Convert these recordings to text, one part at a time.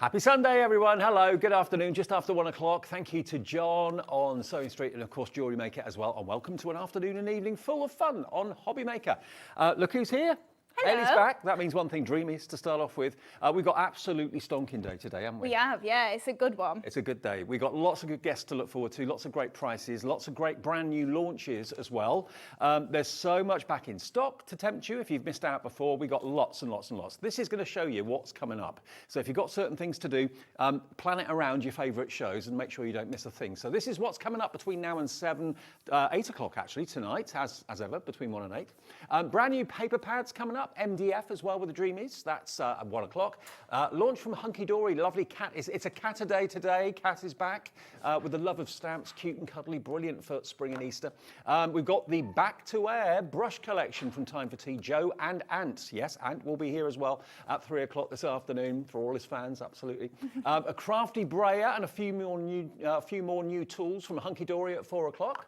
Happy Sunday, everyone. Hello, good afternoon, just after 1 o'clock. Thank you to John on Sewing Street and, of course, Jewellery Maker as well. And welcome to an afternoon and evening full of fun on Hobby Maker. Look who's here. Hello. Ellie's back. That means one thing, Dreamees, to start off with. We've got absolutely stonking day today, haven't we? We have, yeah. It's a good one. It's a good day. We've got lots of good guests to look forward to, lots of great prices, lots of great brand new launches as well. There's so much back in stock to tempt you. If you've missed out before, we've got lots and lots and lots. This is going to show you what's coming up. So if you've got certain things to do, plan it around your favourite shows and make sure you don't miss a thing. So this is what's coming up between now and 8 o'clock actually tonight, as ever, between 1 and 8. Brand new paper pads coming up, MDF as well with the Dreamees. That's at 1 o'clock. Launch from Hunkydory. Lovely cat. It's a cat a day today. Cat is back with the love of stamps. Cute and cuddly. Brilliant for spring and Easter. We've got the Back to Air brush collection from Time for Tea. Joe and Ant. Yes, Ant will be here as well at 3 o'clock this afternoon for all his fans. Absolutely. A crafty brayer and a few more new tools from Hunkydory at 4 o'clock.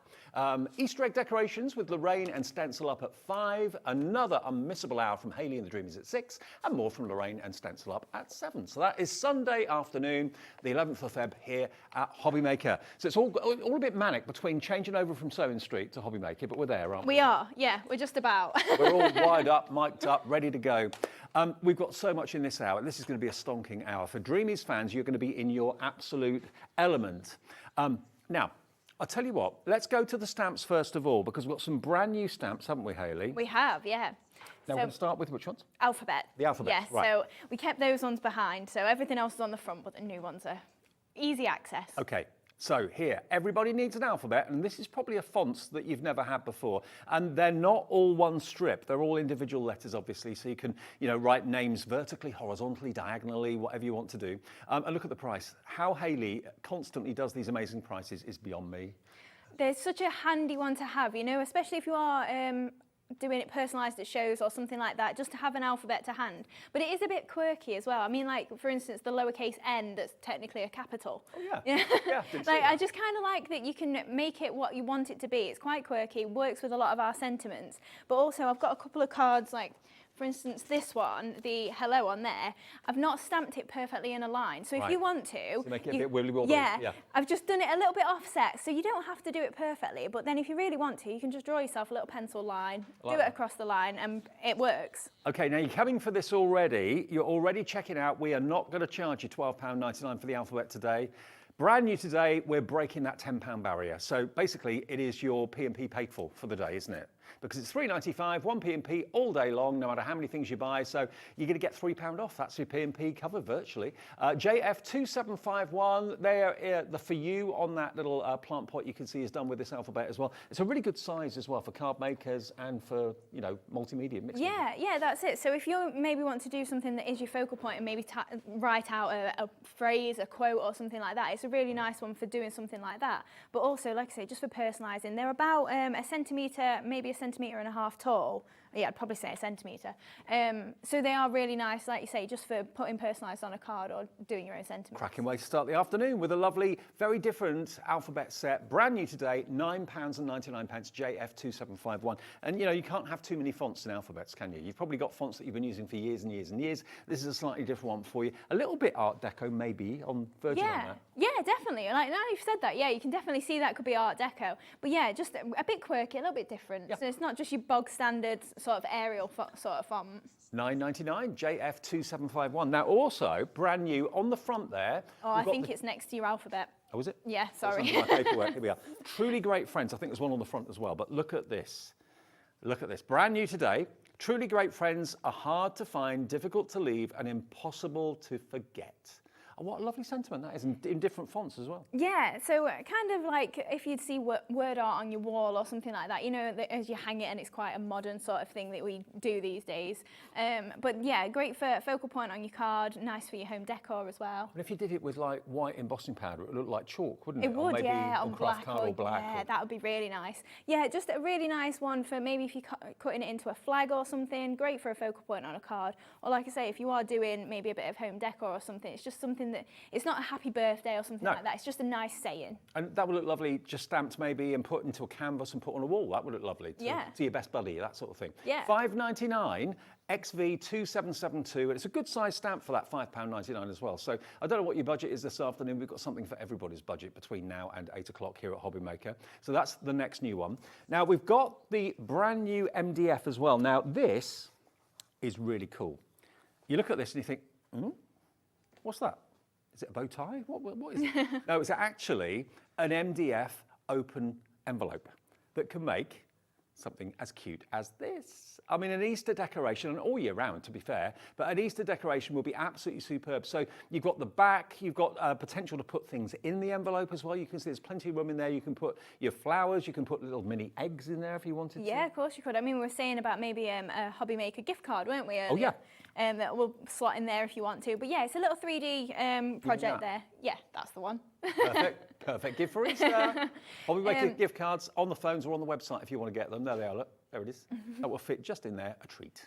Easter egg decorations with Lorraine and Stencil up at 5. Another unmissable hour from Hayley and the Dreamees at 6. And more from Lorraine and Stencil up at 7. So that is Sunday afternoon, the 11th of Feb here at Hobby Maker. So it's all a bit manic between changing over from Sewing Street to Hobby Maker, but we're there, aren't we? We are, yeah. We're just about. We're all wired up, mic'd up, ready to go. We've got so much in this hour. This is going to be a stonking hour. For Dreamees fans, you're going to be in your absolute element. Now, I'll tell you what, let's go to the stamps first of all, because we've got some brand new stamps, haven't we, Hayley? We have, yeah. Now, we're going to start with which ones? Alphabet. The alphabet, yes, right. So we kept those ones behind, so everything else is on the front, but the new ones are easy access. Okay, so here, everybody needs an alphabet, and this is probably a font that you've never had before. And they're not all one strip. They're all individual letters, obviously, so you can, write names vertically, horizontally, diagonally, whatever you want to do. And look at the price. How Hayley constantly does these amazing prices is beyond me. They're such a handy one to have, especially if you are doing it personalised at shows or something like that, just to have an alphabet to hand. But it is a bit quirky as well. I mean, like, for instance, the lowercase n that's technically a capital. Oh, yeah. Yeah, I just kind of like that you can make it what you want it to be. It's quite quirky, works with a lot of our sentiments. But also, I've got a couple of cards, like, for instance, this one, the hello on there, I've not stamped it perfectly in a line. So if you want to... So make it a bit wibbly-wobbly. Yeah, I've just done it a little bit offset, so you don't have to do it perfectly. But then if you really want to, you can just draw yourself a little pencil line, do it across the line, and it works. OK, now you're coming for this already. You're already checking out. We are not going to charge you £12.99 for the alphabet today. Brand new today, we're breaking that £10 barrier. So basically, it is your P&P paid for the day, isn't it? Because it's £3.95, one P&P all day long, no matter how many things you buy. So you're going to get £3 off. That's your P&P covered virtually. JF2751, there, the for you on that little plant pot you can see is done with this alphabet as well. It's a really good size as well for card makers and for, multimedia. Yeah, that's it. So if you maybe want to do something that is your focal point and maybe write out a phrase, a quote or something like that, it's a really nice one for doing something like that. But also, like I say, just for personalising, they're about a centimetre, maybe a centimetre and a half tall. Yeah, I'd probably say a centimetre. So they are really nice, like you say, just for putting personalised on a card or doing your own sentiments. Cracking way to start the afternoon with a lovely, very different alphabet set. Brand new today, £9.99, JF2751. And, you can't have too many fonts in alphabets, can you? You've probably got fonts that you've been using for years and years and years. This is a slightly different one for you. A little bit Art Deco, maybe, on verging on that. Yeah, definitely. Like, now you've said that, yeah, you can definitely see that could be Art Deco. But yeah, just a bit quirky, a little bit different. Yeah. So it's not just your bog standard sort of Arial sort of font. £9.99, JF2751. Now also, brand new on the front there. Oh, I think it's next to your alphabet. Oh, is it? Yeah, sorry. That's under my paperwork. Here we are. Truly great friends. I think there's one on the front as well. But look at this. Look at this. Brand new today. Truly great friends are hard to find, difficult to leave, and impossible to forget. And what a lovely sentiment that is, in different fonts as well. Yeah, so kind of like if you'd see word art on your wall or something like that, as you hang it, and it's quite a modern sort of thing that we do these days. But yeah, great for focal point on your card, nice for your home decor as well. And if you did it with like white embossing powder, it would look like chalk, wouldn't it? It would, or maybe yeah, on craft card or black. Yeah, that would be really nice. Yeah, just a really nice one for maybe if you're cutting it into a flag or something, great for a focal point on a card. Or like I say, if you are doing maybe a bit of home decor or something, it's just something that, it's not a happy birthday or something like that. It's just a nice saying. And that would look lovely, just stamped maybe and put into a canvas and put on a wall. That would look lovely to your best buddy, that sort of thing. Yeah. £5.99, XV2772, and it's a good size stamp for that £5.99 as well. So I don't know what your budget is this afternoon. We've got something for everybody's budget between now and 8 o'clock here at Hobby Maker. So that's the next new one. Now we've got the brand new MDF as well. Now this is really cool. You look at this and you think, what's that? Is it a bow tie? What is it? No, it's actually an MDF open envelope that can make something as cute as this. I mean, an Easter decoration, and all year round, to be fair, but an Easter decoration will be absolutely superb. So you've got the back, you've got potential to put things in the envelope as well. You can see there's plenty of room in there. You can put your flowers, you can put little mini eggs in there if you wanted to. Yeah, of course you could. I mean, we were saying about maybe a Hobby Maker gift card, weren't we, earlier? Oh, yeah. That we'll slot in there if you want to. But yeah, it's a little 3D project there. Yeah, that's the one. Perfect gift for Easter. Hobby Maker gift cards on the phones or on the website if you want to get them. There they are, look, there it is. That will fit just in there, a treat.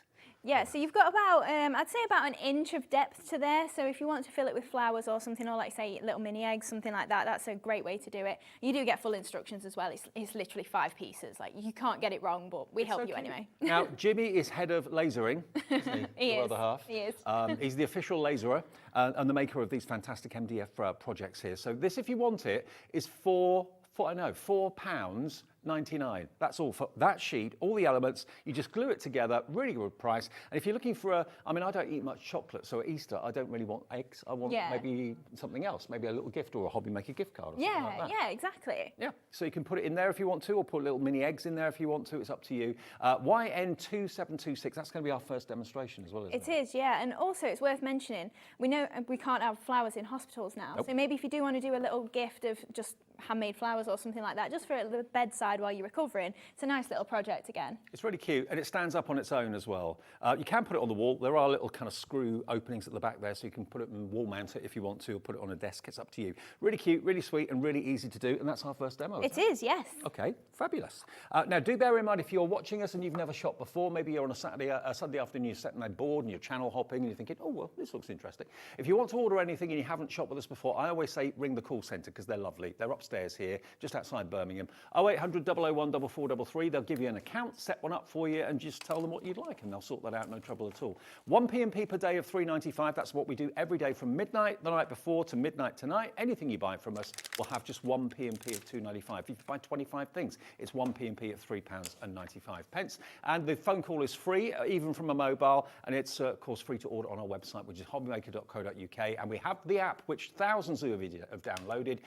Yeah, so you've got about, I'd say about an inch of depth to there. So if you want to fill it with flowers or something, or like say little mini eggs, something like that, that's a great way to do it. You do get full instructions as well. It's literally 5 pieces. Like you can't get it wrong, but we help you anyway. Now, Jimmy is head of lasering, isn't he? He is. Other half. He is. He's the official laserer and the maker of these fantastic MDF projects here. So this, if you want it, is £4.99. That's all for that sheet, all the elements. You just glue it together, really good price. And if you're looking for I mean, I don't eat much chocolate, so at Easter, I don't really want eggs. I want maybe something else, maybe a little gift or a Hobby Maker gift card or something like that. Yeah, exactly. Yeah, so you can put it in there if you want to, or put little mini eggs in there if you want to. It's up to you. YN2726, that's going to be our first demonstration as well, isn't it? It is, yeah. And also, it's worth mentioning, we know we can't have flowers in hospitals now. Nope. So maybe if you do want to do a little gift of just handmade flowers or something like that, just for the bedside while you're recovering, it's a nice little project again. It's really cute, and it stands up on its own as well. You can put it on the wall. There are little kind of screw openings at the back there, so you can put it and wall mount it if you want to, or put it on a desk. It's up to you. Really cute, really sweet, and really easy to do, and that's our first demo. It is, yes. Okay, fabulous. Now, do bear in mind, if you're watching us and you've never shopped before, maybe you're on a Sunday afternoon, you're sitting there bored and you're channel hopping and you're thinking, oh, well, this looks interesting. If you want to order anything and you haven't shopped with us before, I always say ring the call centre because they're lovely. They're upstairs here, just outside Birmingham. 0800 001 4433. They'll give you an account, set one up for you, and just tell them what you'd like, and they'll sort that out, no trouble at all. 1 P&P per day of £3.95. That's what we do every day from midnight the night before to midnight tonight. Anything you buy from us will have just 1 P&P of £2.95. If you buy 25 things, it's 1 P&P at £3.95. And the phone call is free, even from a mobile, and it's of course free to order on our website, which is hobbymaker.co.uk. And we have the app, which thousands of you have downloaded.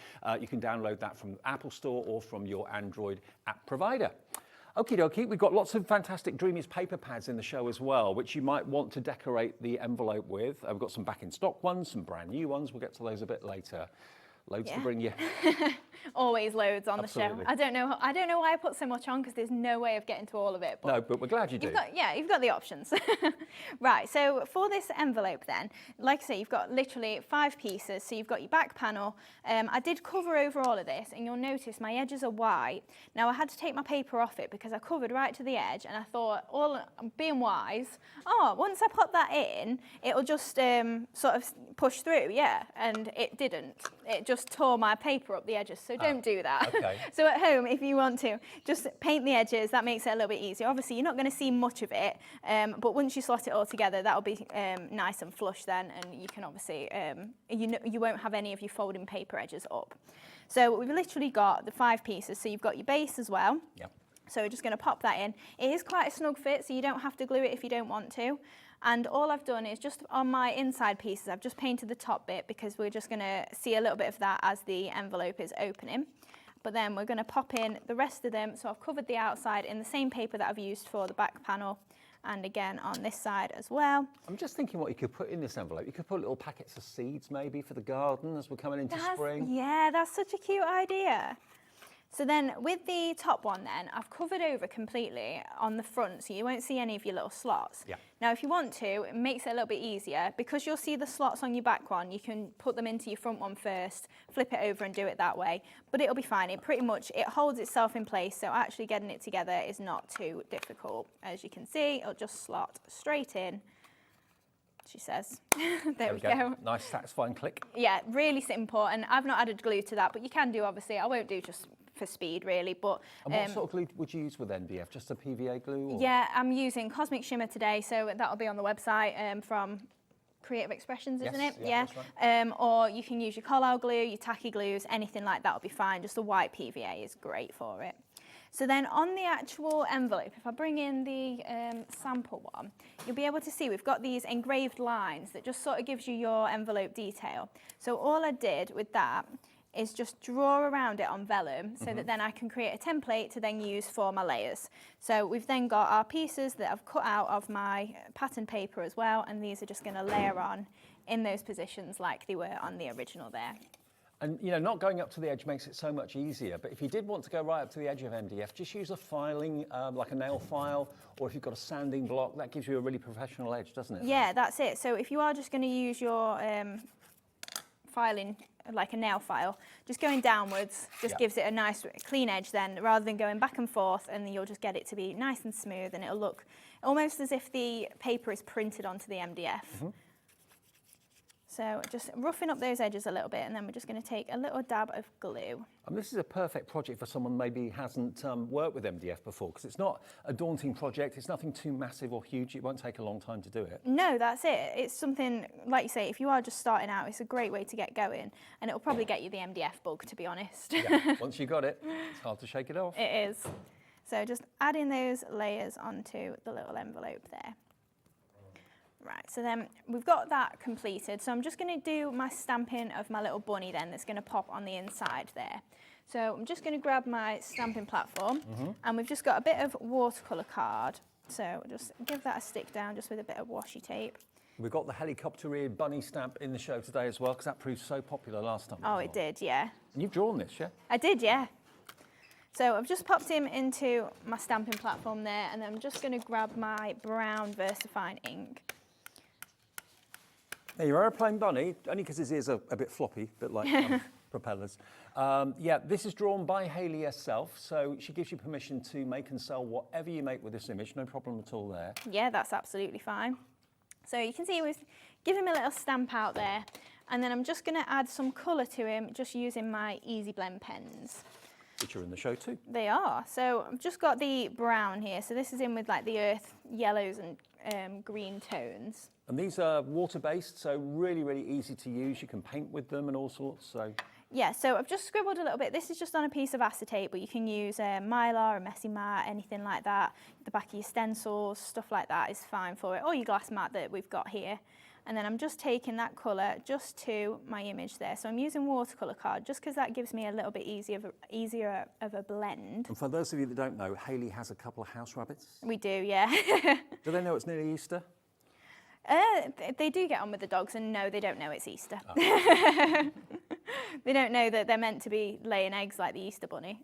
You can download that from Apple Store or from your Android app provider. Okie dokie, we've got lots of fantastic Dreamees paper pads in the show as well, which you might want to decorate the envelope with. We've got some back in stock ones, some brand new ones. We'll get to those a bit later. Loads to bring you. Always loads on the show. I don't know why I put so much on because there's no way of getting to all of it. But no, but we're glad you do. You've got the options. Right, so for this envelope then, like I say, you've got literally 5 pieces. So you've got your back panel. I did cover over all of this, and you'll notice my edges are white. Now I had to take my paper off it because I covered right to the edge, and I thought, being wise, once I put that in, it'll just sort of push through, and it didn't. It just tore my paper up the edges, so don't do that. Okay. So at home, if you want to, just paint the edges. That makes it a little bit easier. Obviously, you're not going to see much of it, but once you slot it all together, that'll be nice and flush then, and you can obviously, you won't have any of your folding paper edges up. So we've literally got the 5 pieces. So you've got your base as well. Yep. So we're just going to pop that in. It is quite a snug fit, so you don't have to glue it if you don't want to. And all I've done is just on my inside pieces, I've just painted the top bit because we're just going to see a little bit of that as the envelope is opening. But then we're going to pop in the rest of them. So I've covered the outside in the same paper that I've used for the back panel. And again on this side as well. I'm just thinking what you could put in this envelope. You could put little packets of seeds maybe for the garden as we're coming into spring. Yeah, that's such a cute idea. So then with the top one then, I've covered over completely on the front, so you won't see any of your little slots. Yeah. Now if you want to, it makes it a little bit easier. Because you'll see the slots on your back one, you can put them into your front one first, flip it over and do it that way. But it'll be fine. It holds itself in place, so actually getting it together is not too difficult. As you can see, it'll just slot straight in, she says. there we go. Nice satisfying click. Yeah, really simple, and I've not added glue to that, but you can do, obviously. I won't do just for speed, really, but... And what sort of glue would you use with MDF? Just a PVA glue? Or? Yeah, I'm using Cosmic Shimmer today, so that'll be on the website from Creative Expressions, isn't it? Yeah. That's right. Or you can use your Collal glue, your tacky glues, anything like that will be fine. Just a white PVA is great for it. So then on the actual envelope, if I bring in the sample one, you'll be able to see we've got these engraved lines that just sort of gives you your envelope detail. So all I did with that is just draw around it on vellum so that then I can create a template to then use for my layers. So we've then got our pieces that I've cut out of my pattern paper as well, and these are just going to layer on in those positions like they were on the original there. And, you know, not going up to the edge makes it so much easier, but if you did want to go right up to the edge of MDF, just use a filing, like a nail file, or if you've got a sanding block, that gives you a really professional edge, doesn't it? Yeah, that's it. So if you are just going to use your filing, like a nail file, just going downwards just gives it a nice clean edge then, rather than going back and forth, and you'll just get it to be nice and smooth, and it'll look almost as if the paper is printed onto the MDF. So just roughing up those edges a little bit, and then we're just going to take a little dab of glue. And this is a perfect project for someone maybe hasn't worked with MDF before, because it's not a daunting project, it's nothing too massive or huge, it won't take a long time to do it. No, that's it. It's something, like you say, if you are just starting out, it's a great way to get going, and it'll probably get you the MDF bug, to be honest. Yeah, once you got it, it's hard to shake it off. It is. So just adding those layers onto the little envelope there. Right, so then we've got that completed. So I'm just going to do my stamping of my little bunny then that's going to pop on the inside there. So I'm just going to grab my stamping platform, and we've just got a bit of watercolour card. So just give that a stick down just with a bit of washi tape. We've got the helicopter-eared bunny stamp in the show today as well, because that proved so popular last time. Oh, it did, yeah. And you've drawn this, yeah? I did, yeah. So I've just popped him into my stamping platform there, and then I'm just going to grab my brown VersaFine ink. Now, your aeroplane bunny, only because his ears are a bit floppy, a bit like propellers. Yeah, this is drawn by Hayley herself, so she gives you permission to make and sell whatever you make with this image, no problem at all there. Yeah, that's absolutely fine. So you can see we've given him a little stamp out there, and then I'm just going to add some colour to him just using my Easy Blend pens. Which are in the show too. They are. So I've just got the brown here, so this is in with like the earth yellows and green tones. And these are water-based, so really, really easy to use. You can paint with them and all sorts, so... Yeah, so I've just scribbled a little bit. This is just on a piece of acetate, but you can use Mylar, a messy mat, anything like that. The back of your stencils, stuff like that is fine for it, or your glass mat that we've got here. And then I'm just taking that colour just to my image there. So I'm using watercolour card just because that gives me a little bit easier of a blend. And for those of you that don't know, Hayley has a couple of house rabbits. We do, yeah. Do they know it's nearly Easter? They do get on with the dogs, and no, they don't know it's Easter. Oh. They don't know that they're meant to be laying eggs like the Easter bunny.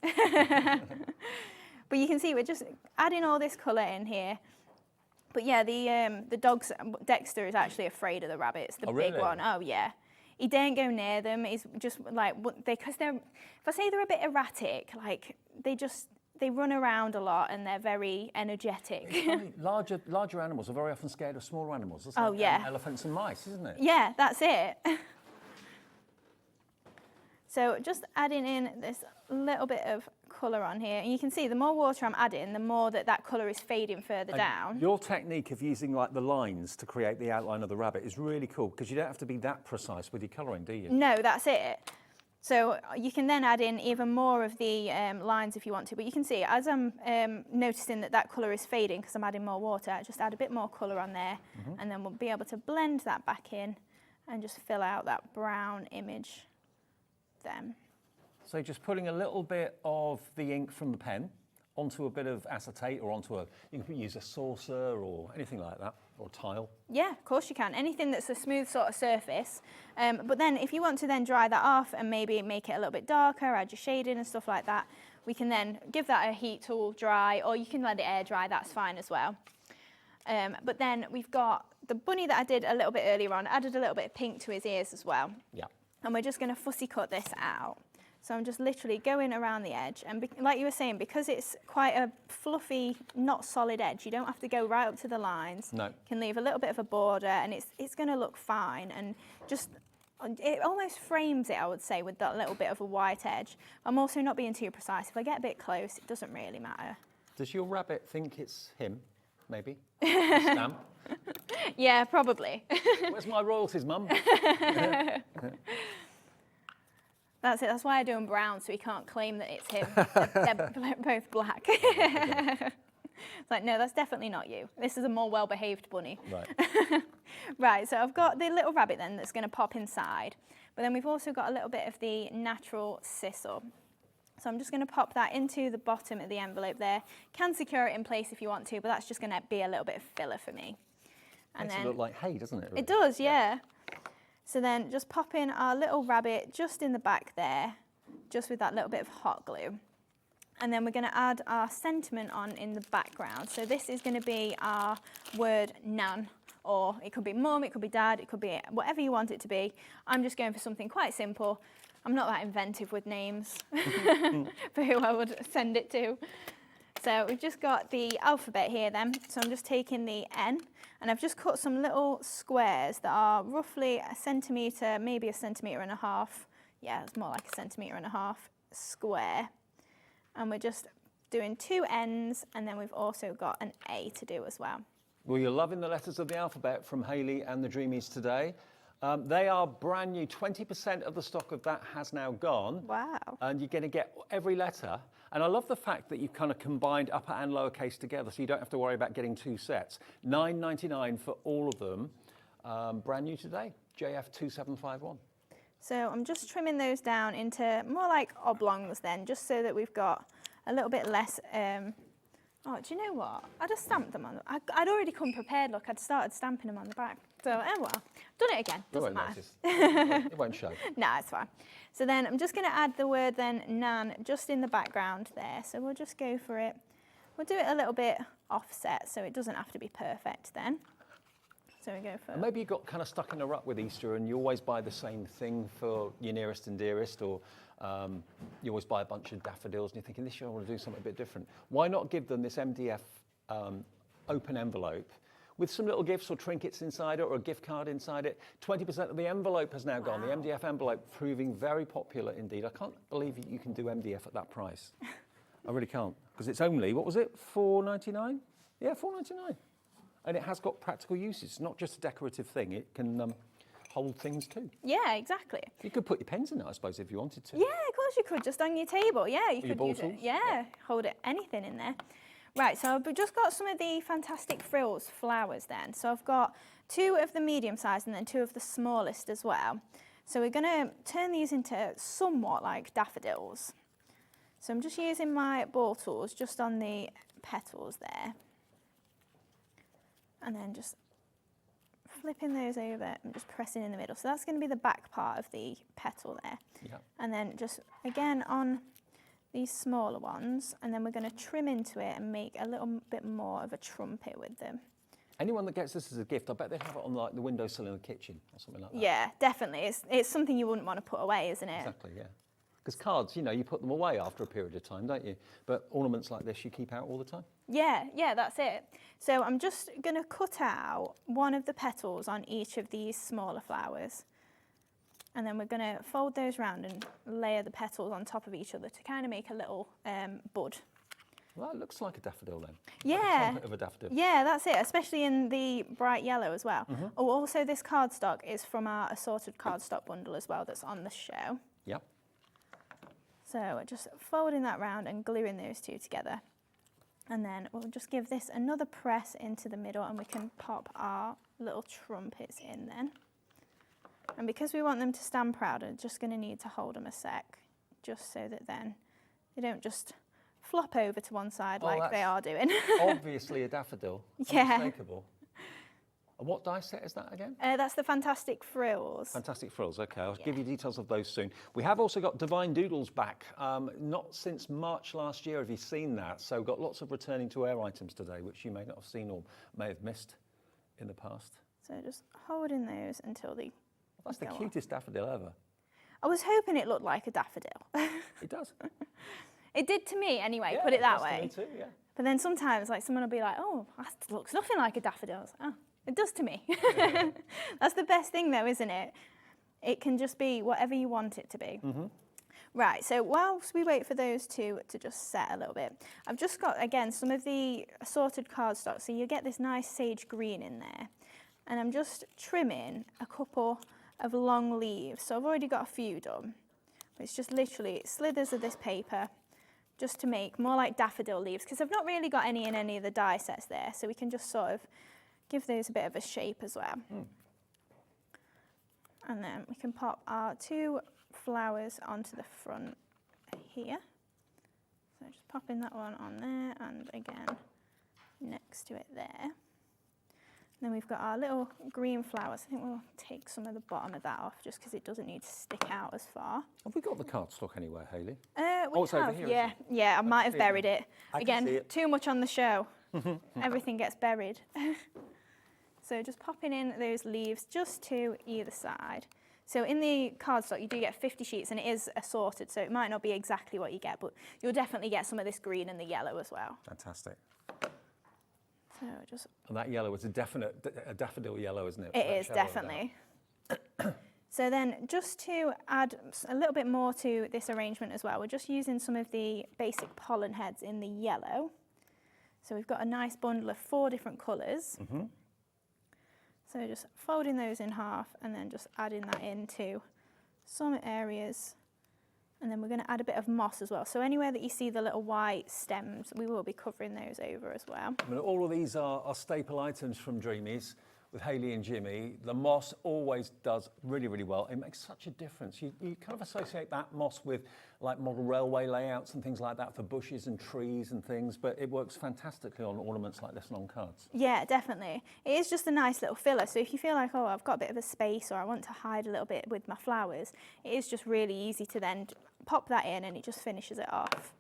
But you can see we're just adding all this colour in here. But yeah, the dogs, Dexter is actually afraid of the rabbits, the big one. Oh yeah. He daren't go near them. He's just like, because they're, if I say they're a bit erratic, like they run around a lot and they're very energetic. Larger animals are very often scared of smaller animals. That's oh like yeah. Elephants and mice, isn't it? Yeah, that's it. So just adding in this little bit of colour on here, and you can see the more water I'm adding, the more that colour is fading further down. Your technique of using like the lines to create the outline of the rabbit is really cool, because you don't have to be that precise with your colouring, do you? No, that's it. So you can then add in even more of the lines if you want to, but you can see as I'm noticing that colour is fading because I'm adding more water, I just add a bit more colour on there, and then we'll be able to blend that back in and just fill out that brown image then. So just putting a little bit of the ink from the pen onto a bit of acetate, or onto you can use a saucer or anything like that, or tile. Yeah, of course you can. Anything that's a smooth sort of surface. But then if you want to then dry that off and maybe make it a little bit darker, add your shading and stuff like that, we can then give that a heat tool, dry, or you can let it air dry, that's fine as well. But then we've got the bunny that I did a little bit earlier on, added a little bit of pink to his ears as well. Yeah. And we're just going to fussy cut this out. So I'm just literally going around the edge, and like you were saying, because it's quite a fluffy, not solid edge, you don't have to go right up to the lines. No. You can leave a little bit of a border, and it's going to look fine, and just it almost frames it, I would say, with that little bit of a white edge. I'm also not being too precise. If I get a bit close, it doesn't really matter. Does your rabbit think it's him? Maybe. Stamp. Yeah, probably. Where's my royalties, Mum? That's it. That's why I do them brown, so he can't claim that it's him. They're both black. It's like, no, that's definitely not you. This is a more well-behaved bunny. Right. Right, so I've got the little rabbit then that's going to pop inside. But then we've also got a little bit of the natural sisal. So I'm just going to pop that into the bottom of the envelope there. Can secure it in place if you want to, but that's just going to be a little bit of filler for me. And Makes it look like hay, doesn't it? Really? It does, yeah. So then just pop in our little rabbit just in the back there, just with that little bit of hot glue. And then we're going to add our sentiment on in the background. So this is going to be our word nan, or it could be mum, it could be dad, it could be whatever you want it to be. I'm just going for something quite simple. I'm not that inventive with names for who I would send it to. So we've just got the alphabet here then. So I'm just taking the N, and I've just cut some little squares that are roughly a centimetre, maybe a centimetre and a half. Yeah, it's more like a centimetre and a half square. And we're just doing 2 N's, and then we've also got an A to do as well. Well, you're loving the letters of the alphabet from Hayley and the Dreamees today. They are brand new. 20% of the stock of that has now gone. Wow. And you're going to get every letter. And I love the fact that you've kind of combined upper and lowercase together, so you don't have to worry about getting 2 sets. $9.99 for all of them. Brand new today, JF2751. So I'm just trimming those down into more like oblongs then, just so that we've got a little bit less. Oh, do you know what? I just stamped them on. I'd already come prepared. Look, I'd started stamping them on the back. So, oh well, done it again. Doesn't matter. It won't show. No, it's fine. So then I'm just going to add the word then nan just in the background there. So we'll just go for it. We'll do it a little bit offset, so it doesn't have to be perfect then. So we go for. And maybe you got kind of stuck in a rut with Easter, and you always buy the same thing for your nearest and dearest, or you always buy a bunch of daffodils, and you're thinking this year I want to do something a bit different. Why not give them this MDF open envelope with some little gifts or trinkets inside it, or a gift card inside it? 20% of the envelope has now gone. The MDF envelope proving very popular indeed. I can't believe you can do MDF at that price. I really can't, because it's only, what was it, $4.99? Yeah, $4.99. And it has got practical uses. It's not just a decorative thing. It can hold things too. Yeah, exactly. You could put your pens in it, I suppose, if you wanted to. Yeah, of course you could, just on your table. Yeah, you could ball use it. tools? Yeah, hold it, anything in there. Right, so I've just got some of the fantastic frills flowers then. So I've got 2 of the medium size and then 2 of the smallest as well. So we're going to turn these into somewhat like daffodils. So I'm just using my ball tools just on the petals there. And then just flipping those over and just pressing in the middle. So that's going to be the back part of the petal there. Yeah. And then just again on these smaller ones, and then we're going to trim into it and make a little bit more of a trumpet with them. Anyone that gets this as a gift, I bet they'd have it on like the windowsill in the kitchen or something like that. Yeah, definitely. It's something you wouldn't want to put away, isn't it? Exactly, yeah. Because cards, you know, you put them away after a period of time, don't you? But ornaments like this, you keep out all the time. Yeah, that's it. So I'm just going to cut out one of the petals on each of these smaller flowers. And then we're going to fold those round and layer the petals on top of each other to kind of make a little bud. Well, that looks like a daffodil then. Yeah. Like a trumpet of a daffodil. Yeah, that's it, especially in the bright yellow as well. Mm-hmm. Oh, also this cardstock is from our assorted cardstock bundle as well that's on the show. Yep. So we're just folding that round and gluing those 2 together. And then we'll just give this another press into the middle, and we can pop our little trumpets in then. And because we want them to stand proud, I'm just going to need to hold them a sec, just so that then they don't just flop over to one side like they are doing. Obviously a daffodil. Yeah. Unmistakable. And what die set is that again? That's the Fantastic Frills. Fantastic Frills, okay. I'll give you details of those soon. We have also got Divine Doodles back, not since March last year, have you seen that? So we've got lots of returning to air items today, which you may not have seen or may have missed in the past. So just holding those until they That's the cutest daffodil ever. I was hoping it looked like a daffodil. It does. It did to me anyway, Yeah, put it that does way. to me too, yeah. But then sometimes like someone will be like, oh, that looks nothing like a daffodil. I was like, oh, it does to me. That's the best thing though, isn't it? It can just be whatever you want it to be. Right, so whilst we wait for those two to just set a little bit, I've just got, again, some of the assorted cardstock. So you get this nice sage green in there. And I'm just trimming a couple of long leaves. So I've already got a few done. But it's just literally slithers of this paper just to make more like daffodil leaves, because I've not really got any in any of the die sets there. So we can just sort of give those a bit of a shape as well. And then we can pop our two flowers onto the front here. So just popping that one on there, and again next to it there. And then we've got our little green flowers. I think we'll take some of the bottom of that off just because it doesn't need to stick out as far. Have we got the cardstock anywhere, Hayley? We it's over have, here, yeah. Yeah, I might have buried it. I can see Again, it. too much on the show. Everything gets buried. So just popping in those leaves just to either side. So in the cardstock, you do get 50 sheets, and it is assorted, so it might not be exactly what you get, but you'll definitely get some of this green and the yellow as well. Fantastic. So just... And that yellow is a daffodil yellow, isn't it? It is, definitely. So then just to add a little bit more to this arrangement as well, we're just using some of the basic pollen heads in the yellow. So we've got a nice bundle of 4 different colours. So just folding those in half and then just adding that into some areas. And then we're going to add a bit of moss as well. So anywhere that you see the little white stems, we will be covering those over as well. I mean, all of these are staple items from Dreamees with Hayley and Jimmy. The moss always does really, really well. It makes such a difference. You kind of associate that moss with like model railway layouts and things like that for bushes and trees and things, but it works fantastically on ornaments like this and on cards. Yeah, definitely. It is just a nice little filler. So if you feel like, oh, I've got a bit of a space or I want to hide a little bit with my flowers, it is just really easy to then pop that in and it just finishes it off.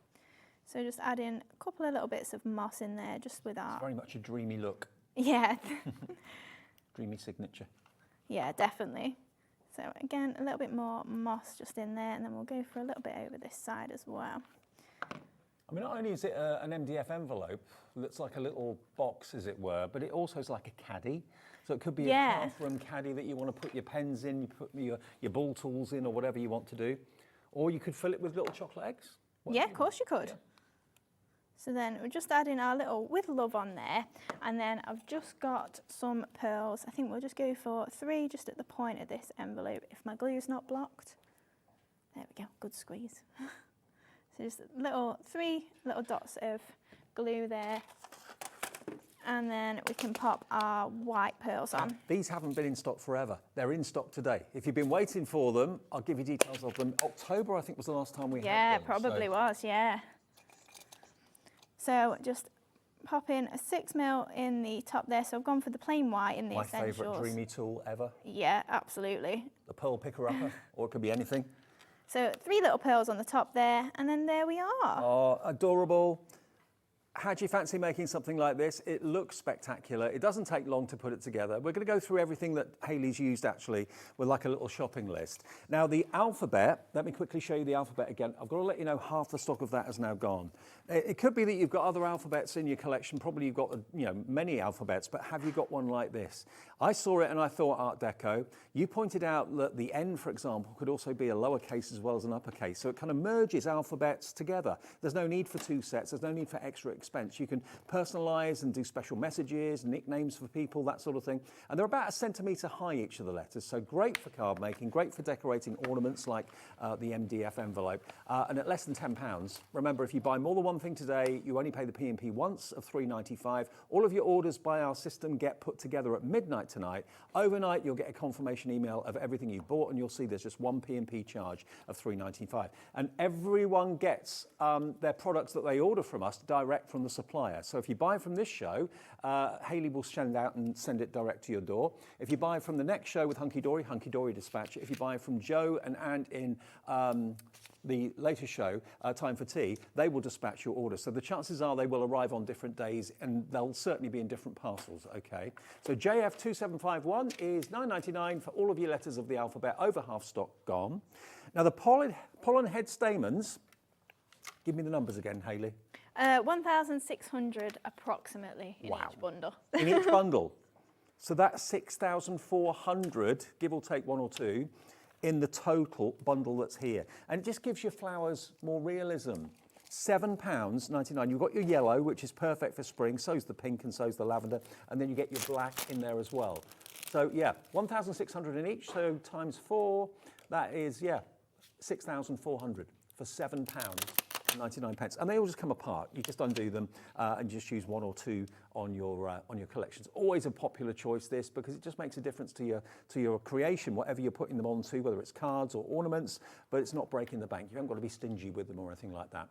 So just add in a couple of little bits of moss in there just with our... It's very much a dreamy look. Yeah. Dreamy signature. Yeah, definitely. So again, a little bit more moss just in there, and then we'll go for a little bit over this side as well. I mean, not only is it an MDF envelope that's like a little box, as it were, but it also is like a caddy. So it could be a craft room caddy that you want to put your pens in, you put your ball tools in, or whatever you want to do. Or you could fill it with little chocolate eggs. Yeah, of course you could. Yeah. So then we're just adding our little with love on there, and then I've just got some pearls. I think we'll just go for 3 just at the point of this envelope if my glue's not blocked. There we go, good squeeze. So just 3 little dots of glue there, and then we can pop our white pearls on. These haven't been in stock forever. They're in stock today. If you've been waiting for them, I'll give you details of them. October, I think, was the last time we had them. Yeah, probably was, yeah. So just pop in a 6mm in the top there. So I've gone for the plain white in the essentials. My favourite Dreamy tool ever. Yeah, absolutely. The pearl picker-upper, or it could be anything. So 3 little pearls on the top there, and then there we are. Oh, adorable. How do you fancy making something like this? It looks spectacular. It doesn't take long to put it together. We're going to go through everything that Hayley's used actually with like a little shopping list. Now the alphabet, let me quickly show you the alphabet again. I've got to let you know half the stock of that has now gone. It could be that you've got other alphabets in your collection. Probably you've got many alphabets, but have you got one like this? I saw it and I thought Art Deco. You pointed out that the N, for example, could also be a lowercase as well as an uppercase. So it kind of merges alphabets together. There's no need for 2 sets. There's no need for extra expense. You can personalize and do special messages, nicknames for people, that sort of thing. And they're about 1 centimetre high, each of the letters. So great for card making, great for decorating ornaments like the MDF envelope. And at less than £10. Remember, if you buy more than one thing today, you only pay the P&P once of £3.95. All of your orders by our system get put together at midnight tonight. Overnight, you'll get a confirmation email of everything you've bought, and you'll see there's just one P&P charge of £3.95. And everyone gets their products that they order from us direct from from the supplier. So if you buy from this show, Hayley will send out and send it direct to your door. If you buy from the next show with Hunkydory, Hunkydory dispatch it. If you buy from Joe and Ant in the later show, Time for Tea, they will dispatch your order. So the chances are they will arrive on different days, and they'll certainly be in different parcels, okay? So JF2751 is $9.99 for all of your letters of the alphabet, over half stock gone. Now the pollen head stamens, give me the numbers again, Hayley. 1,600 approximately in each bundle. In each bundle. So that's 6,400, give or take one or two, in the total bundle that's here. And it just gives your flowers more realism. £7.99. You've got your yellow, which is perfect for spring. So's the pink and so's the lavender. And then you get your black in there as well. So yeah, 1,600 in each. So times 4, that is, yeah, 6,400 for £7.99. And they all just come apart. You just undo them and just use one or two on your collections. Always a popular choice, this, because it just makes a difference to your creation, whatever you're putting them onto, whether it's cards or ornaments, but it's not breaking the bank. You haven't got to be stingy with them or anything like that.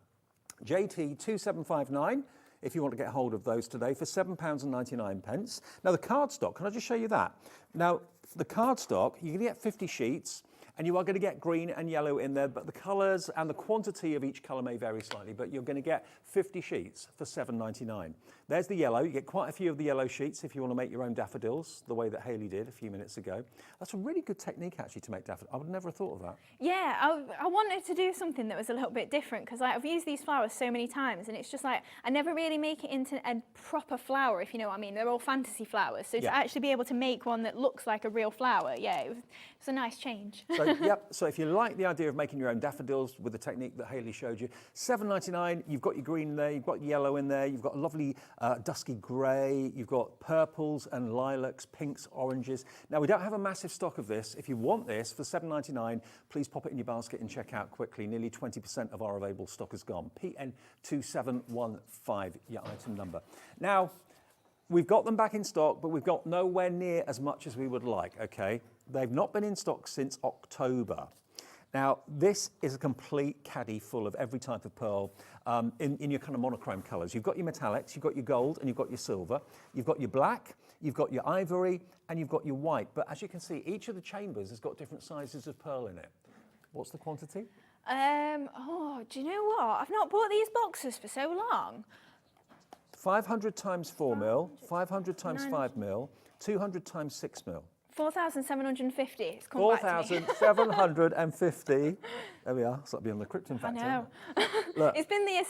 JT2759, if you want to get hold of those today, for £7.99. Now the cardstock, can I just show you that? Now the cardstock, you're going to get 50 sheets, and you are going to get green and yellow in there, but the colours and the quantity of each colour may vary slightly, but you're going to get 50 sheets for £7.99. There's the yellow. You get quite a few of the yellow sheets if you want to make your own daffodils, the way that Hayley did a few minutes ago. That's a really good technique, actually, to make daffodils. I would never have thought of that. Yeah, I wanted to do something that was a little bit different, because I've used these flowers so many times, and it's just like, I never really make it into a proper flower, if you know what I mean. They're all fantasy flowers, so to actually be able to make one that looks like a real flower, yeah, it was a nice change. So, yep, so if you like the idea of making your own daffodils with the technique that Hayley showed you, £7.99, you've got your green in there, you've got yellow in there, you've got a lovely dusky grey, you've got purples and lilacs, pinks, oranges. Now, we don't have a massive stock of this. If you want this for £7.99, please pop it in your basket and check out quickly. Nearly 20% of our available stock is gone. PN2715, your item number. Now, we've got them back in stock, but we've got nowhere near as much as we would like, okay? They've not been in stock since October. Now, this is a complete caddy full of every type of pearl in your kind of monochrome colours. You've got your metallics, you've got your gold, and you've got your silver. You've got your black, you've got your ivory, and you've got your white. But as you can see, each of the chambers has got different sizes of pearl in it. What's the quantity? Do you know what? I've not bought these boxes for so long. 500 times 4 mil, 500 times 5 mil, 200 times 6 mil. 4,750. It's come back to me. 4,750. There we are. It's like being on the Krypton Factor. I know. Look. It's been the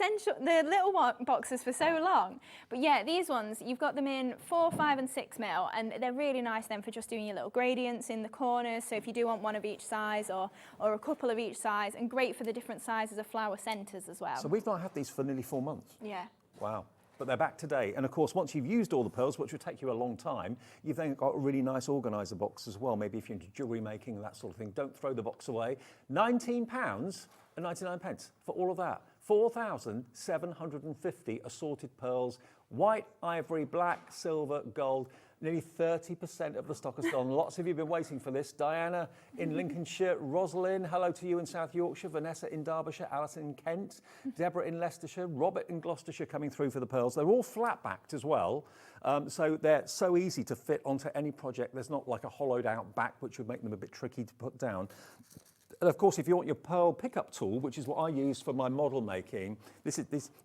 little boxes for so long. But yeah, these ones, you've got them in 4, 5 and 6 mil, and they're really nice then for just doing your little gradients in the corners. So if you do want one of each size or a couple of each size, and great for the different sizes of flower centres as well. So we've not had these for nearly 4 months. Yeah. Wow. But they're back today. And of course, once you've used all the pearls, which will take you a long time, you've then got a really nice organiser box as well. Maybe if you're into jewellery making, that sort of thing. Don't throw the box away. £19.99 for all of that. 4,750 assorted pearls, white, ivory, black, silver, gold. Nearly 30% of the stock is gone. Lots of you have been waiting for this. Diana in Lincolnshire, Rosalind, hello to you in South Yorkshire, Vanessa in Derbyshire, Alison in Kent, Deborah in Leicestershire, Robert in Gloucestershire coming through for the pearls. They're all flat-backed as well, so they're so easy to fit onto any project. There's not like a hollowed out back, which would make them a bit tricky to put down. And of course, if you want your pearl pickup tool, which is what I use for my model making,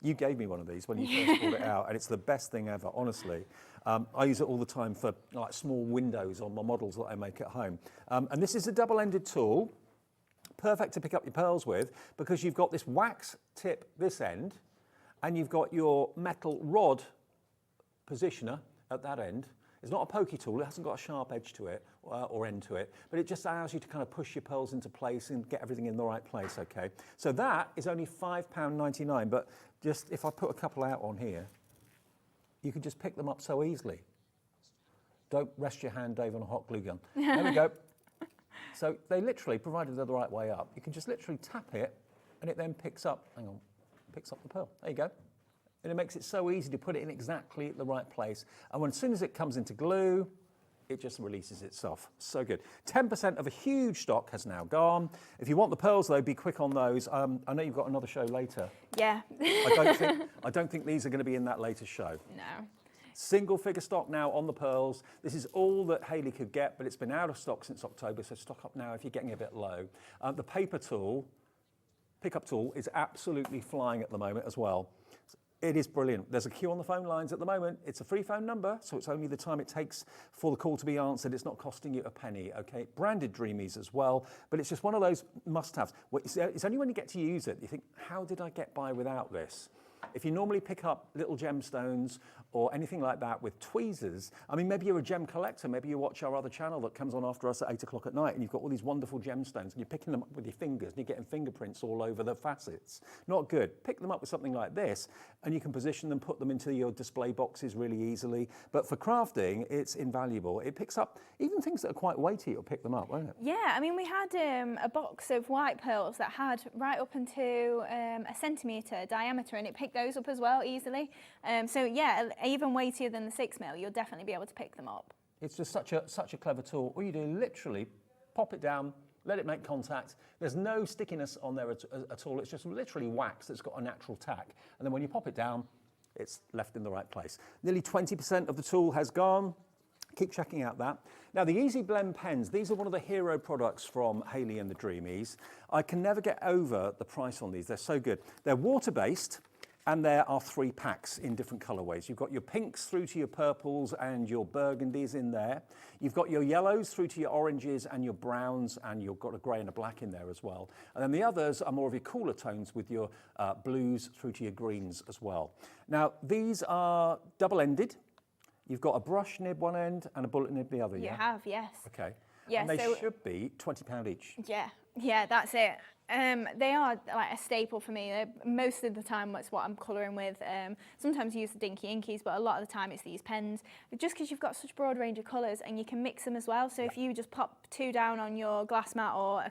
you gave me one of these when you first brought it out, and it's the best thing ever, honestly. I use it all the time for like small windows on my models that I make at home. And this is a double-ended tool, perfect to pick up your pearls with, because you've got this wax tip this end, and you've got your metal rod positioner at that end. It's not a pokey tool, it hasn't got a sharp edge to it or end to it, but it just allows you to kind of push your pearls into place and get everything in the right place, okay? So that is only £5.99, but just if I put a couple out on here, you can just pick them up so easily. Don't rest your hand, Dave, on a hot glue gun. There we go. So they literally, provided they're the right way up, you can just literally tap it and it then picks up the pearl. There you go. And it makes it so easy to put it in exactly the right place. And as soon as it comes into glue, it just releases itself. So good. 10% of a huge stock has now gone. If you want the pearls, though, be quick on those. I know you've got another show later. Yeah. I don't think these are going to be in that latest show. No. Single figure stock now on the pearls. This is all that Hayley could get, but it's been out of stock since October, so stock up now if you're getting a bit low. The paper tool, pickup tool, is absolutely flying at the moment as well. It is brilliant. There's a queue on the phone lines at the moment. It's a free phone number, so it's only the time it takes for the call to be answered. It's not costing you a penny, okay? Branded Dreamees as well, but it's just one of those must-haves. It's only when you get to use it, you think, how did I get by without this? If you normally pick up little gemstones or anything like that with tweezers, I mean, maybe you're a gem collector, maybe you watch our other channel that comes on after us at 8 o'clock at night and you've got all these wonderful gemstones and you're picking them up with your fingers and you're getting fingerprints all over the facets. Not good. Pick them up with something like this and you can position them, put them into your display boxes really easily. But for crafting, it's invaluable. It picks up even things that are quite weighty, it'll pick them up, won't it? Yeah, I mean, we had a box of white pearls that had right up into a centimetre diameter and it picked those up as well easily. So yeah, even weightier than the 6mm, you'll definitely be able to pick them up. It's just such a clever tool. All you do, literally pop it down, let it make contact. There's no stickiness on there at all. It's just literally wax that's got a natural tack. And then when you pop it down, it's left in the right place. Nearly 20% of the tool has gone. Keep checking out that. Now, the Easy Blend pens, these are one of the hero products from Hayley and the Dreamees. I can never get over the price on these. They're so good. They're water-based. And there are 3 packs in different colourways. You've got your pinks through to your purples and your burgundies in there. You've got your yellows through to your oranges and your browns, and you've got a grey and a black in there as well. And then the others are more of your cooler tones with your blues through to your greens as well. Now, these are double-ended. You've got a brush nib one end and a bullet nib the other, You have, yes. Okay. Yeah, and they should be £20 each. Yeah, that's it. They are like a staple for me. Most of the time that's what I'm colouring with. Sometimes I use the Dinky Inkies, but a lot of the time it's these pens. Just because you've got such a broad range of colours and you can mix them as well. So if you just pop 2 down on your glass mat or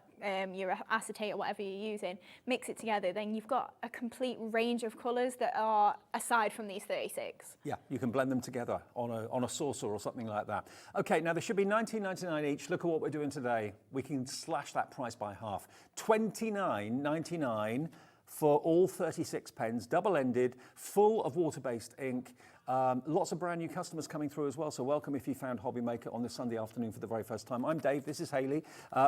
your acetate or whatever you're using, mix it together, then you've got a complete range of colours that are aside from these 36. Yeah, you can blend them together on a saucer or something like that. Okay, now there should be $19.99 each. Look at what we're doing today. We can slash that price by half. $29.99 for all 36 pens, double-ended, full of water-based ink. Lots of brand new customers coming through as well, so welcome if you found Hobby Maker on this Sunday afternoon for the very first time. I'm Dave, this is Hayley.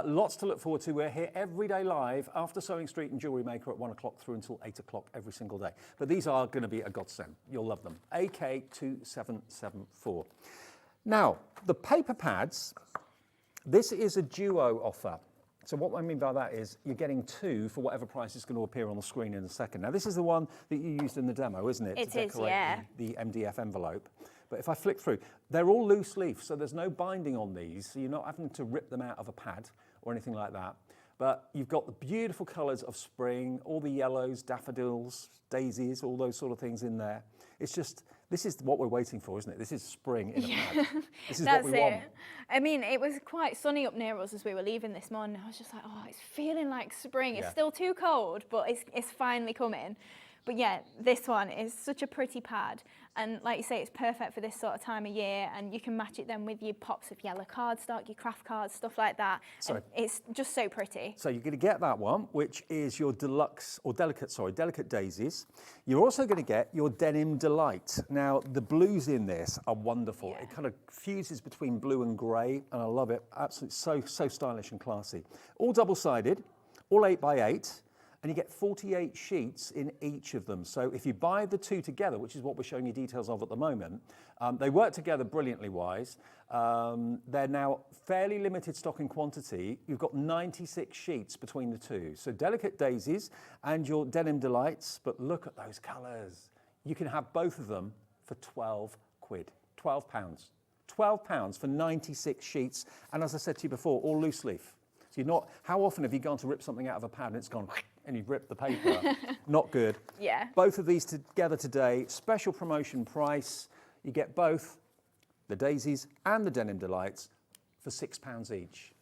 Lots to look forward to. We're here every day live after Sewing Street and Jewellery Maker at 1 o'clock through until 8 o'clock every single day. But these are going to be a godsend. You'll love them. AK2774. Now, the paper pads, this is a duo offer. So what I mean by that is you're getting 2 for whatever price is going to appear on the screen in a second. Now, this is the one that you used in the demo, isn't it? It to is, decorate yeah. the MDF envelope. But if I flick through, they're all loose leaf, so there's no binding on these, so you're not having to rip them out of a pad or anything like that. But you've got the beautiful colours of spring, all the yellows, daffodils, daisies, all those sort of things in there. It's just, this is what we're waiting for, isn't it? This is spring in a pad. This is what we want. I mean, it was quite sunny up near us as we were leaving this morning. I was just like, oh, it's feeling like spring. It's still too cold, but it's finally coming. But yeah, this one is such a pretty pad. And like you say, it's perfect for this sort of time of year. And you can match it then with your pops of yellow cardstock, your craft cards, stuff like that. And it's just so pretty. So you're going to get that one, which is your delicate daisies. You're also going to get your Denim Delight. Now, the blues in this are wonderful. Yeah. It kind of fuses between blue and grey, and I love it. Absolutely so stylish and classy. All double-sided, all 8x8. And you get 48 sheets in each of them. So if you buy the 2 together, which is what we're showing you details of at the moment, they work together brilliantly wise. They're now fairly limited stock in quantity. You've got 96 sheets between the 2. So delicate daisies and your Denim Delights, but look at those colours. You can have both of them for 12 quid, £12. £12 for 96 sheets. And as I said to you before, all loose leaf. So you're not, how often have you gone to rip something out of a pad and it's gone and you've ripped the paper? Not good. Yeah. Both of these together today, special promotion price. You get both the daisies and the Denim Delights for £6 each.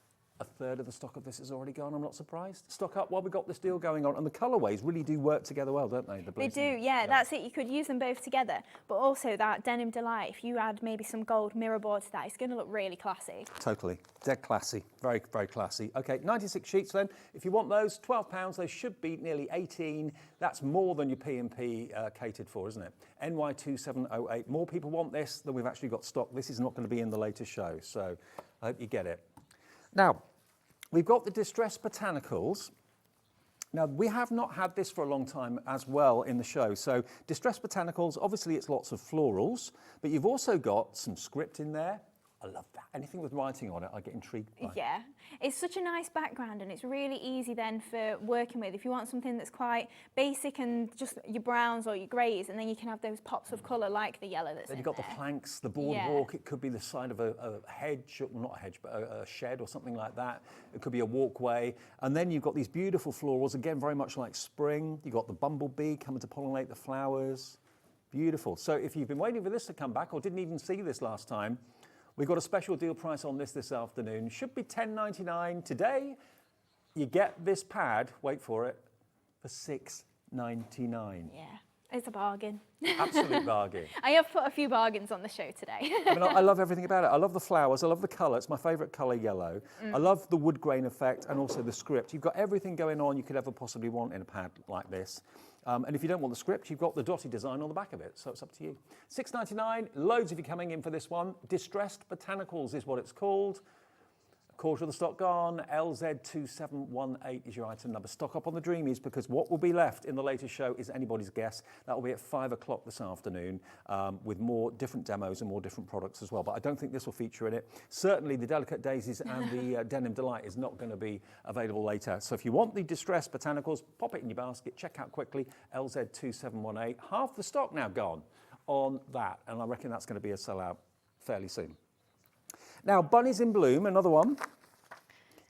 A third of the stock of this is already gone. I'm not surprised. Stock up while we've got this deal going on. And the colourways really do work together well, don't they? They do, yeah, that's it. You could use them both together. But also that Denim Delight, if you add maybe some gold mirror board to that, it's going to look really classy. Totally. Dead classy. Very, very classy. OK, 96 sheets then. If you want those, £12, they should be nearly 18. That's more than your P&P catered for, isn't it? NY2708. More people want this than we've actually got stock. This is not going to be in the latest show, so I hope you get it. Now, we've got the Distressed Botanicals. Now, we have not had this for a long time as well in the show. So, Distressed Botanicals, obviously it's lots of florals, but you've also got some script in there. I love that. Anything with writing on it, I get intrigued by. Yeah, it's such a nice background and it's really easy then for working with. If you want something that's quite basic and just your browns or your greys, and then you can have those pops of colour like the yellow that's Then in you've got there. the planks, the boardwalk. It could be the side of a hedge, well, not a hedge, but a shed or something like that. It could be a walkway. And then you've got these beautiful florals, again, very much like spring. You've got the bumblebee coming to pollinate the flowers. Beautiful. So if you've been waiting for this to come back or didn't even see this last time, we've got a special deal price on this afternoon. Should be $10.99. Today, you get this pad, wait for it, for $6.99. Yeah, it's a bargain. Absolute bargain. I have put a few bargains on the show today. I mean, I love everything about it. I love the flowers. I love the colour. It's my favourite colour, yellow. I love the wood grain effect and also the script. You've got everything going on you could ever possibly want in a pad like this. And if you don't want the script, you've got the dotty design on the back of it, so it's up to you. $6.99, loads of you coming in for this one. Distressed Botanicals is what it's called. A quarter of the stock gone. LZ2718 is your item number. Stock up on the Dreamees, because what will be left in the latest show is anybody's guess. That will be at 5 o'clock this afternoon with more different demos and more different products as well. But I don't think this will feature in it. Certainly the Delicate Daisies and the Denim Delight is not going to be available later. So if you want the Distressed Botanicals, pop it in your basket, check out quickly, LZ2718. Half the stock now gone on that, and I reckon that's going to be a sellout fairly soon. Now, Bunnies in Bloom, another one.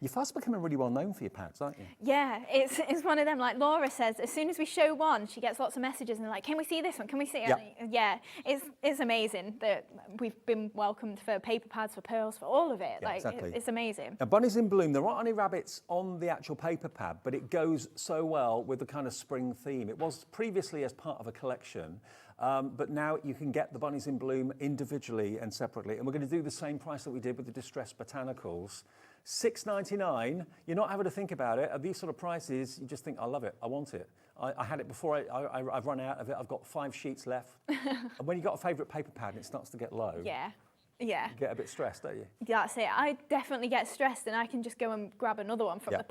You're fast becoming really well known for your pads, aren't you? Yeah, it's one of them. Like Laura says, as soon as we show one, she gets lots of messages and they're like, can we see this one? Can we see it? Yep. Yeah, it's amazing that we've been welcomed for paper pads, for pearls, for all of it. Yeah, like, exactly. it's amazing. Now, Bunnies in Bloom, there aren't any rabbits on the actual paper pad, but it goes so well with the kind of spring theme. It was previously as part of a collection, but now you can get the Bunnies in Bloom individually and separately. And we're going to do the same price that we did with the Distressed Botanicals. $6.99. You're not having to think about it. At these sort of prices, you just think, I love it, I want it. I had it before, I've run out of it. I've got 5 sheets left. And when you've got a favourite paper pad and it starts to get low, Yeah. you get a bit stressed, don't you? That's it. I definitely get stressed and I can just go and grab another one from the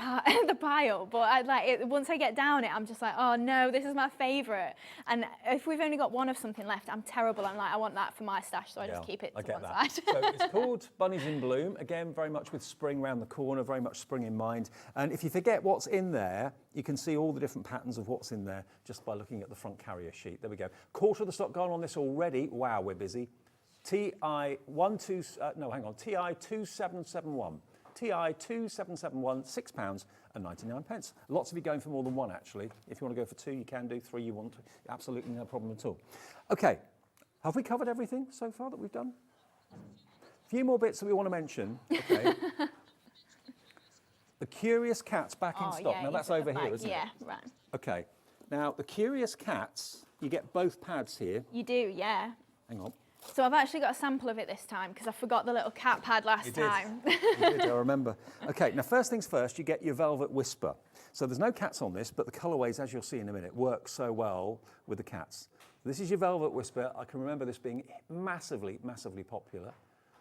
pile. But I like it, once I get down it, I'm just like, oh no, this is my favourite. And if we've only got one of something left, I'm terrible. I'm like, I want that for my stash, so I just keep it to one side. So it's called Bunnies in Bloom. Again, very much with spring round the corner, very much spring in mind. And if you forget what's in there, you can see all the different patterns of what's in there just by looking at the front carrier sheet. There we go. Quarter of the stock gone on this already. Wow, we're busy. TI2771. TI2771, £6.99. Lots of you going for more than one, actually. If you want to go for 2, you can do. 3, you want to. Absolutely no problem at all. OK, have we covered everything so far that we've done? A few more bits that we want to mention. OK. The Curious Cat's back in stock. Yeah, now, that's over here, isn't it? Yeah, right. OK. Now, the Curious Cats, you get both pads here. You do, yeah. Hang on. So I've actually got a sample of it this time because I forgot the little cat pad last time. You did, I remember. OK, now first things first, you get your Velvet Whisper. So there's no cats on this, but the colourways, as you'll see in a minute, work so well with the cats. This is your Velvet Whisper. I can remember this being massively, massively popular.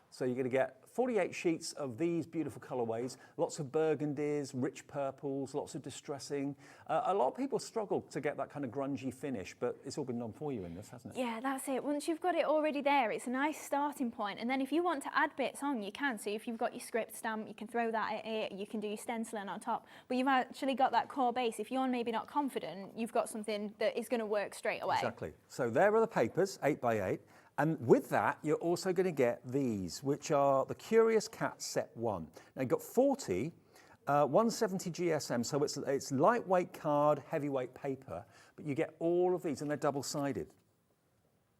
So you're going to get 48 sheets of these beautiful colourways, lots of burgundies, rich purples, lots of distressing. A lot of people struggle to get that kind of grungy finish, but it's all been done for you in this, hasn't it? Yeah, that's it. Once you've got it already there, it's a nice starting point. And then if you want to add bits on, you can. So if you've got your script stamp, you can throw that at it, you can do your stenciling on top. But you've actually got that core base. If you're maybe not confident, you've got something that is going to work straight away. Exactly. So there are the papers, 8x8. And with that, you're also going to get these, which are the Curious Cat Set 1. Now, you've got 40, 170 GSM, so it's lightweight card, heavyweight paper, but you get all of these, and they're double-sided.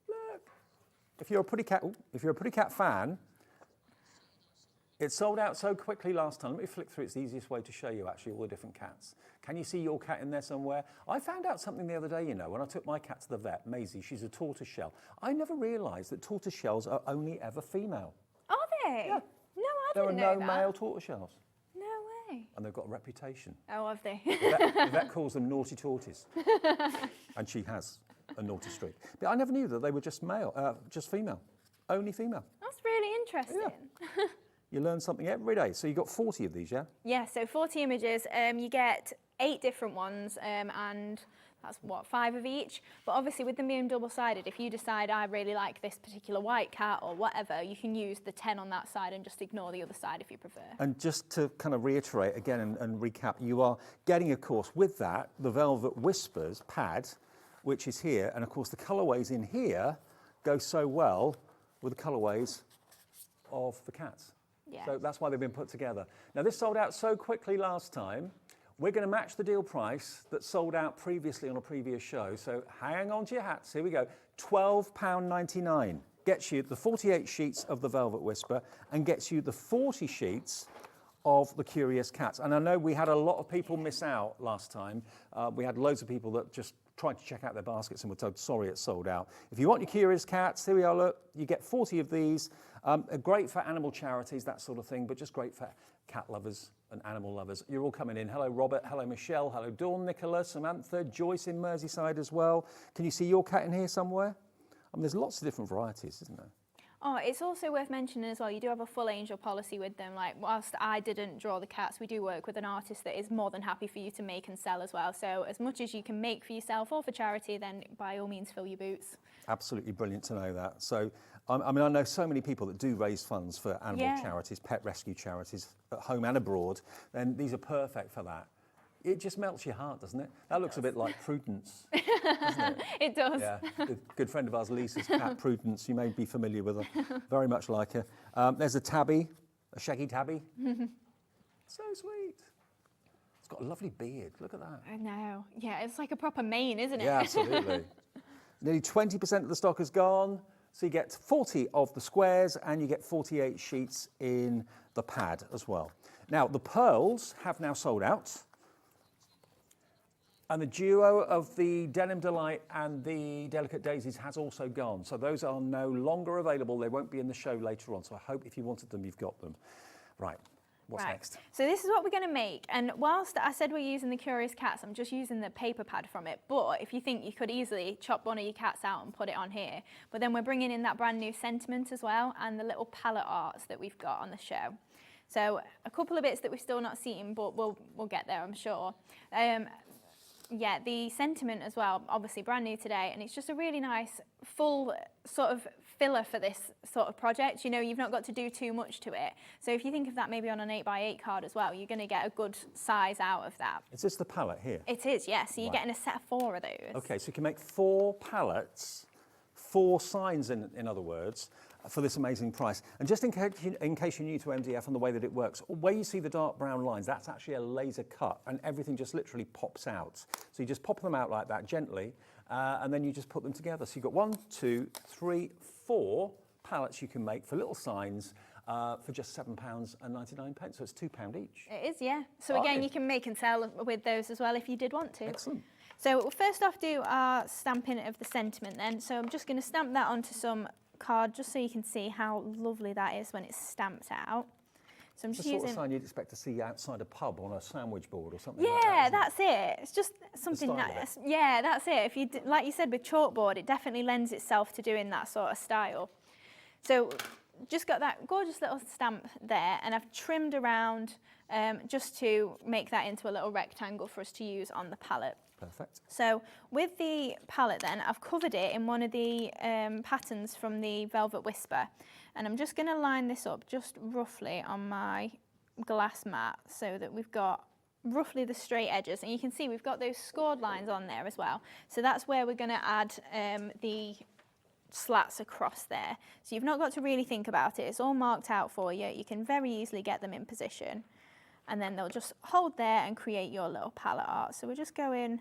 Look. If you're a Pretty Cat fan, It sold out so quickly last time. Let me flick through. It's the easiest way to show you actually all the different cats. Can you see your cat in there somewhere? I found out something the other day, you know, when I took my cat to the vet, Maisie, she's a tortoiseshell. I never realised that tortoiseshells are only ever female. Are they? Yeah. No, I There are didn't know no that. male tortoiseshells. No way. And they've got a reputation. Oh, have they? The vet calls them naughty tortoise. And she has a naughty streak. But I never knew that they were just just female. Only female. That's really interesting. Yeah. You learn something every day. So you got 40 of these, yeah? Yeah, so 40 images. You get 8 different ones, and that's what, 5 of each. But obviously with them being double-sided, if you decide I really like this particular white cat or whatever, you can use the 10 on that side and just ignore the other side if you prefer. And just to kind of reiterate again and recap, you are getting, of course, with that, the Velvet Whispers pad, which is here. And of course, the colourways in here go so well with the colourways of the cats. Yeah. So that's why they've been put together. Now, this sold out so quickly last time. We're going to match the deal price that sold out previously on a previous show. So hang on to your hats. Here we go. £12.99 gets you the 48 sheets of the Velvet Whisper and gets you the 40 sheets of the Curious Cats. And I know we had a lot of people miss out last time. We had loads of people that just tried to check out their baskets and were told, sorry, it's sold out. If you want your Curious Cats, here we are, look, you get 40 of these. Great for animal charities, that sort of thing, but just great for cat lovers and animal lovers. You're all coming in. Hello, Robert. Hello, Michelle. Hello, Dawn, Nicola, Samantha, Joyce in Merseyside as well. Can you see your cat in here somewhere? I mean, there's lots of different varieties, isn't there? Oh, it's also worth mentioning as well, you do have a full angel policy with them. Like, whilst I didn't draw the cats, we do work with an artist that is more than happy for you to make and sell as well. So as much as you can make for yourself or for charity, then by all means fill your boots. Absolutely brilliant to know that. So, I mean, I know so many people that do raise funds for animal charities, pet rescue charities, at home and abroad, then these are perfect for that. It just melts your heart, doesn't it? That looks a bit like Prudence, doesn't it? It does. Yeah, good friend of ours, Lisa's cat, Prudence. You may be familiar with her, very much like her. There's a tabby, a shaggy tabby. So sweet. It's got a lovely beard, look at that. I know. Yeah, it's like a proper mane, isn't it? Yeah, absolutely. Nearly 20% of the stock is gone. So you get 40 of the squares and you get 48 sheets in the pad as well. Now, the pearls have now sold out. And the duo of the Denim Delight and the Delicate Daisies has also gone. So those are no longer available. They won't be in the show later on. So I hope if you wanted them, you've got them. Right. What's next? So this is what we're going to make. And whilst I said we're using the Curious Cats, I'm just using the paper pad from it. But if you think, you could easily chop one of your cats out and put it on here. But then we're bringing in that brand new sentiment as well and the little palette arts that we've got on the show. So a couple of bits that we've still not seen, but we'll get there, I'm sure. Yeah, the sentiment as well, obviously brand new today, and it's just a really nice full sort of filler for this sort of project. You know, you've not got to do too much to it. So if you think of that maybe on an 8x8 card as well, you're going to get a good size out of that. Is this the palette here? It is, yes. So you're getting a set of 4 of those. Okay, so you can make 4 palettes, 4 signs in other words, for this amazing price. And just in case you're new to MDF and the way that it works, where you see the dark brown lines, that's actually a laser cut and everything just literally pops out. So you just pop them out like that gently and then you just put them together. So you've got 1, 2, 3, 4 palettes you can make for little signs for just £7.99. So it's £2 each. It is, yeah. So again, you can make and sell with those as well if you did want to. Excellent. So we'll first off do our stamping of the sentiment then. So I'm just going to stamp that onto some card just so you can see how lovely that is when it's stamped out. So I'm just using the sort of sign you'd expect to see outside a pub on a sandwich board or something like that. Yeah, that's it. It's just something nice. Yeah, that's it. If you like you said with chalkboard, it definitely lends itself to doing that sort of style. So just got that gorgeous little stamp there, and I've trimmed around just to make that into a little rectangle for us to use on the palette. Perfect. So with the palette then, I've covered it in one of the patterns from the Velvet Whisper. And I'm just going to line this up just roughly on my glass mat so that we've got roughly the straight edges. And you can see we've got those scored lines on there as well. So that's where we're going to add the slats across there. So you've not got to really think about it. It's all marked out for you. You can very easily get them in position. And then they'll just hold there and create your little palette art. So we're just going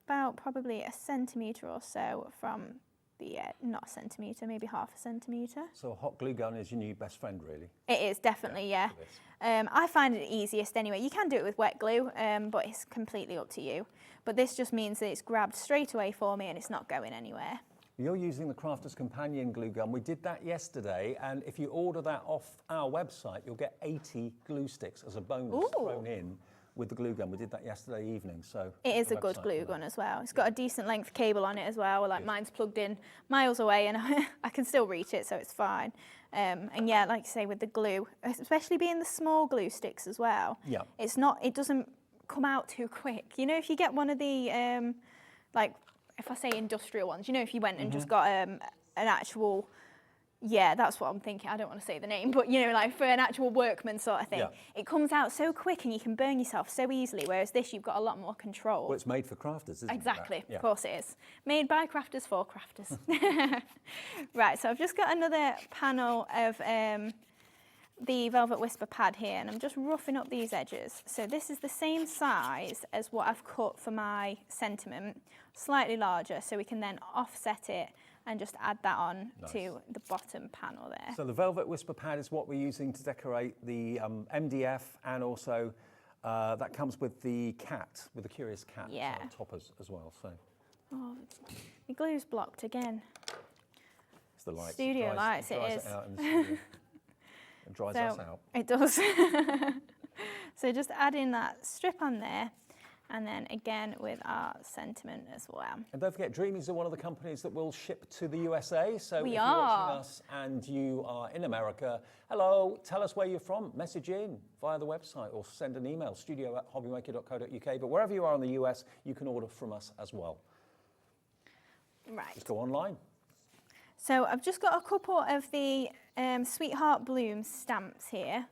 about probably 1 centimetre or so from not a centimetre, maybe half a centimetre. So a hot glue gun is your new best friend, really? It is, definitely, yeah. I find it easiest anyway. You can do it with wet glue, but it's completely up to you. But this just means that it's grabbed straight away for me and it's not going anywhere. You're using the Crafter's Companion glue gun. We did that yesterday, and if you order that off our website, you'll get 80 glue sticks as a bonus thrown in with the glue gun. We did that yesterday evening, so... It is a good glue gun as well. It's got a decent length cable on it as well. Like mine's plugged in miles away and I can still reach it, so it's fine. And yeah, like you say, with the glue, especially being the small glue sticks as well, it doesn't come out too quick. You know, if you get one of the, like, if I say industrial ones, you know, if you went and just got an actual... Yeah, that's what I'm thinking. I don't want to say the name, but you know, like for an actual workman sort of thing, it comes out so quick and you can burn yourself so easily, whereas this, you've got a lot more control. Well, it's made for crafters, isn't it? Exactly, of course it is. Made by crafters for crafters. Right, so I've just got another panel of the Velvet Whisper pad here, and I'm just roughing up these edges. So this is the same size as what I've cut for my sentiment, slightly larger, so we can then offset it and just add that on to the bottom panel there. So the Velvet Whisper pad is what we're using to decorate the MDF, and also that comes with the cat, with the curious cat on top as well. So. Oh, the glue's blocked again. It's the lights. Studio lights, it is. It out in the studio. It dries us out. It does. So just add in that strip on there. And then again with our sentiment as well. And don't forget, Dreamees are one of the companies that will ship to the USA. So if you're watching us and you are in America, hello, tell us where you're from. Message in via the website or send an email, studio@hobbymaker.co.uk. But wherever you are in the US, you can order from us as well. Right. Just go online. So I've just got a couple of the Sweetheart Bloom stamps here,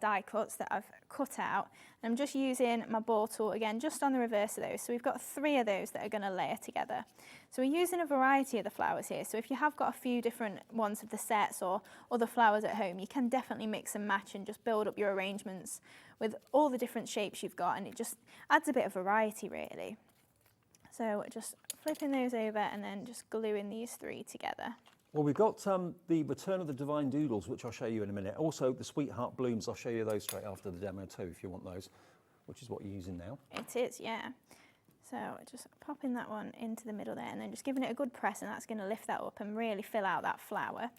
die cuts that I've cut out. And I'm just using my ball tool again, just on the reverse of those. So we've got 3 of those that are going to layer together. So we're using a variety of the flowers here. So if you have got a few different ones of the sets or other flowers at home, you can definitely mix and match and just build up your arrangements with all the different shapes you've got, and it just adds a bit of variety really. So just flipping those over and then just gluing these 3 together. Well, we've got the Return of the Divine Doodles, which I'll show you in a minute. Also, the Sweetheart Blooms, I'll show you those straight after the demo too, if you want those, which is what you're using now. It is, yeah. So just popping that one into the middle there and then just giving it a good press, and that's going to lift that up and really fill out that flower.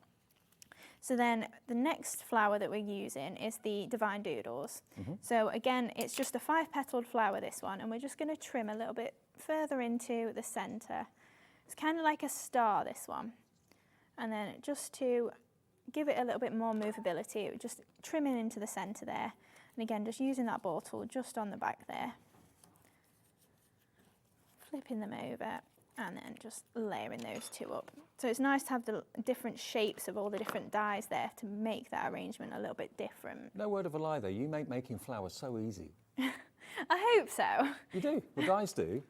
So then the next flower that we're using is the Divine Doodles. So again, it's just a 5-petaled flower, this one, and we're just going to trim a little bit further into the centre. It's kind of like a star, this one. And then just to give it a little bit more movability, just trimming into the centre there. And again, just using that ball tool just on the back there. Flipping them over and then just layering those 2 up. So it's nice to have the different shapes of all the different dies there to make that arrangement a little bit different. No word of a lie though, you make making flowers so easy. I hope so. You do, the dies do.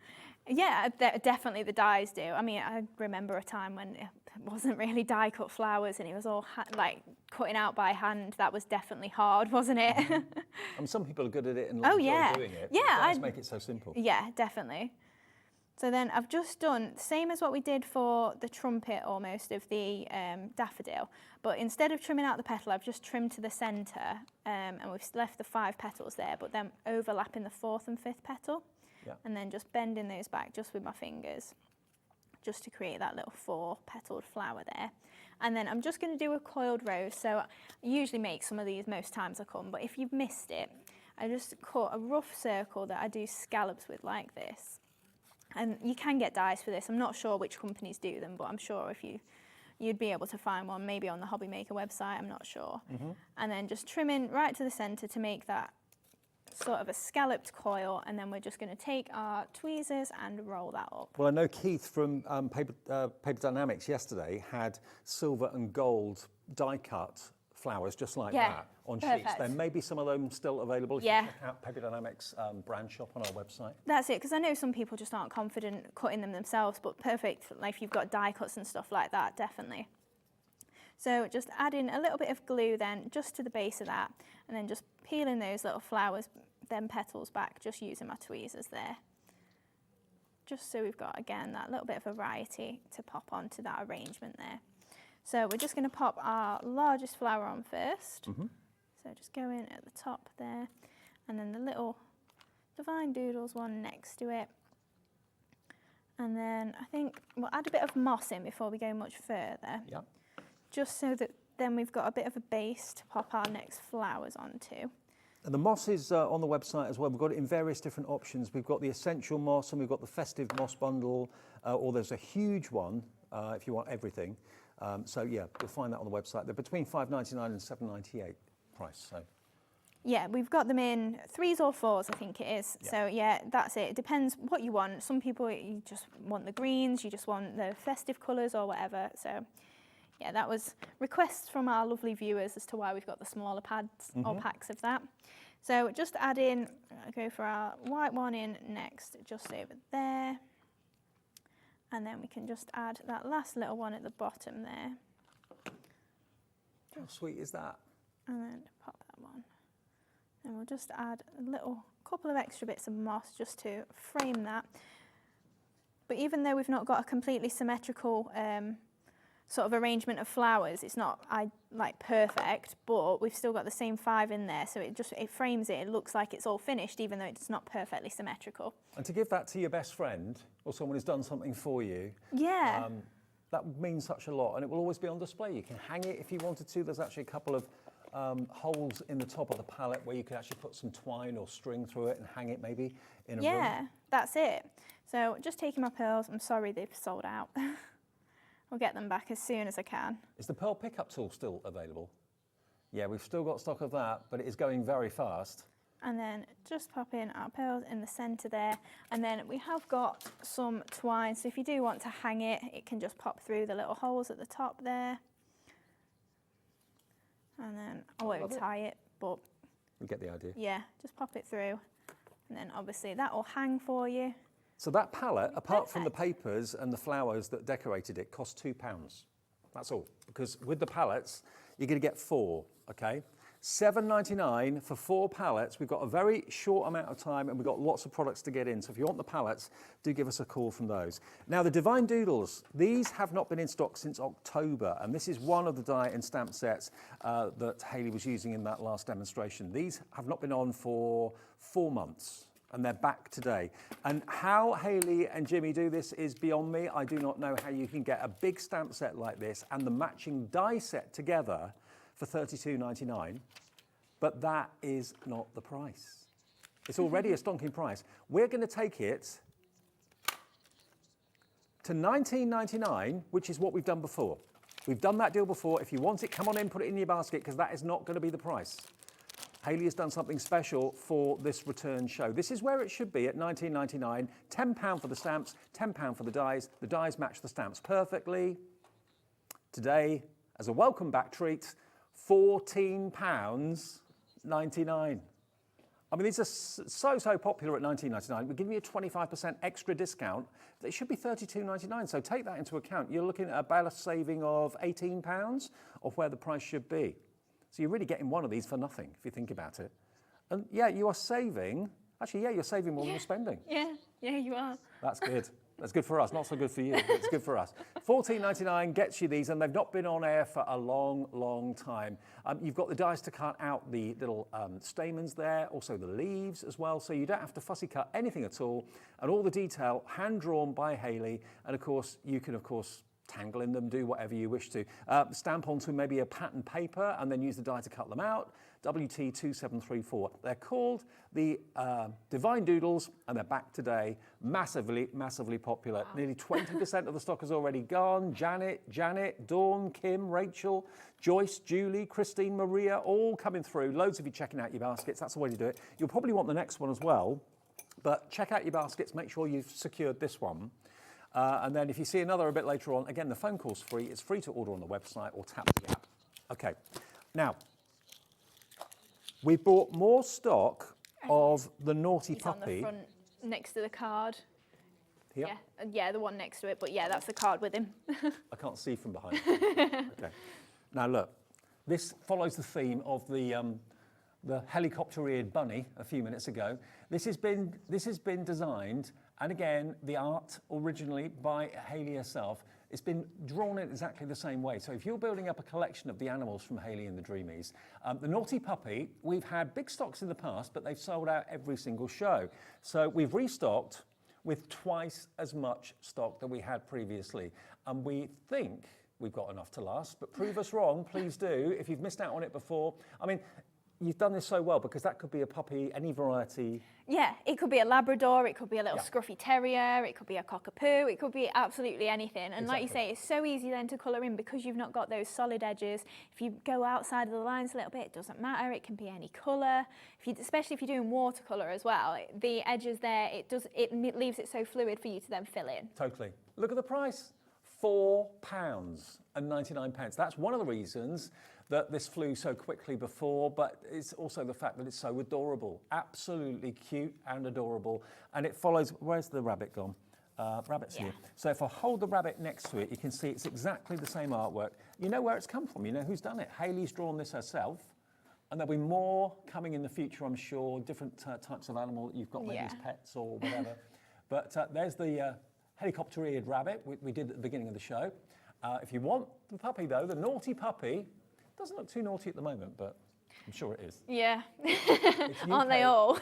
Yeah, definitely the dies do. I mean, I remember a time when it wasn't really die cut flowers and it was all like cutting out by hand. That was definitely hard, wasn't it? And some people are good at it and enjoy doing it. Yeah, dies make it so simple. Yeah, definitely. So then I've just done the same as what we did for the trumpet almost of the daffodil, but instead of trimming out the petal, I've just trimmed to the centre and we've left the 5 petals there, but then overlapping the 4th and 5th petal. And then just bending those back just with my fingers, just to create that little 4-petaled flower there. And then I'm just going to do a coiled rose. So I usually make some of these most times I come, but if you've missed it, I just cut a rough circle that I do scallops with like this. And you can get dies for this. I'm not sure which companies do them, but I'm sure if you'd be able to find one, maybe on the Hobby Maker website, I'm not sure. And then just trimming right to the centre to make that sort of a scalloped coil, and then we're just going to take our tweezers and roll that up. Well, I know Keith from Paper Dynamics yesterday had silver and gold die cut flowers just like that on sheets. There may be some of them still available if you check out Paper Dynamics brand shop on our website. That's it, because I know some people just aren't confident cutting them themselves, but perfect like if you've got die cuts and stuff like that, definitely. So just adding a little bit of glue then just to the base of that, and then just peeling those little flowers, them petals back, just using my tweezers there. just so we've got, again, that little bit of variety to pop onto that arrangement there. So we're just going to pop our largest flower on first. So just go in at the top there, and then the little Divine Doodles one next to it. And then I think we'll add a bit of moss in before we go much further. Yeah. Just so that then we've got a bit of a base to pop our next flowers onto. And the moss is on the website as well. We've got it in various different options. We've got the essential moss and we've got the festive moss bundle, or there's a huge one if you want everything. So yeah, you'll find that on the website. They're between £5.99 and £7.98 price. So. Yeah, we've got them in 3s or 4s, I think it is. Yeah. So yeah, that's it. It depends what you want. Some people, you just want the greens, you just want the festive colours or whatever. So yeah, that was requests from our lovely viewers as to why we've got the smaller pads or packs of that. So just add in, go for our white one in next, just over there. And then we can just add that last little one at the bottom there. How sweet is that? And then pop that one. And we'll just add a couple of extra bits of moss just to frame that. But even though we've not got a completely symmetrical sort of arrangement of flowers, it's not like perfect, but we've still got the same 5 in there, so it frames it. It looks like it's all finished, even though it's not perfectly symmetrical. And to give that to your best friend or someone who's done something for you, yeah, that means such a lot, and it will always be on display. You can hang it if you wanted to. There's actually a couple of holes in the top of the palette where you could actually put some twine or string through it and hang it maybe in a room. Yeah, that's it. So just taking my pearls. I'm sorry they've sold out. I'll get them back as soon as I can. Is the pearl pickup tool still available? Yeah, we've still got stock of that, but it is going very fast. And then just pop in our pearls in the centre there. And then we have got some twine, so if you do want to hang it, it can just pop through the little holes at the top there. And then I won't tie it, but we get the idea. Yeah, just pop it through. And then obviously that will hang for you. So that palette, apart from the papers and the flowers that decorated it, cost £2. That's all. Because with the palettes, you're going to get 4, okay? £7.99 for 4 palettes. We've got a very short amount of time and we've got lots of products to get in. So if you want the palettes, do give us a call from those. Now the Divine Doodles, these have not been in stock since October. And this is one of the die and stamp sets that Hayley was using in that last demonstration. These have not been on for 4 months. And they're back today. And how Hayley and Jimmy do this is beyond me. I do not know how you can get a big stamp set like this and the matching die set together for £32.99, but that is not the price. It's already a stonking price. We're going to take it to £19.99, which is what we've done before. We've done that deal before. If you want it, come on in, put it in your basket, because that is not going to be the price. Hayley has done something special for this return show. This is where it should be at £19.99, £10 for the stamps, £10 for the dies. The dies match the stamps perfectly. Today, as a welcome back treat, £14.99. I mean, these are so popular at £19.99. We're giving you a 25% extra discount. It should be £32.99, so take that into account. You're looking at about a saving of £18 of where the price should be. So you're really getting one of these for nothing, if you think about it. And yeah, you are saving, actually, yeah, you're saving more than you're spending. Yeah, you are. That's good. That's good for us, not so good for you. It's good for us. £14.99 gets you these, and they've not been on air for a long time. You've got the dies to cut out the little stamens there, also the leaves as well, so you don't have to fussy cut anything at all. And all the detail hand-drawn by Hayley, and of course, you can, tangle in them, do whatever you wish to. Stamp onto maybe a pattern paper and then use the die to cut them out. WT2734. They're called the Divine Doodles and they're back today. Massively popular. Wow. Nearly 20% of the stock is already gone. Janet, Dawn, Kim, Rachel, Joyce, Julie, Christine, Maria, all coming through. Loads of you checking out your baskets. That's the way to do it. You'll probably want the next one as well, but check out your baskets. Make sure you've secured this one. And then if you see another a bit later on, again, the phone call's free. It's free to order on the website or tap the app. Okay, now, we bought more stock of the Naughty Puppy. On the front, next to the card. Here? Yeah, the one next to it, but yeah, that's the card with him. I can't see from behind. Okay. Now look, this follows the theme of the helicopter-eared bunny a few minutes ago. This has been designed And again, the art originally by Hayley herself, it's been drawn in exactly the same way. So if you're building up a collection of the animals from Hayley and the Dreamees, the Naughty Puppy, we've had big stocks in the past, but they've sold out every single show. So we've restocked with twice as much stock that we had previously. And we think we've got enough to last, but prove us wrong, please do. If you've missed out on it before, I mean, you've done this so well because that could be a puppy, any variety. Yeah, it could be a Labrador, it could be a little scruffy terrier, it could be a cockapoo, it could be absolutely anything. And like you say, it's so easy then to colour in because you've not got those solid edges. If you go outside of the lines a little bit, it doesn't matter, it can be any colour. Especially if you're doing watercolour as well, the edges there, it leaves it so fluid for you to then fill in. Totally. Look at the price, £4.99. That's one of the reasons that this flew so quickly before, but it's also the fact that it's so adorable. Absolutely cute and adorable. And it follows, where's the rabbit gone? Rabbit's here. So if I hold the rabbit next to it, you can see it's exactly the same artwork. You know where it's come from, you know who's done it. Hayley's drawn this herself. And there'll be more coming in the future, I'm sure, different types of animal that you've got maybe as pets or whatever. But there's the helicopter-eared rabbit we did at the beginning of the show. If you want the puppy though, the Naughty Puppy, doesn't look too naughty at the moment, but I'm sure it is. Yeah, UK, aren't they all?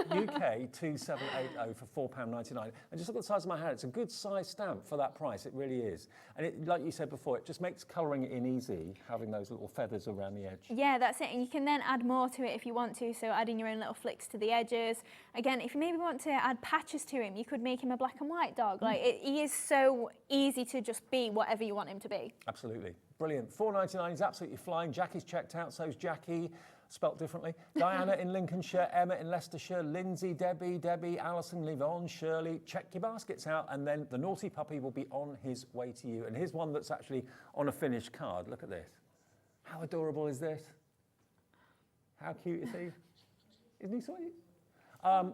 UK 2780 for £4.99. And just look at the size of my hand. It's a good size stamp for that price. It really is. And it, like you said before, it just makes colouring it in easy, having those little feathers around the edge. Yeah, that's it. And you can then add more to it if you want to. So adding your own little flicks to the edges. Again, if you maybe want to add patches to him, you could make him a black and white dog. Like he is so easy to just be whatever you want him to be. Absolutely. Brilliant. £4.99 is absolutely flying. Jackie's checked out, so's Jackie, spelt differently. Diana in Lincolnshire, Emma in Leicestershire, Lindsay, Debbie, Alison, Livon, Shirley. Check your baskets out, and then the Naughty Puppy will be on his way to you. And here's one that's actually on a finished card. Look at this. How adorable is this? How cute is he? Isn't he sweet?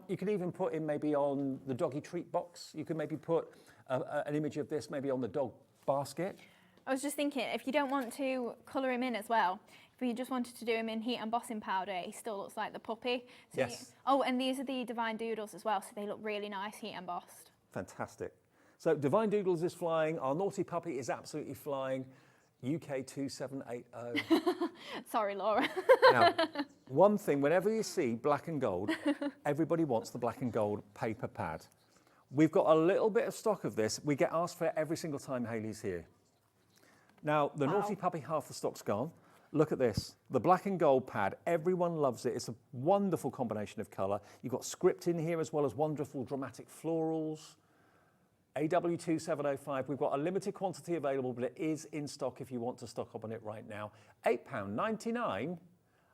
You could even put him maybe on the doggy treat box. You could maybe put an image of this maybe on the dog basket. I was just thinking, if you don't want to colour him in as well, if you just wanted to do him in heat embossing powder, he still looks like the puppy. So Yes. And these are the Divine Doodles as well, so they look really nice heat embossed. Fantastic. So Divine Doodles is flying. Our Naughty Puppy is absolutely flying. UK 2780. Sorry, Laura. Now, one thing, whenever you see black and gold, everybody wants the black and gold paper pad. We've got a little bit of stock of this. We get asked for it every single time Hayley's here. Now, the Naughty Puppy, half the stock's gone. Look at this, the black and gold pad. Everyone loves it. It's a wonderful combination of colour. You've got script in here as well as wonderful dramatic florals. AW2705, we've got a limited quantity available, but it is in stock if you want to stock up on it right now. £8.99,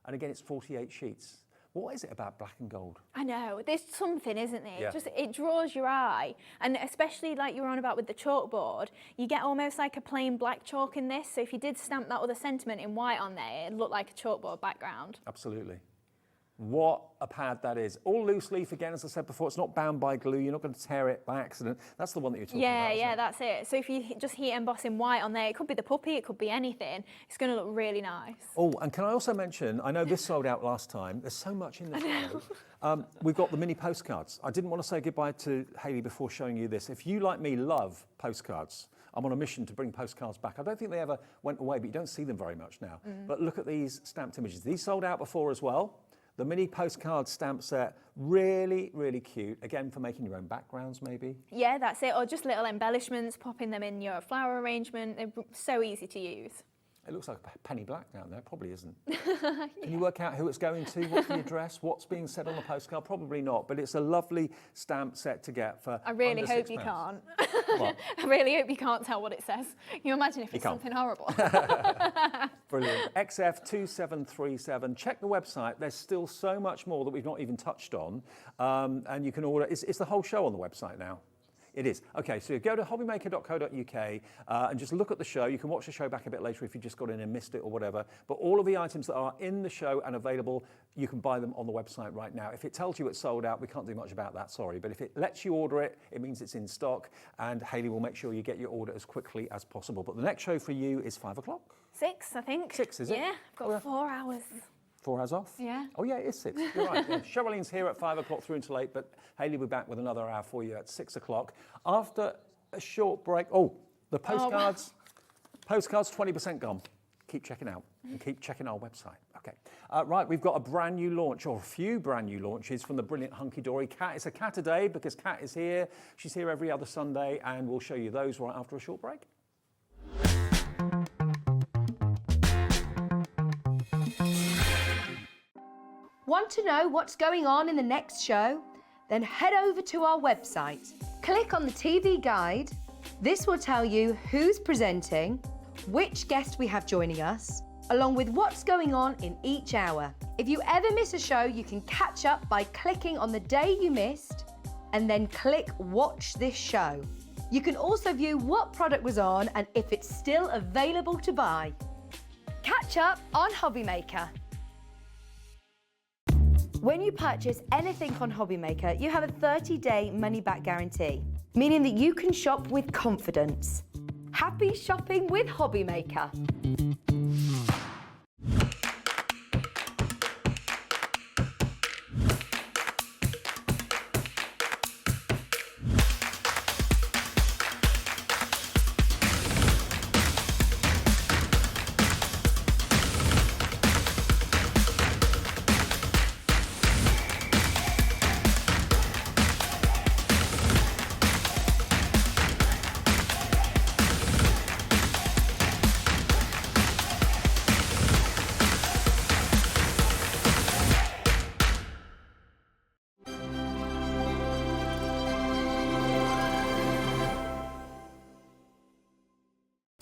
and again, it's 48 sheets. What is it about black and gold? I know, there's something, isn't there? Yeah. It draws your eye. And especially like you were on about with the chalkboard, you get almost like a plain black chalk in this. So if you did stamp that other sentiment in white on there, it'd look like a chalkboard background. Absolutely. What a pad that is. All loose leaf again, as I said before, it's not bound by glue. You're not going to tear it by accident. That's the one that you're talking about. Yeah, that's it. So if you just heat emboss in white on there, it could be the puppy, it could be anything. It's going to look really nice. Oh, and can I also mention, I know this sold out last time. There's so much in the show. We've got the mini postcards. I didn't want to say goodbye to Hayley before showing you this. If you, like me, love postcards, I'm on a mission to bring postcards back. I don't think they ever went away, but you don't see them very much now. But look at these stamped images. These sold out before as well. The mini postcard stamp set, really, really cute. Again, for making your own backgrounds, maybe. Yeah, that's it. Or just little embellishments, popping them in your flower arrangement. They're so easy to use. It looks like a penny black down there. Probably isn't. Can you work out who it's going to? What's the address? What's being said on the postcard? Probably not. But it's a lovely stamp set to get for I really under hope £6. you can't. What? I really hope you can't tell what it says. Can you imagine if it's something horrible? Brilliant. XF2737. Check the website. There's still so much more that we've not even touched on. And you can order. It's the whole show on the website now. It is. Okay, so go to hobbymaker.co.uk and just look at the show. You can watch the show back a bit later if you just got in and missed it or whatever. But all of the items that are in the show and available, you can buy them on the website right now. If it tells you it's sold out, we can't do much about that, sorry. But if it lets you order it, it means it's in stock. And Hayley will make sure you get your order as quickly as possible. But the next show for you is 5 o'clock. 6, I think. 6, is it? Yeah, I've got 4 hours. 4 hours off? Yeah. Oh yeah, it is 6. You're right. Yeah. Cheryllene's here at 5 o'clock through until 8, but Hayley will be back with another hour for you at 6 o'clock. After a short break, the postcards, postcards 20% gone. Keep checking out and keep checking our website. Okay. Right, we've got a brand new launch, or a few brand new launches from the brilliant Hunkydory. Kat, it's a Kat a day because Kat is here. She's here every other Sunday, and we'll show you those right after a short break. Want to know what's going on in the next show? Then head over to our website. Click on the TV guide. This will tell you who's presenting, which guest we have joining us, along with what's going on in each hour. If you ever miss a show, you can catch up by clicking on the day you missed and then click Watch This Show. You can also view what product was on and if it's still available to buy. Catch up on Hobbymaker. When you purchase anything on Hobbymaker, you have a 30-day money-back guarantee, meaning that you can shop with confidence. Happy shopping with Hobbymaker.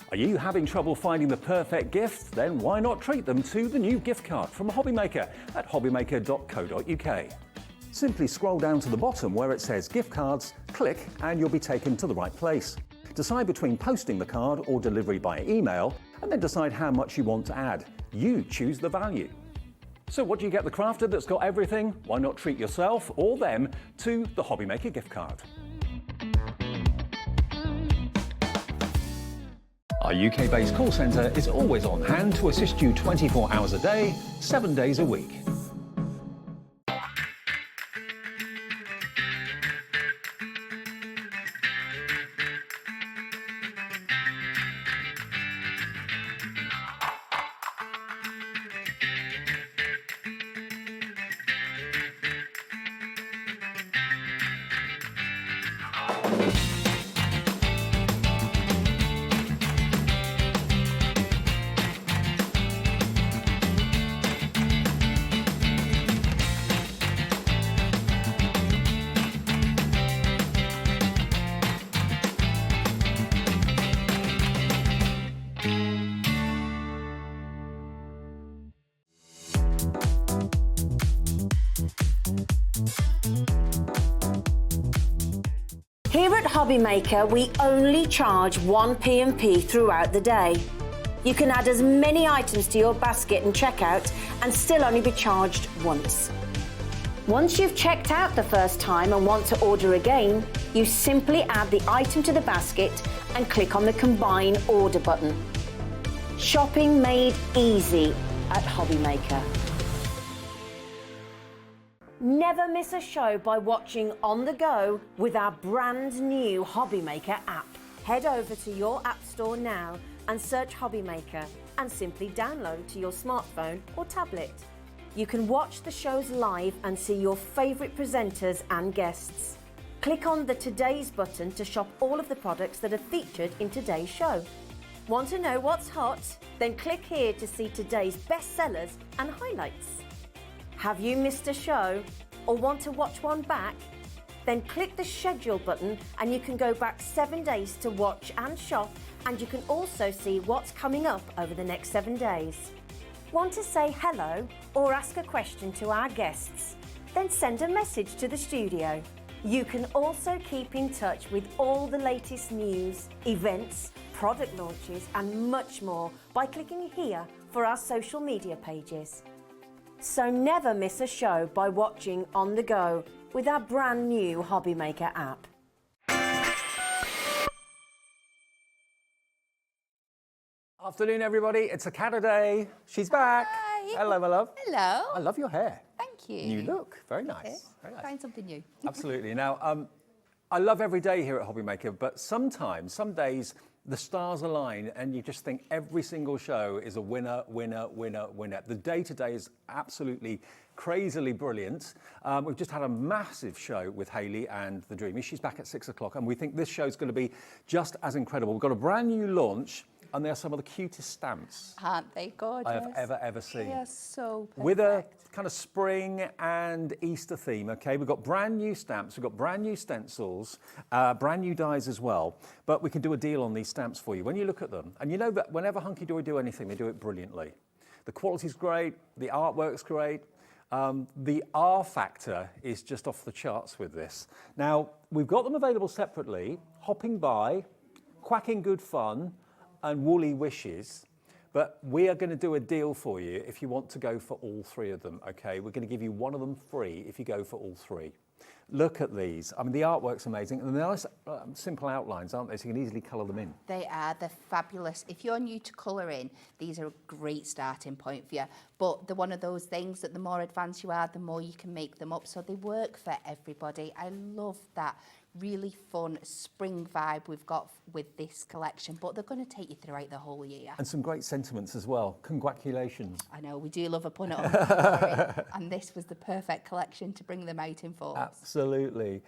Are you having trouble finding the perfect gift? Then why not treat them to the new gift card from Hobbymaker at hobbymaker.co.uk. Simply scroll down to the bottom where it says gift cards, click and you'll be taken to the right place. Decide between posting the card or delivery by email and then decide how much you want to add. You choose the value. So what do you get the crafter that's got everything? Why not treat yourself or them to the Hobbymaker gift card? Our UK-based call centre is always on hand to assist you 24 hours a day, 7 days a week. Here at Hobbymaker, we only charge 1 P&P throughout the day. You can add as many items to your basket and checkout and still only be charged once. Once you've checked out the first time and want to order again, you simply add the item to the basket and click on the Combine Order button. Shopping made easy at Hobbymaker. Never miss a show by watching on the go with our brand new Hobbymaker app. Head over to your app store now and search Hobbymaker and simply download to your smartphone or tablet. You can watch the shows live and see your favourite presenters and guests. Click on the Today's button to shop all of the products that are featured in today's show. Want to know what's hot? Then click here to see today's bestsellers and highlights. Have you missed a show or want to watch one back? Then click the schedule button and you can go back 7 days to watch and shop, and you can also see what's coming up over the next 7 days. Want to say hello or ask a question to our guests? Then send a message to the studio. You can also keep in touch with all the latest news, events, product launches and much more by clicking here for our social media pages. So never miss a show by watching on the go with our brand new Hobbymaker app. Afternoon, everybody. It's a Cat a day. She's back. Hi. Hi. Hello, my love. Hello. I love your hair. Thank you. New look. Very nice. Very nice. Find something new. Absolutely. Now, I love every day here at Hobby Maker, but sometimes, some days, the stars align and you just think every single show is a winner, winner, winner, winner. The day-to-day is absolutely crazily brilliant. We've just had a massive show with Hayley and the Dreamees. She's back at 6 o'clock and we think this show's going to be just as incredible. We've got a brand new launch and they're some of the cutest stamps Aren't they gorgeous? I have ever seen. They are so perfect. With a kind of spring and Easter theme, okay? We've got brand new stamps, we've got brand new stencils, brand new dies as well, but we can do a deal on these stamps for you. When you look at them, and you know that whenever Hunkydory do anything, they do it brilliantly. The quality's great, the artwork's great, the R factor is just off the charts with this. Now, we've got them available separately, Hopping By, Quacking Good Fun, and Woolly Wishes. But we are going to do a deal for you if you want to go for all three of them, okay? We're going to give you one of them free if you go for all three. Look at these. I mean, the artwork's amazing. And they're nice, simple outlines, aren't they? So you can easily colour them in. They are. They're fabulous. If you're new to colouring, these are a great starting point for you. But they're one of those things that the more advanced you are, the more you can make them up. So they work for everybody. I love that really fun spring vibe we've got with this collection, but they're going to take you throughout the whole year. And some great sentiments as well. Congratulations. I know, we do love a pun on and this was the perfect collection to bring them out in force. Absolutely.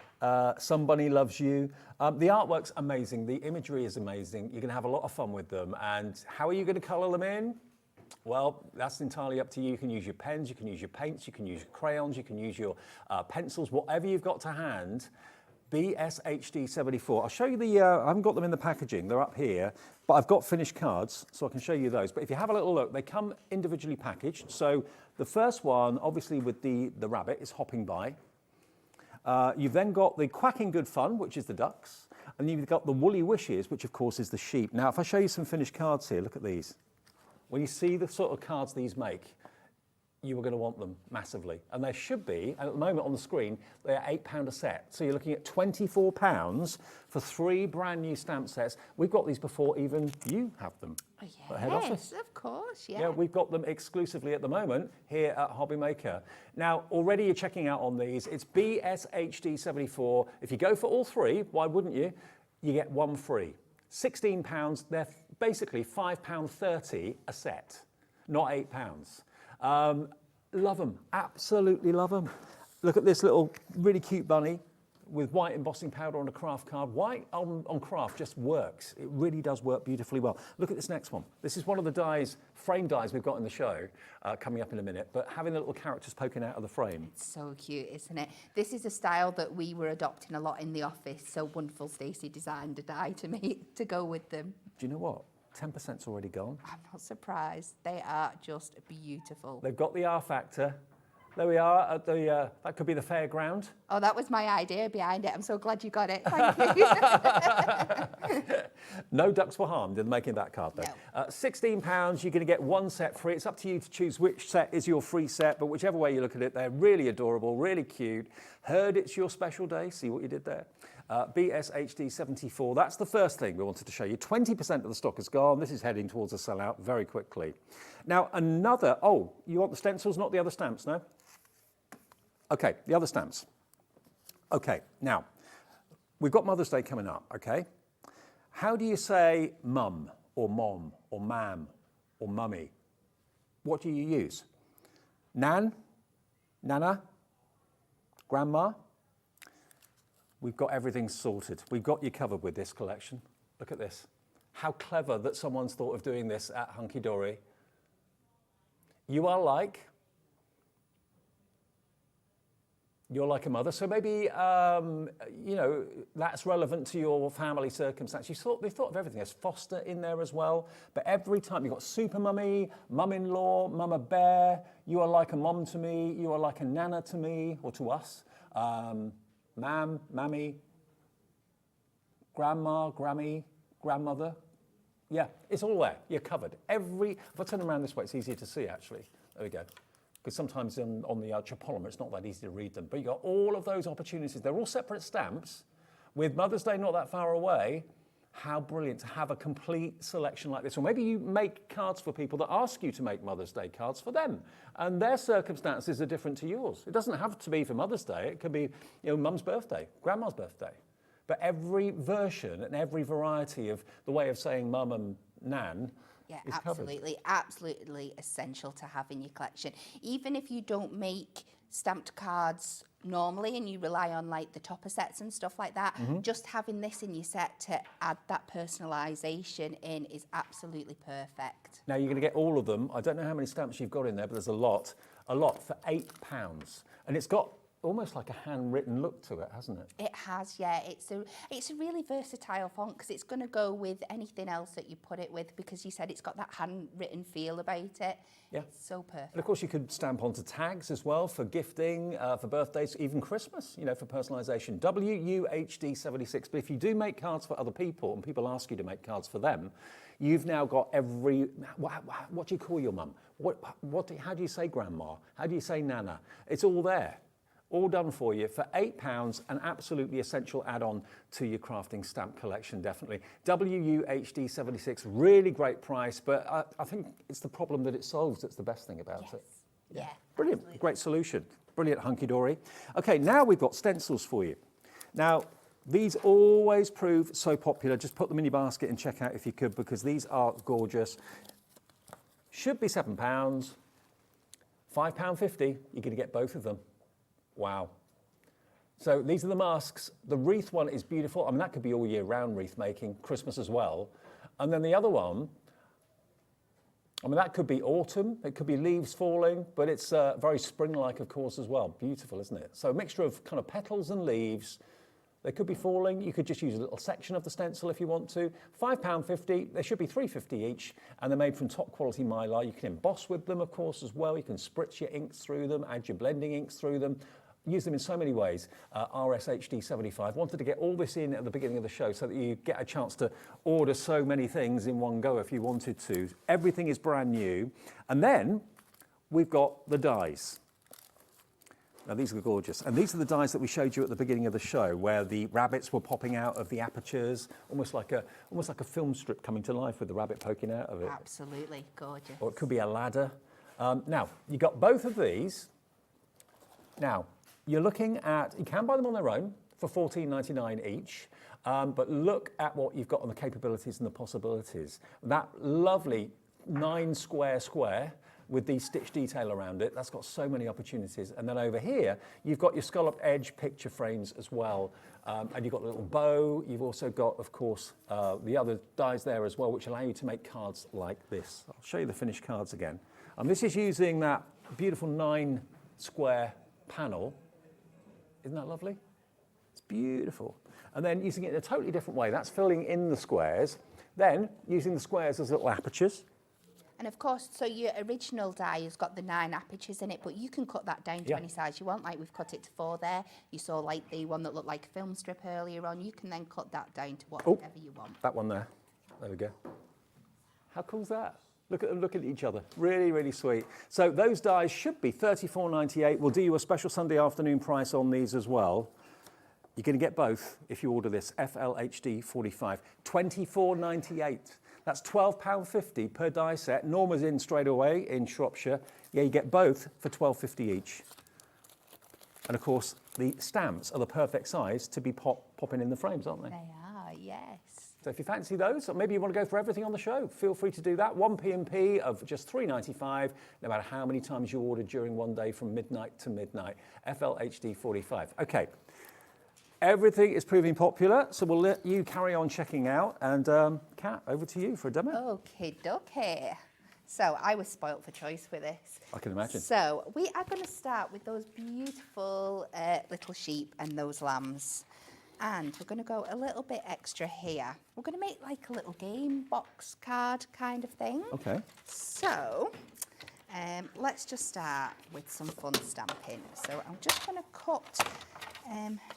Somebody Loves You. The artwork's amazing. The imagery is amazing. You're going to have a lot of fun with them. And how are you going to colour them in? Well, that's entirely up to you. You can use your pens, you can use your paints, you can use your crayons, you can use your pencils, whatever you've got to hand. BSHD74. I'll show you the, I haven't got them in the packaging, they're up here, but I've got finished cards, so I can show you those. But if you have a little look, they come individually packaged. So the first one, obviously with the rabbit, is Hopping By. You've then got the Quacking Good Fun, which is the ducks. And you've got the Woolly Wishes, which of course is the sheep. Now, if I show you some finished cards here, look at these. When you see the sort of cards these make, you are going to want them massively. And there should be, and at the moment on the screen, they're £8 a set. So you're looking at £24 for 3 brand new stamp sets. We've got these before even you have them. Oh, at head office. Yes, of course, yeah. Yeah, we've got them exclusively at the moment here at Hobby Maker. Now, already you're checking out on these. It's BSHD74. If you go for all 3, why wouldn't you? You get 1 free. £16, they're basically £5.30 a set, not £8. Love them, absolutely love them. Look at this little really cute bunny with white embossing powder on a craft card. White on craft just works. It really does work beautifully well. Look at this next one. This is one of the dies, frame dies we've got in the show, coming up in a minute, but having the little characters poking out of the frame. It's so cute, isn't it? This is a style that we were adopting a lot in the office, so wonderful Stacey designed a die to go with them. Do you know what? 10%'s already gone. I'm not surprised. They are just beautiful. They've got the R factor. There we are at the, that could be the fairground. Oh, that was my idea behind it. I'm so glad you got it. Thank you. No ducks were harmed in making that card though. No. £16, you're going to get 1 set free. It's up to you to choose which set is your free set, but whichever way you look at it, they're really adorable, really cute. Heard it's your special day. See what you did there? BSHD74, that's the first thing we wanted to show you. 20% of the stock is gone. This is heading towards a sellout very quickly. Now another, oh, you want the stencils, not the other stamps, no? Okay, the other stamps. Okay, now, we've got Mother's Day coming up, okay? How do you say mum, or mom, or mam, or mummy? What do you use? Nan? Nana? Grandma? We've got everything sorted. We've got you covered with this collection. Look at this. How clever that someone's thought of doing this at Hunkydory. You are like, you're like a mother. So maybe, you know, that's relevant to your family circumstance. They thought of everything. There's foster in there as well. But every time you've got super mummy, mum-in-law, mama bear. You are like a mom to me. You are like a nana to me, or to us. Mam, mammy, grandma, grammy, grandmother. Yeah, it's all there. You're covered. If I turn around this way, it's easier to see, actually. There we go. Because sometimes on the Chipolymer, it's not that easy to read them. But you've got all of those opportunities. They're all separate stamps. With Mother's Day not that far away, how brilliant to have a complete selection like this. Or maybe you make cards for people that ask you to make Mother's Day cards for them, and their circumstances are different to yours. It doesn't have to be for Mother's Day. It could be, Mum's birthday, Grandma's birthday. But every version and every variety of the way of saying Mum and Nan is absolutely, absolutely essential to have in your collection. Even if you don't make stamped cards normally and you rely on like the topper sets and stuff like that, just having this in your set to add that personalisation in is absolutely perfect. Now you're going to get all of them. I don't know how many stamps you've got in there, but there's a lot for £8. And it's got almost like a handwritten look to it, hasn't it? It has, yeah. It's a really versatile font because it's going to go with anything else that you put it with, because you said it's got that handwritten feel about it. Yeah. It's so perfect. And of course you could stamp onto tags as well for gifting, for birthdays, even Christmas, for personalisation. WUHD76. But if you do make cards for other people and people ask you to make cards for them, you've now got every... What do you call your mum? How do you say grandma? How do you say nana? It's all there. All done for you for £8, an absolutely essential add-on to your crafting stamp collection, definitely. WUHD76, really great price, but I think it's the problem that it solves that's the best thing about it. Yeah. Brilliant, absolutely. great solution. Brilliant, Hunkydory. Okay, now we've got stencils for you. Now, these always prove so popular. Just put them in your basket and check out if you could, because these are gorgeous. Should be £7, £5.50, you're going to get both of them. Wow. So these are the masks. The wreath one is beautiful. I mean, that could be all year round wreath making, Christmas as well. And then the other one, I mean, that could be autumn. It could be leaves falling, but it's very spring-like, of course, as well. Beautiful, isn't it? So a mixture of kind of petals and leaves. They could be falling. You could just use a little section of the stencil if you want to. £5.50. They should be $3.50 each, and they're made from top quality mylar. You can emboss with them, of course, as well. You can spritz your inks through them, add your blending inks through them. Use them in so many ways. RSHD75. Wanted to get all this in at the beginning of the show so that you get a chance to order so many things in one go if you wanted to. Everything is brand new. And then we've got the dies. Now these are gorgeous. And these are the dies that we showed you at the beginning of the show, where the rabbits were popping out of the apertures, almost like a film strip coming to life with the rabbit poking out of it. Absolutely gorgeous. Or it could be a ladder. Now, you got both of these. Now, you're looking at, you can buy them on their own for $14.99 each, but look at what you've got on the capabilities and the possibilities. That lovely 9 square with the stitch detail around it, that's got so many opportunities. And then over here, you've got your scalloped edge picture frames as well, and you've got a little bow. You've also got, of course, the other dies there as well, which allow you to make cards like this. I'll show you the finished cards again. And this is using that beautiful 9 square panel. Isn't that lovely? It's beautiful. And then using it in a totally different way. That's filling in the squares. Then using the squares as little apertures. And of course, so your original die has got the 9 apertures in it, but you can cut that down to any size you want. Like we've cut it to 4 there. You saw like the one that looked like a film strip earlier on. You can then cut that down to whatever you want. That one there. There we go. How cool is that? Look at them looking at each other. Really, really sweet. So those dies should be $34.98. We'll do you a special Sunday afternoon price on these as well. You're going to get both if you order this FLHD 45. $24.98. That's £12.50 per die set. Norma's in straight away in Shropshire. Yeah, you get both for $12.50 each. And of course, the stamps are the perfect size to be popping in the frames, aren't they? They are, yes. So if you fancy those, or maybe you want to go for everything on the show, feel free to do that. 1 P&P of just $3.95, no matter how many times you order during one day from midnight to midnight. FLHD 45. Okay, everything is proving popular, so we'll let you carry on checking out. And Kat, over to you for a demo. Okie dokie. So I was spoilt for choice with this. I can imagine. So we are going to start with those beautiful little sheep and those lambs. And we're going to go a little bit extra here. We're going to make like a little game box card kind of thing. Okay. So let's just start with some fun stamping. So I'm just going to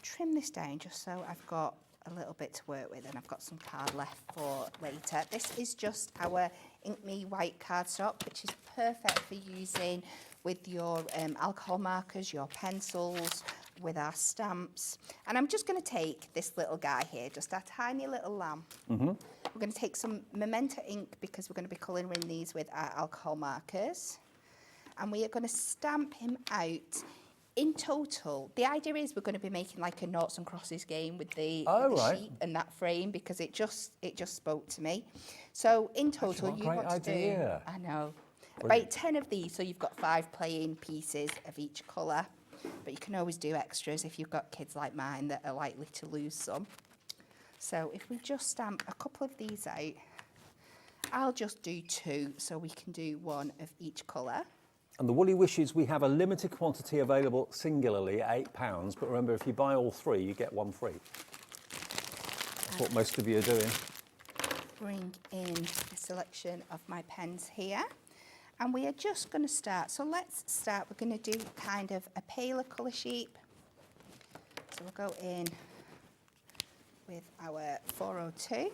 trim this down just so I've got a little bit to work with and I've got some card left for later. This is just our Ink Me white cardstock, which is perfect for using with your alcohol markers, your pencils, with our stamps. And I'm just going to take this little guy here, just our tiny little lamb. We're going to take some Memento ink because we're going to be colouring these with our alcohol markers. And we are going to stamp him out. In total, the idea is we're going to be making like a noughts and crosses game with the sheet and that frame because it just spoke to me. So in total, you want to do, I know, about 10 of these. So you've got 5 plain pieces of each colour, but you can always do extras if you've got kids like mine that are likely to lose some. So if we just stamp a couple of these out, I'll just do 2 so we can do 1 of each colour. And the Woolly Wishes, we have a limited quantity available singularly at £8, but remember, if you buy all 3, you get 1 free. That's what most of you are doing. Bring in a selection of my pens here. And we are just going to start. So let's start. We're going to do kind of a paler colour sheet. So we'll go in with our 402.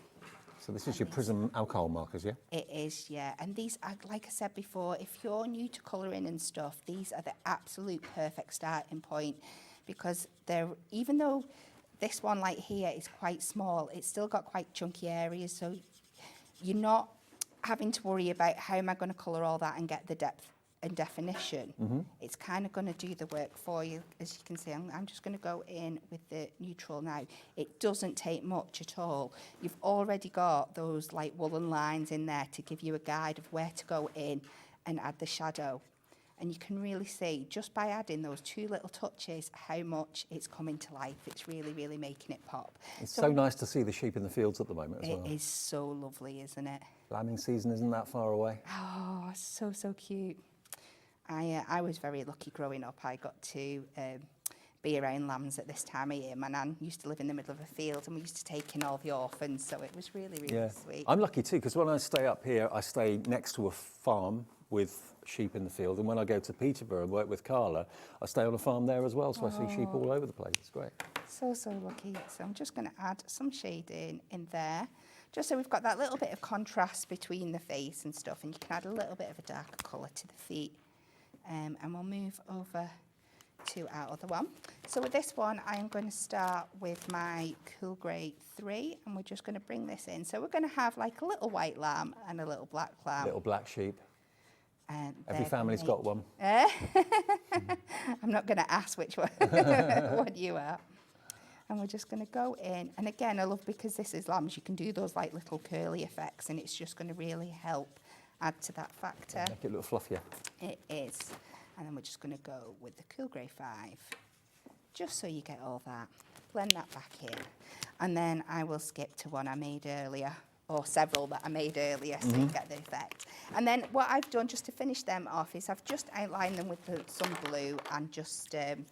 So this is your Prism alcohol markers, yeah? It is, yeah. And these are, like I said before, if you're new to colouring and stuff, these are the absolute perfect starting point because they're, even though this one like here is quite small, it's still got quite chunky areas. So you're not having to worry about how am I going to colour all that and get the depth and definition. It's kind of going to do the work for you. As you can see, I'm just going to go in with the neutral now. It doesn't take much at all. You've already got those like woolen lines in there to give you a guide of where to go in and add the shadow. And you can really see just by adding those 2 little touches how much it's coming to life. It's really, really making it pop. It's so nice to see the sheep in the fields at the moment as well. It is so lovely, isn't it? Lambing season isn't that far away. Oh, so, so cute. I was very lucky growing up. I got to be around lambs at this time of year. My nan used to live in the middle of a field and we used to take in all the orphans, so it was really, really sweet. I'm lucky too, because when I stay up here, I stay next to a farm with sheep in the field, and when I go to Peterborough and work with Carla, I stay on a farm there as well, so I see sheep all over the place. It's great. So, so lucky. So I'm just going to add some shading in there, just so we've got that little bit of contrast between the face and stuff, and you can add a little bit of a darker colour to the feet. And we'll move over to our other one. So with this one, I'm going to start with my Cool Grey 3, and we're just going to bring this in. So we're going to have like a little white lamb and a little black lamb. Little black sheep. Every family's got one. I'm not going to ask which one, what you are. And we're just going to go in. And again, I love because this is lambs, you can do those like little curly effects, and it's just going to really help add to that factor. Make it look fluffier. It is. And then we're just going to go with the Cool Grey 5, just so you get all that. Blend that back in. And then I will skip to one I made earlier, or several that I made earlier, so you get the effect. And then what I've done, just to finish them off, is I've just outlined them with some blue and just, and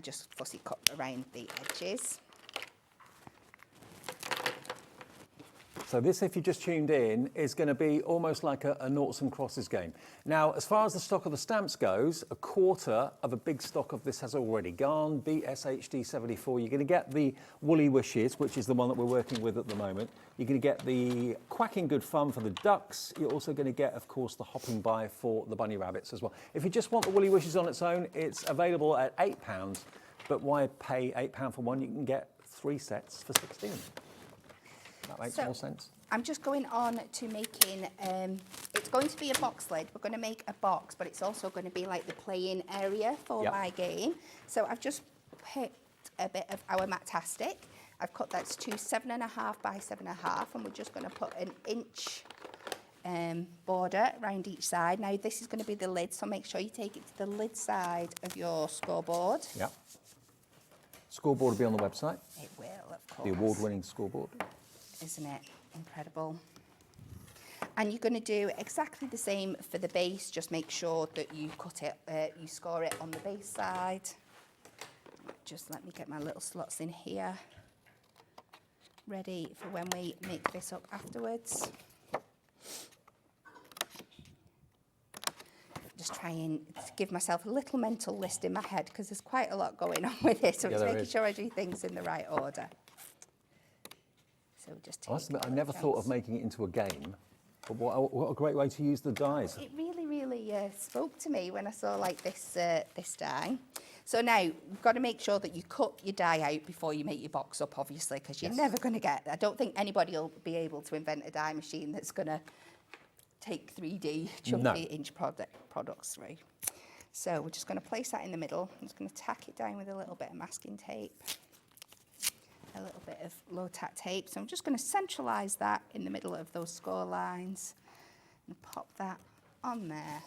just fussy cut around the edges. So this, if you just tuned in, is going to be almost like a noughts and crosses game. Now, as far as the stock of the stamps goes, 1/4 of a big stock of this has already gone, BSHD 74. You're going to get the Woolly Wishes, which is the one that we're working with at the moment. You're going to get the Quacking Good Fun for the ducks. You're also going to get, of course, the Hopping By for the bunny rabbits as well. If you just want the Woolly Wishes on its own, it's available at £8. But why pay £8 for one? You can get 3 sets for 16. That makes more sense. I'm just going on to making, it's going to be a box lid. We're going to make a box, but it's also going to be like the playing area for my game. So I've just picked a bit of our Matastic. I've cut that to 7.5 by 7.5, and we're just going to put an inch border around each side. Now this is going to be the lid, so make sure you take it to the lid side of your scoreboard. Yeah. Scoreboard will be on the website. It will, of course. The award-winning scoreboard. Isn't it incredible? And you're going to do exactly the same for the base. Just make sure that you cut it, you score it on the base side. Just let me get my little slots in here, ready for when we make this up afterwards. Just try and give myself a little mental list in my head because there's quite a lot going on with this. So just making sure I do things in the right order. So just I never thought of making it into a game. But what a great way to use the dies. It really, really spoke to me when I saw like this die. So now you've got to make sure that you cut your die out before you make your box up, obviously, because you're never going to get. I don't think anybody will be able to invent a die machine that's going to take 3D chunky inch products through. So we're just going to place that in the middle. I'm just going to tack it down with a little bit of masking tape, a little bit of low tack tape. So I'm just going to centralise that in the middle of those score lines and pop that on there.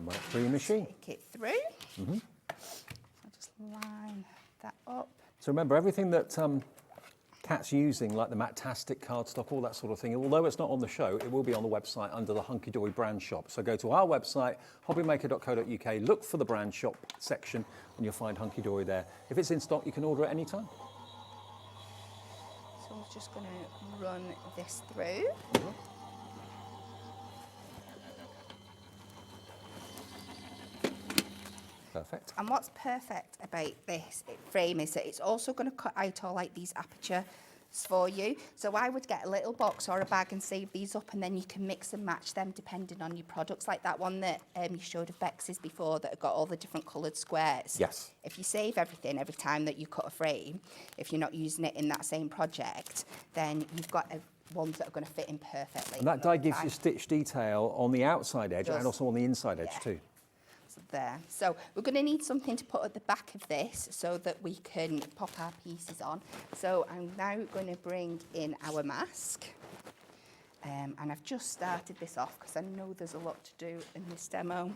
Right through your machine. Take it through. So I'll just line that up. So remember, everything that Kat's using, like the Matastic cardstock, all that sort of thing, although it's not on the show, it will be on the website under the Hunkydory brand shop. So go to our website, hobbymaker.co.uk, look for the brand shop section, and you'll find Hunkydory there. If it's in stock, you can order it anytime. So I'm just going to run this through. Perfect. And what's perfect about this frame is that it's also going to cut out all like these apertures for you. So I would get a little box or a bag and save these up, and then you can mix and match them depending on your products, like that one that you showed of Bex's before that have got all the different coloured squares. Yes. If you save everything every time that you cut a frame, if you're not using it in that same project, then you've got ones that are going to fit in perfectly. And that die gives you stitch detail on the outside edge and also on the inside edge too. There. So we're going to need something to put at the back of this so that we can pop our pieces on. So I'm now going to bring in our mask. And I've just started this off because I know there's a lot to do in this demo.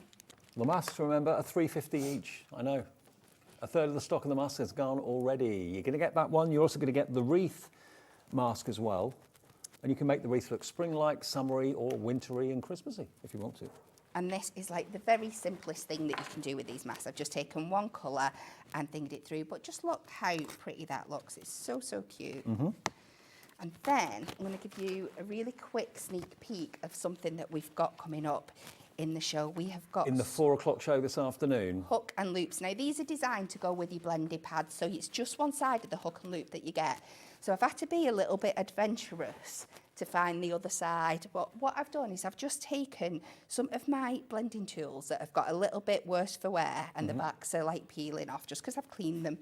The masks, remember, are $3.50 each. I know. A third of the stock of the mask has gone already. You're going to get that one. You're also going to get the wreath mask as well. And you can make the wreath look spring-like, summery, or wintry and Christmassy if you want to. And this is like the very simplest thing that you can do with these masks. I've just taken one colour and thinged it through, but just look how pretty that looks. It's so, so cute. And then I'm going to give you a really quick sneak peek of something that we've got coming up in the show. We have got... In the 4 o'clock show this afternoon. Hook and loops. Now, these are designed to go with your blended pads, so it's just one side of the hook and loop that you get. So I've had to be a little bit adventurous to find the other side. But what I've done is I've just taken some of my blending tools that have got a little bit worse for wear and the backs are like peeling off just because I've cleaned them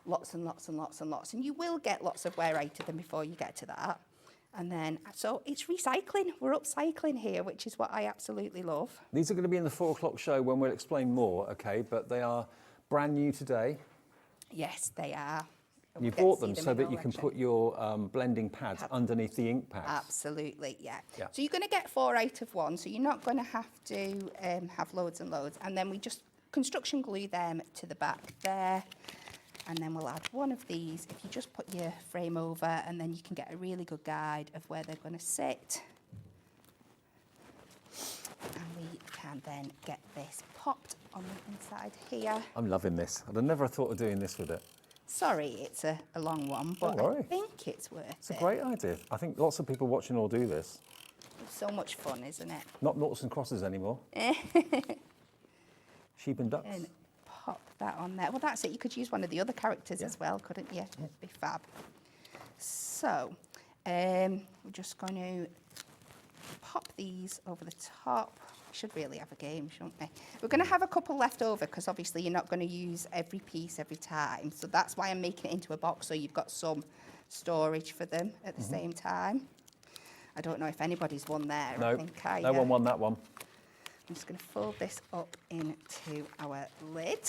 lots and lots and lots and lots. And you will get lots of wear out of them before you get to that. And then, so it's recycling. We're upcycling here, which is what I absolutely love. These are going to be in the 4 o'clock show when we'll explain more, okay? But they are brand new today. Yes, they are. You bought them so that you can put your blending pads underneath the ink pads. Absolutely, yeah. So you're going to get 4 out of 1, so you're not going to have to have loads and loads. And then we just construction glue them to the back there. And then we'll add one of these. If you just put your frame over, and then you can get a really good guide of where they're going to sit. And we can then get this popped on the inside here. I'm loving this. I'd have never thought of doing this with it. Sorry, it's a long one, but I think it's worth it. It's a great idea. I think lots of people watching will do this. It's so much fun, isn't it? Not noughts and crosses anymore. Sheep and ducks. And pop that on there. Well, that's it. You could use one of the other characters as well, couldn't you? It'd be fab. So, we're just going to pop these over the top. We should really have a game, shouldn't we? We're going to have a couple left over because obviously you're not going to use every piece every time. So that's why I'm making it into a box so you've got some storage for them at the same time. I don't know if anybody's won there. No, I think no one won that one. I'm just going to fold this up into our lid.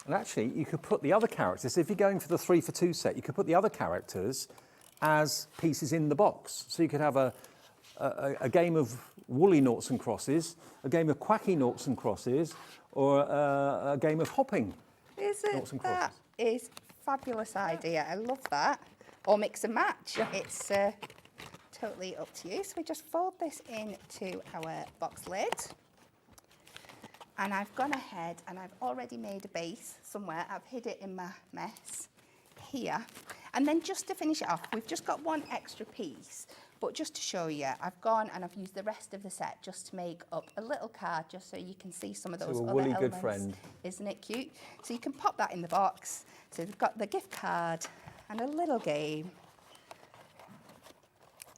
And actually, you could put the other characters, if you're going for the 3 for 2 set, you could put the other characters as pieces in the box. So you could have a game of woolly noughts and crosses, a game of quacky noughts and crosses, or a game of hopping noughts and crosses. That is a fabulous idea. I love that. Or mix and match. Yeah. It's totally up to you. So we just fold this into our box lid. And I've gone ahead and I've already made a base somewhere. I've hid it in my mess here. And then just to finish it off, we've just got one extra piece. But just to show you, I've gone and I've used the rest of the set just to make up a little card, just so you can see some of those other woolly elements. good friend. Isn't it cute? So you can pop that in the box. So we've got the gift card and a little game.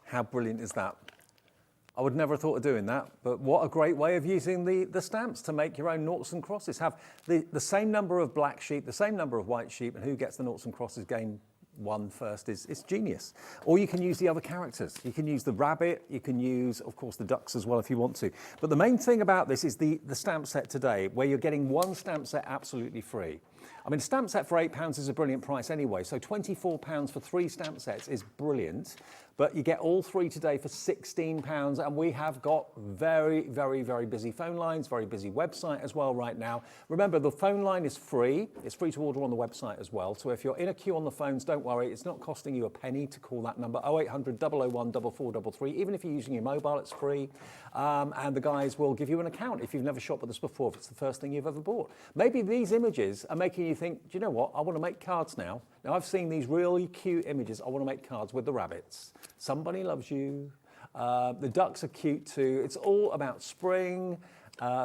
How brilliant is that? I would never have thought of doing that, but what a great way of using the stamps to make your own noughts and crosses. Have the same number of black sheep, the same number of white sheep, and who gets the noughts and crosses game one first is genius. Or you can use the other characters. You can use the rabbit, you can use, of course, the ducks as well if you want to. But the main thing about this is the stamp set today, where you're getting one stamp set absolutely free. I mean, a stamp set for £8 is a brilliant price anyway, so £24 for 3 stamp sets is brilliant. But you get all 3 today for £16, and we have got very, very, very busy phone lines, very busy website as well right now. Remember, the phone line is free. It's free to order on the website as well. So if you're in a queue on the phones, don't worry. It's not costing you a penny to call that number, 0800 001 4433. Even if you're using your mobile, it's free. And the guys will give you an account if you've never shopped with us before, if it's the first thing you've ever bought. Maybe these images are making you think, do you know what? I want to make cards now. Now, I've seen these really cute images. I want to make cards with the rabbits. Somebody loves you. The ducks are cute too. It's all about spring.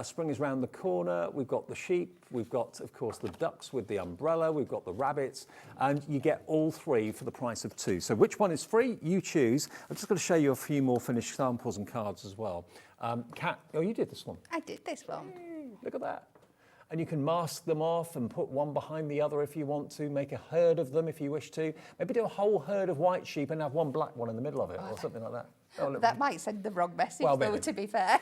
Spring is round the corner. We've got the sheep. We've got, of course, the ducks with the umbrella. We've got the rabbits. And you get all 3 for the price of 2. So which one is free? You choose. I'm just going to show you a few more finished samples and cards as well. Kat, oh, you did this one. I did this one. Look at that. And you can mask them off and put one behind the other if you want to, make a herd of them if you wish to. Maybe do a whole herd of white sheep and have one black one in the middle of it or something like that. Oh, That might send the wrong message, Well, though, maybe. to be fair.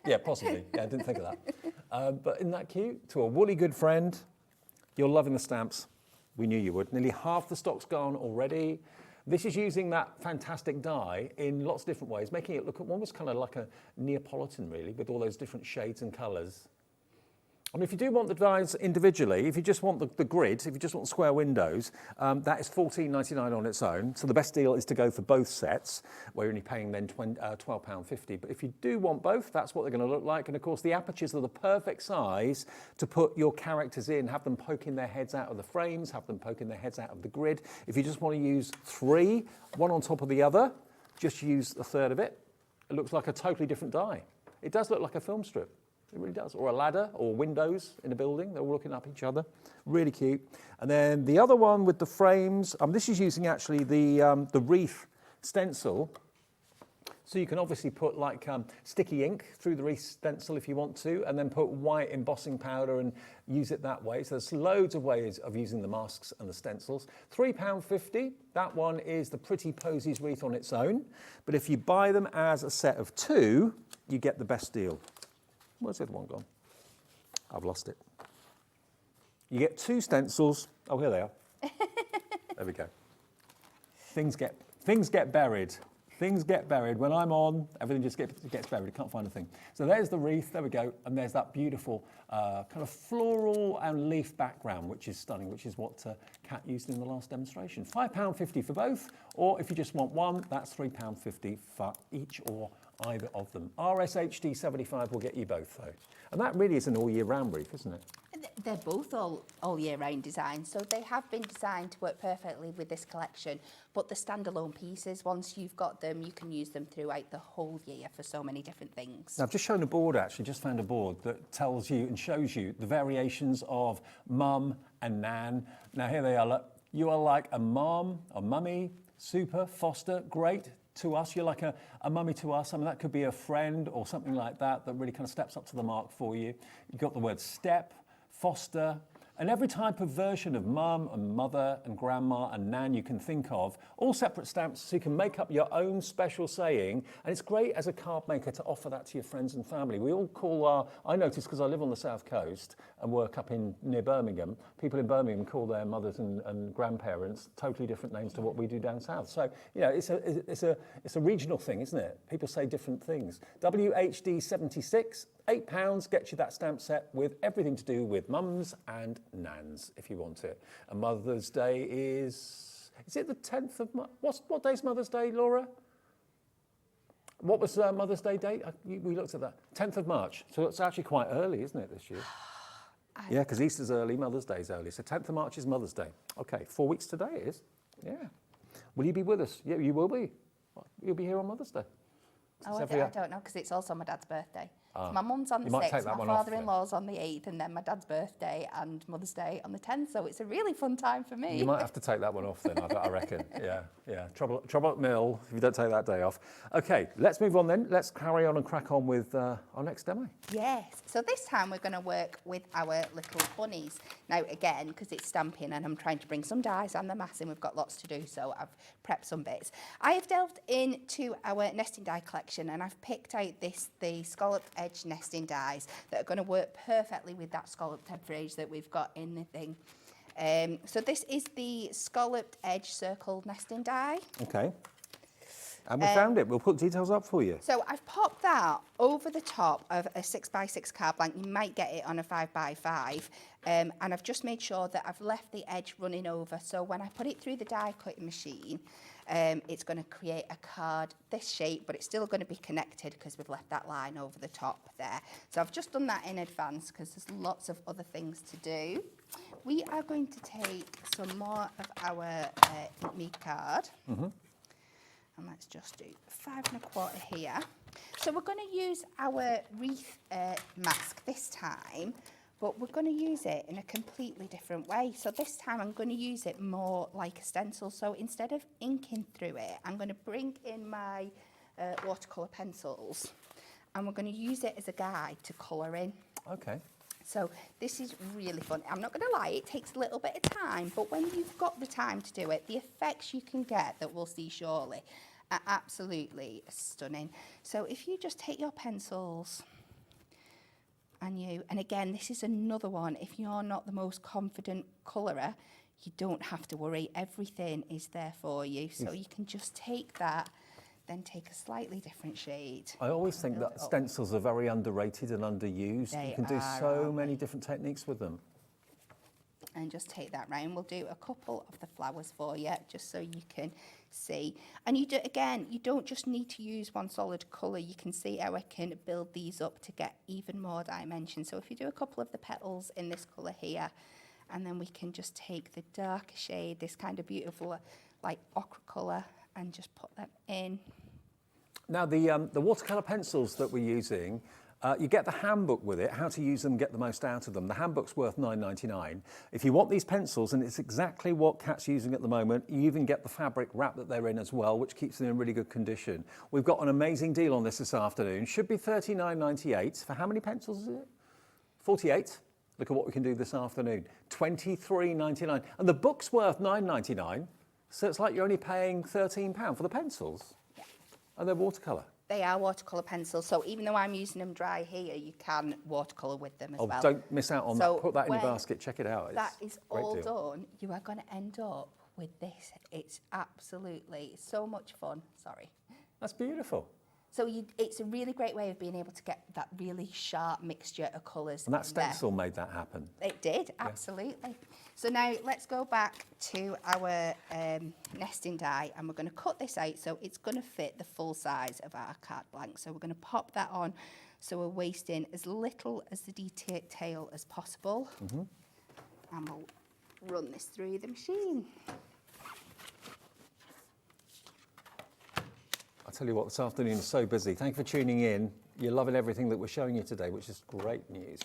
Yeah, possibly. Yeah, I didn't think of that. But isn't that cute? To a woolly good friend, you're loving the stamps. We knew you would. Nearly half the stock's gone already. This is using that fantastic dye in lots of different ways, making it look almost kind of like a Neapolitan, really, with all those different shades and colours. I mean, if you do want the dies individually, if you just want the grid, if you just want square windows, that is $14.99 on its own. So the best deal is to go for both sets, where you're only paying then £12.50. But if you do want both, that's what they're going to look like. And of course, the apertures are the perfect size to put your characters in, have them poking their heads out of the frames, have them poking their heads out of the grid. If you just want to use 3, one on top of the other, just use a third of it. It looks like a totally different die. It does look like a film strip. It really does. Or a ladder, or windows in a building. They're all looking up each other. Really cute. And then the other one with the frames, this is using actually the wreath stencil. So you can obviously put like sticky ink through the wreath stencil if you want to, and then put white embossing powder and use it that way. So there's loads of ways of using the masks and the stencils. £3.50. That one is the Pretty Posies wreath on its own. But if you buy them as a set of 2, you get the best deal. Where's the other one gone? I've lost it. You get 2 stencils. Oh, here they are. There we go. Things get buried. Things get buried. When I'm on, everything just gets buried. I can't find a thing. So there's the wreath. There we go. And there's that beautiful kind of floral and leaf background, which is stunning, which is what Kat used in the last demonstration. £5.50 for both. Or if you just want one, that's £3.50 for each or either of them. RSHD 75 will get you both, though. And that really is an all-year-round wreath, isn't it? They're both all year round designs, so they have been designed to work perfectly with this collection. But the standalone pieces, once you've got them, you can use them throughout the whole year for so many different things. Now, I've just shown a board, actually, just found a board that tells you and shows you the variations of mum and nan. Now, here they are. Look, you are like a mum, a mummy, super, foster, great. To us, you're like a mummy to us. I mean, that could be a friend or something like that that really kind of steps up to the mark for you. You've got the word step, foster, and every type of version of mum and mother and grandma and nan you can think of, all separate stamps so you can make up your own special saying. And it's great as a card maker to offer that to your friends and family. We all call I notice because I live on the south coast and work up near Birmingham, people in Birmingham call their mothers and grandparents totally different names to what we do down south. So, you know, it's a regional thing, isn't it? People say different things. WHD 76, £8 gets you that stamp set with everything to do with mums and nans, if you want it. And Mother's Day is it the 10th of March? What day's Mother's Day, Laura? What was Mother's Day date? We looked at that. 10th of March. So it's actually quite early, isn't it, this year? Yeah, because Easter's early, Mother's Day's early. So 10th of March is Mother's Day. Okay, 4 weeks today it is. Yeah. Will you be with us? Yeah, you will be. You'll be here on Mother's Day. Oh, I don't know, because it's also my dad's birthday. So my mum's on the 6th, my father-in-law's on the 8th, and then my dad's birthday and Mother's Day on the 10th, so it's a really fun time for me. You might have to take that one off then, I reckon. Yeah. Trouble at mill if you don't take that day off. Okay, let's move on then. Let's carry on and crack on with our next demo. Yes, so this time we're going to work with our little bunnies. Now, again, because it's stamping and I'm trying to bring some dies and the massing, we've got lots to do, so I've prepped some bits. I have delved into our nesting die collection and I've picked out the scalloped edge nesting dies that are going to work perfectly with that scalloped edge that we've got in the thing. So this is the scalloped edge circle nesting die. Okay. And we found it. We'll put details up for you. So I've popped that over the top of a 6x6 card blank. You might get it on a 5x5. And I've just made sure that I've left the edge running over. So when I put it through the die cutting machine, it's going to create a card this shape, but it's still going to be connected because we've left that line over the top there. So I've just done that in advance because there's lots of other things to do. We are going to take some more of our me card. And let's just do 5 1/4 here. So we're going to use our wreath mask this time, but we're going to use it in a completely different way. So this time I'm going to use it more like a stencil. So instead of inking through it, I'm going to bring in my watercolour pencils and we're going to use it as a guide to colour in. Okay. So this is really fun. I'm not going to lie, it takes a little bit of time, but when you've got the time to do it, the effects you can get that we'll see shortly are absolutely stunning. So if you just take your pencils and again, this is another one, if you're not the most confident colourer, you don't have to worry. Everything is there for you. So you can just take that, then take a slightly different shade. I always think that stencils are very underrated and underused. You can do so many different techniques with them. And just take that round. We'll do a couple of the flowers for you, just so you can see. And you don't just need to use one solid colour. You can see how I can build these up to get even more dimension. So if you do a couple of the petals in this colour here, and then we can just take the darker shade, this kind of beautiful like ochre colour, and just put them in. Now the watercolour pencils that we're using, you get the handbook with it, how to use them, get the most out of them. The handbook's worth $9.99. If you want these pencils, and it's exactly what Kat's using at the moment, you even get the fabric wrap that they're in as well, which keeps them in really good condition. We've got an amazing deal on this afternoon. Should be $39.98. For how many pencils is it? 48. Look at what we can do this afternoon. $23.99. And the book's worth $9.99, so it's like you're only paying £13 for the pencils. Yeah. And they're watercolour. They are watercolour pencils, so even though I'm using them dry here, you can watercolour with them as well. Oh, don't miss out on that. Put that in your basket, check it out. That is all done. You are going to end up with this. It's absolutely so much fun. Sorry. That's beautiful. So it's a really great way of being able to get that really sharp mixture of colours. And that stencil made that happen. It did, absolutely. So now let's go back to our nesting die, and we're going to cut this out so it's going to fit the full size of our card blank. So we're going to pop that on so we're wasting as little as the detail as possible. And we'll run this through the machine. I tell you what, this afternoon is so busy. Thank you for tuning in. You're loving everything that we're showing you today, which is great news.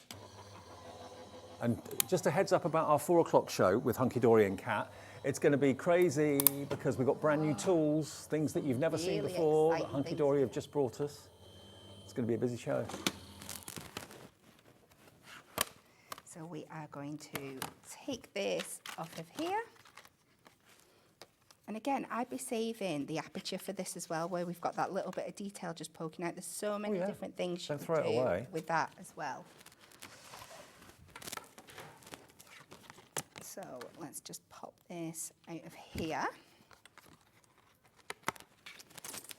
And just a heads up about our 4 o'clock show with Hunkydory and Kat. It's going to be crazy because we've got brand new tools, things that you've never seen before that Hunkydory have just brought us. It's going to be a busy show. So we are going to take this off of here. And again, I'd be saving the aperture for this as well, where we've got that little bit of detail just poking out. There's so many different things you can do with that as well. So let's just pop this out of here.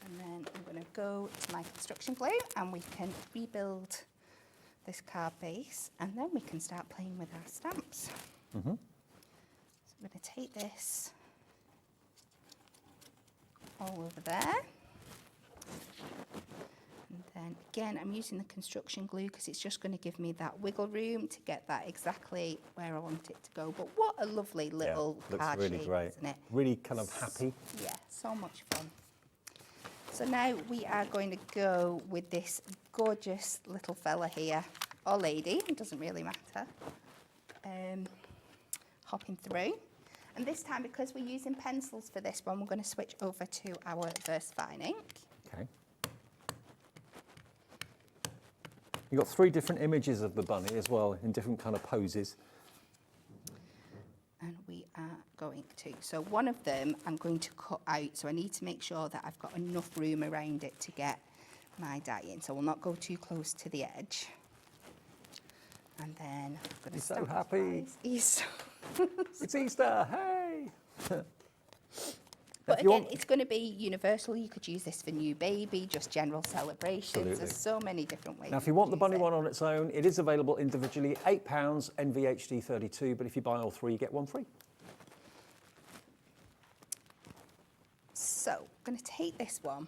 And then I'm going to go to my construction glue and we can rebuild this card base, and then we can start playing with our stamps. So I'm going to take this all over there. And then again, I'm using the construction glue because it's just going to give me that wiggle room to get that exactly where I want it to go. But what a lovely little card looks really shape, great. isn't it? Really kind of happy. Yeah, so much fun. So now we are going to go with this gorgeous little fella here, or lady, it doesn't really matter. Hopping through. And this time, because we're using pencils for this one, we're going to switch over to our VersaFine ink. Okay. You've got 3 different images of the bunny as well, in different kind of poses. And we are going to, so one of them I'm going to cut out, so I need to make sure that I've got enough room around it to get my dye in, so we'll not go too close to the edge. And then I'm going to He's so happy. He's It's Easter, hey! But again, it's going to be universal. You could use this for new baby, just general celebrations. Absolutely. There's so many different ways. Now, if you want the bunny one on its own, it is available individually, £8, NVHD 32, but if you buy all 3, you get 1 free. So, I'm going to take this one.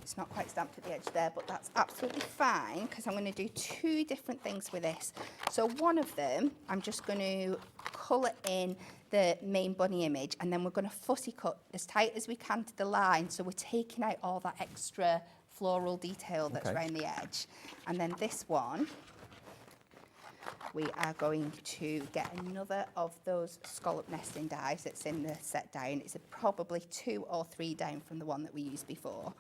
It's not quite stamped at the edge there, but that's absolutely fine because I'm going to do 2 different things with this. So one of them, I'm just going to colour in the main bunny image, and then we're going to fussy cut as tight as we can to the line, so we're taking out all that extra floral detail that's around the edge. And then this one, we are going to get another of those scallop nesting dies that's in the set die, and it's probably 2 or 3 down from the one that we used before.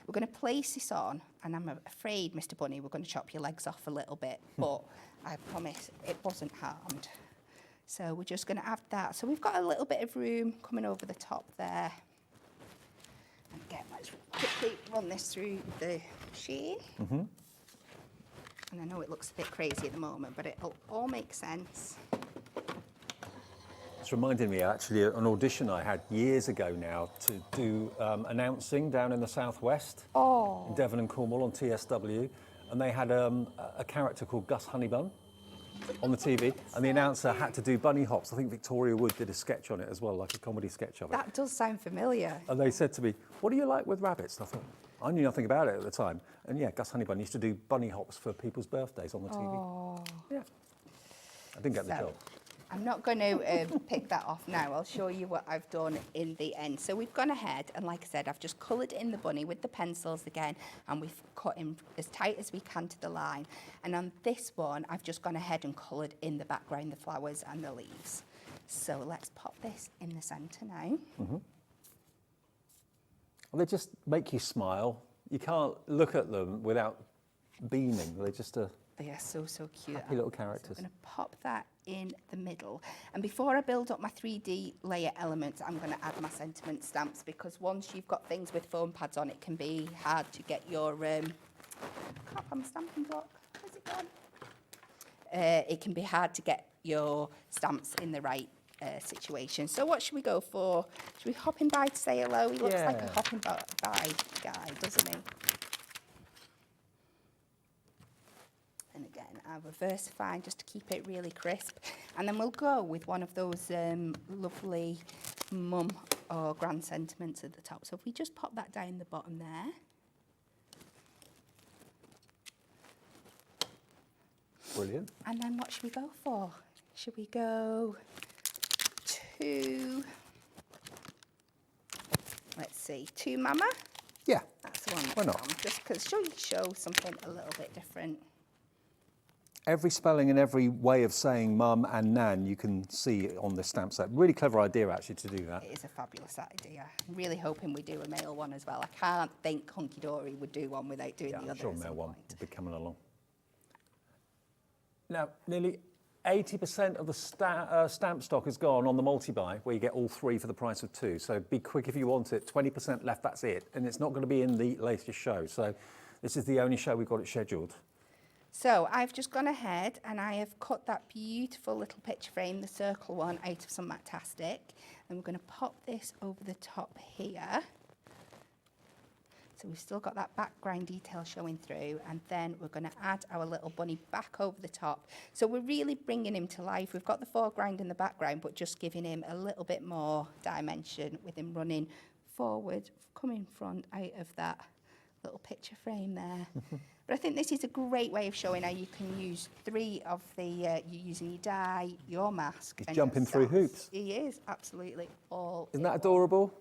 We're going to place this on, and I'm afraid, Mr. Bunny, we're going to chop your legs off a little bit, but I promise it wasn't harmed. So we're just going to add that. So we've got a little bit of room coming over the top there. And again, let's quickly run this through the machine. And I know it looks a bit crazy at the moment, but it'll all make sense. It's reminding me, actually, an audition I had years ago now to do announcing down in the southwest, in Devon and Cornwall on TSW, and they had a character called Gus Honeybun on the TV, and the announcer had to do bunny hops. I think Victoria Wood did a sketch on it as well, like a comedy sketch of it. That does sound familiar. And they said to me, "What do you like with rabbits?" And I thought, I knew nothing about it at the time. And yeah, Gus Honeybun used to do bunny hops for people's birthdays on the TV. Yeah. I didn't get the job. I'm not going to pick that off now. I'll show you what I've done in the end. So we've gone ahead, and like I said, I've just coloured in the bunny with the pencils again, and we've cut in as tight as we can to the line. And on this one, I've just gone ahead and coloured in the background the flowers and the leaves. So let's pop this in the centre now. Well, they just make you smile. You can't look at them without beaming. They're just They are so, so cute. happy little characters. So I'm going to pop that in the middle. And before I build up my 3D layer elements, I'm going to add my sentiment stamps, because once you've got things with foam pads on, it can be hard to get your... I can't find my stamping block. Where's it gone? It can be hard to get your stamps in the right situation. So what should we go for? Should we hop in by to say hello? He looks like a hopping by guy, doesn't he? And again, I'll VersaFine just to keep it really crisp. And then we'll go with one of those lovely mum or grand sentiments at the top. So if we just pop that down the bottom there. Brilliant. And then what should we go for? Should we go to, let's see, to Mama? Yeah. That's the one. Why not? Just because show something a little bit different. Every spelling and every way of saying mum and nan you can see on this stamp set. Really clever idea, actually, to do that. It is a fabulous idea. I'm really hoping we do a male one as well. I can't think Hunkydory would do one without doing the other. I'm sure at some male one point. will be coming along. Now, nearly 80% of the stamp stock is gone on the multi-buy, where you get all 3 for the price of 2. So be quick if you want it. 20% left, that's it. And it's not going to be in the latest show. So this is the only show we've got it scheduled. So I've just gone ahead and I have cut that beautiful little picture frame, the circle one, out of some Matastic. And we're going to pop this over the top here. So we've still got that background detail showing through, and then we're going to add our little bunny back over the top. So we're really bringing him to life. We've got the foreground and the background, but just giving him a little bit more dimension with him running forward, coming front out of that little picture frame there. But I think this is a great way of showing how you can use 3 of the, you're using your die, your mask. He's and jumping your through stamps. hoops. He is, absolutely. All Isn't that adorable?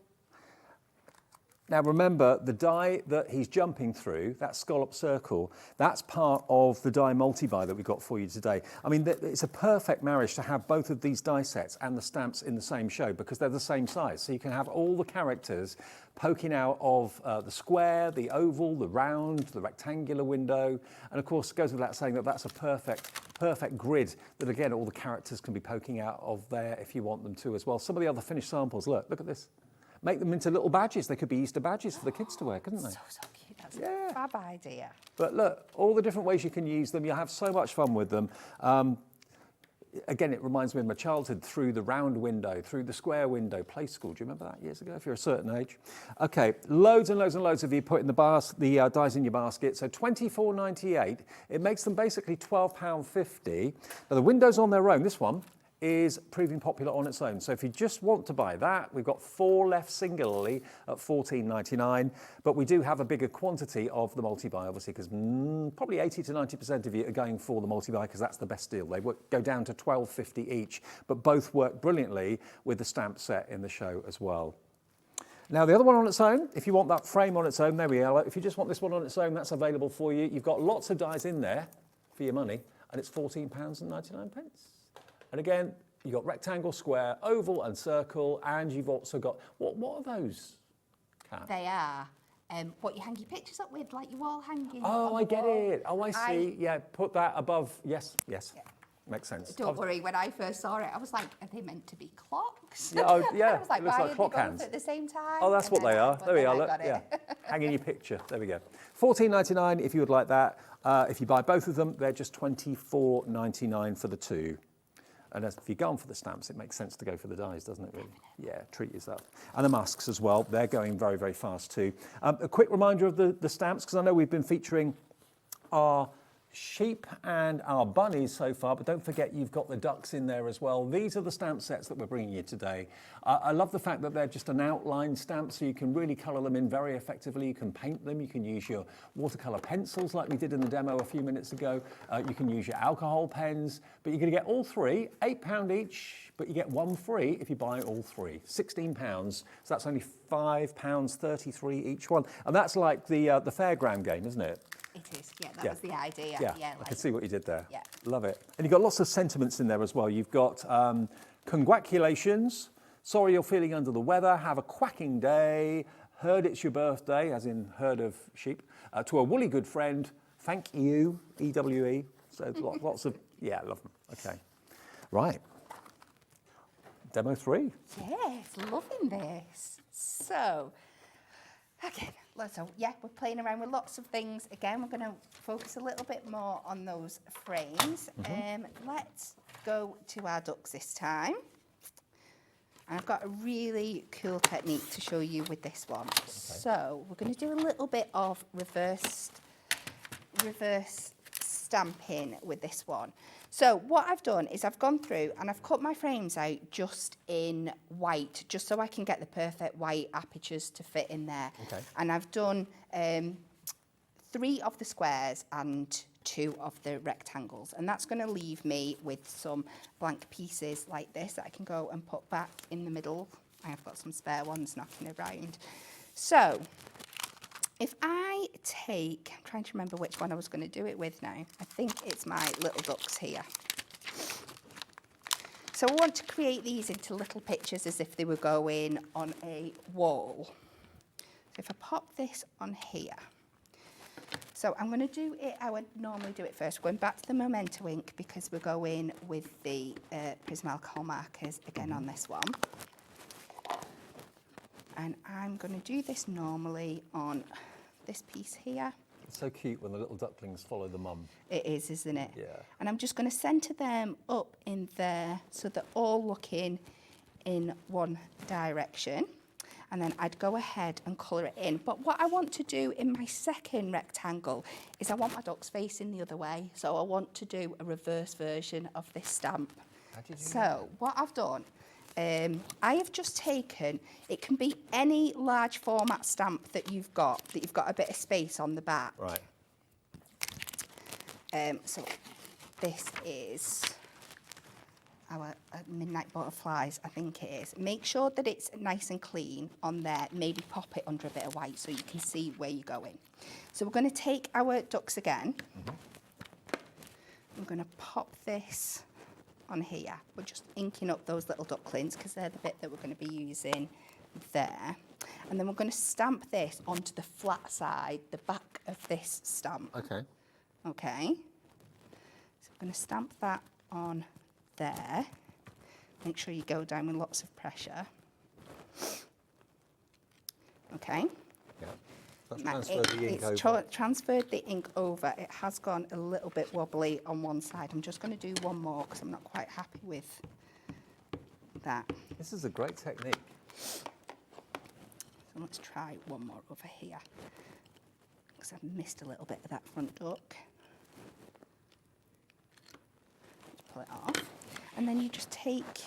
Now remember, the die that he's jumping through, that scallop circle, that's part of the die multi-buy that we've got for you today. I mean, it's a perfect marriage to have both of these die sets and the stamps in the same show because they're the same size. So you can have all the characters poking out of the square, the oval, the round, the rectangular window. And of course, it goes without saying that that's a perfect grid that, again, all the characters can be poking out of there if you want them to as well. Some of the other finished samples, look at this. Make them into little badges. They could be Easter badges for the kids to wear, couldn't they? So cute. That's a fab idea. But look, all the different ways you can use them. You'll have so much fun with them. Again, it reminds me of my childhood, through the round window, through the square window, play school. Do you remember that years ago, if you're a certain age? Okay, loads and loads and loads of you putting the dies in your basket. So £24.98. It makes them basically £12.50. Now, the windows on their own, this one, is proving popular on its own. So if you just want to buy that, we've got 4 left singularly at £14.99, but we do have a bigger quantity of the multi-buy, obviously, because probably 80 to 90% of you are going for the multi-buy because that's the best deal. They go down to £12.50 each, but both work brilliantly with the stamp set in the show as well. Now, the other one on its own, if you want that frame on its own, there we are. If you just want this one on its own, that's available for you. You've got lots of dies in there for your money, and it's £14.99. And again, you've got rectangle, square, oval and circle, and you've also got, what are those, Kat? They are what you hang your pictures up with, like your wall hanging. Oh, I get it. Oh, I see. Yeah, put that above. Yes. Yeah. Makes sense. Don't worry, when I first saw it, I was like, are they meant to be clocks? Yeah, I was like, it looks why like are clock they both hands at the same time? Oh, that's what they are. There we are. Look, Got it. hanging your picture. There we go. £14.99 if you would like that. If you buy both of them, they're just £24.99 for the two. And if you're going for the stamps, it makes sense to go for the dies, doesn't it, really? Yeah, treat yourself. And the masks as well, they're going very, very fast too. A quick reminder of the stamps, because I know we've been featuring our sheep and our bunnies so far, but don't forget you've got the ducks in there as well. These are the stamp sets that we're bringing you today. I love the fact that they're just an outline stamp, so you can really colour them in very effectively. You can paint them, you can use your watercolour pencils like we did in the demo a few minutes ago. You can use your alcohol pens, but you're going to get all three, £8 each, but you get one free if you buy all three, £16. So that's only £5.33 each one. And that's like the fairground game, isn't it? It is, yeah, that was the idea. Yeah, like, I can see what you did there. Yeah. Love it. And you've got lots of sentiments in there as well. You've got congratulations, sorry you're feeling under the weather, have a quacking day, heard it's your birthday, as in herd of sheep, to a woolly good friend, thank you, EWE. So lots of, yeah, I love them. Okay. Right. Demo 3. Yes, loving this. So, again, we're playing around with lots of things. Again, we're going to focus a little bit more on those frames. Let's go to our ducks this time. And I've got a really cool technique to show you with this one. Okay. So we're going to do a little bit of reverse stamping with this one. So what I've done is I've gone through and I've cut my frames out just in white, just so I can get the perfect white apertures to fit in there. Okay. And I've done 3 of the squares and 2 of the rectangles. And that's going to leave me with some blank pieces like this that I can go and put back in the middle. I've got some spare ones knocking around. So if I take, I'm trying to remember which one I was going to do it with now. I think it's my little ducks here. So I want to create these into little pictures as if they were going on a wall. So if I pop this on here. So I'm going to do it, I would normally do it first. We're going back to the Memento ink because we're going with the Prism alcohol markers again on this one. And I'm going to do this normally on this piece here. It's so cute when the little ducklings follow the mum. It is, isn't it? Yeah. And I'm just going to centre them up in there so they're all looking in one direction. And then I'd go ahead and colour it in. But what I want to do in my second rectangle is I want my ducks facing the other way. So I want to do a reverse version of this stamp. How did you do So what I've done, I have just taken, it can be any large format stamp that you've got a bit of space on the back. Right. So this is our midnight butterflies, I think it is. Make sure that it's nice and clean on there. Maybe pop it under a bit of white so you can see where you're going. So we're going to take our ducks again. I'm going to pop this on here. We're just inking up those little ducklings because they're the bit that we're going to be using there. And then we're going to stamp this onto the flat side, the back of this stamp. Okay. Okay. So I'm going to stamp that on there. Make sure you go down with lots of pressure. Okay. Yeah. That's transferred the ink It's over. transferred the ink over. It has gone a little bit wobbly on one side. I'm just going to do one more because I'm not quite happy with that. This is a great technique. So let's try one more over here because I've missed a little bit of that front duck. Let's pull it off. And then you just take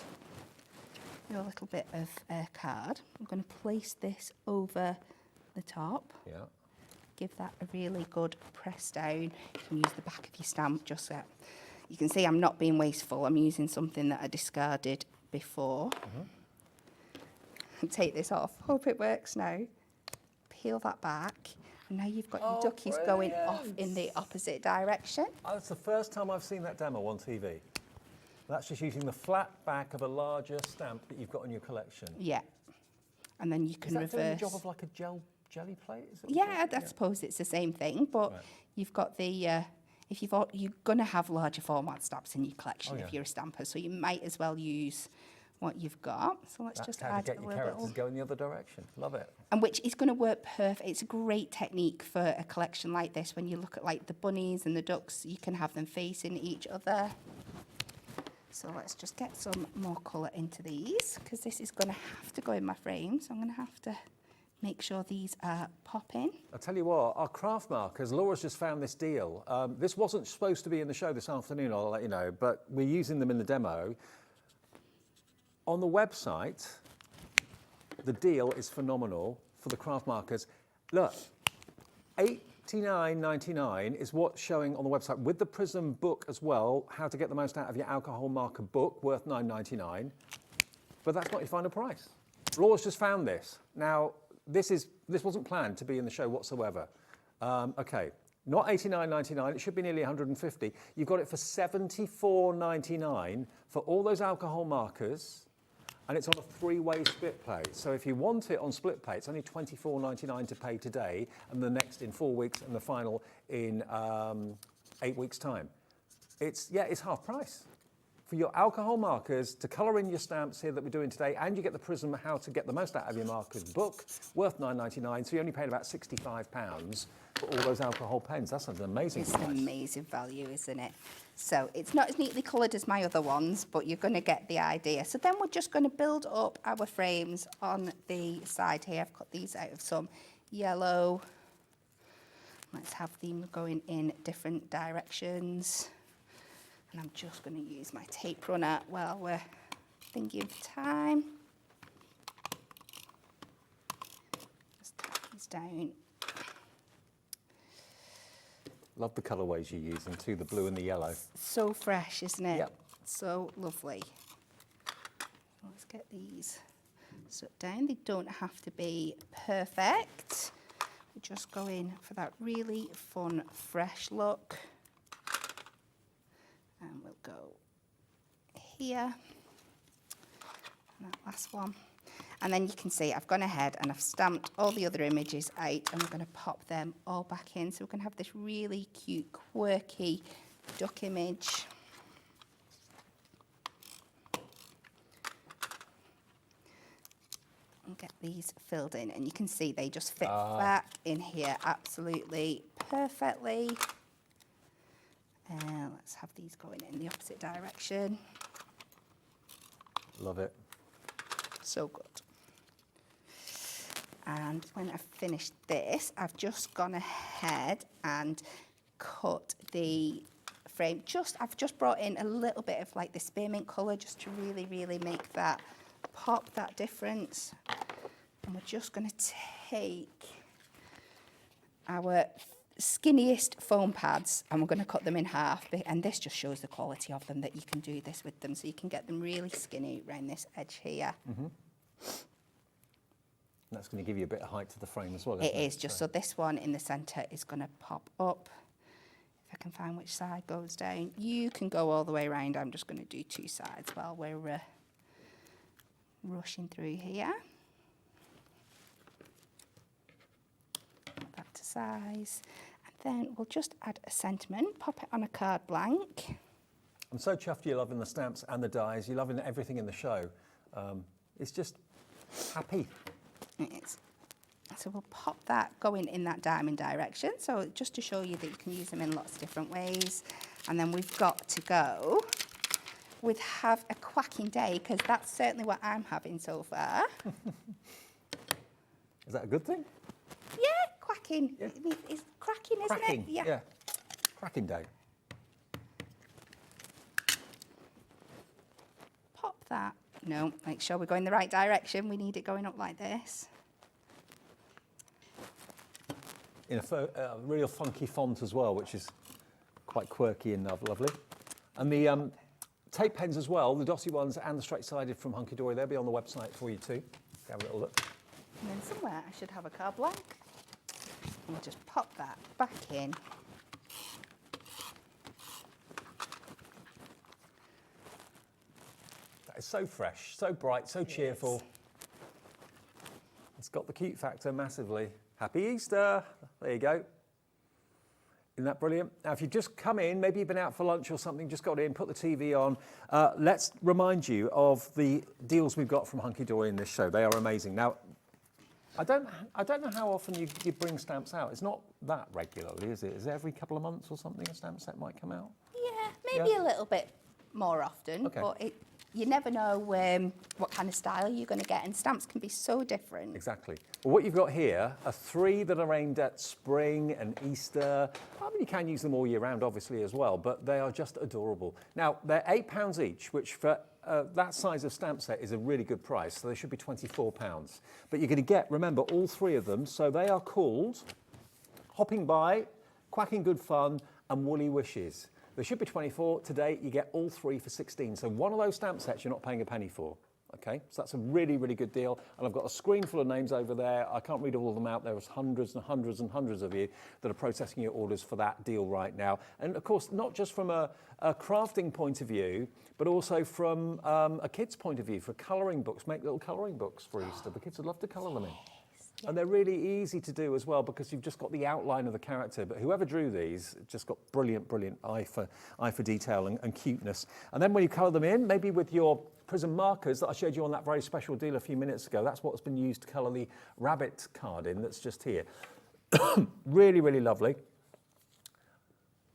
your little bit of card. I'm going to place this over the top. Yeah. Give that a really good press down. You can use the back of your stamp just so you can see I'm not being wasteful. I'm using something that I discarded before. Take this off. Hope it works now. Peel that back. And now you've got your duckies going off in the opposite direction. Oh, it's the first time I've seen that demo on TV. That's just using the flat back of a larger stamp that you've got in your collection. Yeah. And then you can Is that reverse. doing the job of like a jelly plate? Is it Yeah, I suppose it's the same thing, but you've got the, if you're going to have larger format stamps in your collection if you're a stamper, so you might as well use what you've got. So let's just how to add get a your little characters go in the other direction. Love it. And which is going to work perfect. It's a great technique for a collection like this. When you look at like the bunnies and the ducks, you can have them facing each other. So let's just get some more colour into these because this is going to have to go in my frame. So I'm going to have to make sure these are popping. I'll tell you what, our craft markers, Laura's just found this deal. This wasn't supposed to be in the show this afternoon, I'll let you know, but we're using them in the demo. On the website, the deal is phenomenal for the craft markers. Look, $89.99 is what's showing on the website with the Prism book as well, how to get the most out of your alcohol marker book, worth $9.99. But that's not your final price. Laura's just found this. Now, this wasn't planned to be in the show whatsoever. Okay, not $89.99, it should be nearly $150. You've got it for $74.99 for all those alcohol markers, and it's on a three-way split plate. So if you want it on split plate, it's only $24.99 to pay today, and the next in 4 weeks, and the final in 8 weeks' time. It's half price. For your alcohol markers to colour in your stamps here that we're doing today, and you get the Prism How to Get the Most Out of Your Markers book, worth $9.99, so you only paid about £65 for all those alcohol pens. That's an amazing price. It's an amazing value, isn't it? So it's not as neatly coloured as my other ones, but you're going to get the idea. So then we're just going to build up our frames on the side here. I've cut these out of some yellow. Let's have them going in different directions. And I'm just going to use my tape runner while we're thinking of time. Just tap these down. Love the colourways you're using too, the blue and the yellow. So fresh, isn't it? Yep. So lovely. Let's get these stuck down. They don't have to be perfect. We're just going for that really fun, fresh look. And we'll go here. And that last one. And then you can see I've gone ahead and I've stamped all the other images out, and we're going to pop them all back in. So we're going to have this really cute, quirky duck image. And get these filled in, and you can see they just fit back in here absolutely perfectly. Let's have these going in the opposite direction. Love it. So good. And when I've finished this, I've just gone ahead and cut the frame. I've just brought in a little bit of like the spearmint colour just to really, really make that pop, that difference. And we're just going to take our skinniest foam pads, and we're going to cut them in half, and this just shows the quality of them, that you can do this with them, so you can get them really skinny around this edge here. That's going to give you a bit of height to the frame as well. It is, just so this one in the centre is going to pop up. If I can find which side goes down. You can go all the way around. I'm just going to do two sides while we're rushing through here. Back to size. And then we'll just add a sentiment, pop it on a card blank. I'm so chuffed you're loving the stamps and the dies. You're loving everything in the show. It's just happy. It is. So we'll pop that going in that diamond direction. So just to show you that you can use them in lots of different ways. And then we've got to go with have a quacking day, because that's certainly what I'm having so far. Is that a good thing? Yeah, quacking. Yeah. It's cracking, isn't Cracking. it? Yeah. Cracking day. Pop that. No, make sure we're going the right direction. We need it going up like this. In a real funky font as well, which is quite quirky and lovely. And the tape pens as well, the dossy ones and the straight-sided from Hunkydory, they'll be on the website for you too. Have a little look. And then somewhere I should have a card blank. And we'll just pop that back in. That is so fresh, so bright, so cheerful. It's got the cute factor massively. Happy Easter. There you go. Isn't that brilliant? Now, if you've just come in, maybe you've been out for lunch or something, just got in, put the TV on, let's remind you of the deals we've got from Hunkydory in this show. They are amazing. Now, I don't know how often you bring stamps out. It's not that regularly, is it? Is it every couple of months or something a stamp set might come out? Yeah, maybe a little bit more often, Okay. but you never know what kind of style you're going to get, and stamps can be so different. Exactly. Well, what you've got here are 3 that are aimed at spring and Easter. I mean, you can use them all year round, obviously, as well, but they are just adorable. Now, they're £8 each, which for that size of stamp set is a really good price, so they should be £24. But you're going to get, remember, all 3 of them, so they are called Hopping By, Quacking Good Fun, and Woolly Wishes. They should be 24. Today, you get all 3 for 16. So one of those stamp sets you're not paying a penny for. Okay, so that's a really, really good deal. And I've got a screen full of names over there. I can't read all of them out. There's hundreds and hundreds and hundreds of you that are processing your orders for that deal right now. And of course, not just from a crafting point of view, but also from a kid's point of view, for colouring books. Make little colouring books for Easter. The kids would love to colour them in. And they're really easy to do as well, because you've just got the outline of the character. But whoever drew these just got brilliant, brilliant eye for detail and cuteness. And then when you colour them in, maybe with your prism markers that I showed you on that very special deal a few minutes ago, that's what's been used to colour the rabbit card in that's just here. Really, really lovely.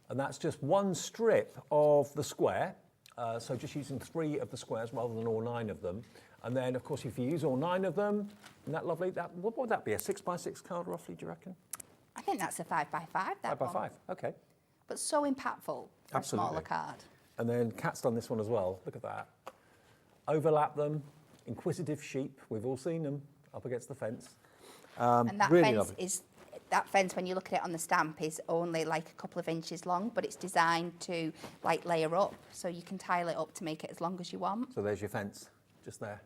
And that's just one strip of the square. So just using 3 of the squares rather than all 9 of them. And then, of course, if you use all 9 of them, isn't that lovely? What would that be, a 6x6 card roughly, do you reckon? I think that's a 5x5, that 5x5, one. okay. But so impactful for a smaller card. And then Kat's done this one as well, look at that. Overlap them, inquisitive sheep, we've all seen them up against the fence. And that really fence lovely. that fence, when you look at it on the stamp, is only like a couple of inches long, but it's designed to like layer up, so you can tile it up to make it as long as you want. So there's your fence, just there.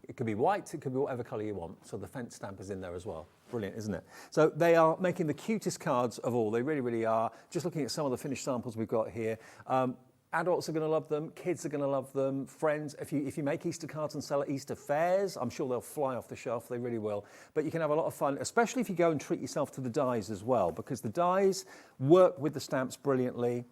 It could be white, it could be whatever colour you want. So the fence stamp is in there as well. Brilliant, isn't it? So they are making the cutest cards of all. They really, really are. Just looking at some of the finished samples we've got here. Adults are going to love them. Kids are going to love them. Friends, if you make Easter cards and sell at Easter fairs, I'm sure they'll fly off the shelf. They really will. But you can have a lot of fun, especially if you go and treat yourself to the dies as well, because the dies work with the stamps brilliantly.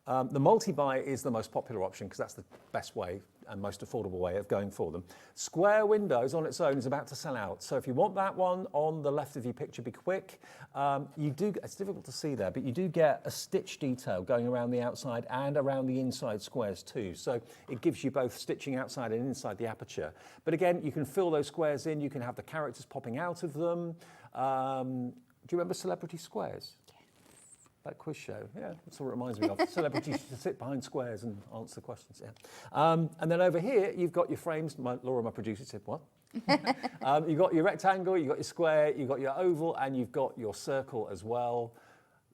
The multi-buy is the most popular option because that's the best way and most affordable way of going for them. Square windows on its own is about to sell out. So if you want that one on the left of your picture, be quick. It's difficult to see there, but you do get a stitch detail going around the outside and around the inside squares too. So it gives you both stitching outside and inside the aperture. But again, you can fill those squares in. You can have the characters popping out of them. Do you remember Celebrity Squares? That quiz show, yeah, that's what it reminds me of. Celebrities to sit behind squares and answer questions, yeah. And then over here, you've got your frames. Laura, my producer, said, what? You've got your rectangle, you've got your square, you've got your oval, and you've got your circle as well.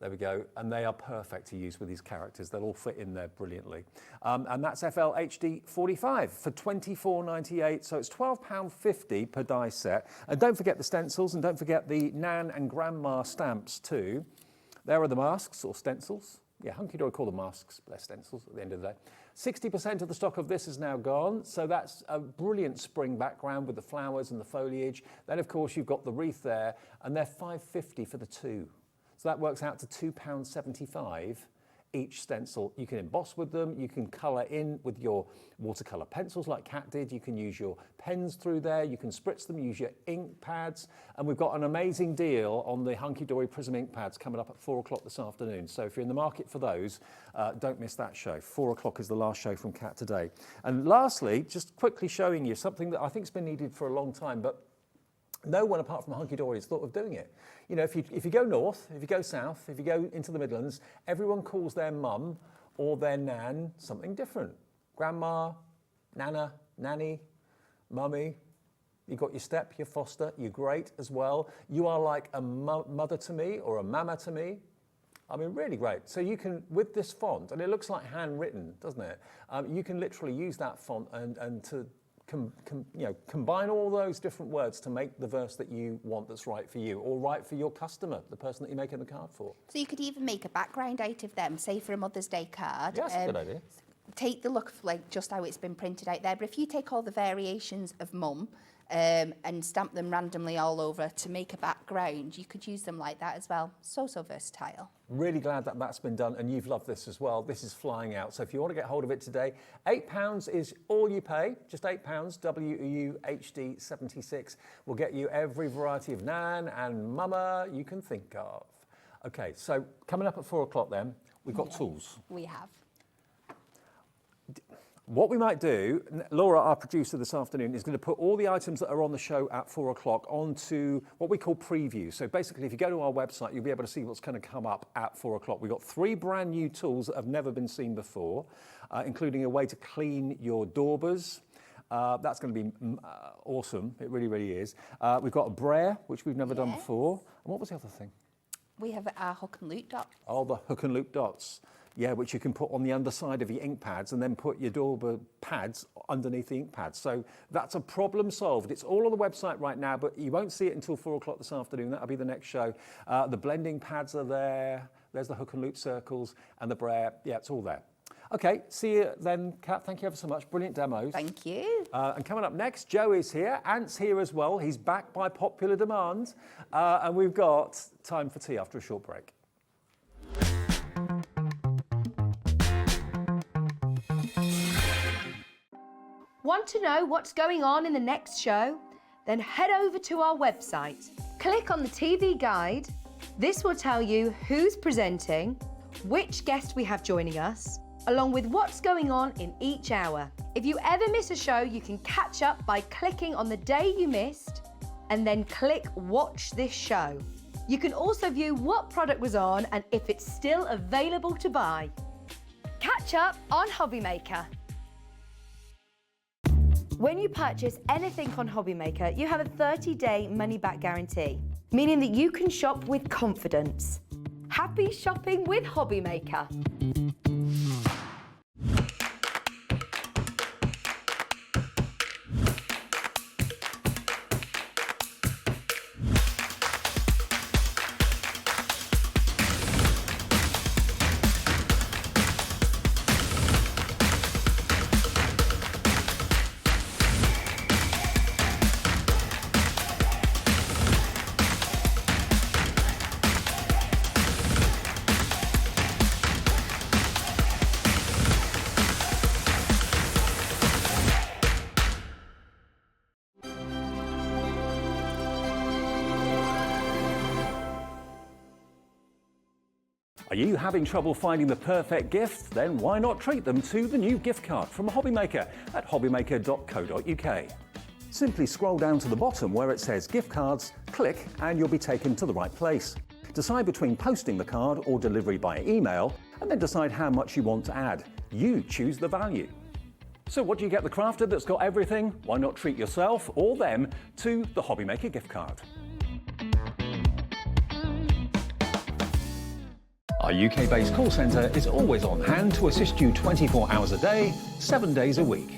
There we go, and they are perfect to use with these characters. They'll all fit in there brilliantly. And that's FLHD 45 for £24.98, so it's £12.50 per die set. And don't forget the stencils, and don't forget the Nan and Grandma stamps too. There are the masks, or stencils. Yeah, Hunkydory call them masks, but they're stencils at the end of the day. 60% of the stock of this is now gone, so that's a brilliant spring background with the flowers and the foliage. Then, of course, you've got the wreath there, and they're £5.50 for the two. So that works out to £2.75 each stencil. You can emboss with them, you can colour in with your watercolour pencils like Kat did, you can use your pens through there, you can spritz them, use your ink pads, and we've got an amazing deal on the Hunkydory Prism ink pads coming up at 4 o'clock this afternoon. So if you're in the market for those, don't miss that show. 4 o'clock is the last show from Kat today. And lastly, just quickly showing you something that I think has been needed for a long time, but no one apart from Hunkydory has thought of doing it. You know, if you go north, if you go south, if you go into the Midlands, everyone calls their mum or their nan something different. Grandma, nana, nanny, mummy. You've got your step, your foster, you're great as well. You are like a mother to me or a mama to me. I mean, really great. So you can, with this font, and it looks like handwritten, doesn't it? You can literally use that font and to combine all those different words to make the verse that you want that's right for you, or right for your customer, the person that you're making the card for. So you could even make a background out of them, say for a Mother's Day card. Yeah, that's a good idea. Take the look of like just how it's been printed out there, but if you take all the variations of mum and stamp them randomly all over to make a background, you could use them like that as well. So versatile. Really glad that that's been done, and you've loved this as well. This is flying out. So if you want to get hold of it today, £8 is all you pay, just £8, WUHD 76 will get you every variety of nan and mama you can think of. Okay, so coming up at 4 o'clock then, we've got tools. We have. What we might do, Laura, our producer this afternoon, is going to put all the items that are on the show at 4 o'clock onto what we call preview. So basically, if you go to our website, you'll be able to see what's going to come up at 4 o'clock. We've got 3 brand new tools that have never been seen before, including a way to clean your doorbers. That's going to be awesome. It really, really is. We've got a brayer, which we've never done before. And what was the other thing? We have our hook and loop dots. Oh, the hook and loop dots. Yeah, which you can put on the underside of your ink pads and then put your doorbell pads underneath the ink pads. So that's a problem solved. It's all on the website right now, but you won't see it until 4 o'clock this afternoon. That'll be the next show. The blending pads are there. There's the hook and loop circles and the brayer. Yeah, it's all there. Okay, see you then, Kat. Thank you ever so much. Brilliant demos. Thank you. And coming up next, Joe is here. Ant's here as well. He's back by popular demand. And we've got time for tea after a short break. Want to know what's going on in the next show? Then head over to our website. Click on the TV guide. This will tell you who's presenting, which guest we have joining us, along with what's going on in each hour. If you ever miss a show, you can catch up by clicking on the day you missed and then click Watch This Show. You can also view what product was on and if it's still available to buy. Catch up on Hobbymaker. When you purchase anything on Hobbymaker, you have a 30-day money-back guarantee, meaning that you can shop with confidence. Happy shopping with Hobbymaker. Are you having trouble finding the perfect gift? Then why not treat them to the new gift card from Hobbymaker at hobbymaker.co.uk. Simply scroll down to the bottom where it says gift cards, click and you'll be taken to the right place. Decide between posting the card or delivery by email and then decide how much you want to add. You choose the value. So what do you get the crafter that's got everything? Why not treat yourself or them to the Hobbymaker gift card? Our UK-based call centre is always on hand to assist you 24 hours a day, 7 days a week.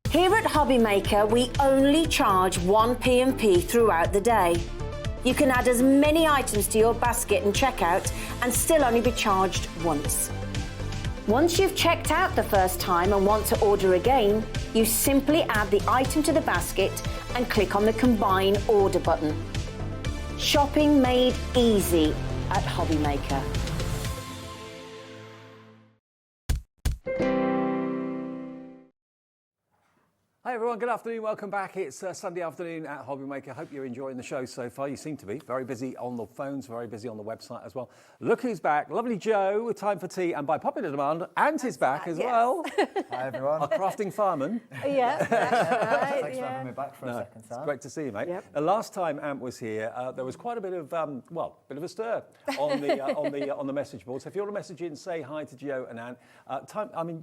Here at Hobbymaker, we only charge one P&P throughout the day. You can add as many items to your basket and checkout and still only be charged once. Once you've checked out the first time and want to order again, you simply add the item to the basket and click on the Combine Order button. Shopping made easy at Hobbymaker. Hi everyone, good afternoon, welcome back. It's Sunday afternoon at Hobbymaker. Hope you're enjoying the show so far. You seem to be. Very busy on the phones, very busy on the website as well. Look who's back. Lovely Joe with Time for Tea, and by popular demand, Ant is back as well. Hi everyone. Our crafting fireman. Yeah, that's right. Thanks for having me back for a second time. It's great to see you, mate. Yep. Last time Ant was here, there was quite a bit of, bit of a stir on the on the message board. So if you want to message in, say hi to Joe and Ant.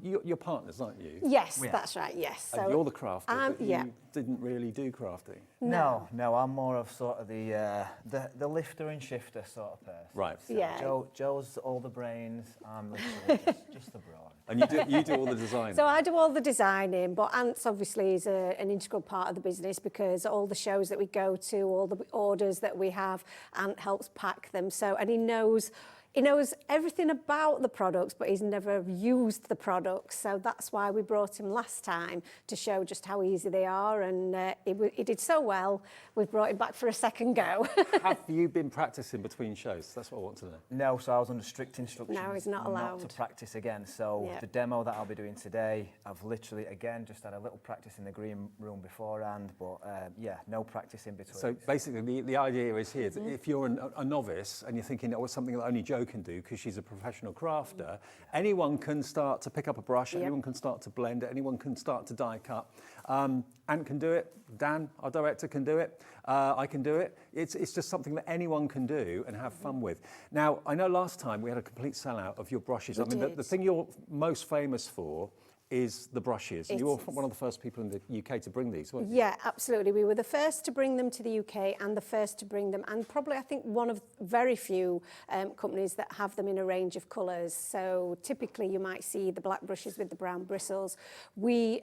You're partners, aren't you? Yes, that's right, yes. And you're the crafter, but yeah. you didn't really do crafting. No, I'm more of sort of the lifter and shifter sort of person. Right. So Yeah. Joe's all the brains, I'm literally just the brawn. And you do all the design. So I do all the designing, but Ant's obviously is an integral part of the business because all the shows that we go to, all the orders that we have, Ant helps pack them. So, and he knows everything about the products, but he's never used the products. So that's why we brought him last time to show just how easy they are. And he did so well, we've brought him back for a second go. Have you been practicing between shows? That's what I want to know. No, so I was under strict instructions. No, he's not allowed. to practice again. So Yeah. the demo that I'll be doing today, I've literally, again, just had a little practice in the green room beforehand, but no practice in between. So basically, the idea is here that if you're a novice and you're thinking, oh, it's something that only Joe can do because she's a professional crafter, anyone can start to pick up a brush, anyone can start to blend it, anyone can start to die cut. Ant can do it, Dan, our director, can do it, I can do it. It's just something that anyone can do and have fun with. Now, I know last time we had a complete sellout of your brushes. We I mean, the did. thing you're most famous for is the brushes. You were one of the first people in the UK to bring these, weren't you? Yeah, absolutely. We were the first to bring them to the UK and the first to bring them, and probably I think one of very few companies that have them in a range of colours. So typically you might see the black brushes with the brown bristles. We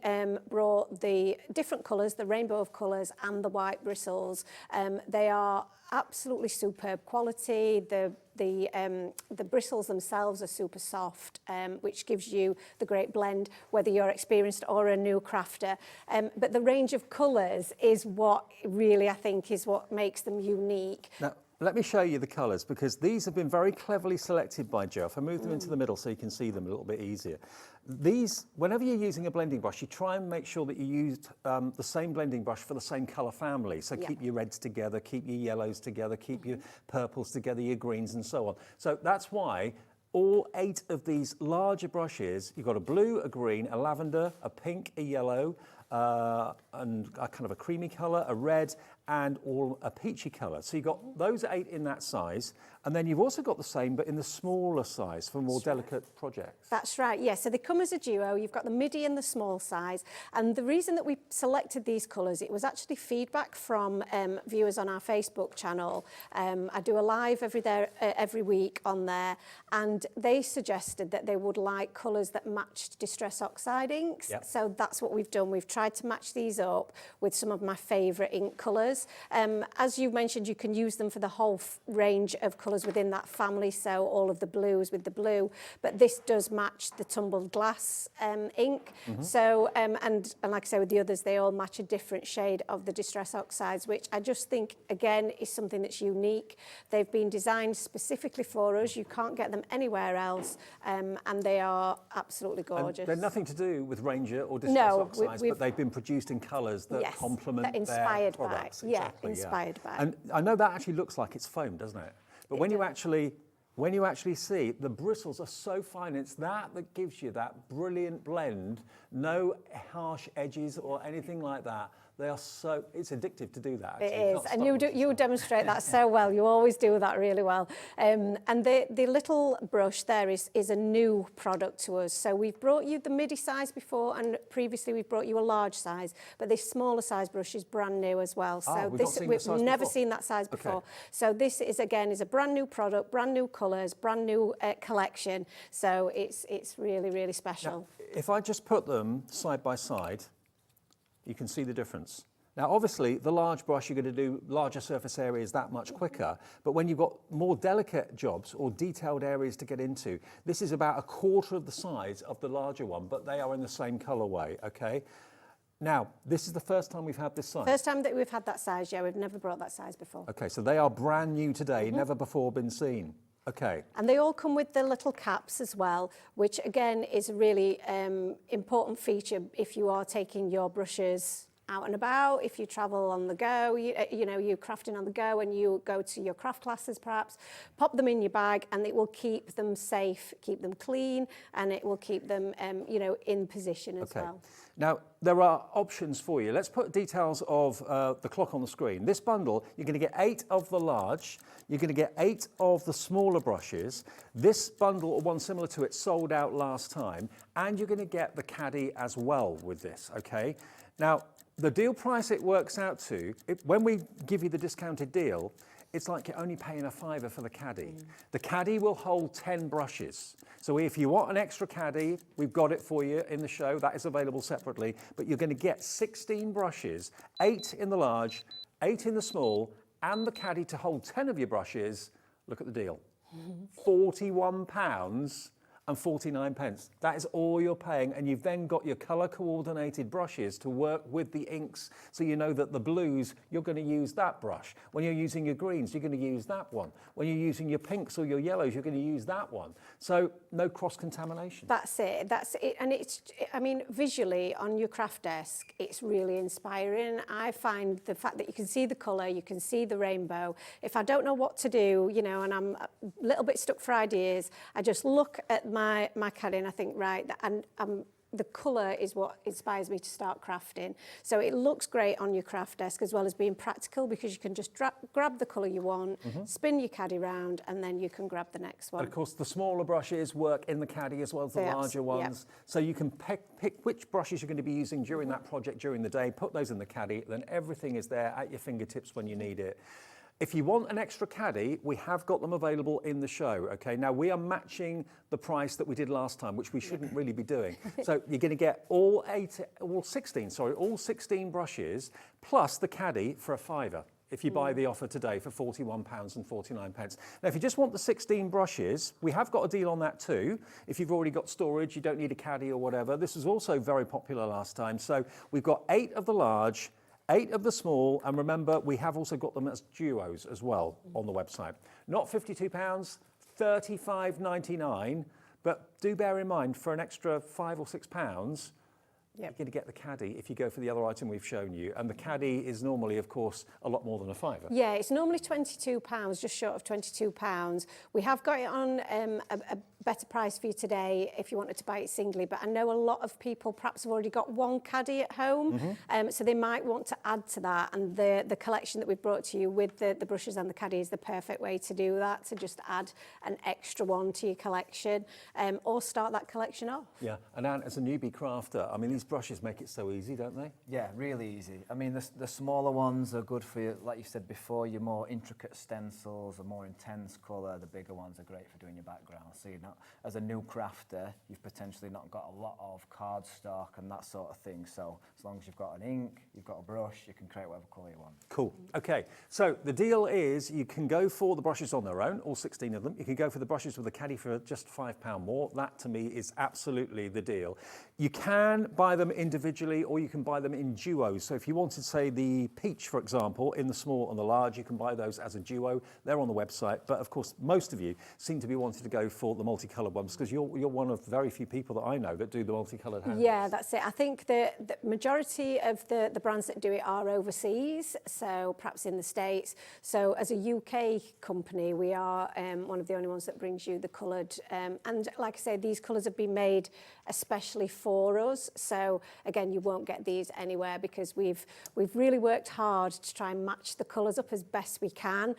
brought the different colours, the rainbow of colours and the white bristles. They are absolutely superb quality. The bristles themselves are super soft, which gives you the great blend, whether you're experienced or a new crafter. But the range of colours is what really, I think, is what makes them unique. Now, let me show you the colours, because these have been very cleverly selected by Joe. If I move them into the middle so you can see them a little bit easier. These, whenever you're using a blending brush, you try and make sure that you use the same blending brush for the same colour family. So keep your reds together, keep your yellows together, keep your purples together, your greens and so on. So that's why all 8 of these larger brushes, you've got a blue, a green, a lavender, a pink, a yellow, and a kind of a creamy colour, a red, and all a peachy colour. So you've got those 8 in that size, and then you've also got the same but in the smaller size for more delicate projects. That's right, yeah. So they come as a duo. You've got the midi and the small size. And the reason that we selected these colours, it was actually feedback from viewers on our Facebook channel. I do a live every week on there, and they suggested that they would like colours that matched Distress Oxide inks. Yep. So that's what we've done. We've tried to match these up with some of my favourite ink colours. As you mentioned, you can use them for the whole range of colours within that family, so all of the blues with the blue, but this does match the tumbled glass ink. So, and like I say, with the others, they all match a different shade of the Distress Oxides, which I just think, again, is something that's unique. They've been designed specifically for us. You can't get them anywhere else, and they are absolutely gorgeous. And they're nothing to do with Ranger or Distress Oxides, but they've been produced in colours that complement their products. Exactly, inspired by. And I know that actually looks like it's foam, doesn't it? But when you actually see, the bristles are so fine. It's that gives you that brilliant blend. No harsh edges or anything like that. They are so, it's addictive to do that. Actually. It is, and you demonstrate that so well. You always do that really well. And the little brush there is a new product to us. So we've brought you the midi size before, and previously we've brought you a large size, but this smaller size brush is brand new as well. So we've never seen that size before. Okay. So this is a brand new product, brand new colours, brand new collection. So it's really, really special. Now, if I just put them side by side, you can see the difference. Now, obviously, the large brush, you're going to do larger surface areas that much quicker. But when you've got more delicate jobs or detailed areas to get into, this is about a quarter of the size of the larger one, but they are in the same colorway, okay? Now, this is the first time we've had this size. First time that we've had that size, yeah. We've never brought that size before. Okay, so they are brand new today, never before been seen. Okay. And they all come with the little caps as well, which again is a really important feature if you are taking your brushes out and about, if you travel on the go, you know, you're crafting on the go and you go to your craft classes perhaps, pop them in your bag and it will keep them safe, keep them clean, and it will keep them, you know, in position as well. Now, there are options for you. Let's put details of the clock on the screen. This bundle, you're going to get 8 of the large, you're going to get 8 of the smaller brushes. This bundle, or one similar to it, sold out last time, and you're going to get the caddy as well with this, okay? Now, the deal price it works out to, when we give you the discounted deal, it's like you're only paying a £5 for the caddy. The caddy will hold 10 brushes. So if you want an extra caddy, we've got it for you in the show. That is available separately. But you're going to get 16 brushes, 8 in the large, 8 in the small, and the caddy to hold 10 of your brushes. Look at the deal. £41 and 49 pence. That is all you're paying, and you've then got your colour coordinated brushes to work with the inks, so you know that the blues, you're going to use that brush. When you're using your greens, you're going to use that one. When you're using your pinks or your yellows, you're going to use that one. So no cross-contamination. That's it, and it's, I mean, visually on your craft desk, it's really inspiring. I find the fact that you can see the colour, you can see the rainbow. If I don't know what to do, you know, and I'm a little bit stuck for ideas, I just look at my caddy and I think, right, and the colour is what inspires me to start crafting. So it looks great on your craft desk as well as being practical, because you can just grab the colour you want, spin your caddy round, and then you can grab the next one. And of course, the smaller brushes work in the caddy as well as the larger ones. So you can pick which brushes you're going to be using during that project during the day, put those in the caddy, then everything is there at your fingertips when you need it. If you want an extra caddy, we have got them available in the show, okay? Now, we are matching the price that we did last time, which we shouldn't really be doing. So you're going to get all 16 brushes, plus the caddy for a £5 if you buy the offer today for £41 and 49 pence. Now, if you just want the 16 brushes, we have got a deal on that too. If you've already got storage, you don't need a caddy or whatever. This was also very popular last time. So we've got 8 of the large, 8 of the small, and remember, we have also got them as duos as well on the website. Not £52, $35.99, but do bear in mind, for an extra £5 or £6, you're going to get the caddy if you go for the other item we've shown you. And the caddy is normally, of course, a lot more than a £5. Yeah, it's normally £22, just short of £22. We have got it on a better price for you today if you wanted to buy it singly, but I know a lot of people perhaps have already got one caddy at home, so they might want to add to that, and the collection that we've brought to you with the brushes and the caddy is the perfect way to do that, to just add an extra one to your collection, or start that collection off. Yeah, and Anne, as a newbie crafter, I mean, these brushes make it so easy, don't they? Yeah, really easy. I mean, the smaller ones are good for you, like you said before, your more intricate stencils, a more intense colour. The bigger ones are great for doing your background. So you're not, as a new crafter, you've potentially not got a lot of cardstock and that sort of thing. So as long as you've got an ink, you've got a brush, you can create whatever colour you want. Cool. Okay, so the deal is you can go for the brushes on their own, all 16 of them. You can go for the brushes with a caddy for just £5 more. That, to me, is absolutely the deal. You can buy them individually or you can buy them in duos. So if you wanted, say, the peach, for example, in the small and the large, you can buy those as a duo. They're on the website. But, of course, most of you seem to be wanting to go for the multicoloured ones because you're one of very few people that I know that do the multicoloured handles. Yeah, that's it. I think the majority of the brands that do it are overseas, so perhaps in the States. So as a UK company, we are one of the only ones that brings you the coloured. And like I say, these colours have been made especially for us. So again, you won't get these anywhere because we've really worked hard to try and match the colours up as best we can,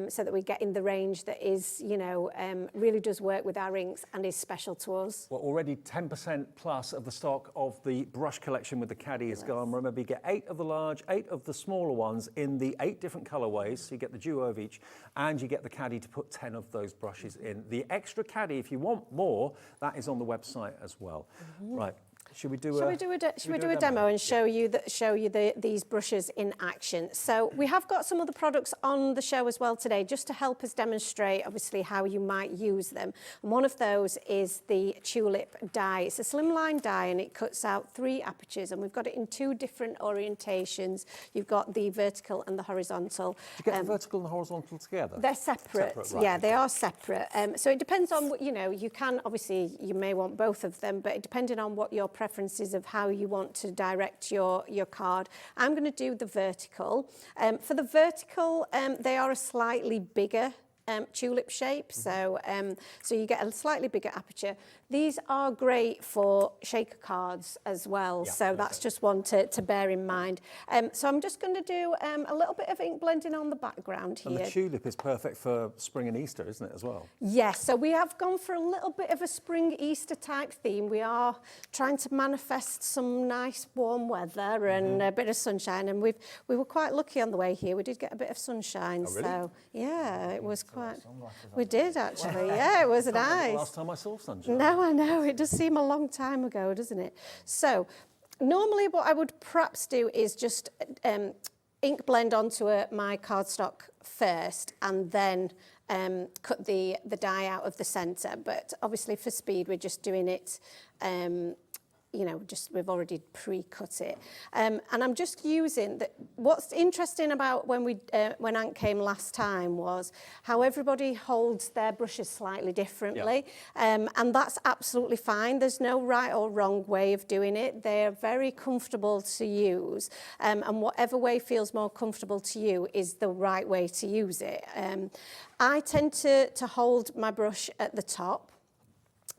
so that we get in the range that is, you know, really does work with our inks and is special to us. Well, already 10% plus of the stock of the brush collection with the caddy is gone. Remember, you get 8 of the large, 8 of the smaller ones in the 8 different colourways. So you get the duo of each, and you get the caddy to put 10 of those brushes in. The extra caddy, if you want more, that is on the website as well. Right. Should we do a demo and show you these brushes in action? So we have got some other products on the show as well today, just to help us demonstrate, obviously, how you might use them. And one of those is the tulip die. It's a slimline die, and it cuts out 3 apertures, and we've got it in 2 different orientations. You've got the vertical and the horizontal. Do you get the vertical and the horizontal together? They're separate. Right. Yeah, they are separate. So it depends on what, you know, you can, obviously, you may want both of them, but depending on what your preferences of how you want to direct your card. I'm going to do the vertical. For the vertical, they are a slightly bigger tulip shape, so you get a slightly bigger aperture. These are great for shaker cards as well, so that's just one to bear in mind. So I'm just going to do a little bit of ink blending on the background here. And the tulip is perfect for spring and Easter, isn't it, as well? Yes, so we have gone for a little bit of a spring Easter type theme. We are trying to manifest some nice warm weather and a bit of sunshine, and we were quite lucky on the way here. We did get a bit of sunshine, oh, really? So yeah, it was quite. We did actually, yeah, it was nice. Last time I saw sunshine. No, I know, it does seem a long time ago, doesn't it? So normally what I would perhaps do is just ink blend onto my cardstock first and then cut the die out of the centre. But obviously for speed, we're just doing it, you know, we've already pre-cut it. And I'm just using, what's interesting about when Ant came last time was how everybody holds their brushes slightly differently. And that's absolutely fine. There's no right or wrong way of doing it. They're very comfortable to use. And whatever way feels more comfortable to you is the right way to use it. I tend to hold my brush at the top,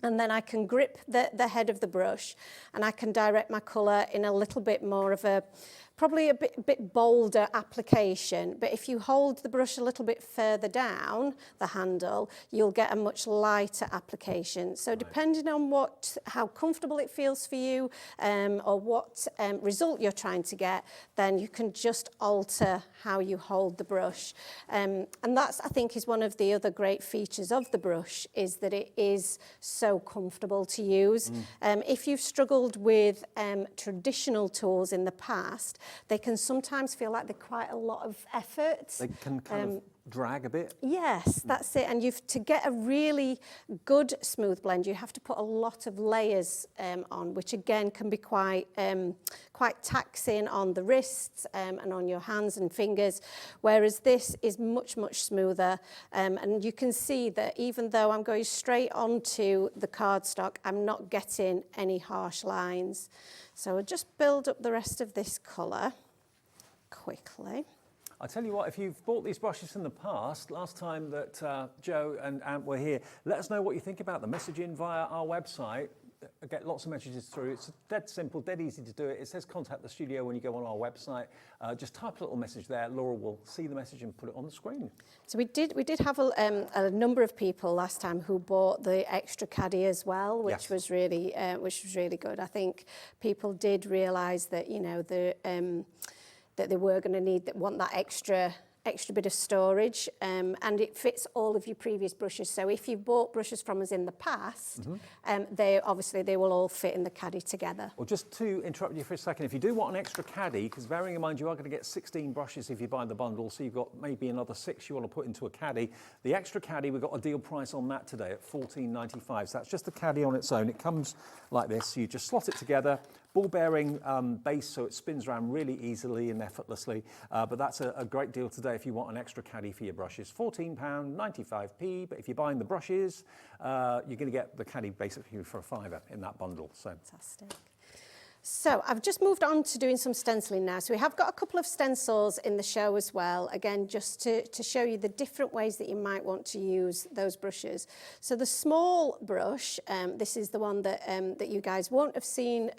and then I can grip the head of the brush and I can direct my colour in a little bit more of probably a bit bolder application. But if you hold the brush a little bit further down the handle, you'll get a much lighter application. So depending on how comfortable it feels for you, or what result you're trying to get, then you can just alter how you hold the brush. And that's, I think, is one of the other great features of the brush, is that it is so comfortable to use. If you've struggled with traditional tools in the past, they can sometimes feel like they're quite a lot of effort. They can kind of drag a bit. Yes, that's it. And to get a really good smooth blend, you have to put a lot of layers on, which again can be quite taxing on the wrists and on your hands and fingers, whereas this is much, much smoother. And you can see that even though I'm going straight onto the cardstock, I'm not getting any harsh lines. So I'll just build up the rest of this colour quickly. I tell you what, if you've bought these brushes in the past, last time that Joe and Ant were here, let us know what you think about them. Message in via our website. I get lots of messages through. It's dead simple, dead easy to do it. It says contact the studio when you go on our website. Just type a little message there. Laura will see the message and put it on the screen. So we did have a number of people last time who bought the extra caddy as well, which was really good. I think people did realise that that they were going to want that extra bit of storage, and it fits all of your previous brushes. So if you've bought brushes from us in the past, they will all fit in the caddy together. Well, just to interrupt you for a second, if you do want an extra caddy, because bearing in mind you are going to get 16 brushes if you buy the bundle, so you've got maybe another 6 you want to put into a caddy. The extra caddy, we've got a deal price on that today at $14.95. So that's just the caddy on its own. It comes like this, so you just slot it together. Ball bearing base, so it spins around really easily and effortlessly. But that's a great deal today if you want an extra caddy for your brushes. £14.95p, but if you're buying the brushes, you're going to get the caddy basically for a £5 in that bundle. So fantastic. So I've just moved on to doing some stenciling now. So we have got a couple of stencils in the show as well, again, just to show you the different ways that you might want to use those brushes. So the small brush, this is the one that you guys won't have seen,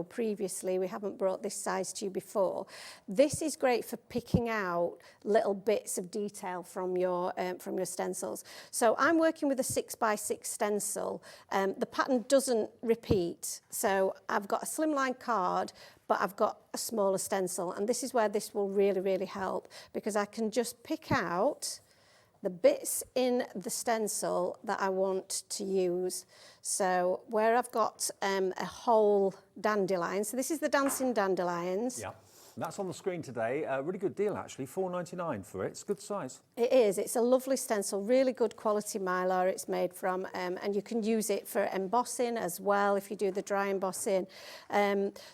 previously. We haven't brought this size to you before. This is great for picking out little bits of detail from your stencils. So I'm working with a 6x6 stencil. The pattern doesn't repeat. So I've got a slimline card, but I've got a smaller stencil, and this is where this will really, really help, because I can just pick out the bits in the stencil that I want to use. So where I've got a whole dandelion, so this is the dancing dandelions. yeah. That's on the screen today. A really good deal, actually. $4.99 for it. It's a good size. It is. It's a lovely stencil, really good quality mylar it's made from, and you can use it for embossing as well if you do the dry embossing.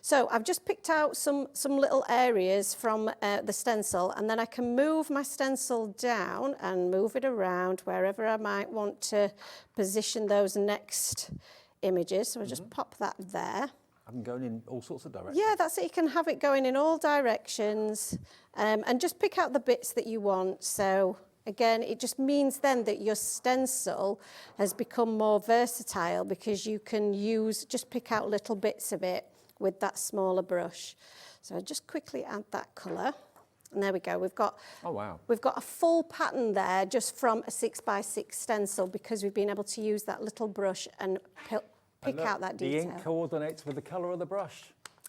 So I've just picked out some little areas from the stencil, and then I can move my stencil down and move it around wherever I might want to position those next images. So I'll just pop that there. I've been going in all sorts of directions. Yeah, that's it. You can have it going in all directions, and just pick out the bits that you want. So again, it just means then that your stencil has become more versatile, because you can just pick out little bits of it with that smaller brush. So I'll just quickly add that colour. And there we go. We've got we've got a full pattern there just from a 6x6 stencil, because we've been able to use that little brush and pick out that detail. The ink coordinates with the colour of the brush.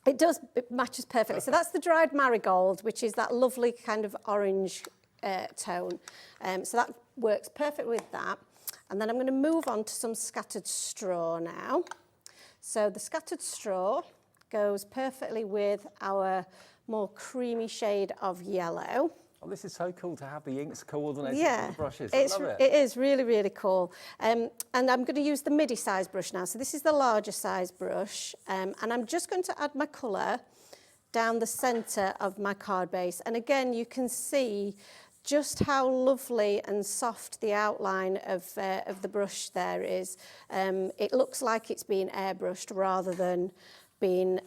It does, it matches perfectly. So that's the dried marigold, which is that lovely kind of orange tone. So that works perfectly with that. And then I'm going to move on to some scattered straw now. So the scattered straw goes perfectly with our more creamy shade of yellow. Oh, this is so cool to have the inks coordinated with the brushes. I love it. It is really, really cool. And I'm going to use the midi size brush now. So this is the larger size brush. And I'm just going to add my colour down the centre of my card base. And again, you can see just how lovely and soft the outline of the brush there is. It looks like it's been airbrushed rather than being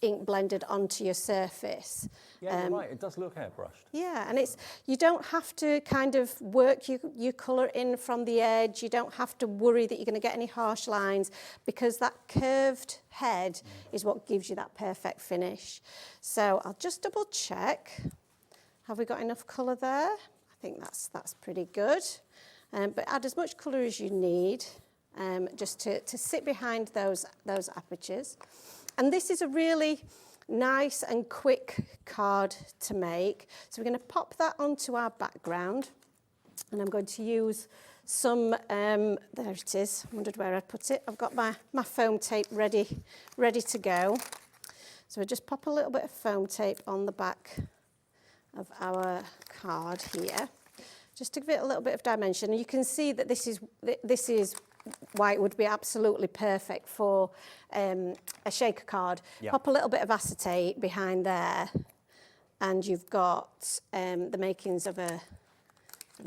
ink blended onto your surface. Yeah, you're right, it does look airbrushed. Yeah, and you don't have to kind of work your colour in from the edge. You don't have to worry that you're going to get any harsh lines, because that curved head is what gives you that perfect finish. So I'll just double check. Have we got enough colour there? I think that's pretty good. But add as much colour as you need, just to sit behind those apertures. And this is a really nice and quick card to make. So we're going to pop that onto our background, and I'm going to use some, there it is, I wondered where I'd put it. I've got my foam tape ready to go. So we'll just pop a little bit of foam tape on the back of our card here. just to give it a little bit of dimension. You can see that this is why it would be absolutely perfect for a shaker card. Yep. Pop a little bit of acetate behind there, and you've got the makings of a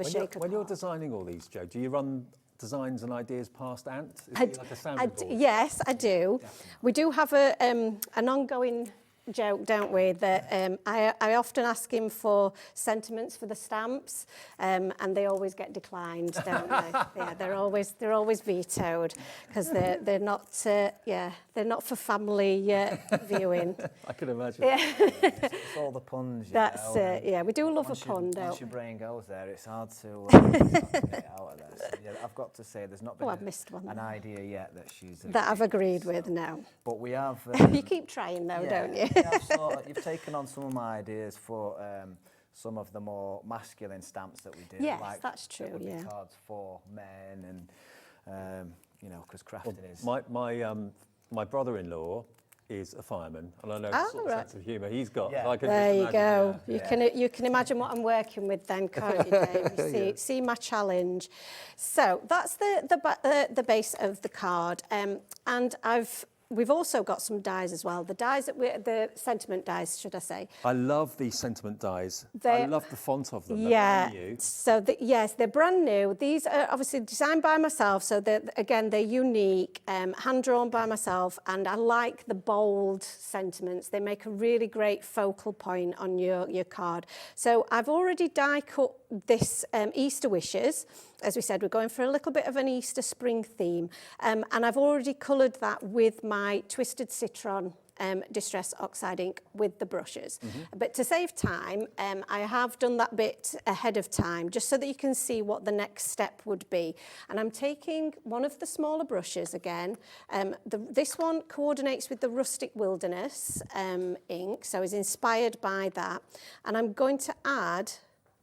shaker card. When you're designing all these, Jo, do you run designs and ideas past Ant? Is he like a sounding board? Yes, I do. Definitely. We do have an ongoing joke, don't we, that I often ask him for sentiments for the stamps, and they always get declined, don't they? Yeah, they're always vetoed because they're not they're not for family viewing. I can imagine. Yeah. It's all the puns. That's it. Yeah, we do love a pun, don't we? Once your brain goes there, it's hard to get it out of there. So, yeah, I've got to say, there's not been I've missed one an idea yet that that I've agreed with. No. But we have. You keep trying though, don't you? We have you've taken on some of my ideas for some of the more masculine stamps that we do. Yes, like, that's true. That would Yeah. be cards for men, and you know, because crafting is. My brother-in-law is a fireman, and I know Oh, sort of right. sense of humour he's got. Yeah. I can There just you go. imagine, You can imagine what I'm working with then, can't you, Dave? You see my challenge. So that's the base of the card, and we've also got some dies as well. The dies the sentiment dies, should I say? I love these sentiment dies. I They're- love the font of them. They're Yeah. brand new. So yes, they're brand new. These are obviously designed by myself, so they're unique, hand drawn by myself, and I like the bold sentiments. They make a really great focal point on your card. So I've already die cut this Easter wishes. As we said, we're going for a little bit of an Easter spring theme, and I've already coloured that with my Twisted Citron Distress Oxide ink with the brushes. But to save time, I have done that bit ahead of time, just so that you can see what the next step would be. And I'm taking one of the smaller brushes again. This one coordinates with the Rustic Wilderness ink, so is inspired by that. And I'm going to add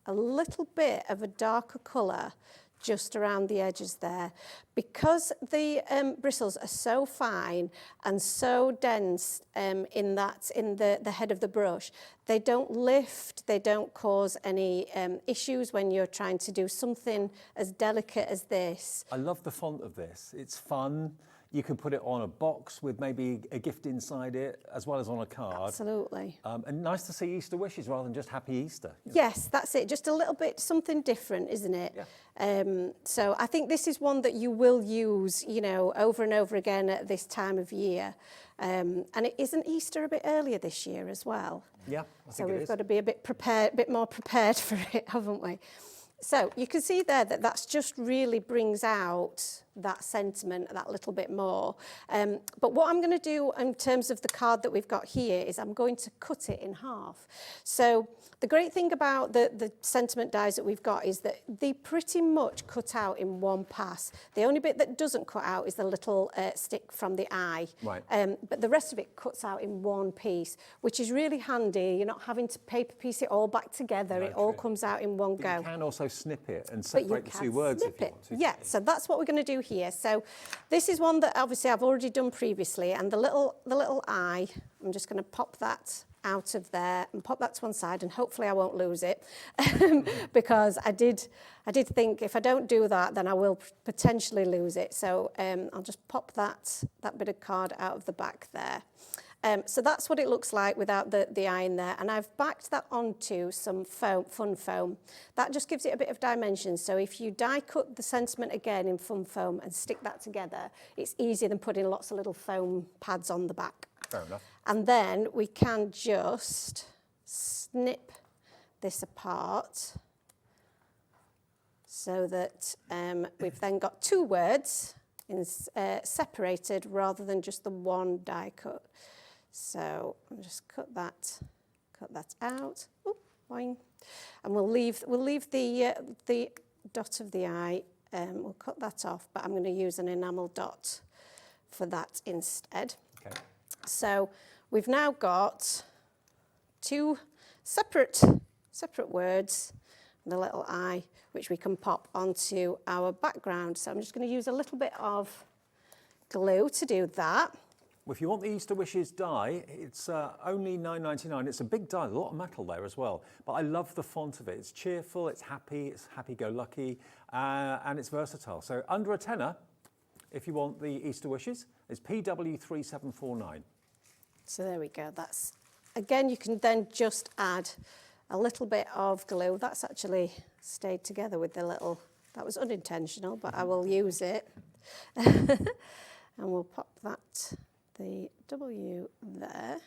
a little bit of a darker colour just around the edges there. Because the bristles are so fine and so dense in the head of the brush, they don't lift, they don't cause any issues when you're trying to do something as delicate as this. I love the font of this. It's fun. You can put it on a box with maybe a gift inside it, as well as on a card. Absolutely. And nice to see Easter wishes rather than just Happy Easter. Yes, that's it. Just a little bit something different, isn't it? Yeah. So I think this is one that you will use, over and over again at this time of year. And it isn't Easter a bit earlier this year as well. Yeah, I So think it we've is. got to be a bit more prepared for it, haven't we? So you can see there that that's just really brings out that sentiment that little bit more. But what I'm going to do in terms of the card that we've got here is I'm going to cut it in half. So the great thing about the sentiment dies that we've got is that they pretty much cut out in one pass. The only bit that doesn't cut out is the little stick from the eye. Right. But the rest of it cuts out in one piece, which is really handy. You're not having to paper piece it all back together. No, It all true. comes out in one But go. you can also snip it and But you separate the can two words snip if you it. want to. Yeah, so that's what we're going to do here. So this is one that obviously I've already done previously, and the little eye, I'm just going to pop that out of there and pop that to one side, and hopefully I won't lose it because I did think if I don't do that, then I will potentially lose it. So I'll just pop that bit of card out of the back there. So that's what it looks like without the eye in there. And I've backed that onto some fun foam. That just gives it a bit of dimension. So if you die cut the sentiment again in fun foam and stick that together, it's easier than putting lots of little foam pads on the back. Fair enough. And then we can just snip this apart so that we've then got two words separated rather than just the one die cut. So I'll just cut that out. Ooh, boing. And we'll leave the dot of the eye. We'll cut that off, but I'm going to use an enamel dot for that instead. Okay. So we've now got two separate words and a little eye, which we can pop onto our background. So I'm just going to use a little bit of glue to do that. if you want the Easter Wishes die, it's only £9.99. It's a big die, a lot of metal there as well. But I love the font of it. It's cheerful, it's happy-go-lucky, and it's versatile. So under a tenner, if you want the Easter Wishes, it's PW3749. So there we go. That's, again, you can then just add a little bit of glue. That's actually stayed together with the little, that was unintentional, but I will use it. And we'll pop that, the W there.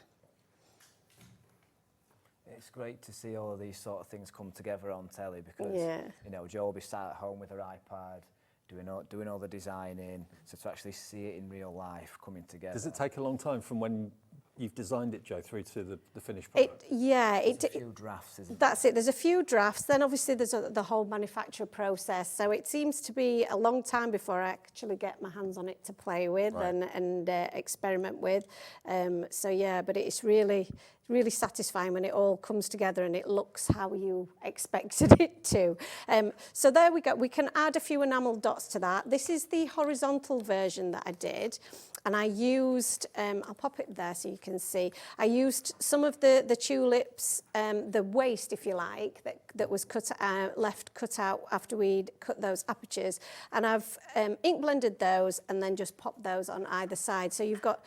It's great to see all of these sort of things come together on telly because, Yeah. you know, Jo will be sat at home with her iPad, doing all the designing, so to actually see it in real life coming together. Does it take a long time from when you've designed it, Jo, through to the finished product? There's a few drafts, isn't there? That's it. There's a few drafts. Then obviously there's the whole manufacture process. So it seems to be a long time before I actually get my hands on it to play with and experiment with. So yeah, but it's really satisfying when it all comes together and it looks how you expected it to. So there we go. We can add a few enamel dots to that. This is the horizontal version that I did. And I used, I'll pop it there so you can see, I used some of the tulips, the waste, if you like, that was left cut out after we'd cut those apertures. And I've ink blended those and then just popped those on either side. So you've got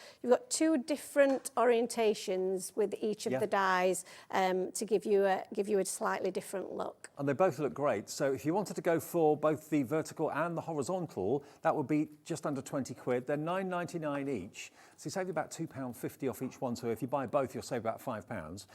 two different orientations with each of the dies to give you a slightly different look. And they both look great. So if you wanted to go for both the vertical and the horizontal, that would be just under 20 quid. They're £9.99 each. So you save about £2.50 off each one. So if you buy both, you'll save about £5,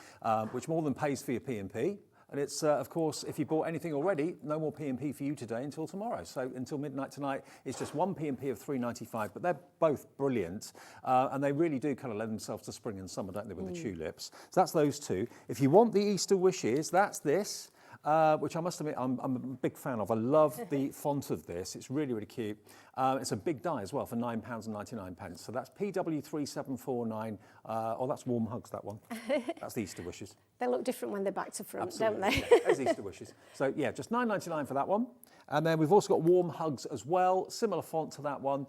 which more than pays for your P&P. And it's, of course, if you bought anything already, no more P&P for you today until tomorrow. So until midnight tonight, it's just one P&P of £3.95. But they're both brilliant. And they really do kind of lend themselves to spring and summer, don't they, with the tulips. So that's those two. If you want the Easter Wishes, that's this. Which I must admit I'm a big fan of. I love the font of this. It's really, really cute. It's a big die as well for £9.99. So that's PW3749. Oh, that's Warm Hugs, that one. That's the Easter Wishes. They look different when they're back to front, Absolutely. don't they? Yeah, there's Easter Wishes. So yeah, just £9.99 for that one. And then we've also got Warm Hugs as well. Similar font to that one.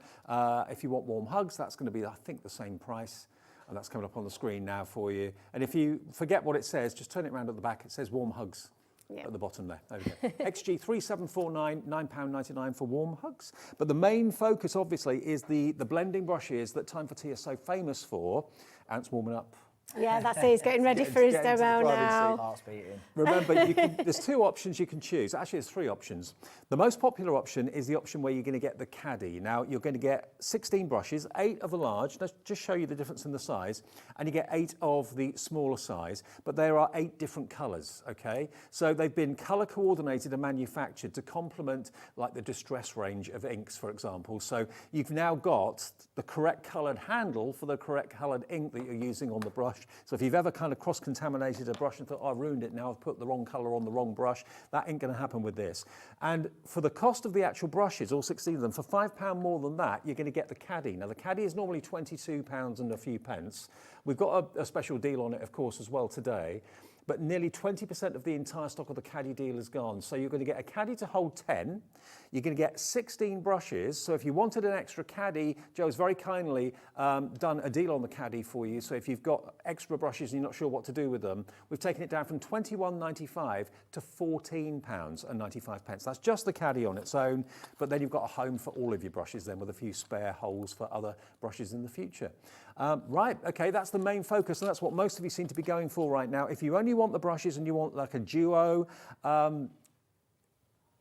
If you want Warm Hugs, that's going to be, I think, the same price. And that's coming up on the screen now for you. And if you forget what it says, just turn it around at the back. It says Warm Hugs. At the bottom there. There we go. XG3749, £9.99 for Warm Hugs. But the main focus, obviously, is the blending brushes that Time for Tea is so famous for. Ant's warming up. Yeah, that's it. He's getting ready for his demo now. Heart's beating. Remember, there's two options you can choose. Actually, there's three options. The most popular option is the option where you're going to get the caddy. Now, you're going to get 16 brushes, 8 of the large. Let's just show you the difference in the size. And you get 8 of the smaller size. But there are 8 different colours, okay? So they've been colour coordinated and manufactured to complement, like, the distress range of inks, for example. So you've now got the correct coloured handle for the correct coloured ink that you're using on the brush. So if you've ever kind of cross-contaminated a brush and thought, oh, I ruined it now, I've put the wrong colour on the wrong brush, that ain't going to happen with this. And for the cost of the actual brushes, all 16 of them, for £5 more than that, you're going to get the caddy. Now, the caddy is normally £22 and a few pence. We've got a special deal on it, of course, as well today. But nearly 20% of the entire stock of the caddy deal is gone. So you're going to get a caddy to hold 10. You're going to get 16 brushes. So if you wanted an extra caddy, Joe's very kindly done a deal on the caddy for you. So if you've got extra brushes and you're not sure what to do with them, we've taken it down from £21.95 to £14.95. That's just the caddy on its own. But then you've got a home for all of your brushes then, with a few spare holes for other brushes in the future. Right, okay, that's the main focus, and that's what most of you seem to be going for right now. If you only want the brushes and you want like a duo,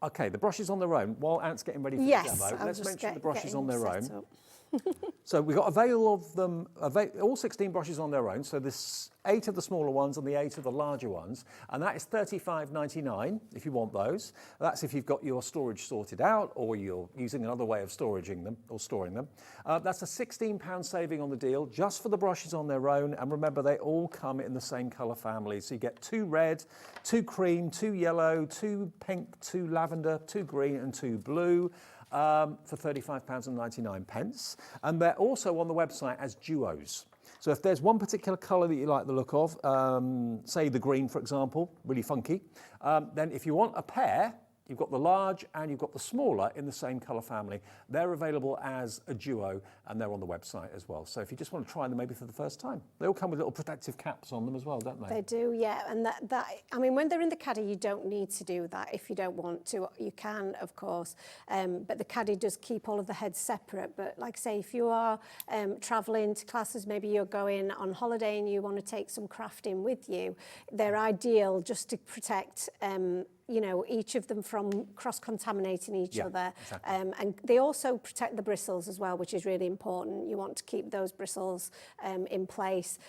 okay, the brushes on their own, while Ant's getting ready for the demo, let's mention the brushes on their own. So we've got a veil of them, all 16 brushes on their own, so there's 8 of the smaller ones and the 8 of the larger ones, and that is $35.99 if you want those. That's if you've got your storage sorted out or you're using another way of storing them. That's a £16 saving on the deal just for the brushes on their own, and remember, they all come in the same colour family, so you get 2 red, 2 cream, 2 yellow, 2 pink, 2 lavender, 2 green and 2 blue. For £35.99. And they're also on the website as duos. So if there's one particular colour that you like the look of, say the green, for example, really funky, then if you want a pair, You've got the large and you've got the smaller in the same colour family. They're available as a duo and they're on the website as well. So if you just want to try them maybe for the first time, they all come with little protective caps on them as well, don't they? They do, yeah. And I mean, when they're in the caddy, you don't need to do that if you don't want to. You can, of course, but the caddy does keep all of the heads separate. But like I say, if you are travelling to classes, maybe you're going on holiday and you want to take some crafting with you, they're ideal just to protect you know, each of them from cross-contaminating each other. Exactly. And they also protect the bristles as well, which is really important. You want to keep those bristles in place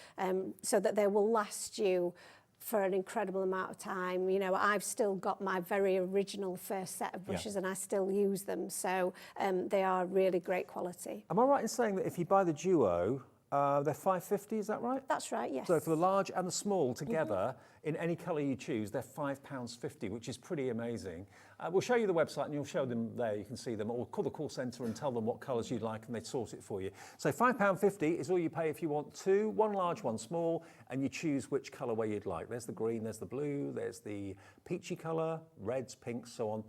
so that they will last you for an incredible amount of time. You know, I've still got my very original first set of brushes and I still use them. So they are really great quality. Am I right in saying that if you buy the duo, they're £5.50, is that right? That's right, yes. So for the large and the small together, in any colour you choose, they're £5.50, which is pretty amazing. We'll show you the website and you'll show them there, you can see them, or call the call centre and tell them what colours you'd like and they sort it for you. So £5.50 is all you pay if you want two, one large, one small, and you choose which colourway you'd like. There's the green, there's the blue, there's the peachy colour, reds, pinks, so on.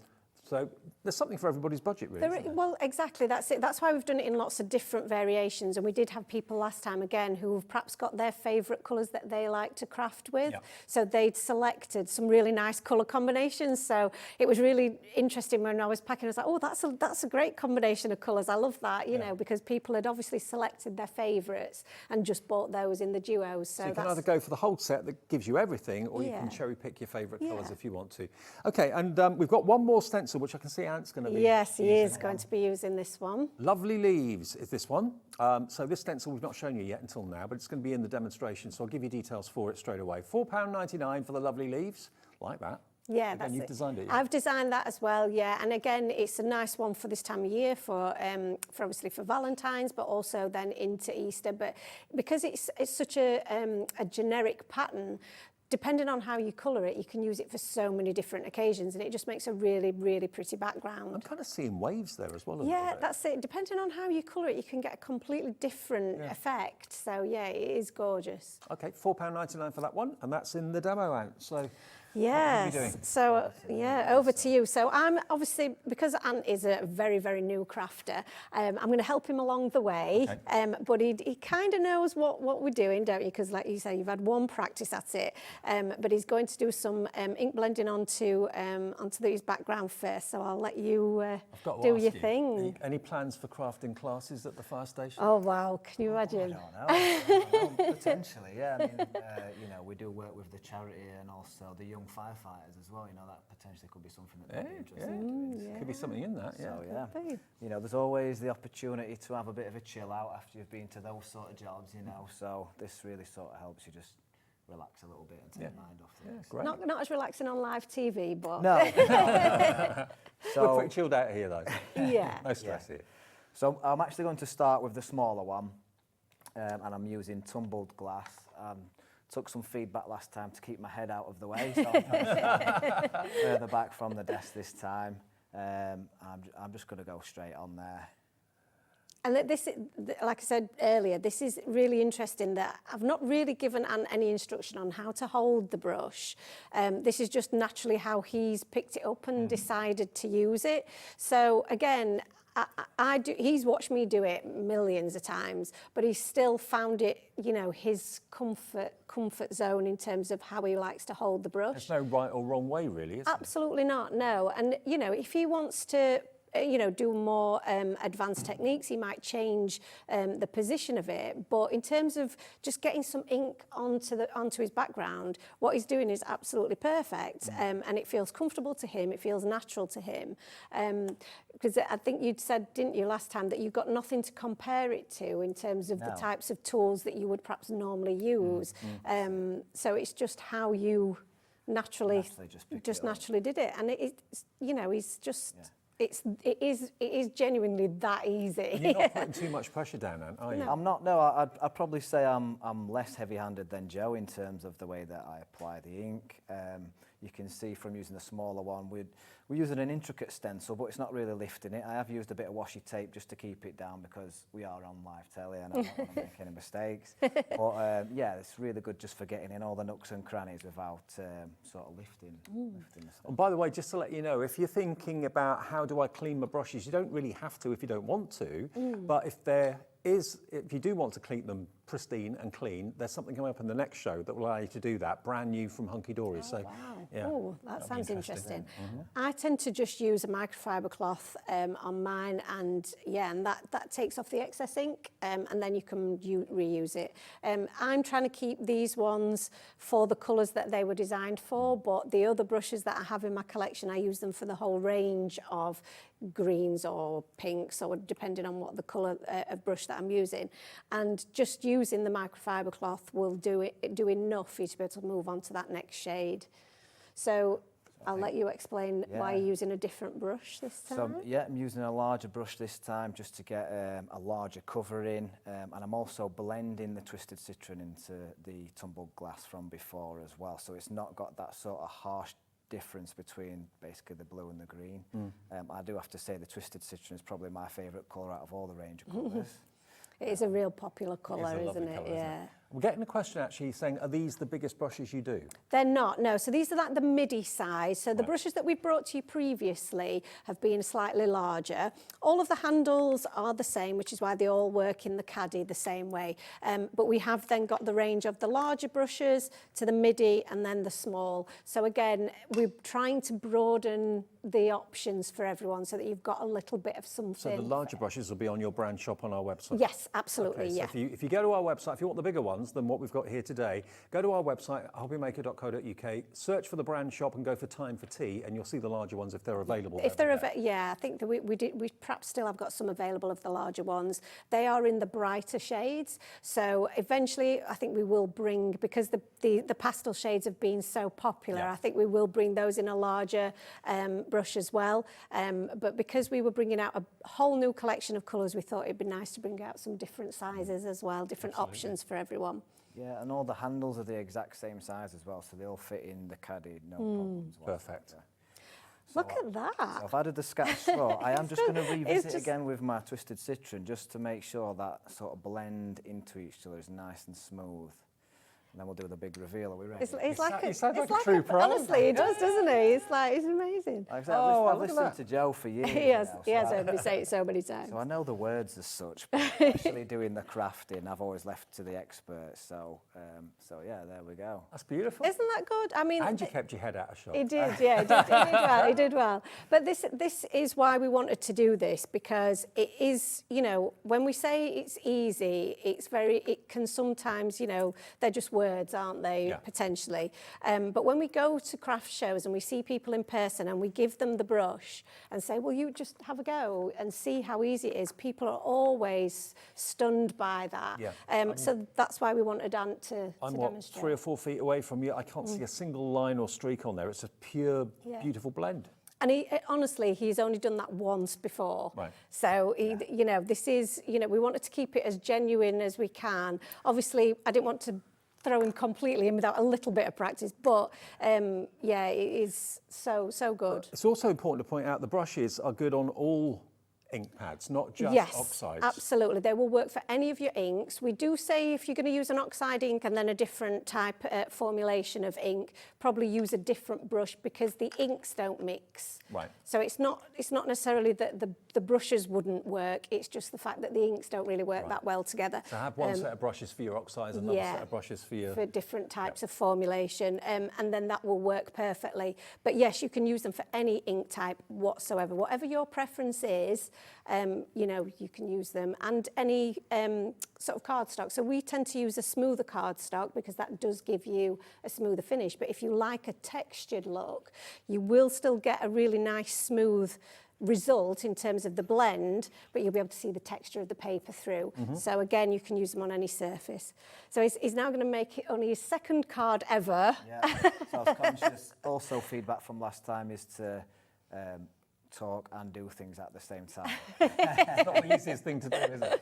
So there's something for everybody's budget, really. Well, exactly, that's it. That's why we've done it in lots of different variations. And we did have people last time, again, who've perhaps got their favourite colours that they like to craft with. Yep. So they'd selected some really nice colour combinations. So it was really interesting when I was packing. I was like, oh, that's a great combination of colours. I love that, you know, because people had obviously selected their favourites and just bought those in the duos. So you can either go for the whole set that gives you everything, or you can cherry pick your favourite colours if you want to. Okay, and we've got one more stencil, which I can see Ant's going to be Yes, he is going to be using this one. Lovely Leaves is this one. So this stencil we've not shown you yet until now, but it's going to be in the demonstration, so I'll give you details for it straight away. £4.99 for the Lovely Leaves, like that. Yeah, Again, you've designed it. Yeah? I've designed that as well, yeah. And again, it's a nice one for this time of year, for obviously for Valentine's, but also then into Easter. But because it's such a generic pattern, depending on how you colour it, you can use it for so many different occasions, and it just makes a really, really pretty background. I'm kind of seeing waves there as well. Yeah, that's it. Depending on how you colour it, you can get a completely different effect. So yeah, it is gorgeous. Okay, £4.99 for that one, and that's in the demo, Ant. So. Yes. So, yeah, over to you. So I'm obviously, because Ant is a very, very new crafter, I'm going to help him along the way. Okay. But he kind of knows what we're doing, don't you? Because like you say, you've had one practice at it. But he's going to do some ink blending onto his background first. So I'll let you do your thing. Any plans for crafting classes at the fire station? Oh, wow. Can you imagine? I don't know. Potentially, yeah. I mean, you know, we do work with the charity and also the young firefighters as well. You know, that potentially could be something that they'd be interested in. Could be something in that, So, yeah. You know, there's always the opportunity to have a bit of a chill out after you've been to those sort of jobs, you know. So this really sort of helps you just relax a little bit and take your mind off things. Great. Not as relaxing on live TV, but... No. We're pretty chilled out here, though. Yeah. No stress here. So I'm actually going to start with the smaller one, and I'm using tumbled glass. Took some feedback last time to keep my head out of the way, so I'm further back from the desk this time. I'm just going to go straight on there. And this, like I said earlier, this is really interesting that I've not really given Ant any instruction on how to hold the brush. This is just naturally how he's picked it up and decided to use it. So again, he's watched me do it millions of times, but he's still found it, you know, his comfort zone in terms of how he likes to hold the brush. There's no right or wrong way, really, is there? Absolutely not, no. And, you know, if he wants to, you know, do more advanced techniques, he might change the position of it. But in terms of just getting some ink onto his background, what he's doing is absolutely perfect, and it feels comfortable to him. It feels natural to him. Because I think you'd said, didn't you, last time, that you've got nothing to compare it to in terms of the types of tools that you would perhaps normally use. So it's just how you naturally did it, and it's, you know, he's just. Yeah. It is genuinely that easy. And you're not putting too much pressure down, Ant, are you? I'm not. No, I'd probably say I'm less heavy-handed than Joe in terms of the way that I apply the ink. You can see from using the smaller one, we'd we're using an intricate stencil, but it's not really lifting it. I have used a bit of washi tape just to keep it down because we are on live telly and I don't want to make any mistakes. But yeah, it's really good just for getting in all the nooks and crannies without sort of lifting the stencil. And by the way, just to let you know, if you're thinking about how do I clean my brushes, you don't really have to if you don't want to, but if you do want to keep them pristine and clean, there's something coming up in the next show that will allow you to do that, brand new from Hunkydory. Oh, so, wow. yeah, Oh, that sounds be interesting. I tend to just use a microfiber cloth on mine, and that takes off the excess ink, and then you can reuse it. I'm trying to keep these ones for the colours that they were designed for, but the other brushes that I have in my collection, I use them for the whole range of greens or pinks, or depending on what the colour of brush that I'm using. And just using the microfiber cloth will do enough for you to be able to move on to that next shade. So I'll let you explain why you're using a different brush this time. So yeah, I'm using a larger brush this time just to get a larger cover in, and I'm also blending the twisted citron into the tumbled glass from before as well, so it's not got that sort of harsh difference between basically the blue and the green. I do have to say the twisted citron is probably my favourite colour out of all the range of colours. It is a real popular colour, isn't it? Yeah. We're getting a question actually saying, are these the biggest brushes you do? They're not, no. So these are like the midi size. So the brushes that we've brought to you previously have been slightly larger. All of the handles are the same, which is why they all work in the caddy the same way. But we have then got the range of the larger brushes to the midi and then the small. So again, we're trying to broaden the options for everyone so that you've got a little bit of something. So the larger brushes will be on your brand shop on our website? Yes, absolutely, okay, yeah. So if you go to our website, if you want the bigger ones than what we've got here today, go to our website, hobbymaker.co.uk, search for the brand shop and go for Time for Tea, and you'll see the larger ones if they're available. If they're I think that we perhaps still have got some available of the larger ones. They are in the brighter shades, so eventually I think we will bring, because the pastel shades have been so popular, I think we will bring those in a larger brush as well. But because we were bringing out a whole new collection of colours, we thought it'd be nice to bring out some different sizes as well, different options for everyone. Yeah, and all the handles are the exact same size as well, so they'll fit in the caddy, no problems. Perfect. So Look at that. So I've added the scattered straw. I am just going to revisit again with my twisted citron just to make sure that sort of blend into each other is nice and smooth. And then we'll do the big reveal. Are we ready? It's like he sounds like a true pro. Honestly, he does, doesn't he? It's amazing. Like I said, I've listened to Joe for years. He has heard me say it so many times. So I know the words as such, but actually doing the crafting, I've always left to the experts. So yeah, there we go. That's beautiful. Isn't that good? I mean, and you kept your head out of shot. He did, yeah, he did well. He did well. But this is why we wanted to do this, because it is, when we say it's easy, it can sometimes, they're just words, aren't they? Potentially. But when we go to craft shows and we see people in person and we give them the brush and say, well, you just have a go and see how easy it is, people are always stunned by that. So that's why we wanted Ant to demonstrate. 3 or 4 feet away from you. I can't see a single line or streak on there. It's a pure, beautiful blend. And honestly, he's only done that once before. Right. So, this is, we wanted to keep it as genuine as we can. Obviously, I didn't want to throw him completely in without a little bit of practice, but it is so good. It's also important to point out the brushes are good on all ink pads, not just oxides. Yes, absolutely. They will work for any of your inks. We do say if you're going to use an oxide ink and then a different type formulation of ink, probably use a different brush because the inks don't mix. Right. So it's not necessarily that the brushes wouldn't work, it's just the fact that the inks don't really work that well together. So have one set of brushes for your oxides, another set of brushes for your... For different types of formulation, and then that will work perfectly. But yes, you can use them for any ink type whatsoever. Whatever your preference is, you can use them, and any sort of cardstock. So we tend to use a smoother cardstock because that does give you a smoother finish. But if you like a textured look, you will still get a really nice smooth result in terms of the blend, but you'll be able to see the texture of the paper through. So again, you can use them on any surface. So he's now going to make it only his second card ever. Yeah, so I was conscious. Also, feedback from last time is to talk and do things at the same time. It's not the easiest thing to do, is it?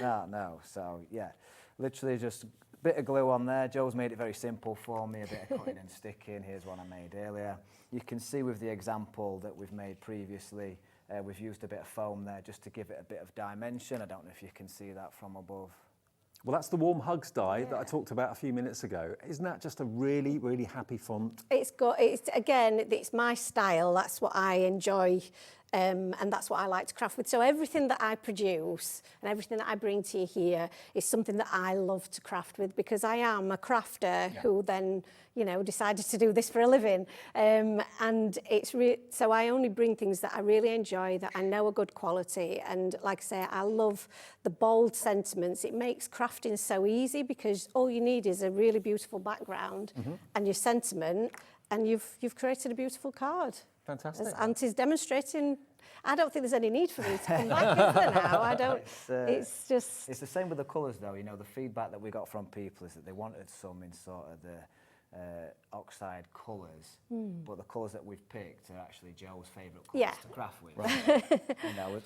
No. So yeah, literally just Bit of glue on there. Joe's made it very simple for me, a bit of cutting and sticking. Here's one I made earlier. You can see with the example that we've made previously, we've used a bit of foam there just to give it a bit of dimension. I don't know if you can see that from above. Well, that's the Warm Hugs die that I talked about a few minutes ago. Isn't that just a really, really happy font? It's my style. That's what I enjoy. And that's what I like to craft with. So everything that I produce and everything that I bring to you here is something that I love to craft with, because I am a crafter who then, decided to do this for a living. And so I only bring things that I really enjoy, that I know are good quality. And like I say, I love the bold sentiments. It makes crafting so easy, because all you need is a really beautiful background and your sentiment, and you've created a beautiful card. Fantastic. As Auntie's demonstrating, I don't think there's any need for me to come back, is there now? I don't. It's just. It's the same with the colours, though. The feedback that we got from people is that they wanted some in sort of the oxide colours, but the colours that we've picked are actually Joe's favourite colours to craft with. Right.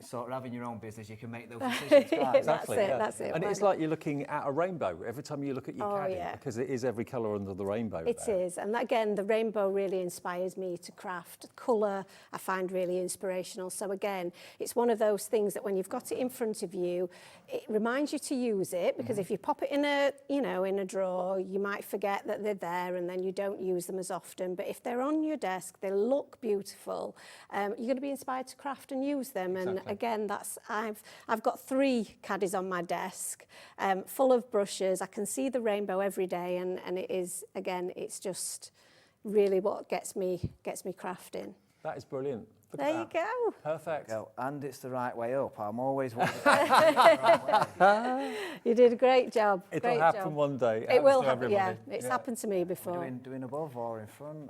Sort of having your own business, you can make those decisions. Exactly. That's it. And it's like you're looking at a rainbow every time you look at your caddy, because it is every colour under the rainbow. It is, and again, the rainbow really inspires me to craft. Colour I find really inspirational. So again, it's one of those things that when you've got it in front of you, it reminds you to use it, because if you pop it in a drawer, you might forget that they're there, and then you don't use them as often. But if they're on your desk, they look beautiful. You're going to be inspired to craft and use them. And again, I've got 3 caddies on my desk, full of brushes. I can see the rainbow every day, and it is, again, it's just really what gets me crafting. That is brilliant. Look there at that. you go. Perfect. And it's the right way up. I'm always wanting to the right way. You did a great job. It'll happen one day. It will happen. Yeah, it's happened to me before. Doing above or in front?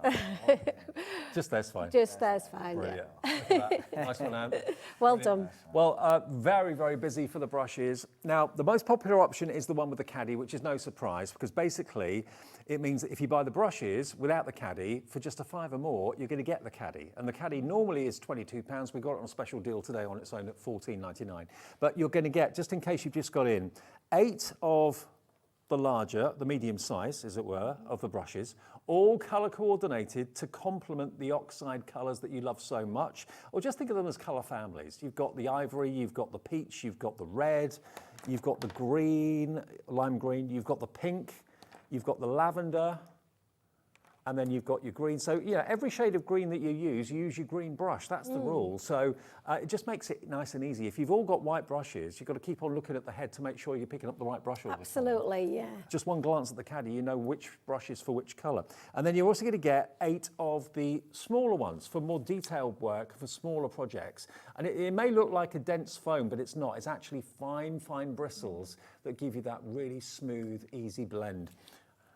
Just there's fine. Just there's fine. Brilliant. Look at that. Nice one, Anne. Well done. Well, very, very busy for the brushes. Now, the most popular option is the one with the caddy, which is no surprise, because basically it means that if you buy the brushes without the caddy, for just a £5 or more, you're going to get the caddy. And the caddy normally is £22. We got it on a special deal today on its own at $14.99. But you're going to get, just in case you've just got in, 8 of the larger, the medium size, as it were, of the brushes, all colour coordinated to complement the oxide colours that you love so much. Or just think of them as colour families. You've got the ivory, you've got the peach, you've got the red, you've got the green, lime green, you've got the pink, you've got the lavender, and then you've got your green. So, every shade of green that you use your green brush. That's the rule. So it just makes it nice and easy. If you've all got white brushes, you've got to keep on looking at the head to make sure you're picking up the right brush all the time. Absolutely, yeah. Just one glance at the caddy, you know which brush is for which colour. And then you're also going to get 8 of the smaller ones for more detailed work, for smaller projects. And it may look like a dense foam, but it's not. It's actually fine, fine bristles that give you that really smooth, easy blend.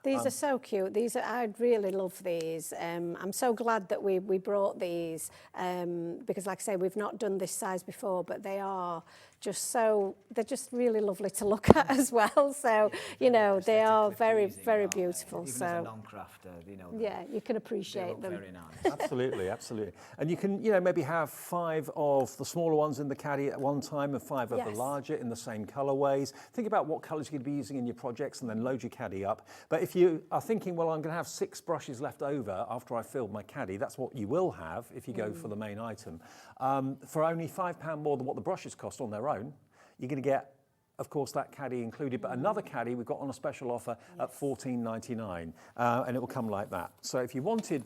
These are so cute. I really love these. I'm so glad that we brought these because, like I say, we've not done this size before, but they're just really lovely to look at as well. So, they are very, very beautiful. Even so, as a non-crafter, yeah, you can appreciate them. Very nice. Absolutely, absolutely. And you can, maybe have 5 of the smaller ones in the caddy at one time and 5 of the larger in the same colourways. Think about what colours you're going to be using in your projects and then load your caddy up. But if you are thinking, well, I'm going to have 6 brushes left over after I filled my caddy, that's what you will have if you go for the main item. For only £5 more than what the brushes cost on their own, you're going to get, of course, that caddy included, but another caddy we've got on a special offer at $14.99, and it will come like that. So if you wanted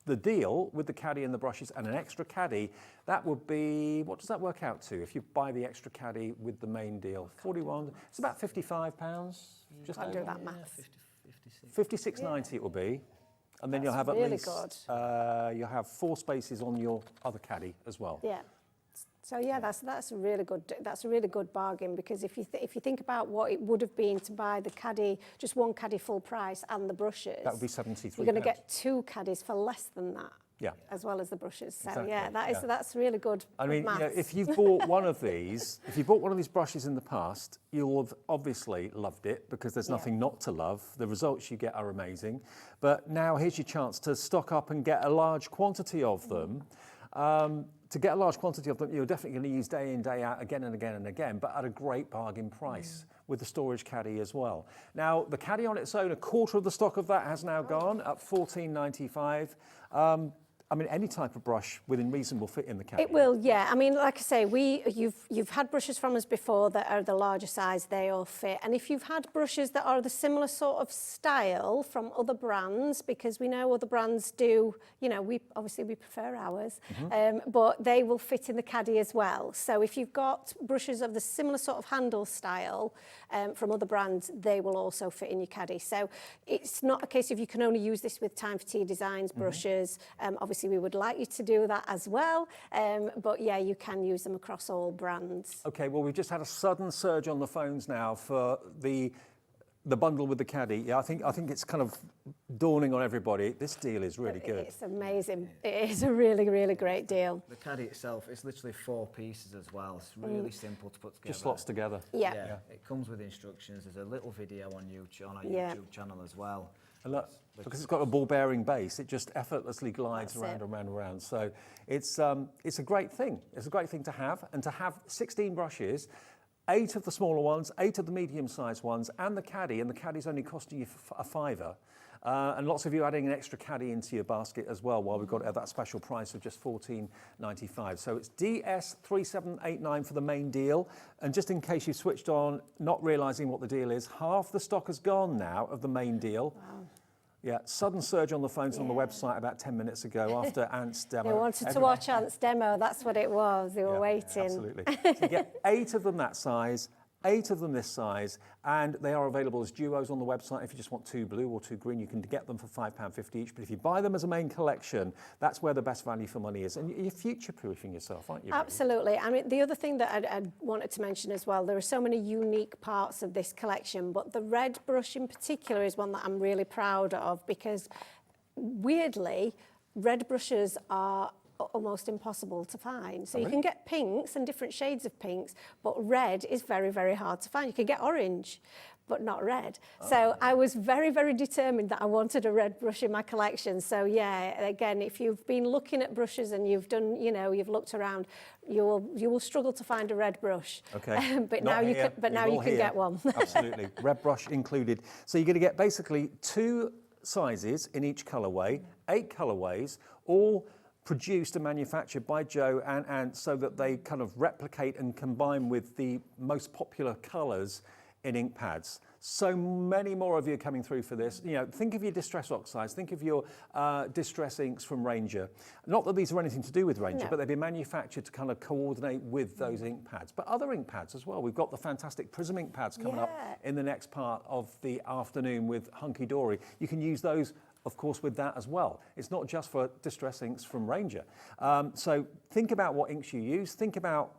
the deal with the caddy and the brushes and an extra caddy, that would be, what does that work out to if you buy the extra caddy with the main deal? 41, it's about £55. Just Can't do that math. 56.90 it will be. And then you'll have at really least, you'll have 4 spaces on your other caddy as well. Yeah. So that's a really good bargain, because if you think about what it would have been to buy the caddy, just one caddy full price and the brushes, that would be £73. You're going to get 2 caddies for less than that. Yeah. As well as the brushes. So exactly. that's really good. I mean, maths. if you've bought one of these, brushes in the past, you'll have obviously loved it because there's nothing not to love. The results you get are amazing. But now here's your chance to stock up and get a large quantity of them. to get a large quantity of them, you're definitely going to use day in, day out, again and again and again, but at a great bargain price with the storage caddy as well. Now, the caddy on its own, a quarter of the stock of that has now gone at $14.95. I mean, any type of brush within reason will fit in the caddy. It will, yeah. I mean, like I say, you've had brushes from us before that are the larger size, they all fit. And if you've had brushes that are the similar sort of style from other brands, because we know other brands do, you know, we prefer ours, but they will fit in the caddy as well. So if you've got brushes of the similar sort of handle style from other brands, they will also fit in your caddy. So it's not a case of you can only use this with Time for Tea Designs brushes. Obviously, we would like you to do that as well, but yeah, you can use them across all brands. Okay, well, we've just had a sudden surge on the phones now for the bundle with the caddy. Yeah, I think it's kind of dawning on everybody. This deal is really good. It's amazing. It is a really, really great deal. The caddy itself, it's literally 4 pieces as well. It's really simple to put together. Just slots together. Yeah. It comes with instructions. There's a little video on our YouTube channel as well. And look, because it's got a ball bearing base, it just effortlessly glides around and around and around. So it's a great thing. It's a great thing to have, and to have 16 brushes, 8 of the smaller ones, 8 of the medium-sized ones, and the caddy's only costing you a £5. And lots of you adding an extra caddy into your basket as well, while we've got it at that special price of just $14.95. So it's DS3789 for the main deal. And just in case you switched on, not realising what the deal is, half the stock has gone now of the main deal. Wow. Yeah, sudden surge on the phones on the website about 10 minutes ago after Ant's demo. They wanted to watch Ant's demo, that's what it was. They were waiting. Absolutely. So you get 8 of them that size, 8 of them this size, and they are available as duos on the website. If you just want 2 blue or 2 green, you can get them for £5.50 each. But if you buy them as a main collection, that's where the best value for money is. And you're future-proofing yourself, aren't you? Absolutely. I mean, the other thing that I wanted to mention as well, there are so many unique parts of this collection, but the red brush in particular is one that I'm really proud of, because weirdly, red brushes are almost impossible to find. So you can get pinks and different shades of pinks, but red is very, very hard to find. You can get orange, but not red. So I was very, very determined that I wanted a red brush in my collection. So yeah, again, if you've been looking at brushes and you've done, you know, you've looked around, you will struggle to find a red brush. Okay. But now you can get one. Absolutely. Red brush included. So you're going to get basically 2 sizes in each colourway, 8 colourways, all produced and manufactured by Joe and Ant, so that they kind of replicate and combine with the most popular colours in ink pads. So many more of you coming through for this. You know, think of your Distress Oxides, think of your Distress Inks from Ranger. Not that these are anything to do with Ranger, but they've been manufactured to kind of coordinate with those ink pads. But other ink pads as well. We've got the fantastic Prism ink pads coming up in the next part of the afternoon with Hunkydory. You can use those, of course, with that as well. It's not just for Distress Inks from Ranger. So think about what inks you use. Think about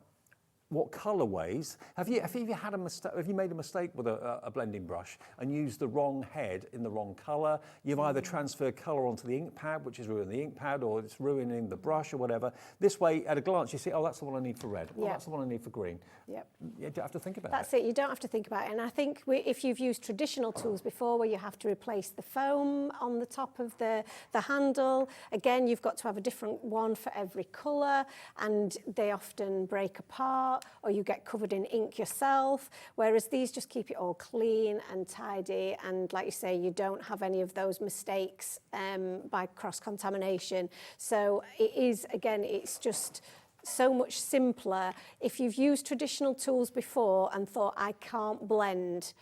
what colourways. Have you had a mistake? Have you made a mistake with a blending brush and used the wrong head in the wrong colour? You've either transferred colour onto the ink pad, which is ruining the ink pad, or it's ruining the brush or whatever. This way, at a glance, you see, oh, that's the one I need for red. Oh, that's the one I need for green. Yep. You don't have to think about it. That's it. You don't have to think about it. And I think if you've used traditional tools before, where you have to replace the foam on the top of the handle, again, you've got to have a different one for every colour, and they often break apart, or you get covered in ink yourself, whereas these just keep it all clean and tidy, and like you say, you don't have any of those mistakes by cross-contamination. So it is, again, it's just so much simpler. If you've used traditional tools before and thought, I can't blend,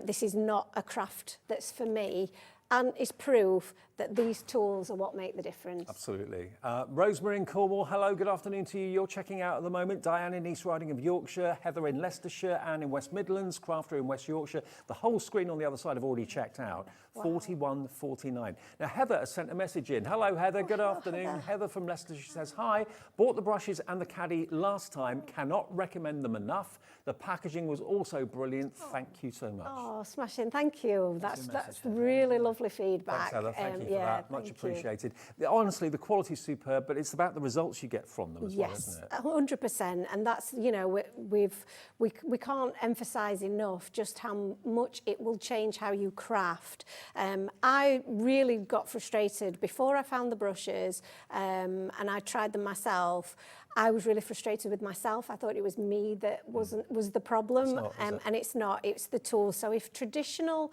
this is not a craft that's for me, and it's proof that these tools are what make the difference. Absolutely. Rosemary in Cornwall, hello, good afternoon to you. You're checking out at the moment. Diane in East Riding of Yorkshire, Heather in Leicestershire, Anne in West Midlands, Crafter in West Yorkshire. The whole screen on the other side have already checked out. Wow. 41.49. Now, Heather has sent a message in. Hello, Heather, good afternoon. Heather from Leicestershire says, hi, bought the brushes and the caddy last time. Cannot recommend them enough. The packaging was also brilliant. Thank you so much. Oh, smashing, thank you. That's really lovely feedback. Thanks, Heather. Thank you for that. Much appreciated. Honestly, the quality's superb, but it's about the results you get from them as well, isn't it? Yes, 100%. And that's, you know, we can't emphasise enough just how much it will change how you craft. I really got frustrated before I found the brushes, and I tried them myself. I was really frustrated with myself. I thought it was me that was the problem, It's not, is it? and it's not. It's the tools. So if traditional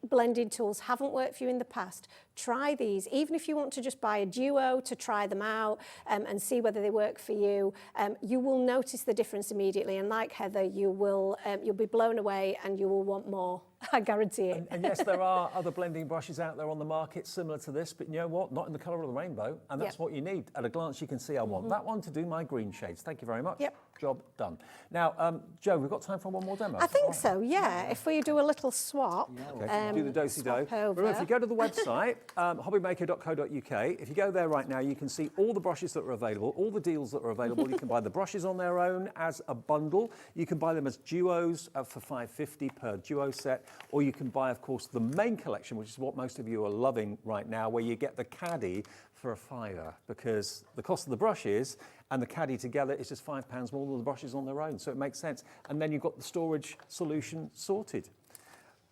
blending tools haven't worked for you in the past, try these. Even if you want to just buy a duo to try them out and see whether they work for you, you will notice the difference immediately. And like Heather, you'll be blown away and you will want more. I guarantee it. And yes, there are other blending brushes out there on the market similar to this, but you know what? Not in the colour of the rainbow, and that's what you need. At a glance, you can see I want that one to do my green shades. Thank you very much. Yep. Job done. Now, Jo, we've got time for one more demo. I think so, yeah. If we do a little swap. Okay, do the do-si-do. swap over. Remember, if you go to the website, hobbymaker.co.uk, if you go there right now, you can see all the brushes that are available, all the deals that are available. You can buy the brushes on their own as a bundle. You can buy them as duos for $5.50 per duo set, or you can buy, of course, the main collection, which is what most of you are loving right now, where you get the caddy for a £5, because the cost of the brushes and the caddy together is just £5 more than the brushes on their own, so it makes sense. And then you've got the storage solution sorted.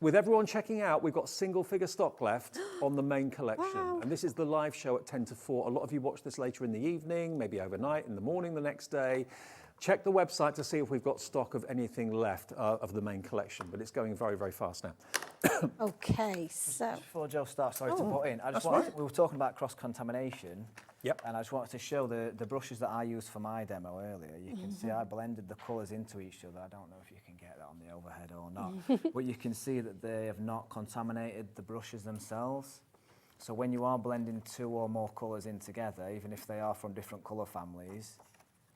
With everyone checking out, we've got single figure stock left on the main collection. Wow. And this is the live show at 10 to 4. A lot of you watch this later in the evening, maybe overnight, in the morning the next day. Check the website to see if we've got stock of anything left of the main collection, but it's going very, very fast now. Okay, so. Just before Jo starts, sorry to put in, we were talking about cross-contamination. Yep. And I just wanted to show the brushes that I used for my demo earlier. You can see I blended the colours into each other. I don't know if you can get that on the overhead or not. But you can see that they have not contaminated the brushes themselves. So when you are blending 2 or more colours in together, even if they are from different colour families,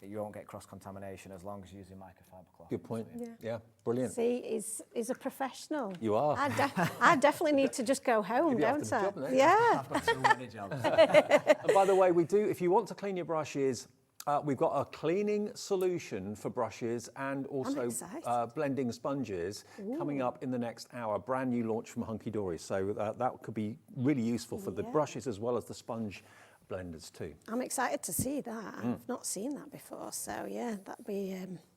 you won't get cross-contamination as long as you're using microfiber cloth. Good point. Yeah, brilliant. See, is a professional. You are. I definitely need to just go home, Maybe after don't the I? job, don't you? Yeah. I've got too many jobs. And by the way, we do, if you want to clean your brushes, we've got a cleaning solution for brushes and also excited. blending sponges coming up in the next hour. Brand new launch from Hunkydory. So that could be really useful for the brushes as well as the sponge blenders too. I'm excited to see that. I've not seen that before, so yeah, that'd be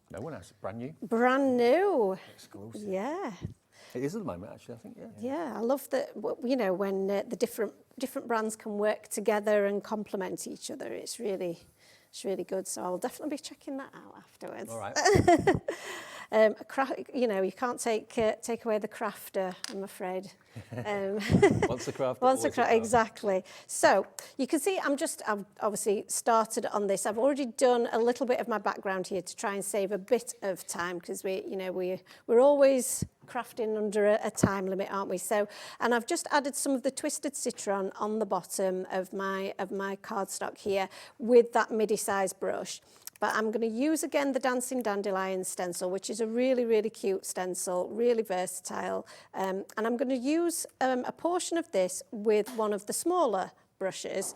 No one has. Brand new. brand new. Exclusive. Yeah. It is at the moment, actually, I think, yeah. Yeah, I love that, you know, when the different brands can work together and complement each other. It's really good. So I'll definitely be checking that out afterwards. All right. You know, you can't take away the crafter, I'm afraid. Once a craft. Once a craft, exactly. So you can see I've obviously started on this. I've already done a little bit of my background here to try and save a bit of time, because we're always crafting under a time limit, aren't we? So, and I've just added some of the twisted citron on the bottom of my cardstock here with that midi-sized brush. But I'm going to use again the Dancing Dandelion stencil, which is a really, really cute stencil, really versatile. And I'm going to use a portion of this with one of the smaller brushes.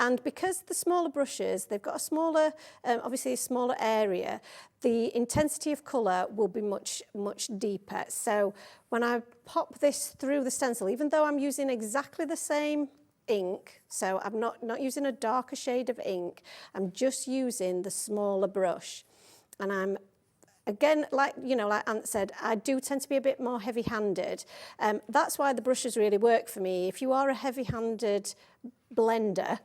And because the smaller brushes, they've got a smaller, obviously a smaller area, the intensity of colour will be much, much deeper. So when I pop this through the stencil, even though I'm using exactly the same ink, so I'm not using a darker shade of ink, I'm just using the smaller brush. And I'm, again, like Ant said, I do tend to be a bit more heavy-handed. That's why the brushes really work for me. If you are a heavy-handed blender,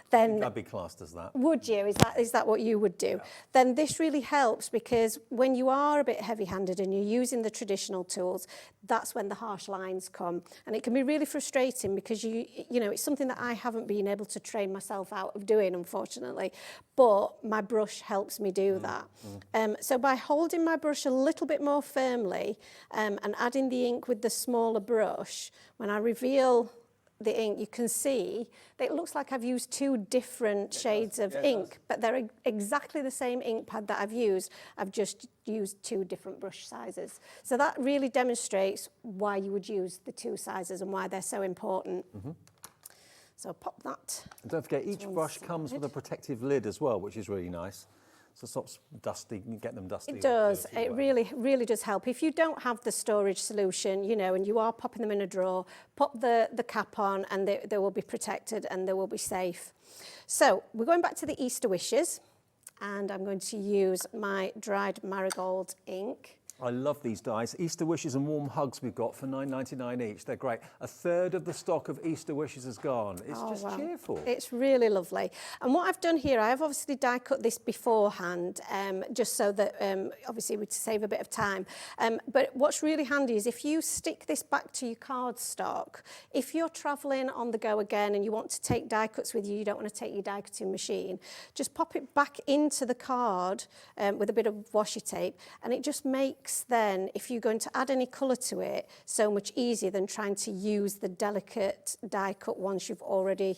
then I'd be classed as that. would you? Is that what you would do? Yeah. Then this really helps, because when you are a bit heavy-handed and you're using the traditional tools, that's when the harsh lines come, and it can be really frustrating, because you know it's something that I haven't been able to train myself out of doing, unfortunately. But my brush helps me do that. So by holding my brush a little bit more firmly and adding the ink with the smaller brush, when I reveal the ink, you can see that it looks like I've used 2 different shades of ink, but they're exactly the same ink pad that I've used. I've just used 2 different brush sizes. So that really demonstrates why you would use the 2 sizes and why they're so important. So pop that. And don't forget, each brush comes with a protective lid as well, which is really nice. So it stops dusty, you get them dusty. It does. It really, really does help. If you don't have the storage solution, you know, and you are popping them in a drawer, pop the cap on and they will be protected and they will be safe. So we're going back to the Easter wishes, and I'm going to use my dried marigold ink. I love these dies. Easter Wishes and Warm Hugs we've got for £9.99 each. They're great. A third of the stock of Easter Wishes has gone. It's just cheerful. It's really lovely. And what I've done here, I have obviously die cut this beforehand, just so that obviously we save a bit of time. But what's really handy is if you stick this back to your cardstock, if you're travelling on the go again and you want to take die cuts with you, you don't want to take your die cutting machine, just pop it back into the card with a bit of washi tape, and it just makes then, if you're going to add any colour to it, so much easier than trying to use the delicate die cut once you've already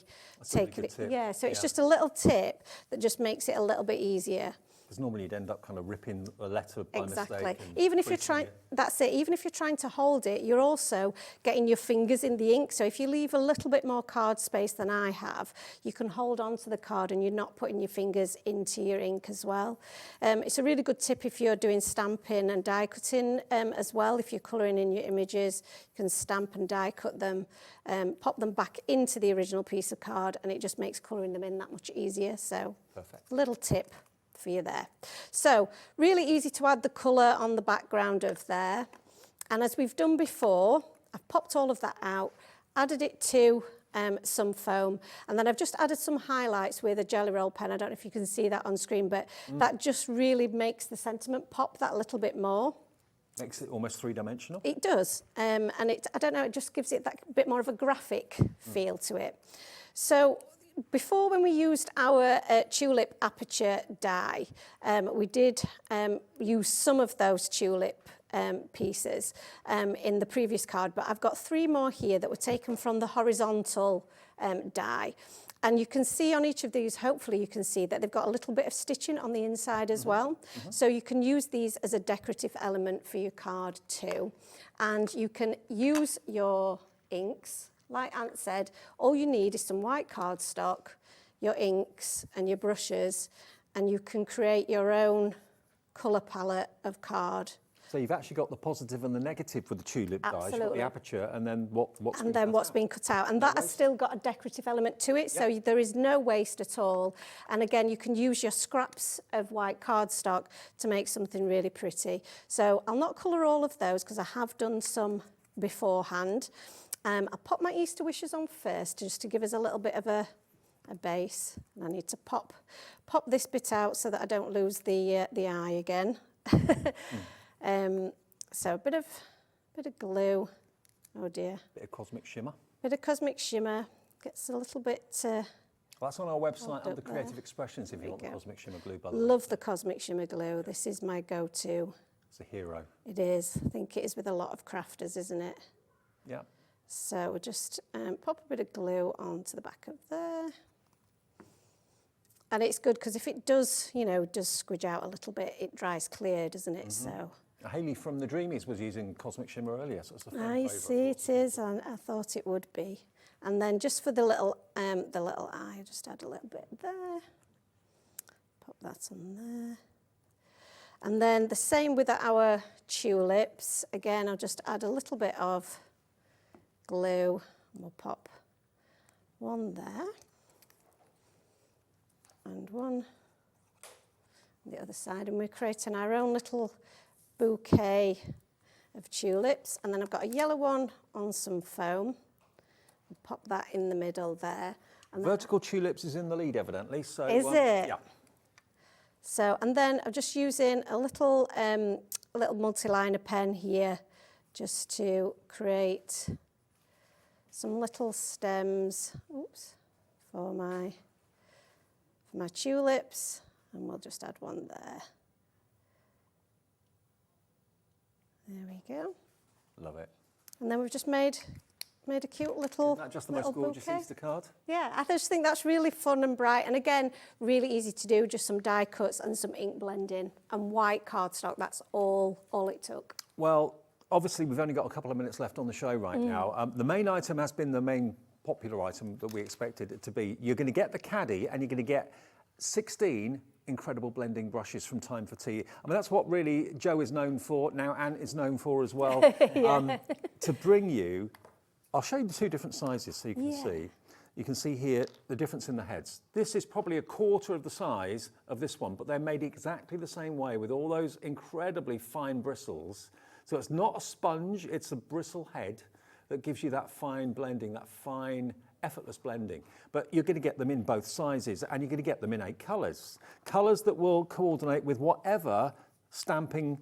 taken it. Yeah, so it's just a little tip that just makes it a little bit easier. Because normally you'd end up kind of ripping a letter by mistake. Exactly. Even if you're trying, that's it. Even if you're trying to hold it, you're also getting your fingers in the ink. So if you leave a little bit more card space than I have, you can hold on to the card and you're not putting your fingers into your ink as well. It's a really good tip if you're doing stamping and die cutting as well. If you're colouring in your images, you can stamp and die cut them, pop them back into the original piece of card, and it just makes colouring them in that much easier. So, perfect. Little tip for you there. So really easy to add the colour on the background of there, and as we've done before, I've popped all of that out, added it to some foam, and then I've just added some highlights with a jelly roll pen. I don't know if you can see that on screen, but that just really makes the sentiment pop that little bit more. Makes it almost three-dimensional. It does, and I don't know, it just gives it that bit more of a graphic feel to it. So before, when we used our tulip aperture die, we did use some of those tulip pieces in the previous card, but I've got 3 more here that were taken from the horizontal die. And you can see on each of these, hopefully you can see that they've got a little bit of stitching on the inside as well. So you can use these as a decorative element for your card too. And you can use your inks. Like Ant said, all you need is some white cardstock, your inks and your brushes, and you can create your own colour palette of card. So you've actually got the positive and the negative with the tulip dies. You've got the aperture and then what's been cut out. And that has still got a decorative element to it, so there is no waste at all. And again, you can use your scraps of white cardstock to make something really pretty. So I'll not colour all of those because I have done some beforehand. I'll pop my Easter Wishes on first just to give us a little bit of a base. And I need to pop this bit out so that I don't lose the eye again. So a bit of glue. Oh dear. Bit of cosmic shimmer. Bit of cosmic shimmer. Gets a little bit... Well, that's on our website under Creative Expressions if you want the cosmic shimmer glue, by the way. Love the cosmic shimmer glue. This is my go-to. It's a hero. It is. I think it is with a lot of crafters, isn't it? Yeah. So we'll just pop a bit of glue onto the back of there. And it's good because if it does, does squidge out a little bit, it dries clear, doesn't it? So Hayley from the Dreamees was using cosmic shimmer earlier, so it's a fan I see it is, and I thought it would be. And then just for the little eye, just add a little bit there. Pop that on there. And then the same with our tulips. Again, I'll just add a little bit of glue, and we'll pop one there and one on the other side, and we're creating our own little bouquet of tulips. And then I've got a yellow one on some foam. We'll pop that in the middle there. And Vertical tulips is in the lead, evidently. So is it? Yeah. So, and then I'm just using a little multi-liner pen here just to create some little stems, for my tulips, and we'll just add one there. There we go. Love it. And then we've just made a cute little Isn't that just the most gorgeous bouquet. Easter card? Yeah, I just think that's really fun and bright, and again, really easy to do, just some die cuts and some ink blending and white cardstock. That's all it took. Well, obviously we've only got a couple of minutes left on the show right now. The main item has been the main popular item that we expected it to be. You're going to get the caddy, and you're going to get 16 incredible blending brushes from Time for Tea. I mean, that's what really Jo is known for, now Ant is known for as well. To bring you, I'll show you the 2 different sizes so you can see. you can see here the difference in the heads. This is probably a quarter of the size of this one, but they're made exactly the same way with all those incredibly fine bristles. So it's not a sponge, it's a bristle head that gives you that fine blending, that fine, effortless blending. But you're going to get them in both sizes, and you're going to get them in 8 colours. Colours that will coordinate with whatever stamping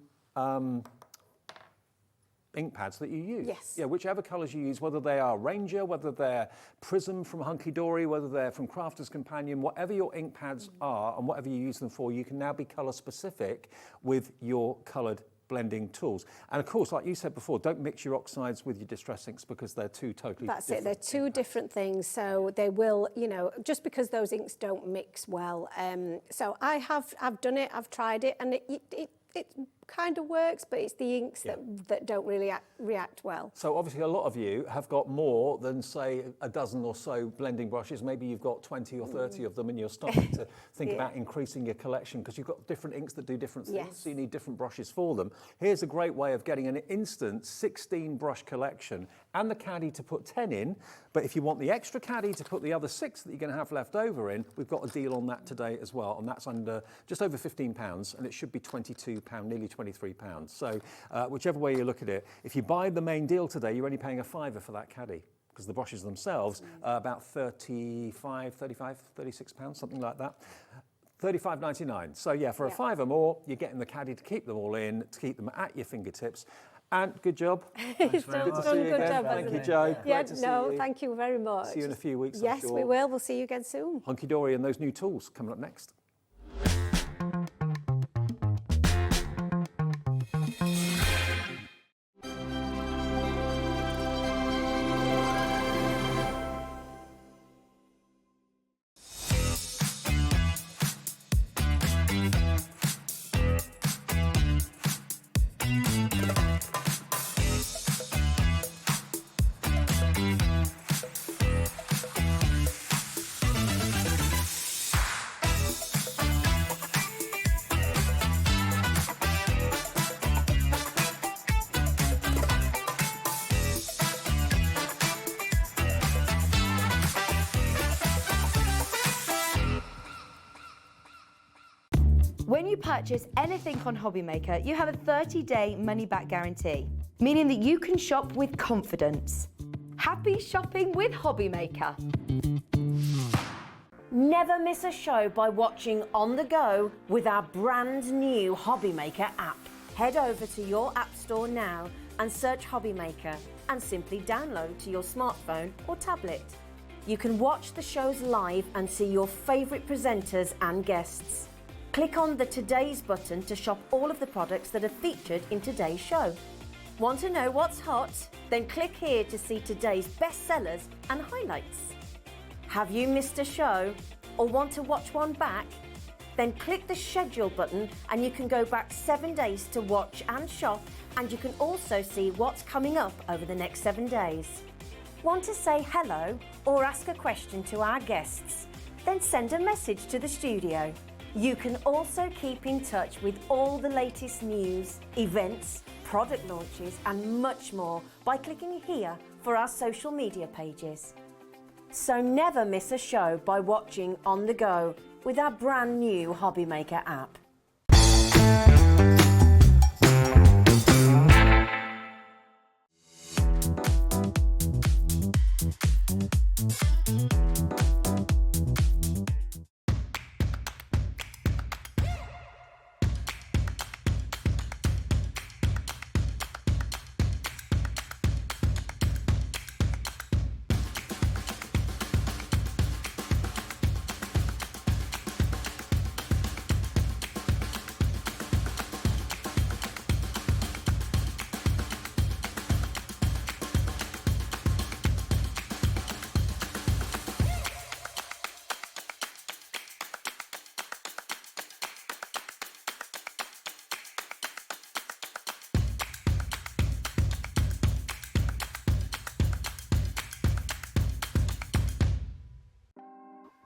ink pads that you use. Yes. Yeah, whichever colours you use, whether they are Ranger, whether they're Prism from Hunkydory, whether they're from Crafter's Companion, whatever your ink pads are and whatever you use them for, you can now be colour specific with your coloured blending tools. And of course, like you said before, don't mix your oxides with your distress inks because they're two totally That's different. it, they're two different things, so they will, you know, just because those inks don't mix well. So I've done it, I've tried it, and it kind of works, but it's the inks that don't really react well. So obviously a lot of you have got more than, say, a dozen or so blending brushes. Maybe you've got 20 or 30 of them, and you're starting to think about increasing your collection because you've got different inks that do different things, so you need different brushes for them. Here's a great way of getting an instant 16 brush collection and the caddy to put 10 in, but if you want the extra caddy to put the other 6 that you're going to have left over in, we've got a deal on that today as well, and that's under just over £15, and it should be £22, nearly £23. So whichever way you look at it, if you buy the main deal today, you're only paying a £5 for that caddy, because the brushes themselves are about £36, something like that. £35.99. So yeah, for a £5 more, you're getting the caddy to keep them all in, to keep them at your fingertips. And good job. It's done a good job. Thank you, Jo. Yeah, Great to see you. thank you very much. See you in a few weeks. Yes, I'm sure. we will. We'll see you again soon. Hunkydory and those new tools coming up next. When you purchase anything on Hobbymaker, you have a 30-day money-back guarantee, meaning that you can shop with confidence. Happy shopping with Hobbymaker. Never miss a show by watching on the go with our brand new Hobbymaker app. Head over to your app store now and search Hobbymaker and simply download to your smartphone or tablet. You can watch the shows live and see your favourite presenters and guests. Click on the Today's button to shop all of the products that are featured in today's show. Want to know what's hot? Then click here to see today's bestsellers and highlights. Have you missed a show or want to watch one back? Then click the schedule button and you can go back 7 days to watch and shop, and you can also see what's coming up over the next 7 days. Want to say hello or ask a question to our guests? Then send a message to the studio. You can also keep in touch with all the latest news, events, product launches and much more by clicking here for our social media pages. So never miss a show by watching on the go with our brand new Hobbymaker app.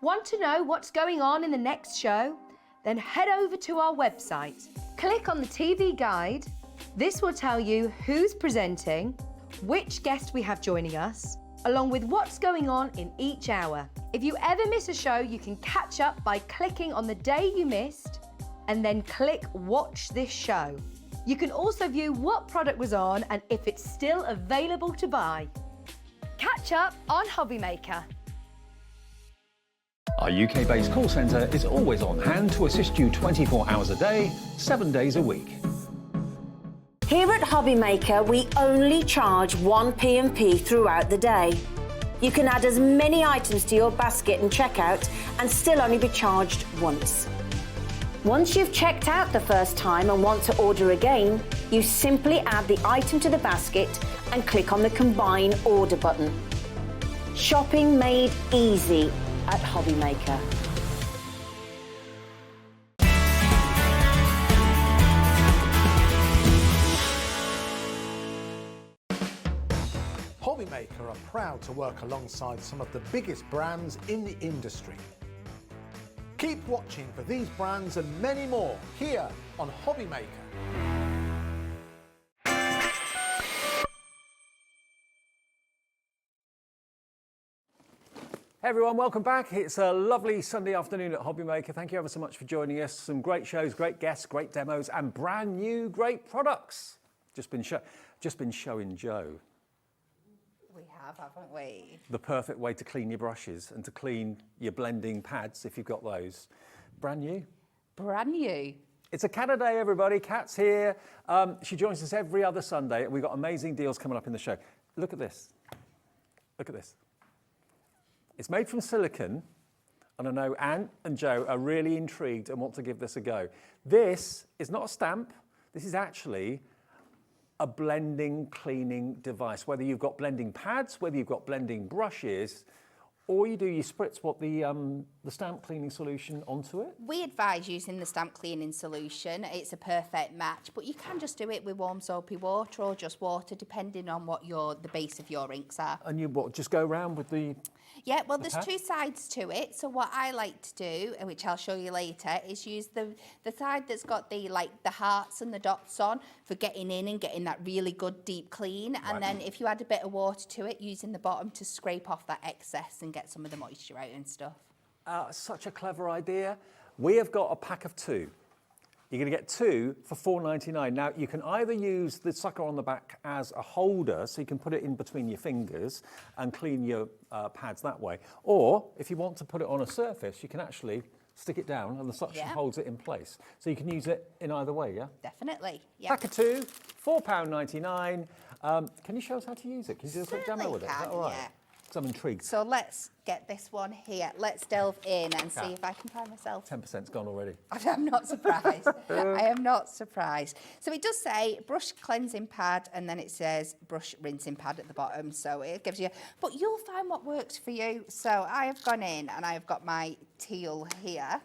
Want to know what's going on in the next show? Then head over to our website. Click on the TV guide. This will tell you who's presenting, which guest we have joining us, along with what's going on in each hour. If you ever miss a show, you can catch up by clicking on the day you missed and then click Watch This Show. You can also view what product was on and if it's still available to buy. Catch up on Hobby Maker. Our UK-based call centre is always on hand to assist you 24 hours a day, 7 days a week. Here at Hobby Maker, we only charge one P&P throughout the day. You can add as many items to your basket and checkout and still only be charged once. Once you've checked out the first time and want to order again, you simply add the item to the basket and click on the Combine Order button. Shopping made easy at Hobby Maker. Hobby Maker are proud to work alongside some of the biggest brands in the industry. Keep watching for these brands and many more here on Hobby Maker. Hey everyone, welcome back. It's a lovely Sunday afternoon at Hobby Maker. Thank you ever so much for joining us. Some great shows, great guests, great demos, and brand new great products. Just been showing Joe. We have, haven't we? The perfect way to clean your brushes and to clean your blending pads if you've got those. Brand new. Brand new. It's a Cat a Day, everybody. Cat's here. She joins us every other Sunday. We've got amazing deals coming up in the show. Look at this. Look at this. It's made from silicone, and I know Anne and Joe are really intrigued and want to give this a go. This is not a stamp. This is actually a blending, cleaning device. Whether you've got blending pads, whether you've got blending brushes, all you do, you spritz the stamp cleaning solution onto it. We advise using the stamp cleaning solution. It's a perfect match, but you can just do it with warm soapy water or just water, depending on what the base of your inks are. And you just go around with the... Yeah, well, there's two sides to it. So what I like to do, which I'll show you later, is use the side that's got the hearts and the dots on for getting in and getting that really good deep clean. Right. And then if you add a bit of water to it, using the bottom to scrape off that excess and get some of the moisture out and stuff. Such a clever idea. We have got a pack of two. You're going to get two for $4.99. Now, you can either use the sucker on the back as a holder, so you can put it in between your fingers and clean your pads that way. Or, if you want to put it on a surface, you can actually stick it down and the suction holds it in place. So you can use it in either way, yeah? Definitely, yeah. Pack of two, £4.99. Can you show us how to use it? Can you do a quick demo with it? Is that all right? Yeah. Because I'm intrigued. So let's get this one here. Let's delve in and see if I can find myself. 10%'s gone already. I'm not surprised. I am not surprised. So it does say brush cleansing pad, and then it says brush rinsing pad at the bottom. So it gives you, but you'll find what works for you. So I have gone in and I've got my teal here.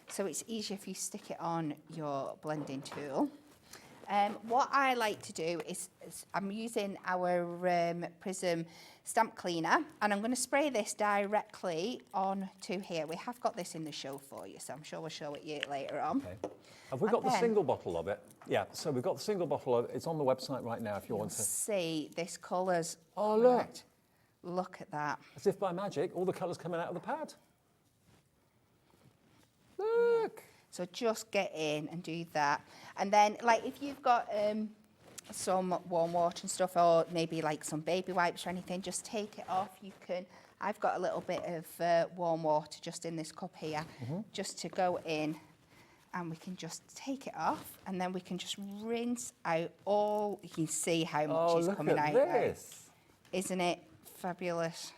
So it's easier if you stick it on your blending tool. What I like to do is I'm using our Prism stamp cleaner, and I'm going to spray this directly onto here. We have got this in the show for you, so I'm sure we'll show it you later on. Okay. Have we got the single bottle of it? Yeah, so we've got the single bottle of it. It's on the website right now if you want to. See, this colour's... Oh, look. Right. Look at that. As if by magic, all the colours coming out of the pad. Look. So just get in and do that. And then, like, if you've got some warm water and stuff, or maybe like some baby wipes or anything, just take it off. You can, I've got a little bit of warm water just in this cup here, just to go in, and we can just take it off, and then we can just rinse out all. You can see how much is coming out. This. Isn't it fabulous?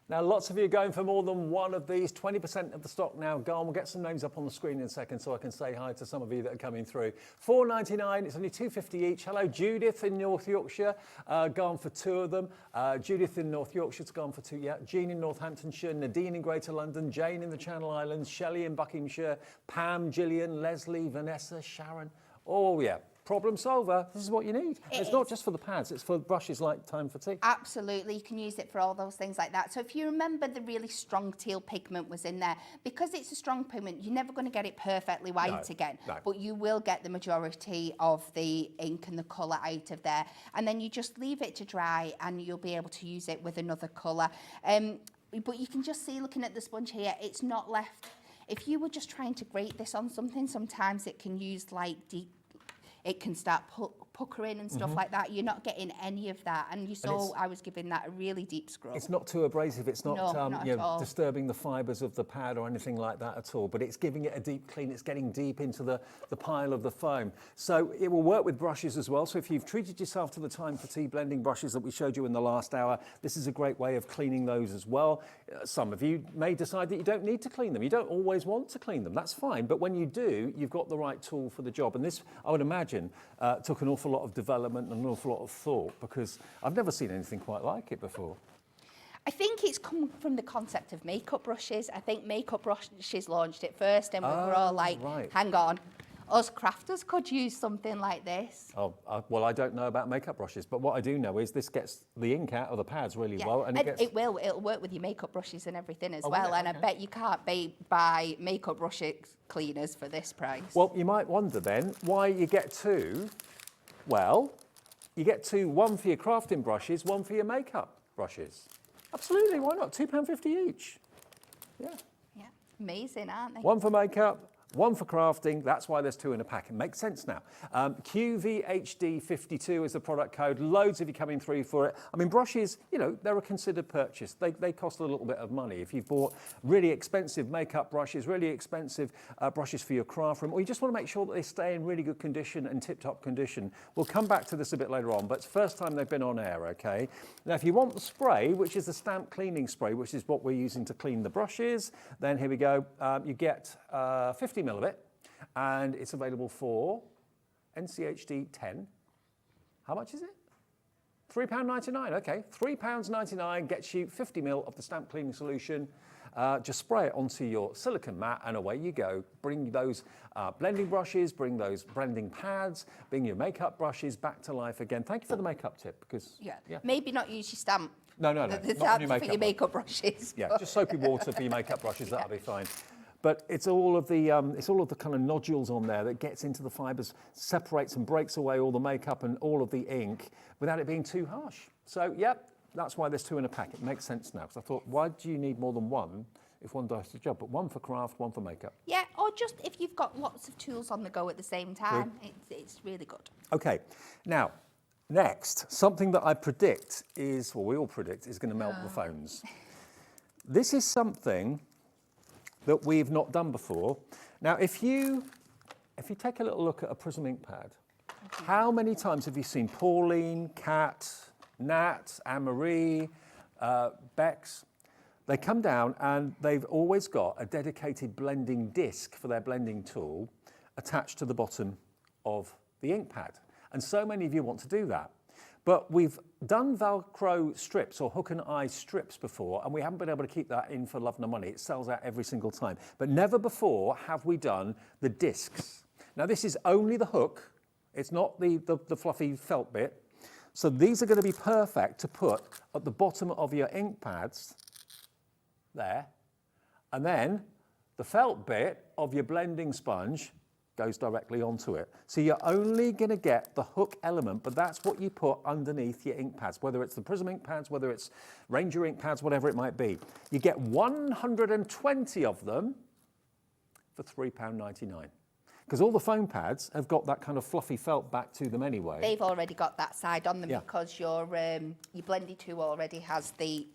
Now, lots of you are going for more than one of these. 20% of the stock now gone. We'll get some names up on the screen in a second so I can say hi to some of you that are coming through. $4.99, it's only $2.50 each. Hello, Judith in North Yorkshire, gone for two of them. Judith in North Yorkshire's gone for two, yeah. Jean in Northamptonshire, Nadine in Greater London, Jane in the Channel Islands, Shelley in Buckinghamshire, Pam, Gillian, Leslie, Vanessa, Sharon. Oh, yeah. problem solver. This is what you need. It's not just for the pads, it's for brushes like Time for Tea. Absolutely, you can use it for all those things like that. So if you remember the really strong teal pigment was in there, because it's a strong pigment, you're never going to get it perfectly white again, but you will get the majority of the ink and the colour out of there. And then you just leave it to dry and you'll be able to use it with another colour. But you can just see, looking at the sponge here, it's not left. If you were just trying to grate this on something, sometimes it can use like it can start puckering and stuff like that. You're not getting any of that. And you saw I was giving that a really deep scrub. It's not too abrasive. It's not, not at all. disturbing the fibres of the pad or anything like that at all. But it's giving it a deep clean. It's getting deep into the pile of the foam. So it will work with brushes as well. So if you've treated yourself to the Time for Tea blending brushes that we showed you in the last hour, this is a great way of cleaning those as well. Some of you may decide that you don't need to clean them. You don't always want to clean them. That's fine. But when you do, you've got the right tool for the job. And this, I would imagine, took an awful lot of development and an awful lot of thought, because I've never seen anything quite like it before. I think it's come from the concept of makeup brushes. I think makeup brushes launched it first, and we were all like, hang on, us crafters could use something like this. Well, I don't know about makeup brushes, but what I do know is this gets the ink out of the pads really well. And it'll work with your makeup brushes and everything as well. And I bet you can't buy makeup brush cleaners for this price. Well, you might wonder then why you get two. Well, you get two, one for your crafting brushes, one for your makeup brushes. Absolutely, why not? £2.50 each. Yeah. Yeah, amazing, aren't they? One for makeup, one for crafting. That's why there's two in a pack. It makes sense now. QVHD52 is the product code. Loads of you coming through for it. I mean, brushes, you know, they're a considered purchase. They cost a little bit of money. If you've bought really expensive makeup brushes, really expensive brushes for your craft room, or you just want to make sure that they stay in really good condition and tip-top condition. We'll come back to this a bit later on, but it's the first time they've been on air, okay? Now, if you want the spray, which is the stamp cleaning spray, which is what we're using to clean the brushes, then here we go. You get 50 ml of it, and it's available for NCHD 10. How much is it? £3.99, okay. £3.99 gets you 50 ml of the stamp cleaning solution. Just spray it onto your silicone mat and away you go. Bring those blending brushes, bring those blending pads, bring your makeup brushes back to life again. Thank you for the makeup tip, because... Yeah. Maybe not use your stamp. No. The stamp for your makeup brushes. Yeah, just soapy water for your makeup brushes, that'll be fine. But it's all of the kind of nodules on there that gets into the fibres, separates and breaks away all the makeup and all of the ink without it being too harsh. So, yep, that's why there's two in a pack. It makes sense now, because I thought, why do you need more than one if one does the job? But one for craft, one for makeup. Yeah, or just if you've got lots of tools on the go at the same time, it's really good. Okay, now, next, something that I predict is, well, we all predict, is going to melt the phones. This is something that we've not done before. Now, if you take a little look at a Prism ink pad, how many times have you seen Pauline, Kat, Nat, Anne-Marie, Bex? They come down and they've always got a dedicated blending disc for their blending tool attached to the bottom of the ink pad. And so many of you want to do that. But we've done Velcro strips or hook and eye strips before, and we haven't been able to keep that in for love nor money. It sells out every single time. But never before have we done the discs. Now, this is only the hook. It's not the fluffy felt bit. So these are going to be perfect to put at the bottom of your ink pads there. And then the felt bit of your blending sponge goes directly onto it. So you're only going to get the hook element, but that's what you put underneath your ink pads, whether it's the Prism ink pads, whether it's Ranger ink pads, whatever it might be. You get 120 of them for £3.99. Because all the foam pads have got that kind of fluffy felt back to them anyway. They've already got that side on them because your blending tool already has the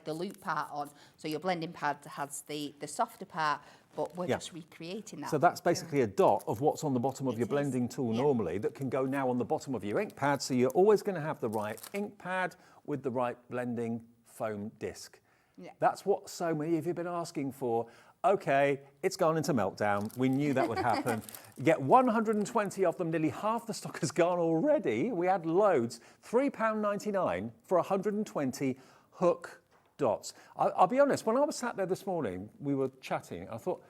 loop part on. So your blending pad has the softer part, but we're just recreating that. So that's basically a dot of what's on the bottom of your blending tool normally that can go now on the bottom of your ink pad. So you're always going to have the right ink pad with the right blending foam disc. Yeah. That's what so many of you have been asking for. Okay, it's gone into meltdown. We knew that would happen. You get 120 of them, nearly half the stock has gone already. We had loads. £3.99 for 120 hook dots. I'll be honest, when I was sat there this morning, we were chatting, I thought,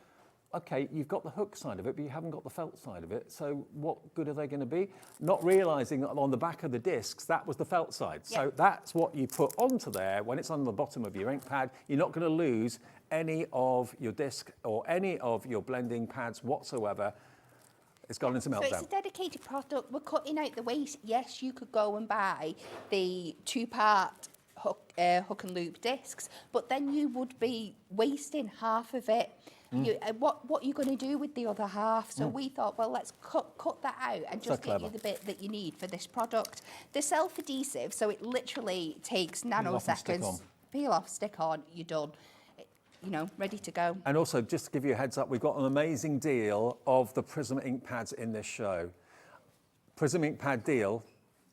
okay, you've got the hook side of it, but you haven't got the felt side of it. So what good are they going to be? Not realising that on the back of the discs, that was the felt side. So that's what you put onto there. When it's on the bottom of your ink pad, you're not going to lose any of your disc or any of your blending pads whatsoever. It's gone into meltdown. So it's a dedicated product. We're cutting out the waste. Yes, you could go and buy the 2-part hook and loop discs, but then you would be wasting half of it. What are you going to do with the other half? So we thought, well, let's cut that out and just get you the bit that you need for this product. The self-adhesive, so it literally takes nanoseconds. Peel off, stick on, you're done. You know, ready to go. And also, just to give you a heads up, we've got an amazing deal of the Prism ink pads in this show. Prism ink pad deal,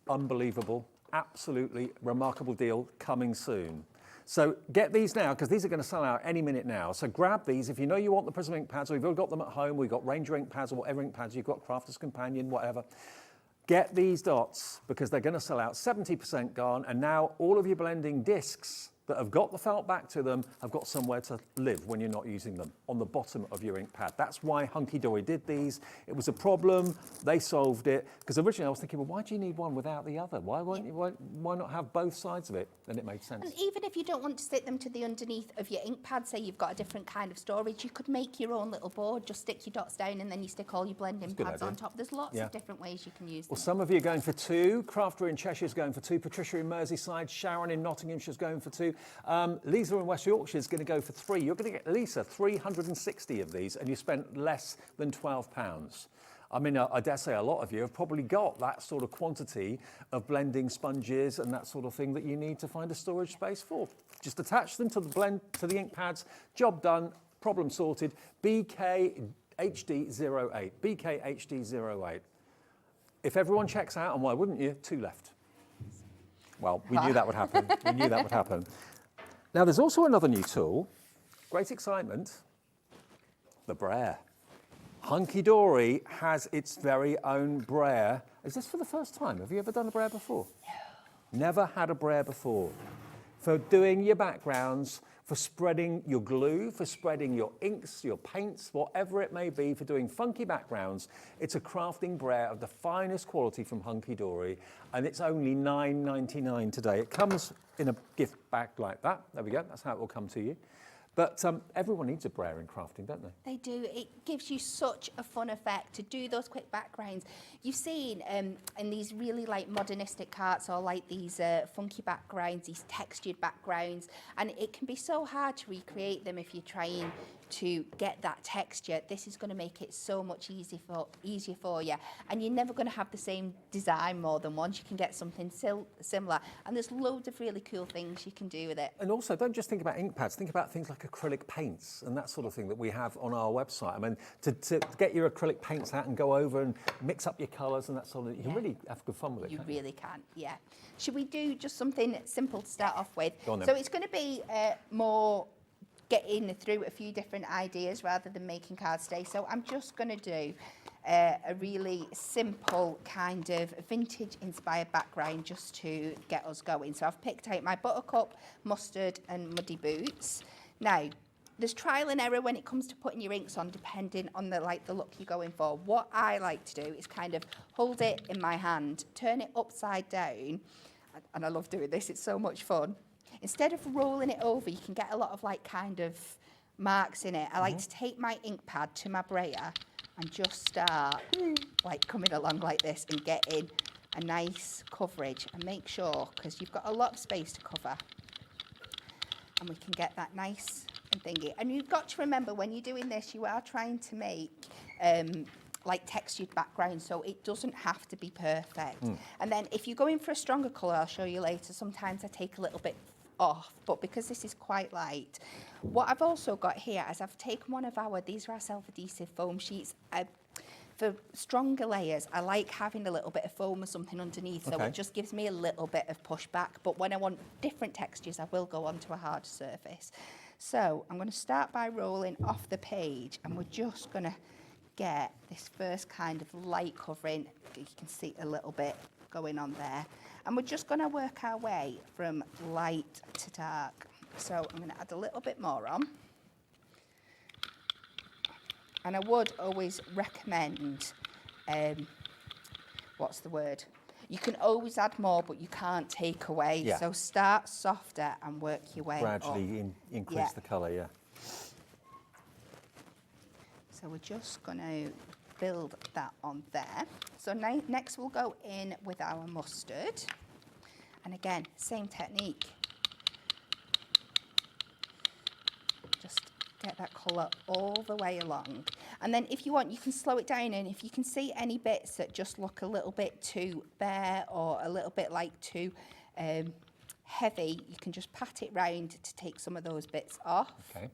unbelievable, absolutely remarkable deal coming soon. So get these now, because these are going to sell out any minute now. So grab these if you know you want the Prism ink pads, or you've already got them at home, we've got Ranger ink pads or whatever ink pads you've got, Crafter's Companion, whatever. Get these dots, because they're going to sell out, 70% gone, and now all of your blending discs that have got the felt back to them have got somewhere to live when you're not using them, on the bottom of your ink pad. That's why Hunkydory did these. It was a problem, they solved it, because originally I was thinking, well, why do you need one without the other? Why not have both sides of it? Then it made sense. And even if you don't want to stick them to the underneath of your ink pad, say you've got a different kind of storage, you could make your own little board, just stick your dots down and then you stick all your blending pads on top. There's lots of different ways you can use them. Well, some of you are going for 2. Crafter in Cheshire is going for 2. Patricia in Merseyside, Sharon in Nottinghamshire is going for 2. Lisa in West Yorkshire is going to go for 3. You're going to get, Lisa, 360 of these, and you spent less than £12. I mean, I dare say a lot of you have probably got that sort of quantity of blending sponges and that sort of thing that you need to find a storage space for. Just attach them to the ink pads, job done, problem sorted. BKHD08, BKHD08. If everyone checks out, and why wouldn't you, 2 left. Well, we knew that would happen. We knew that would happen. Now, there's also another new tool, great excitement, the brayer. Hunkydory has its very own brayer. Is this for the first time? Have you ever done a brayer before? No. Never had a brayer before. For doing your backgrounds, for spreading your glue, for spreading your inks, your paints, whatever it may be, for doing funky backgrounds. It's a crafting brayer of the finest quality from Hunkydory, and it's only £9.99 today. It comes in a gift bag like that. There we go, that's how it will come to you. But everyone needs a brayer in crafting, don't they? They do. It gives you such a fun effect to do those quick backgrounds. You've seen in these really like modernistic carts or like these funky backgrounds, these textured backgrounds, and it can be so hard to recreate them if you're trying to get that texture. This is going to make it so much easier for you, and you're never going to have the same design more than once. You can get something similar, and there's loads of really cool things you can do with it. And also, don't just think about ink pads, think about things like acrylic paints and that sort of thing that we have on our website. I mean, to get your acrylic paints out and go over and mix up your colours and that sort of thing, you can really have good fun with it. You really can, yeah. Should we do just something simple to start off with? Go on then. So it's going to be more getting through a few different ideas rather than making cards today. So I'm just going to do a really simple kind of vintage inspired background just to get us going. So I've picked out my buttercup, mustard and muddy boots. Now, there's trial and error when it comes to putting your inks on, depending on the look you're going for. What I like to do is kind of hold it in my hand, turn it upside down, and I love doing this, it's so much fun. Instead of rolling it over, you can get a lot of kind of marks in it. I like to take my ink pad to my brayer and just start coming along like this and getting a nice coverage, and make sure, because you've got a lot of space to cover, and we can get that nice and thingy. And you've got to remember, when you're doing this, you are trying to make textured background, so it doesn't have to be perfect. And then if you're going for a stronger colour, I'll show you later, sometimes I take a little bit off, but because this is quite light, what I've also got here is I've taken one of these are our self-adhesive foam sheets. For stronger layers, I like having a little bit of foam or something underneath, so it just gives me a little bit of pushback. But when I want different textures, I will go onto a harder surface. So I'm going to start by rolling off the page, and we're just going to get this first kind of light covering. You can see a little bit going on there. And we're just going to work our way from light to dark. So I'm going to add a little bit more on. And I would always recommend, what's the word? You can always add more, but you can't take away. Yeah. So start softer and work your way up. Gradually increase the colour, yeah. So we're just going to build that on there. So next we'll go in with our mustard. And again, same technique. Just get that colour all the way along. And then if you want, you can slow it down, and if you can see any bits that just look a little bit too bare or a little bit like too heavy, you can just pat it round to take some of those bits off. Okay.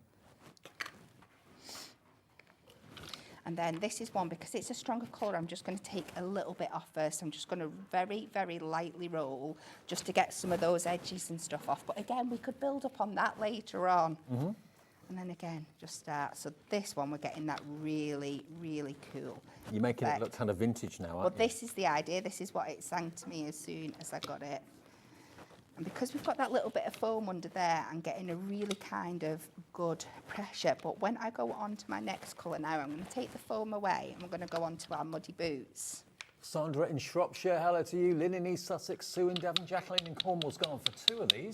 And then this is one, because it's a stronger colour, I'm just going to take a little bit off first. I'm just going to very, very lightly roll just to get some of those edges and stuff off. But again, we could build up on that later on. Mm-hmm. And then again, just start. So this one, we're getting that really, really cool. You're making it look kind of vintage now, aren't you? But this is the idea. This is what it sang to me as soon as I got it. And because we've got that little bit of foam under there, I'm getting a really kind of good pressure. But when I go on to my next colour now, I'm going to take the foam away and we're going to go on to our muddy boots. Sandra in Shropshire, hello to you. Lynn in East Sussex, Sue in Devon, Jacqueline in Cornwall's gone for 2 of these.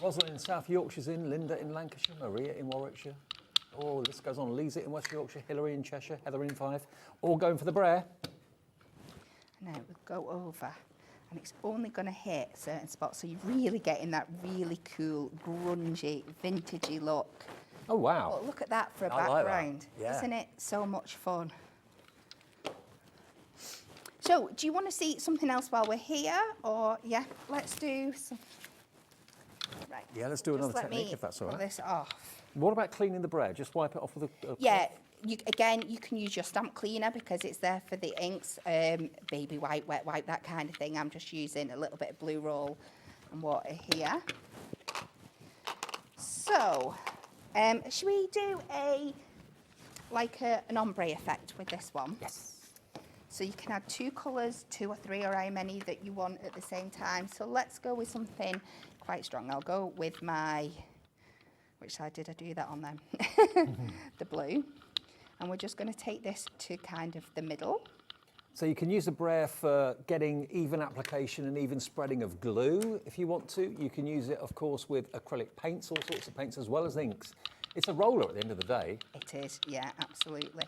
Rosalind in South Yorkshire's in, Linda in Lancashire, Maria in Warwickshire. Oh, this goes on. Lisa in West Yorkshire, Hilary in Cheshire, Heather in Fife. All going for the Brer. Now we go over. And it's only going to hit certain spots, so you're really getting that really cool, grungy, vintagey look. Oh, wow. But look at that for a I like background. that. Yeah. Isn't it so much fun? So, do you want to see something else while we're here? Or, yeah, let's do some... Right. Yeah, let's do another technique if that's all pull right. this off. What about cleaning the Brer? Just wipe it off with a Yeah, again, you can use your stamp cleaner because it's there for the inks, baby wipe, wet wipe, that kind of thing. I'm just using a little bit of blue roll and water here. So, should we do an ombre effect with this one? Yes. So you can add 2 colours, 2 or 3 or how many that you want at the same time. So let's go with something quite strong. I'll go with my, which side did I do that on then? The blue. And we're just going to take this to kind of the middle. So you can use the Brer for getting even application and even spreading of glue if you want to. You can use it, of course, with acrylic paints, all sorts of paints, as well as inks. It's a roller at the end of the day. It is, yeah, absolutely.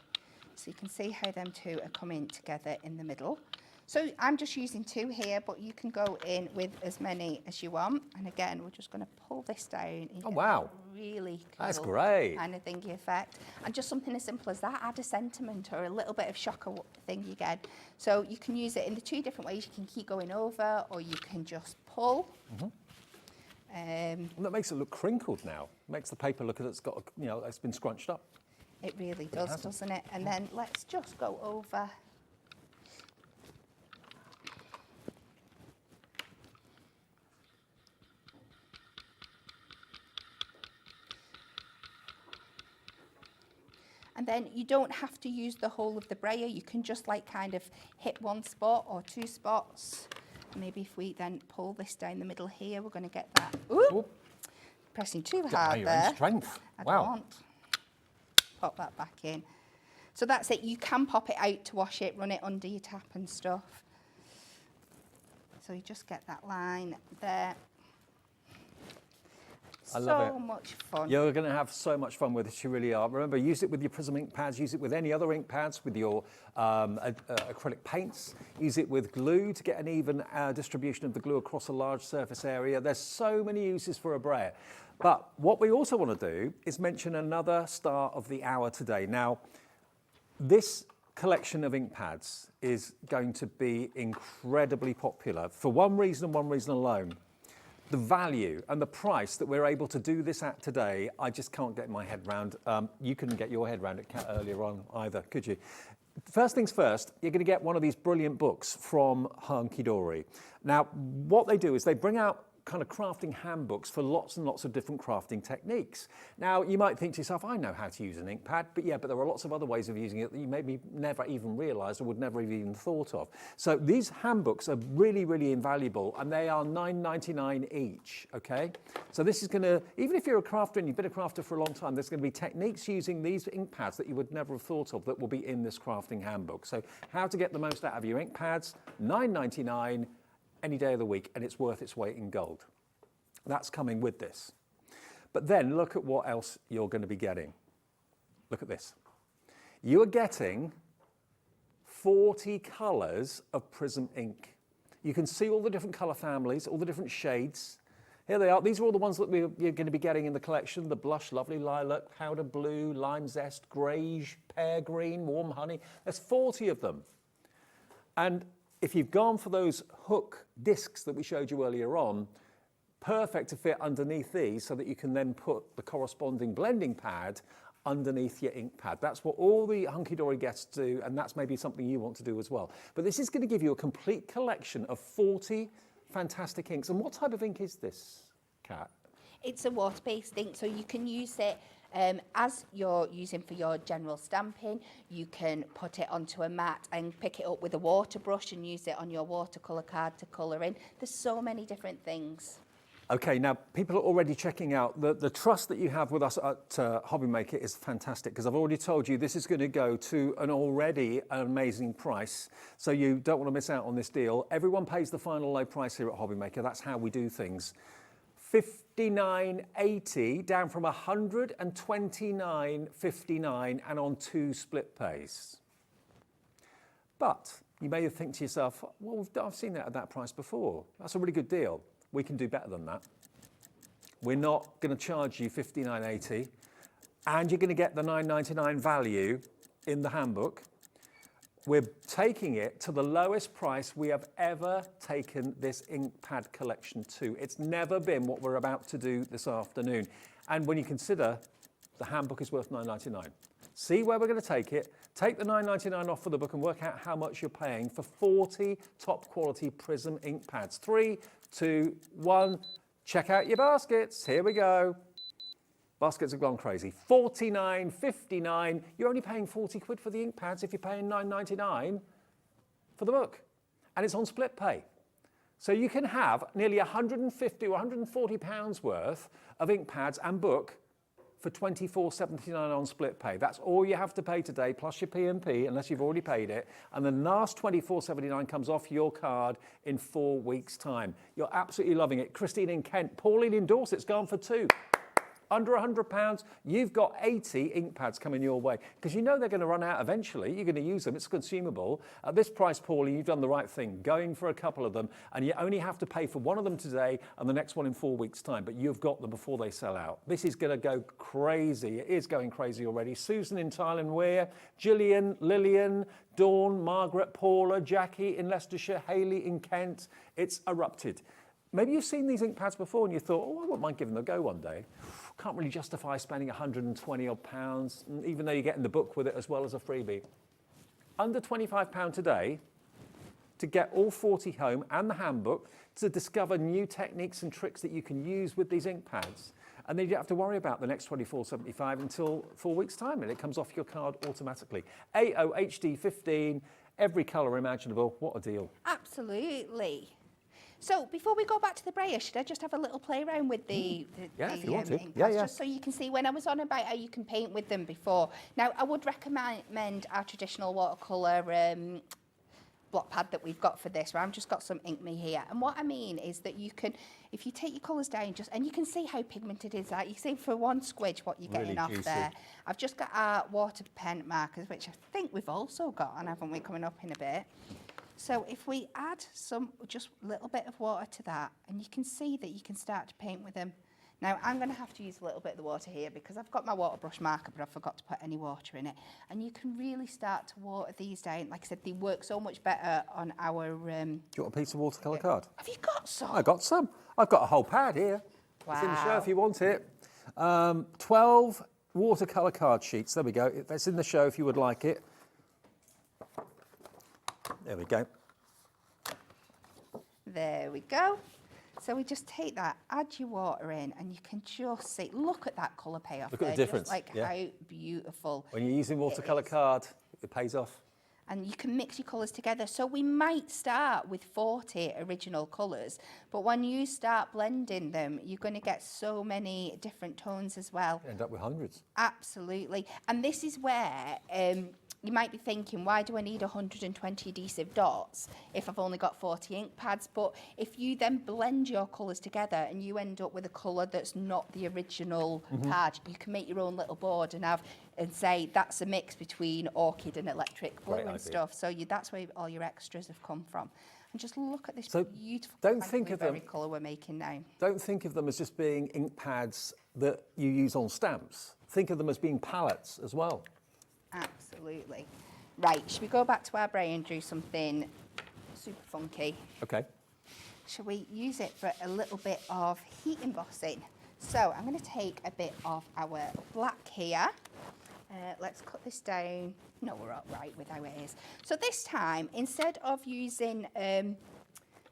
So you can see how them two are coming together in the middle. So I'm just using 2 here, but you can go in with as many as you want. And again, we're just going to pull this down. Oh, wow. Really cool. That's great. Kind of thingy effect. And just something as simple as that, add a sentiment or a little bit of shocker thing again. So you can use it in the 2 different ways. You can keep going over, or you can just pull. Mm-hmm. And that makes it look crinkled now. Makes the paper look as it's got, it's been scrunched up. It really does, doesn't it? And then let's just go over. And then you don't have to use the whole of the brayer. You can just kind of hit 1 spot or 2 spots. Maybe if we then pull this down the middle here, we're going to get that. Ooh! Pressing too hard your there. own strength. I Wow. don't. Pop that back in. So that's it. You can pop it out to wash it, run it under your tap and stuff. So you just get that line there. I love it. So much fun. You're going to have so much fun with it, you really are. Remember, use it with your Prism ink pads, use it with any other ink pads, with your acrylic paints, use it with glue to get an even distribution of the glue across a large surface area. There's so many uses for a Brer. But what we also want to do is mention another star of the hour today. Now, this collection of ink pads is going to be incredibly popular for one reason and one reason alone. The value and the price that we're able to do this at today, I just can't get my head round. You couldn't get your head round it earlier on either, could you? First things first, you're going to get one of these brilliant books from Hunkydory. Now, what they do is they bring out kind of crafting handbooks for lots and lots of different crafting techniques. Now, you might think to yourself, I know how to use an ink pad, but yeah, but there are lots of other ways of using it that you maybe never even realised or would never have even thought of. So these handbooks are really, really invaluable, and they are $9.99 each, okay? So this is gonna, even if you're a crafter and you've been a crafter for a long time, there's gonna be techniques using these ink pads that you would never have thought of that will be in this crafting handbook. So how to get the most out of your ink pads, $9.99 any day of the week, and it's worth its weight in gold. That's coming with this. But then look at what else you're going to be getting. Look at this. You are getting 40 colours of Prism ink. You can see all the different colour families, all the different shades. Here they are. These are all the ones that you're going to be getting in the collection. The blush, lovely lilac, powder blue, lime zest, greige, pear green, warm honey. There's 40 of them. And if you've gone for those hook discs that we showed you earlier on, perfect to fit underneath these so that you can then put the corresponding blending pad underneath your ink pad. That's what all the Hunkydory guests do, and that's maybe something you want to do as well. But this is going to give you a complete collection of 40 fantastic inks. And what type of ink is this, Kat? It's a water-based ink, so you can use it as you're using for your general stamping. You can put it onto a mat and pick it up with a water brush and use it on your watercolour card to colour in. There's so many different things. Okay, now people are already checking out. The trust that you have with us at Hobbymaker is fantastic, because I've already told you this is going to go to an already amazing price. So you don't want to miss out on this deal. Everyone pays the final low price here at Hobbymaker. That's how we do things. $59.80 down from $129.59 and on 2 split pays. But you may think to yourself, well, I've seen that at that price before. That's a really good deal. We can do better than that. We're not going to charge you $59.80, and you're going to get the $9.99 value in the handbook. We're taking it to the lowest price we have ever taken this ink pad collection to. It's never been what we're about to do this afternoon. And when you consider the handbook is worth $9.99, see where we're going to take it, take the $9.99 off for the book and work out how much you're paying for 40 top quality Prism ink pads. 3, 2, 1, check out your baskets. Here we go. Baskets have gone crazy. $49.59. You're only paying 40 quid for the ink pads if you're paying $9.99 for the book. And it's on split pay. So you can have nearly 150 or 140 pounds worth of ink pads and book for $24.79 on split pay. That's all you have to pay today, plus your P&P, unless you've already paid it. And the last $24.79 comes off your card in 4 weeks' time. You're absolutely loving it. Christine in Kent, Pauline in Dorset's gone for 2. Under £100, you've got 80 ink pads coming your way, because you know they're going to run out eventually. You're going to use them. It's consumable. At this price, Pauline, you've done the right thing, going for a couple of them, and you only have to pay for one of them today and the next one in 4 weeks' time, but you've got them before they sell out. This is going to go crazy. It is going crazy already. Susan in Thailand Wear, Gillian, Lillian, Dawn, Margaret, Paula, Jackie in Leicestershire, Hayley in Kent. It's erupted. Maybe you've seen these ink pads before and you thought, oh, I wouldn't mind giving them a go one day. Can't really justify spending 120 odd pounds, even though you're getting the book with it as well as a freebie. Under £25 today to get all 40 home and the handbook, to discover new techniques and tricks that you can use with these ink pads. And then you don't have to worry about the next $24.75 until 4 weeks' time, and it comes off your card automatically. AOHD15, every colour imaginable. What a deal. Absolutely. So before we go back to the brayer, should I just have a little play around with the if you want to. ink Yeah, pads, yeah. just so you can see when I was on about how you can paint with them before. Now, I would recommend our traditional watercolour block pad that we've got for this, where I've just got some Ink Me here. And what I mean is that you can, if you take your colours down, and you can see how pigmented it is. Like you can see for one squidge what you're getting Really off juicy. there. I've just got our water pen markers, which I think we've also got, and haven't we, coming up in a bit. So if we add just a little bit of water to that, and you can see that you can start to paint with them. Now, I'm going to have to use a little bit of the water here because I've got my water brush marker, but I forgot to put any water in it. And you can really start to water these down. Like I said, they work so much better on our... Do you want a piece of watercolour card? Have you got some? I got some. I've got a whole pad here. Wow. It's in the show if you want it. 12 watercolour card sheets. There we go. That's in the show if you would like it. There we go. There we go. So we just take that, add your water in, and you can just see, look at that colour payoff. Look at the difference. Just like how beautiful. When you're using watercolour card, it pays off. And you can mix your colours together. So we might start with 40 original colours, but when you start blending them, you're going to get so many different tones as well. You end up with hundreds. Absolutely. And this is where you might be thinking, why do I need 120 adhesive dots if I've only got 40 ink pads? But if you then blend your colours together and you end up with a colour that's not the original pad, you can make your own little board and say that's a mix between orchid and electric blue and stuff. So that's where all your extras have come from. And just look at this beautiful colour we're making now. Don't think of them as just being ink pads that you use on stamps. Think of them as being palettes as well. Absolutely. Right, should we go back to our brain and do something super funky? Okay. Shall we use it for a little bit of heat embossing? So I'm going to take a bit of our black here. Let's cut this down. No, we're all right with how it is. So this time, instead of using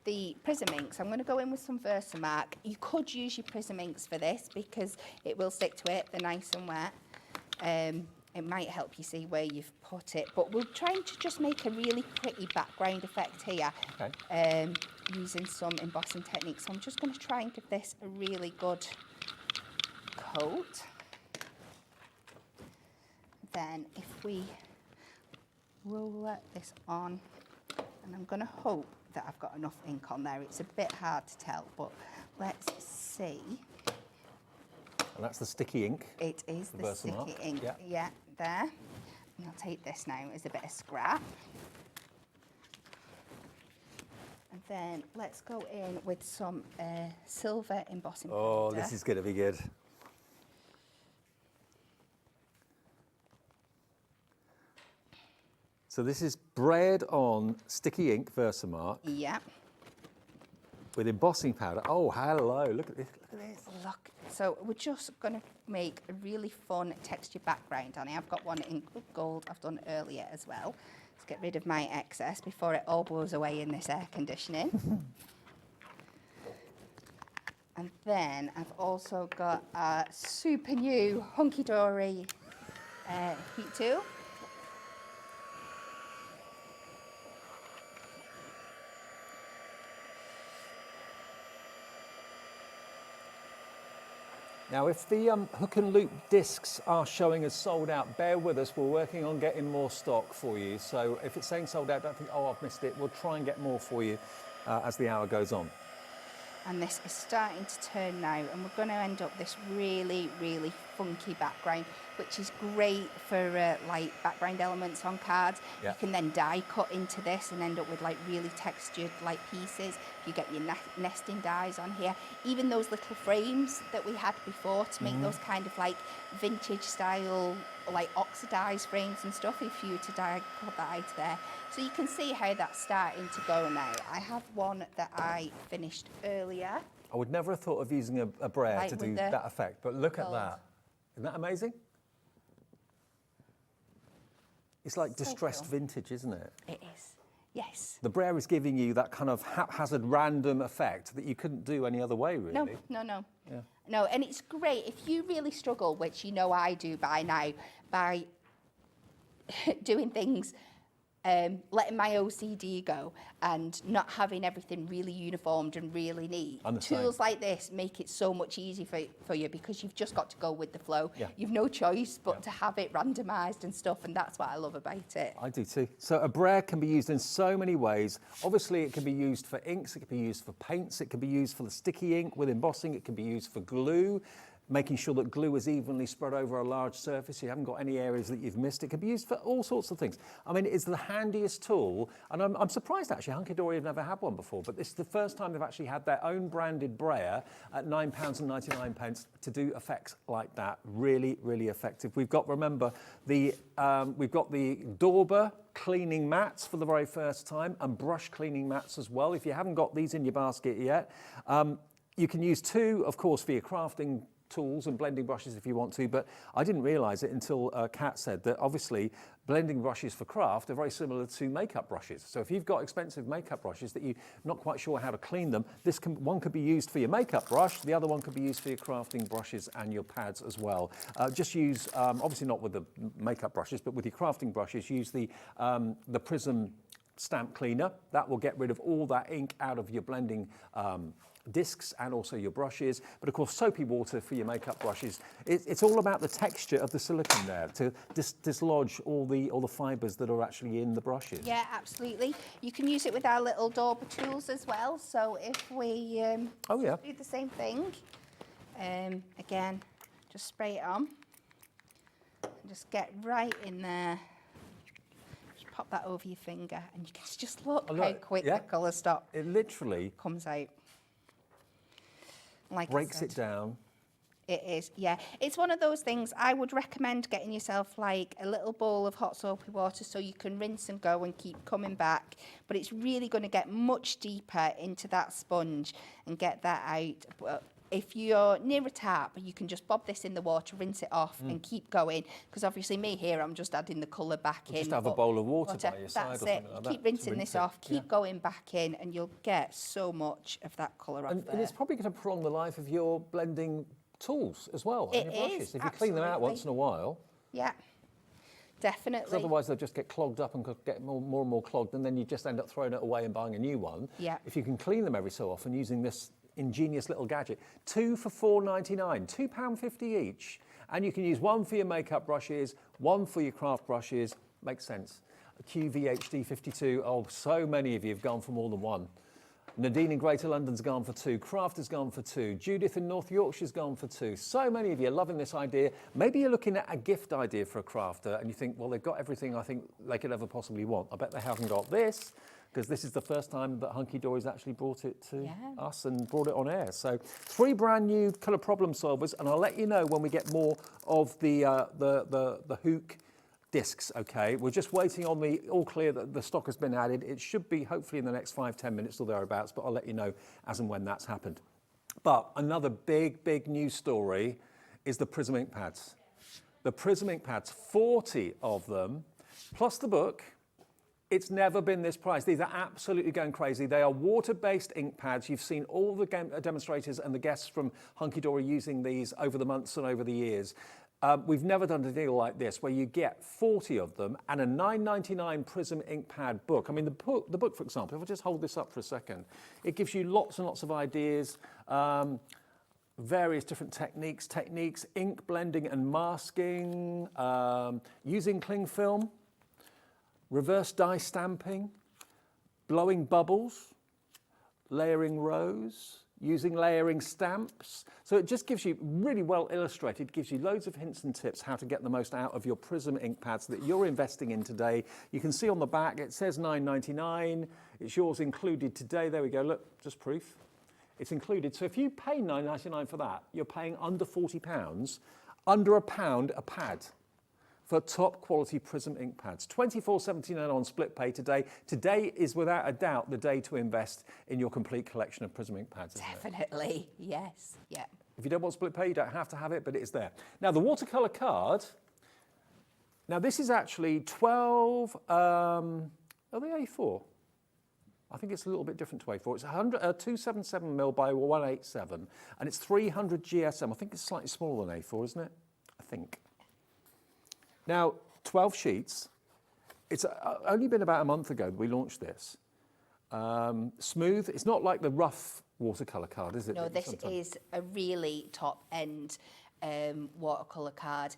the Prism inks, I'm going to go in with some Versamark. You could use your Prism inks for this because it will stick to it. They're nice and wet. It might help you see where you've put it, but we're trying to just make a really pretty background effect here, using some embossing techniques. So I'm just going to try and give this a really good coat. Then if we roll this on, and I'm going to hope that I've got enough ink on there. It's a bit hard to tell, but let's see. And that's the sticky ink. It is the sticky ink. Yeah, there. And I'll take this now as a bit of scrap. And then let's go in with some silver embossing powder. Oh, this is going to be good. So this is braid on sticky ink Versamark. Yeah. With embossing powder. Oh, hello. Look at this. Look at this. Look. So we're just going to make a really fun texture background on it. I've got one in gold I've done earlier as well. Let's get rid of my excess before it all blows away in this air conditioning. And then I've also got a super new Hunkydory heat tool. Now, if the hook and loop discs are showing as sold out, bear with us. We're working on getting more stock for you. So if it's saying sold out, don't think, oh, I've missed it. We'll try and get more for you as the hour goes on. And this is starting to turn now, and we're going to end up this really, really funky background, which is great for like background elements on cards. Yeah. You can then die cut into this and end up with like really textured like pieces. You get your nesting dies on here. Even those little frames that we had before to make those kind of like vintage style, like oxidized frames and stuff, if you were to die cut that out there. So you can see how that's starting to go now. I have one that I finished earlier. I would never have thought of using a brayer Like to with do the that effect, but look gold. at that. Isn't that amazing? It's like distressed cool. vintage, isn't it? It is, yes. The brayer is giving you that kind of haphazard random effect that you couldn't do any other way, really. No. Yeah. No, and it's great if you really struggle, which you know I do by now, by doing things, letting my OCD go and not having everything really uniformed and really neat. Tools like this make it so much easier for you because you've just got to go with the flow. Yeah. You've no choice but to have it randomised and stuff, and that's what I love about it. I do too. So a brayer can be used in so many ways. Obviously, it can be used for inks, it can be used for paints, it can be used for the sticky ink with embossing, it can be used for glue, making sure that glue is evenly spread over a large surface. You haven't got any areas that you've missed. It can be used for all sorts of things. I mean, it's the handiest tool, and I'm surprised actually, Hunkydory have never had one before, but this is the first time they've actually had their own branded brayer at £9.99 to do effects like that. Really, really effective. We've got, remember, we've got the Dauber cleaning mats for the very first time, and brush cleaning mats as well. If you haven't got these in your basket yet, you can use two, of course, for your crafting tools and blending brushes if you want to, but I didn't realise it until Kat said that obviously blending brushes for craft are very similar to makeup brushes. So if you've got expensive makeup brushes that you're not quite sure how to clean them, one could be used for your makeup brush, the other one could be used for your crafting brushes and your pads as well. Just use, obviously not with the makeup brushes, but with your crafting brushes, use the Prism stamp cleaner. That will get rid of all that ink out of your blending discs and also your brushes. But of course, soapy water for your makeup brushes. It's all about the texture of the silicone there to dislodge all the fibres that are actually in the brushes. Yeah, absolutely. You can use it with our little dauber tools as well. So if we do the same thing, again, just spray it on. Just get right in there. Just pop that over your finger, and you can just look how quick the colour stop. It literally comes out. Like breaks it down. It is, yeah. It's one of those things I would recommend getting yourself like a little bowl of hot soapy water so you can rinse and go and keep coming back. But it's really going to get much deeper into that sponge and get that out. But if you're near a tap, you can just bob this in the water, rinse it off and keep going. Because obviously me here, I'm just adding the colour back in. Just have a bowl of water by your side or something like that. Keep rinsing this off, keep going back in, and you'll get so much of that colour off there. And it's probably going to prolong the life of your blending tools as well, and your brushes. If you clean them out once in a while. Yeah, definitely. Because otherwise they'll just get clogged up and get more and more clogged, and then you just end up throwing it away and buying a new one. Yeah. If you can clean them every so often using this ingenious little gadget. 2 for £4.99, £2.50 each. And you can use one for your makeup brushes, one for your craft brushes. Makes sense. QVHD 52, oh, so many of you have gone for more than one. Nadine in Greater London's gone for 2. Craft has gone for 2. Judith in North Yorkshire's gone for 2. So many of you are loving this idea. Maybe you're looking at a gift idea for a crafter and you think, well, they've got everything I think they could ever possibly want. I bet they haven't got this, because this is the first time that Hunkydory's actually brought it to us and brought it on air. So 3 brand new colour problem solvers, and I'll let you know when we get more of the hook discs, okay? We're just waiting on the all clear that the stock has been added. It should be hopefully in the next 5-10 minutes or thereabouts, but I'll let you know as and when that's happened. But another big news story is the Prism ink pads. The Prism ink pads, 40 of them, plus the book. It's never been this price. These are absolutely going crazy. They are water-based ink pads. You've seen all the demonstrators and the guests from Hunkydory using these over the months and over the years. We've never done a deal like this where you get 40 of them and a £9.99 Prism ink pad book. I mean, the book, for example, if I just hold this up for a second, it gives you lots and lots of ideas, various different techniques, ink blending and masking, using cling film, reverse die stamping, blowing bubbles, layering rows, using layering stamps. So it just gives you, really well illustrated, gives you loads of hints and tips how to get the most out of your Prism ink pads that you're investing in today. You can see on the back, it says £9.99. It's yours included today. There we go, look, just proof. It's included. So if you pay £9.99 for that, you're paying under £40, under £1 a pad, for top quality Prism ink pads. £24.79 on split pay today. Today is without a doubt the day to invest in your complete collection of Prism ink pads, isn't it? Definitely, yes, yeah. If you don't want split pay, you don't have to have it, but it is there. Now the watercolour card, now this is actually 12, are they A4? I think it's a little bit different to A4. It's 277mm by 187, and it's 300 GSM. I think it's slightly smaller than A4, isn't it? I think. Now, 12 sheets. It's only been about a month ago that we launched this. Smooth. It's not like the rough watercolour card, is it? No, this is a really top-end watercolour card.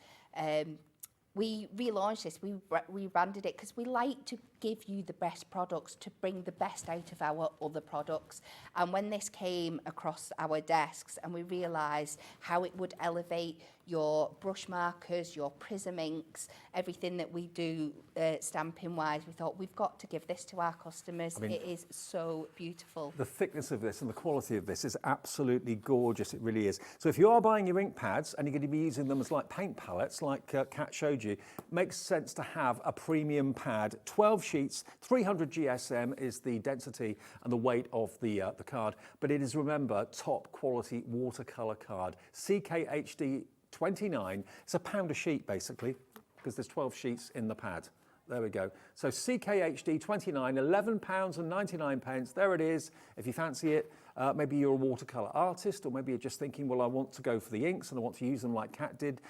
We relaunched this, we rebranded it because we like to give you the best products, to bring the best out of our other products. And when this came across our desks and we realised how it would elevate your brush markers, your Prism inks, everything that we do stamping wise, we thought we've got to give this to our customers. I mean, it is so beautiful. The thickness of this and the quality of this is absolutely gorgeous, it really is. So if you are buying your ink pads and you're going to be using them as like paint palettes, like Kat showed you, it makes sense to have a premium pad, 12 sheets, 300 GSM is the density and the weight of the card, but it is, remember, top quality watercolor card. CKHD 29, it's a pound a sheet basically, because there's 12 sheets in the pad. There we go. So CKHD 29, £11.99. There it is. If you fancy it, maybe you're a watercolor artist, or maybe you're just thinking, well, I want to go for the inks and I want to use them like Kat did,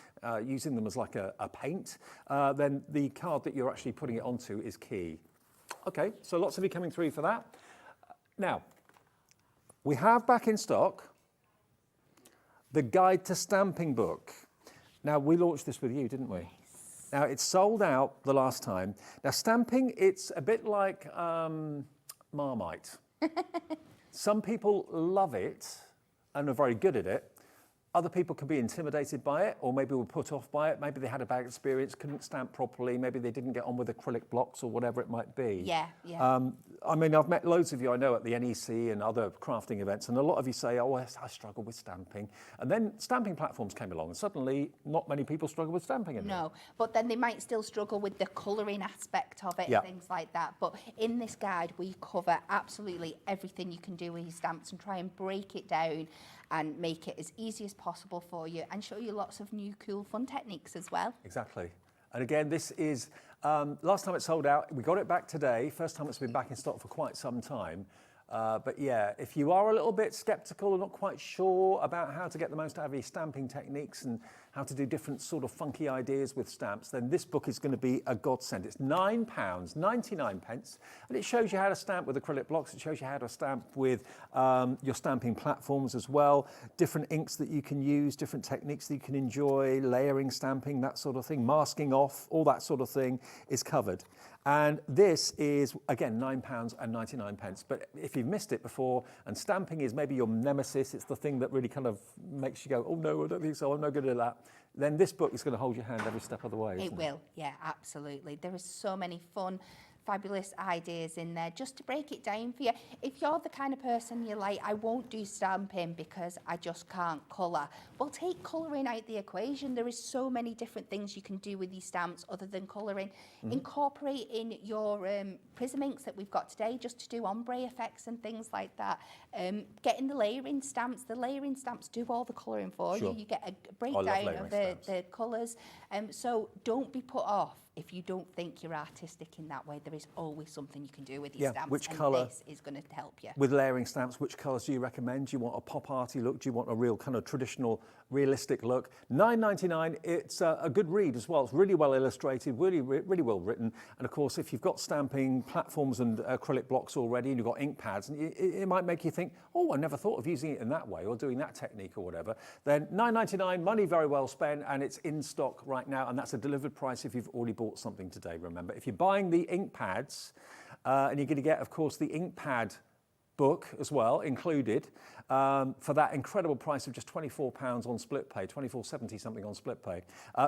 using them as like a paint, then the card that you're actually putting it onto is key. Okay, so lots of you coming through for that. Now, we have back in stock the Guide to Stamping book. Now, we launched this with you, didn't we? Now, it's sold out the last time. Now, stamping, it's a bit like Marmite. Some people love it and are very good at it. Other people can be intimidated by it, or maybe were put off by it. Maybe they had a bad experience, couldn't stamp properly. Maybe they didn't get on with acrylic blocks or whatever it might be. Yeah, yeah. I mean, I've met loads of you I know at the NEC and other crafting events, and a lot of you say, oh, I struggle with stamping. And then stamping platforms came along, and suddenly not many people struggle with stamping anymore. No, but then they might still struggle with the colouring aspect of it and things like that. But in this guide, we cover absolutely everything you can do with your stamps and try and break it down and make it as easy as possible for you and show you lots of new, cool, fun techniques as well. Exactly. And again, this is, last time it sold out, we got it back today. First time it's been back in stock for quite some time. But yeah, if you are a little bit skeptical and not quite sure about how to get the most out of your stamping techniques and how to do different sort of funky ideas with stamps, then this book is going to be a godsend. It's £9.99, and it shows you how to stamp with acrylic blocks. It shows you how to stamp with your stamping platforms as well, different inks that you can use, different techniques that you can enjoy, layering stamping, that sort of thing, masking off, all that sort of thing is covered. And this is, again, £9.99. But if you've missed it before, and stamping is maybe your nemesis, it's the thing that really kind of makes you go, oh no, I don't think so, I'm no good at that, then this book is going to hold your hand every step of the way. It will, yeah, absolutely. There is so many fun, fabulous ideas in there just to break it down for you. If you're the kind of person you're like, I won't do stamping because I just can't colour, well, take colouring out the equation. There is so many different things you can do with these stamps other than colouring. Incorporate in your prism inks that we've got today just to do ombre effects and things like that. Getting the layering stamps. The layering stamps do all the colouring for you. You get a breakdown of the colours. So don't be put off if you don't think you're artistic in that way. There is always something you can do with your stamps, which and colour, this is going to help you. With layering stamps, which colours do you recommend? Do you want a pop arty look? Do you want a real kind of traditional, realistic look? £9.99, it's a good read as well. It's really well illustrated, really well written. And of course, if you've got stamping platforms and acrylic blocks already, and you've got ink pads, and it might make you think, oh, I never thought of using it in that way or doing that technique or whatever, then £9.99, money very well spent, and it's in stock right now, and that's a delivered price if you've already bought something today, remember. If you're buying the ink pads, and you're going to get, of course, the ink pad book as well included, for that incredible price of just £24 on split pay, £24.70 something on split pay.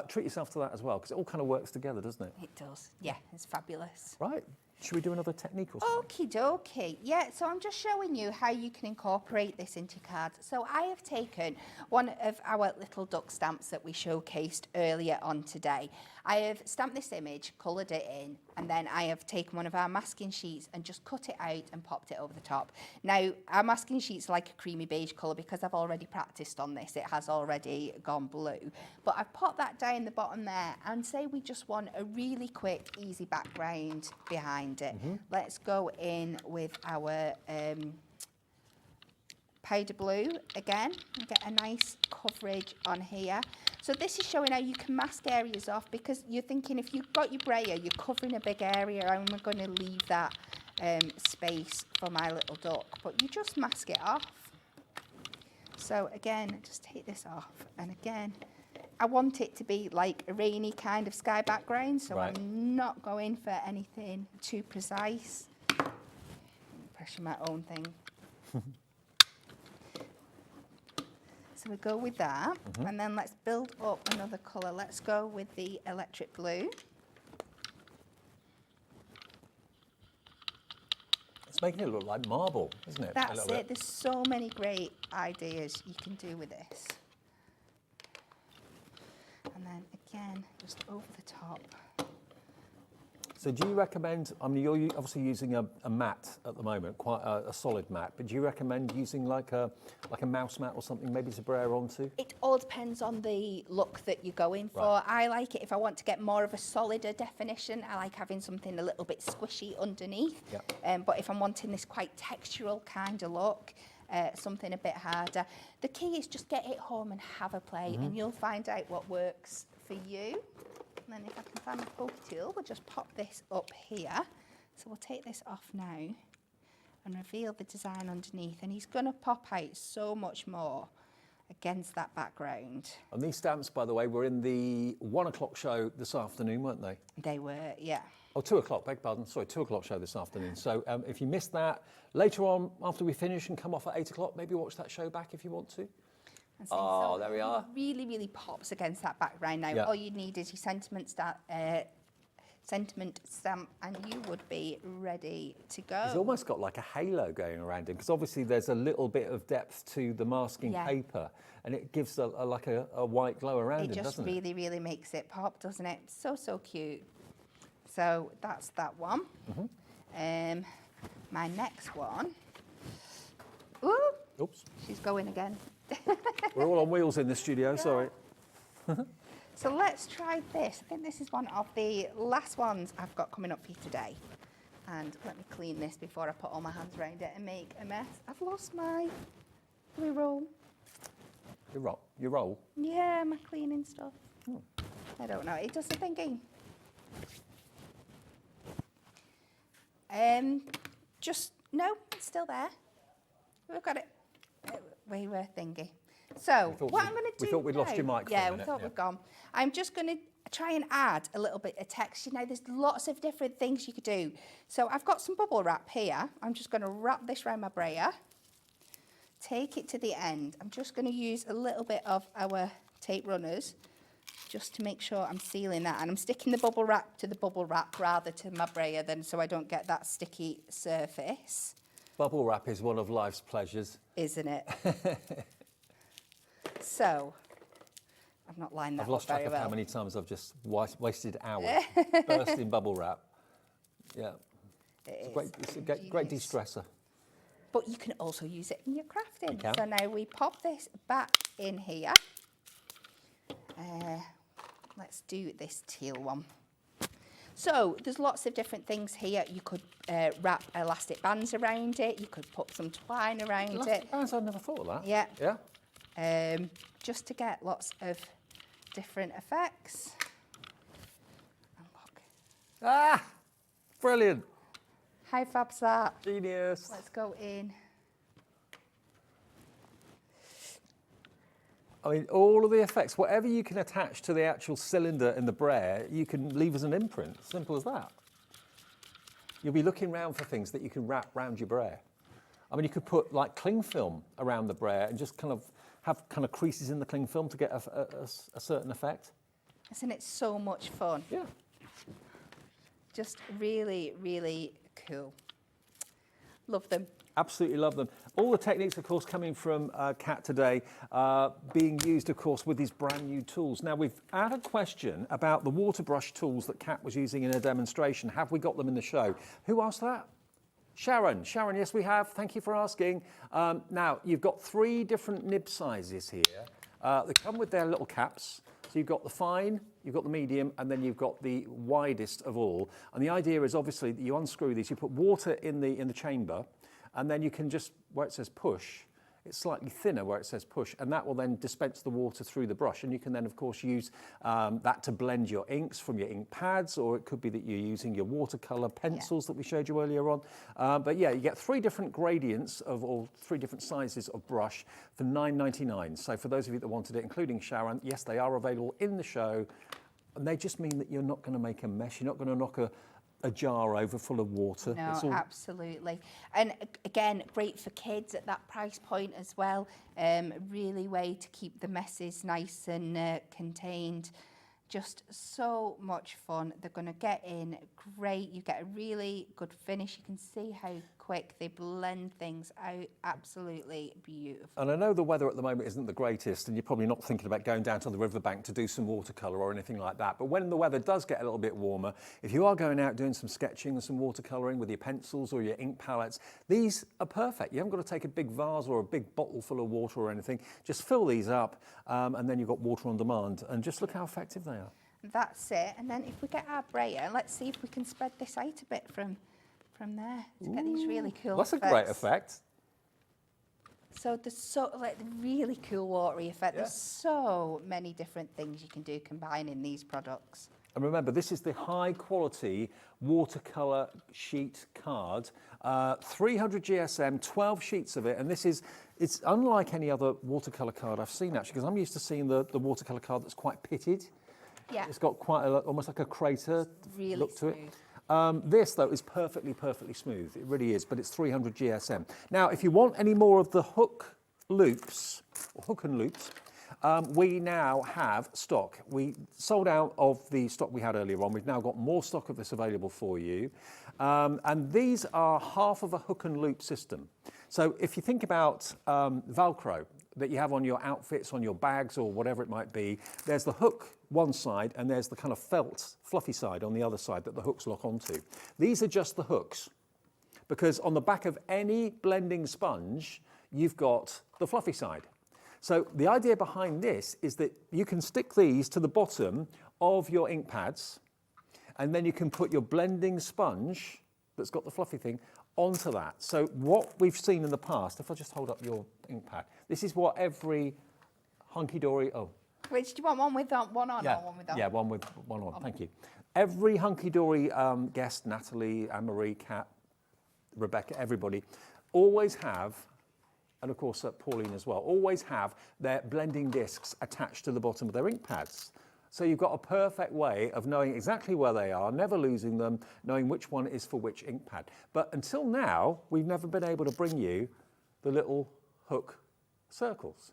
Treat yourself to that as well, because it all kind of works together, doesn't it? It does, yeah, it's fabulous. Right. Should we do another technique or something? Okie dokie. Yeah, so I'm just showing you how you can incorporate this into cards. So I have taken one of our little duck stamps that we showcased earlier on today. I have stamped this image, coloured it in, and then I have taken one of our masking sheets and just cut it out and popped it over the top. Now, our masking sheet's like a creamy beige colour because I've already practised on this. It has already gone blue. But I've popped that down the bottom there, and say we just want a really quick, easy background behind it. Let's go in with our powder blue again and get a nice coverage on here. So this is showing how you can mask areas off, because you're thinking if you've got your brayer, you're covering a big area, and we're going to leave that space for my little duck, but you just mask it off. So again, just take this off, and again, I want it to be like a rainy kind of sky background, so I'm not going for anything too precise. Pressure my own thing. So we go with that, and then let's build up another colour. Let's go with the electric blue. It's making it look like marble, isn't it? That's it. There's so many great ideas you can do with this. And then again, just over the top. So do you recommend, I mean, you're obviously using a mat at the moment, quite a solid mat, but do you recommend using like a mouse mat or something maybe to brayer onto? It all depends on the look that you're going for. Right. I like it if I want to get more of a solider definition. I like having something a little bit squishy underneath. Yep. But if I'm wanting this quite textural kind of look, something a bit harder. The key is just get it home and have a play, and you'll find out what works for you. And then if I can find my poke tool, we'll just pop this up here. So we'll take this off now and reveal the design underneath. And he's going to pop out so much more against that background. And these stamps, by the way, were in the 1 o'clock show this afternoon, weren't they? They were, yeah. Oh, 2 o'clock, beg pardon. Sorry, 2 o'clock show this afternoon. So if you missed that, later on, after we finish and come off at 8 o'clock, maybe watch that show back if you want to. Oh, there we are. Really, really pops against that background now. Yeah. All you need is your sentiment stamp and you would be ready to go. It's almost got like a halo going around him, because obviously there's a little bit of depth to the masking paper, and it gives a white glow around him, doesn't it? It just really, really makes it pop, doesn't it? So, so cute. So that's that one. My next one. Ooh, Oops. she's going again. We're all on wheels in the studio, sorry. So let's try this. I think this is one of the last ones I've got coming up for you today. And let me clean this before I put all my hands around it and make a mess. I've lost my glue roll. Your roll? Yeah, my cleaning stuff. I don't know. It does the thinking. No, it's still there. We've got it. We were thingy. So what I'm going to do We thought we'd lost your mic for a minute. we thought we'd gone. I'm just going to try and add a little bit of texture. Now, there's lots of different things you could do. So I've got some bubble wrap here. I'm just going to wrap this around my brayer. Take it to the end. I'm just going to use a little bit of our tape runners just to make sure I'm sealing that. And I'm sticking the bubble wrap to the bubble wrap rather to my brayer then, so I don't get that sticky surface. Bubble wrap is one of life's pleasures. Isn't it? So, I've not lined that I've lost up track very of well. how many times I've just wasted hours bursting bubble wrap. Yeah. It's a great de-stressor. But you can also use it in your crafting. You can. So now we pop this back in here. Let's do this teal one. So there's lots of different things here. You could wrap elastic bands around it. You could put some twine around Elastic bands, I've never thought of that. Yeah. Yeah. Just to get lots of different effects. And look. Ah! Brilliant. How fab's that? Genius. Let's go in. I mean, all of the effects, whatever you can attach to the actual cylinder in the brayer, you can leave as an imprint. Simple as that. You'll be looking around for things that you can wrap around your brayer. I mean, you could put like cling film around the brayer and just kind of have kind of creases in the cling film to get a certain effect. Isn't it so much fun? Yeah. Just really, really cool. Love them. Absolutely love them. All the techniques, of course, coming from Kat today, being used, of course, with these brand new tools. Now, we've had a question about the water brush tools that Kat was using in her demonstration. Have we got them in the show? Who asked that? Sharon. Sharon, yes, we have. Thank you for asking. Now, you've got 3 different nib sizes here. They come with their little caps. So you've got the fine, you've got the medium, and then you've got the widest of all. And the idea is obviously that you unscrew these, you put water in the chamber, and then you can just, where it says push, it's slightly thinner where it says push, and that will then dispense the water through the brush. And you can then, of course, use that to blend your inks from your ink pads, or it could be that you're using your watercolour pencils that we showed you earlier on. But yeah, you get 3 different gradients or 3 different sizes of brush for $9.99. So for those of you that wanted it, including Sharon, yes, they are available in the show. And they just mean that you're not going to make a mess. You're not going to knock a jar over full of water. No, absolutely. And again, great for kids at that price point as well. Really way to keep the messes nice and contained. Just so much fun. They're going to get in great. You get a really good finish. You can see how quick. They blend things out absolutely beautiful. And I know the weather at the moment isn't the greatest, and you're probably not thinking about going down to the riverbank to do some watercolour or anything like that. But when the weather does get a little bit warmer, if you are going out doing some sketching and some watercolouring with your pencils or your ink palettes, these are perfect. You haven't got to take a big vase or a big bottle full of water or anything. Just fill these up, and then you've got water on demand. And just look how effective they are. That's it. And then if we get our brayer, let's see if we can spread this out a bit from there to get these really cool That's effects. a great effect. So there's like the really cool watery effect. There's so many different things you can do combining these products. And remember, this is the high quality watercolour sheet card, 300 GSM, 12 sheets of it. And it's unlike any other watercolour card I've seen actually, because I'm used to seeing the watercolour card that's quite pitted. Yeah. It's got quite almost like a crater really look to it. smooth. This, though, is perfectly smooth. It really is, but it's 300 GSM. Now, if you want any more of the hook loops, or hook and loops, we now have stock. We sold out of the stock we had earlier on. We've now got more stock of this available for you. And these are half of a hook and loop system. So if you think about Velcro that you have on your outfits, on your bags, or whatever it might be, there's the hook one side, and there's the kind of felt, fluffy side on the other side that the hooks lock onto. These are just the hooks, because on the back of any blending sponge, you've got the fluffy side. So the idea behind this is that you can stick these to the bottom of your ink pads, and then you can put your blending sponge that's got the fluffy thing onto that. So what we've seen in the past, if I just hold up your ink pad, this is what every Hunkydory, Which do you want, one with one on yeah, or one without? Yeah, one with one on, thank you. Every Hunkydory guest, Natalie, Anne-Marie, Kat, Rebecca, everybody, always have, and of course Pauline as well, always have their blending discs attached to the bottom of their ink pads. So you've got a perfect way of knowing exactly where they are, never losing them, knowing which one is for which ink pad. But until now, we've never been able to bring you the little hook circles.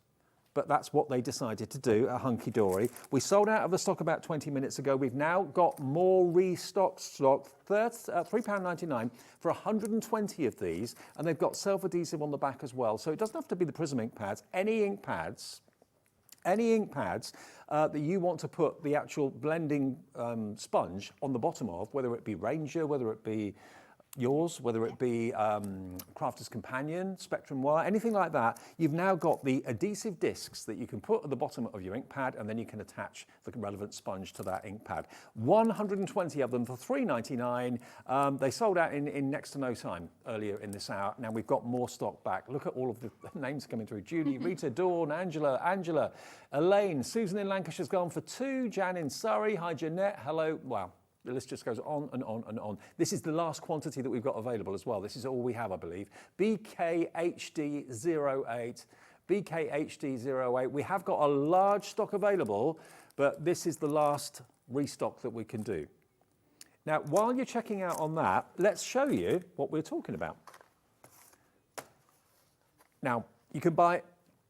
But that's what they decided to do at Hunkydory. We sold out of the stock about 20 minutes ago. We've now got more restocked stock, £3.99 for 120 of these. And they've got self-adhesive on the back as well. So it doesn't have to be the Prism ink pads. Any ink pads that you want to put the actual blending sponge on the bottom of, whether it be Ranger, whether it be yours, whether it be Crafter's Companion, Spectrum Wire, anything like that, you've now got the adhesive discs that you can put at the bottom of your ink pad, and then you can attach the relevant sponge to that ink pad. 120 of them for £3.99. They sold out in next to no time earlier in this hour. Now we've got more stock back. Look at all of the names coming through. Julie, Rita, Dawn, Angela, Elaine, Susan in Lancashire's gone for 2, Jan in Surrey, hi Jeanette, hello, wow. The list just goes on and on and on. This is the last quantity that we've got available as well. This is all we have, I believe. BKHD08. BKHD08. We have got a large stock available, but this is the last restock that we can do. Now, while you're checking out on that, let's show you what we're talking about. Now, you can buy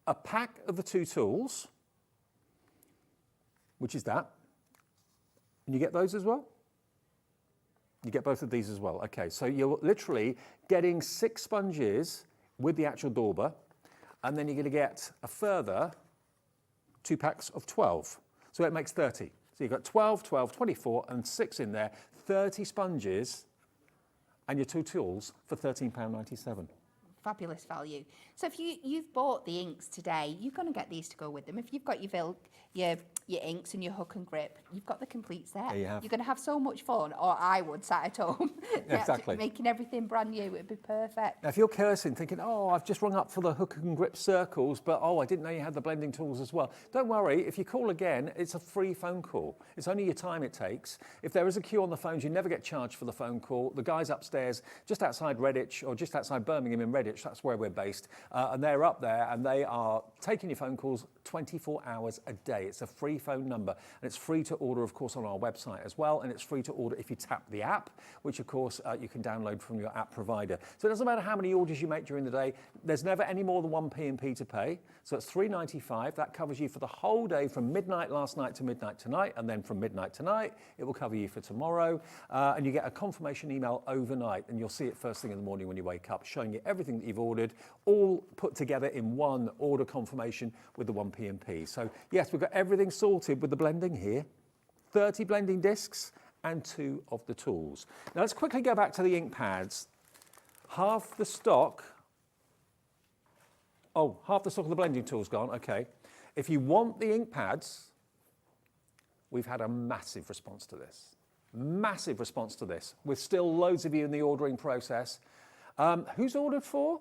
a pack of the 2 tools, which is that. And you get those as well? You get both of these as well. Okay, so you're literally getting 6 sponges with the actual dauber, and then you're going to get a further 2 packs of 12. So it makes 30. So you've got 12, 12, 24, and 6 in there, 30 sponges, and your 2 tools for £13.97. Fabulous value. So if you've bought the inks today, you're going to get these to go with them. If you've got your inks and your hook and grip, you've got the complete set. There you have. You're going to have so much fun, or I would, sat at home. Exactly. Making everything brand new, it'd be perfect. Now, if you're cursing, thinking, oh, I've just rung up for the hook and grip circles, but oh, I didn't know you had the blending tools as well. Don't worry, if you call again, it's a free phone call. It's only your time it takes. If there is a queue on the phones, you never get charged for the phone call. The guys upstairs, just outside Redditch, or just outside Birmingham in Redditch, Norwich. That's where we're based. And they're up there, and they are taking your phone calls 24 hours a day. It's a free phone number, and it's free to order, of course, on our website as well, and it's free to order if you tap the app, which, of course, you can download from your app provider. So it doesn't matter how many orders you make during the day. There's never any more than one P&P to pay. So it's $3.95. That covers you for the whole day from midnight last night to midnight tonight, and then from midnight tonight, it will cover you for tomorrow. And you get a confirmation email overnight, and you'll see it first thing in the morning when you wake up, showing you everything that you've ordered, all put together in one order confirmation with the one P&P. So yes, we've got everything sorted with the blending here. 30 blending discs and 2 of the tools. Now let's quickly go back to the ink pads. Half the stock of the blending tool's gone, okay. If you want the ink pads, we've had a massive response to this. Massive response to this, with still loads of you in the ordering process. Who's ordered 4?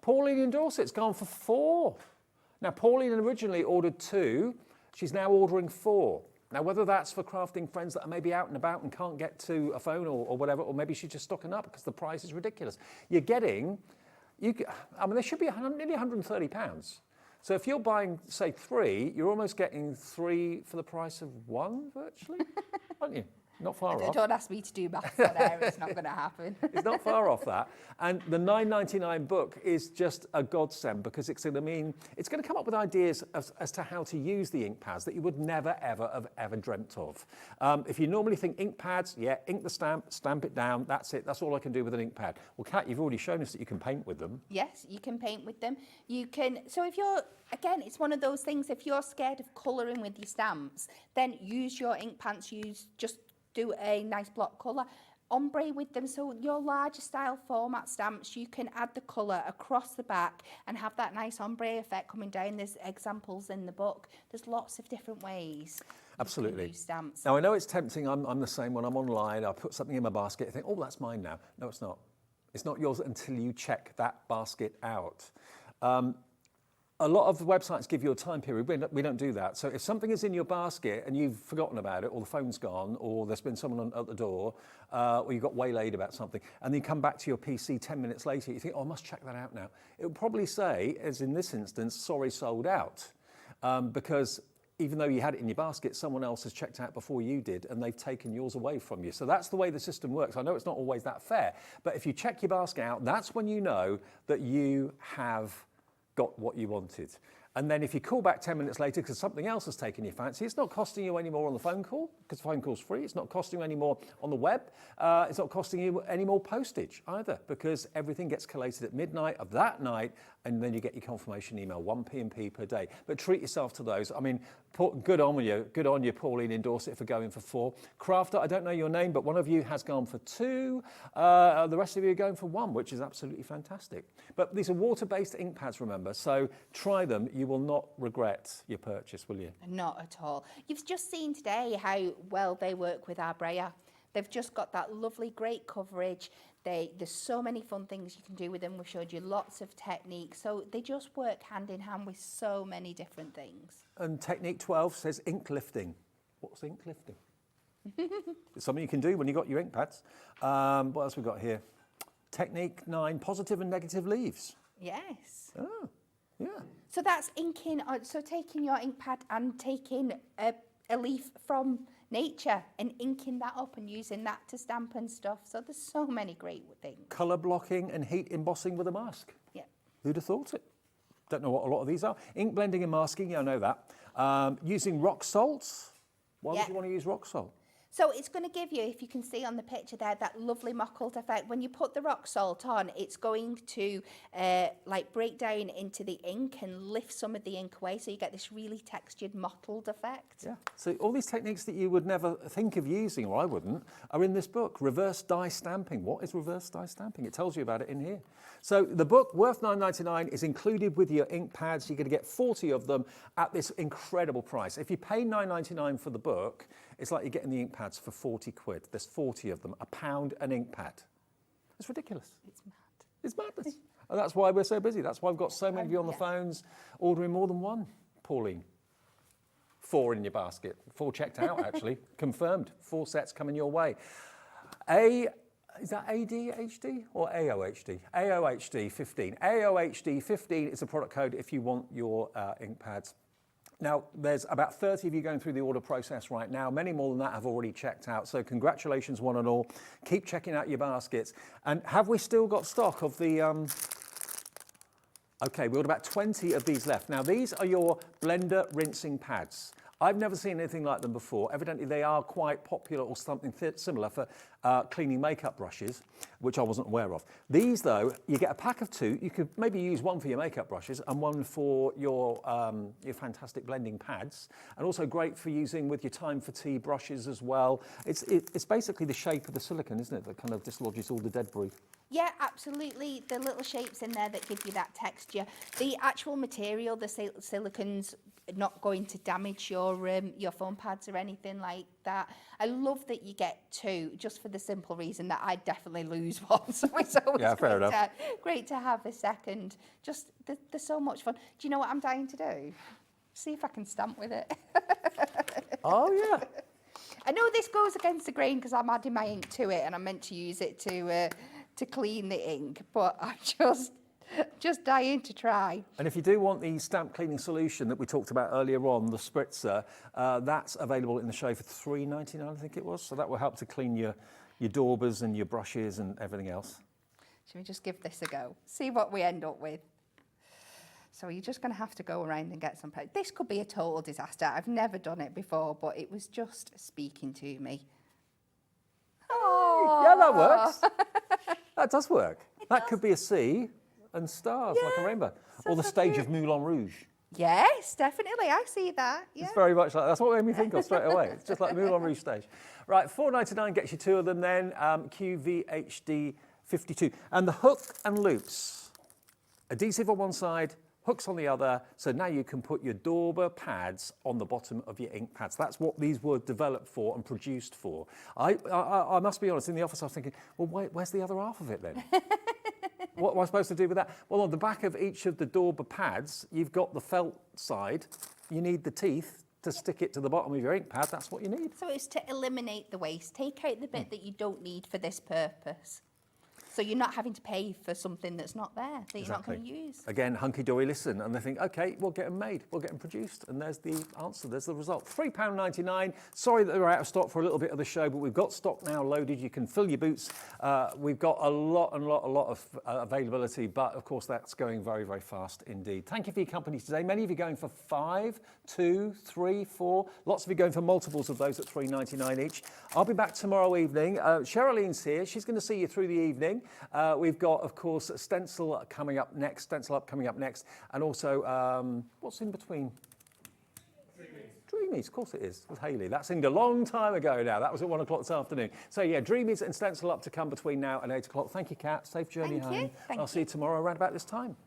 Pauline in Dorset's gone for 4. Now, Pauline originally ordered 2. She's now ordering 4. Now, whether that's for crafting friends that are maybe out and about and can't get to a phone or whatever, or maybe she's just stocking up because the price is ridiculous. You're getting, they should be nearly £130. So if you're buying, say, 3, you're almost getting 3 for the price of 1, virtually, aren't you? Not far off. Don't ask me to do maths there, it's not going to happen. It's not far off that. And the $9.99 book is just a godsend, because it's going to come up with ideas as to how to use the ink pads that you would never, ever have ever dreamt of. If you normally think ink pads, yeah, ink the stamp it down, that's it. That's all I can do with an ink pad. Well, Kat, you've already shown us that you can paint with them. Yes, you can paint with them. You can, so if you're, again, it's one of those things, if you're scared of colouring with your stamps, then use your ink pads, just do a nice block colour. Ombre with them, so your larger style format stamps, you can add the colour across the back and have that nice ombre effect coming down. There's examples in the book. There's lots of different ways. Absolutely. You can use stamps. Now, I know it's tempting. I'm the same when I'm online. I put something in my basket. I think, oh, that's mine now. No, it's not. It's not yours until you check that basket out. A lot of websites give you a time period. We don't do that. So if something is in your basket and you've forgotten about it, or the phone's gone, or there's been someone at the door, or you got waylaid about something, and then you come back to your PC 10 minutes later, you think, oh, I must check that out now. It will probably say, as in this instance, sorry, sold out. Because even though you had it in your basket, someone else has checked out before you did, and they've taken yours away from you. So that's the way the system works. I know it's not always that fair, but if you check your basket out, that's when you know that you have got what you wanted. And then if you call back 10 minutes later because something else has taken your fancy, it's not costing you any more on the phone call, because the phone call's free. It's not costing you any more on the web. It's not costing you any more postage either, because everything gets collated at midnight of that night, and then you get your confirmation email, 1 P&P per day. But treat yourself to those. I mean, good on you, Pauline in Dorset, for going for 4. Crafter, I don't know your name, but one of you has gone for 2. The rest of you are going for 1, which is absolutely fantastic. But these are water-based ink pads, remember, so try them. You will not regret your purchase, will you? Not at all. You've just seen today how well they work with our brayer. They've just got that lovely, great coverage. There's so many fun things you can do with them. We've showed you lots of techniques. So they just work hand in hand with so many different things. And technique 12 says ink lifting. What's ink lifting? It's something you can do when you've got your ink pads. What else we got here? Technique 9, positive and negative leaves. Yes. Oh, yeah. So that's inking, so taking your ink pad and taking a leaf from nature and inking that up and using that to stamp and stuff. So there's so many great things. Colour blocking and heat embossing with a mask. Yeah. Who'd have thought it? Don't know what a lot of these are. Ink blending and masking, yeah, I know that. Using rock salts. Why would you want to use rock salt? So it's going to give you, if you can see on the picture there, that lovely mottled effect. When you put the rock salt on, it's going to like break down into the ink and lift some of the ink away, so you get this really textured mottled effect. Yeah, so all these techniques that you would never think of using, or I wouldn't, are in this book. Reverse die stamping. What is reverse die stamping? It tells you about it in here. So the book, worth £9.99, is included with your ink pads. You're going to get 40 of them at this incredible price. If you pay £9.99 for the book, it's like you're getting the ink pads for 40 quid. There's 40 of them, £1 an ink pad. It's ridiculous. It's mad. It's madness. And that's why we're so busy. That's why we've got so many of you on the phones ordering more than 1, Pauline. 4 in your basket. 4 checked out, actually. Confirmed. 4 sets coming your way. is that ADHD or AOHD? AOHD 15. AOHD 15 is a product code if you want your ink pads. Now, there's about 30 of you going through the order process right now. Many more than that have already checked out. So congratulations, one and all. Keep checking out your baskets. And have we still got stock of the... Okay, we've got about 20 of these left. Now, these are your blender rinsing pads. I've never seen anything like them before. Evidently, they are quite popular or something similar for cleaning makeup brushes, which I wasn't aware of. These, though, you get a pack of 2. You could maybe use one for your makeup brushes and one for your fantastic blending pads, and also great for using with your time for tea brushes as well. It's basically the shape of the silicone, isn't it, that kind of dislodges all the debris. Yeah, absolutely. The little shapes in there that give you that texture. The actual material, the silicone's not going to damage your foam pads or anything like that. I love that you get 2, just for the simple reason that I definitely lose one. So it's always great to have a second. Just, they're so much fun. Do you know what I'm dying to do? See if I can stamp with it. Oh, yeah. I know this goes against the grain because I'm adding my ink to it and I'm meant to use it to clean the ink, but I'm just dying to try. And if you do want the stamp cleaning solution that we talked about earlier on, the spritzer, that's available in the show for $3.99, I think it was. So that will help to clean your daubers and your brushes and everything else. Should we just give this a go? See what we end up with. So you're just going to have to go around and get some... This could be a total disaster. I've never done it before, but it was just speaking to me. Oh, yeah, that works. That does work. That could be a sea and stars, like a rainbow. Or the stage of Moulin Rouge. Yes, definitely. I see that. Yeah. It's very much like that. That's what made me think of straight away. It's just like the Moulin Rouge stage. Right, $4.99 gets you 2 of them then. QVHD 52. And the hook and loops. Adhesive on one side, hooks on the other, so now you can put your dauber pads on the bottom of your ink pads. That's what these were developed for and produced for. I must be honest, in the office I was thinking, well, where's the other half of it then? What am I supposed to do with that? Well, on the back of each of the dauber pads, you've got the felt side. You need the teeth to stick it to the bottom of your ink pad. That's what you need. So it's to eliminate the waste. Take out the bit that you don't need for this purpose. So you're not having to pay for something that's not there, that you're not going to use. Again, Hunkydory listen, and they think, OK, we'll get them made, we'll get them produced, and there's the answer, there's the result. £3.99. Sorry that they're out of stock for a little bit of the show, but we've got stock now loaded. You can fill your boots. We've got a lot of availability, but of course that's going very, very fast indeed. Thank you for your company today. Many of you going for 5, 2, 3, 4. Lots of you going for multiples of those at $3.99 each. I'll be back tomorrow evening. Cheryllene's here. She's going to see you through the evening. We've got, of course, Stencil coming up next, and also, what's in between? Dreamees, of course it is, with Hayley. That seemed a long time ago now. That was at 1 o'clock this afternoon. So yeah, Dreamees and Stencil up to come between now and 8 o'clock. Thank you, Kat. Safe journey home. I'll see you tomorrow around about this time.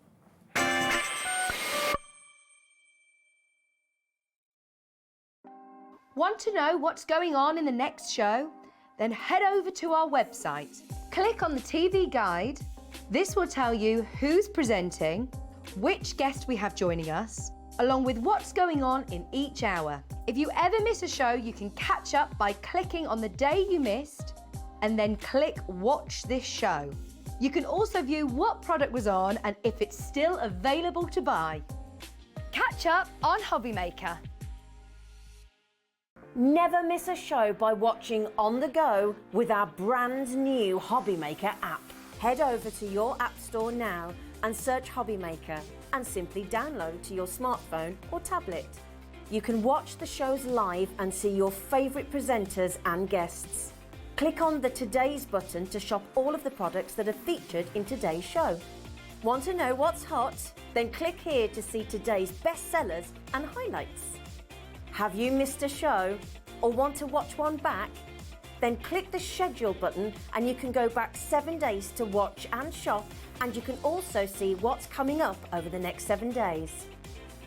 Want to know what's going on in the next show? Then head over to our website. Click on the TV guide. This will tell you who's presenting, which guest we have joining us, along with what's going on in each hour. If you ever miss a show, you can catch up by clicking on the day you missed and then click Watch This Show. You can also view what product was on and if it's still available to buy. Catch up on Hobby Maker. Never miss a show by watching on the go with our brand new Hobby Maker app. Head over to your app store now and search Hobby Maker and simply download to your smartphone or tablet. You can watch the shows live and see your favourite presenters and guests. Click on the Today's button to shop all of the products that are featured in today's show. Want to know what's hot? Then click here to see today's bestsellers and highlights. Have you missed a show or want to watch one back? Then click the schedule button and you can go back 7 days to watch and shop, and you can also see what's coming up over the next 7 days.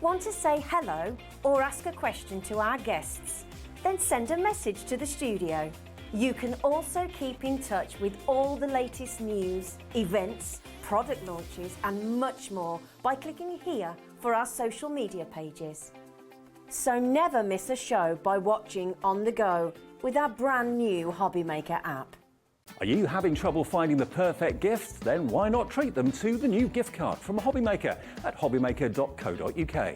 Want to say hello or ask a question to our guests? Then send a message to the studio. You can also keep in touch with all the latest news, events, product launches and much more by clicking here for our social media pages. So never miss a show by watching on the go with our brand new Hobby Maker app. Are you having trouble finding the perfect gift? Then why not treat them to the new gift card from Hobbymaker at hobbymaker.co.uk.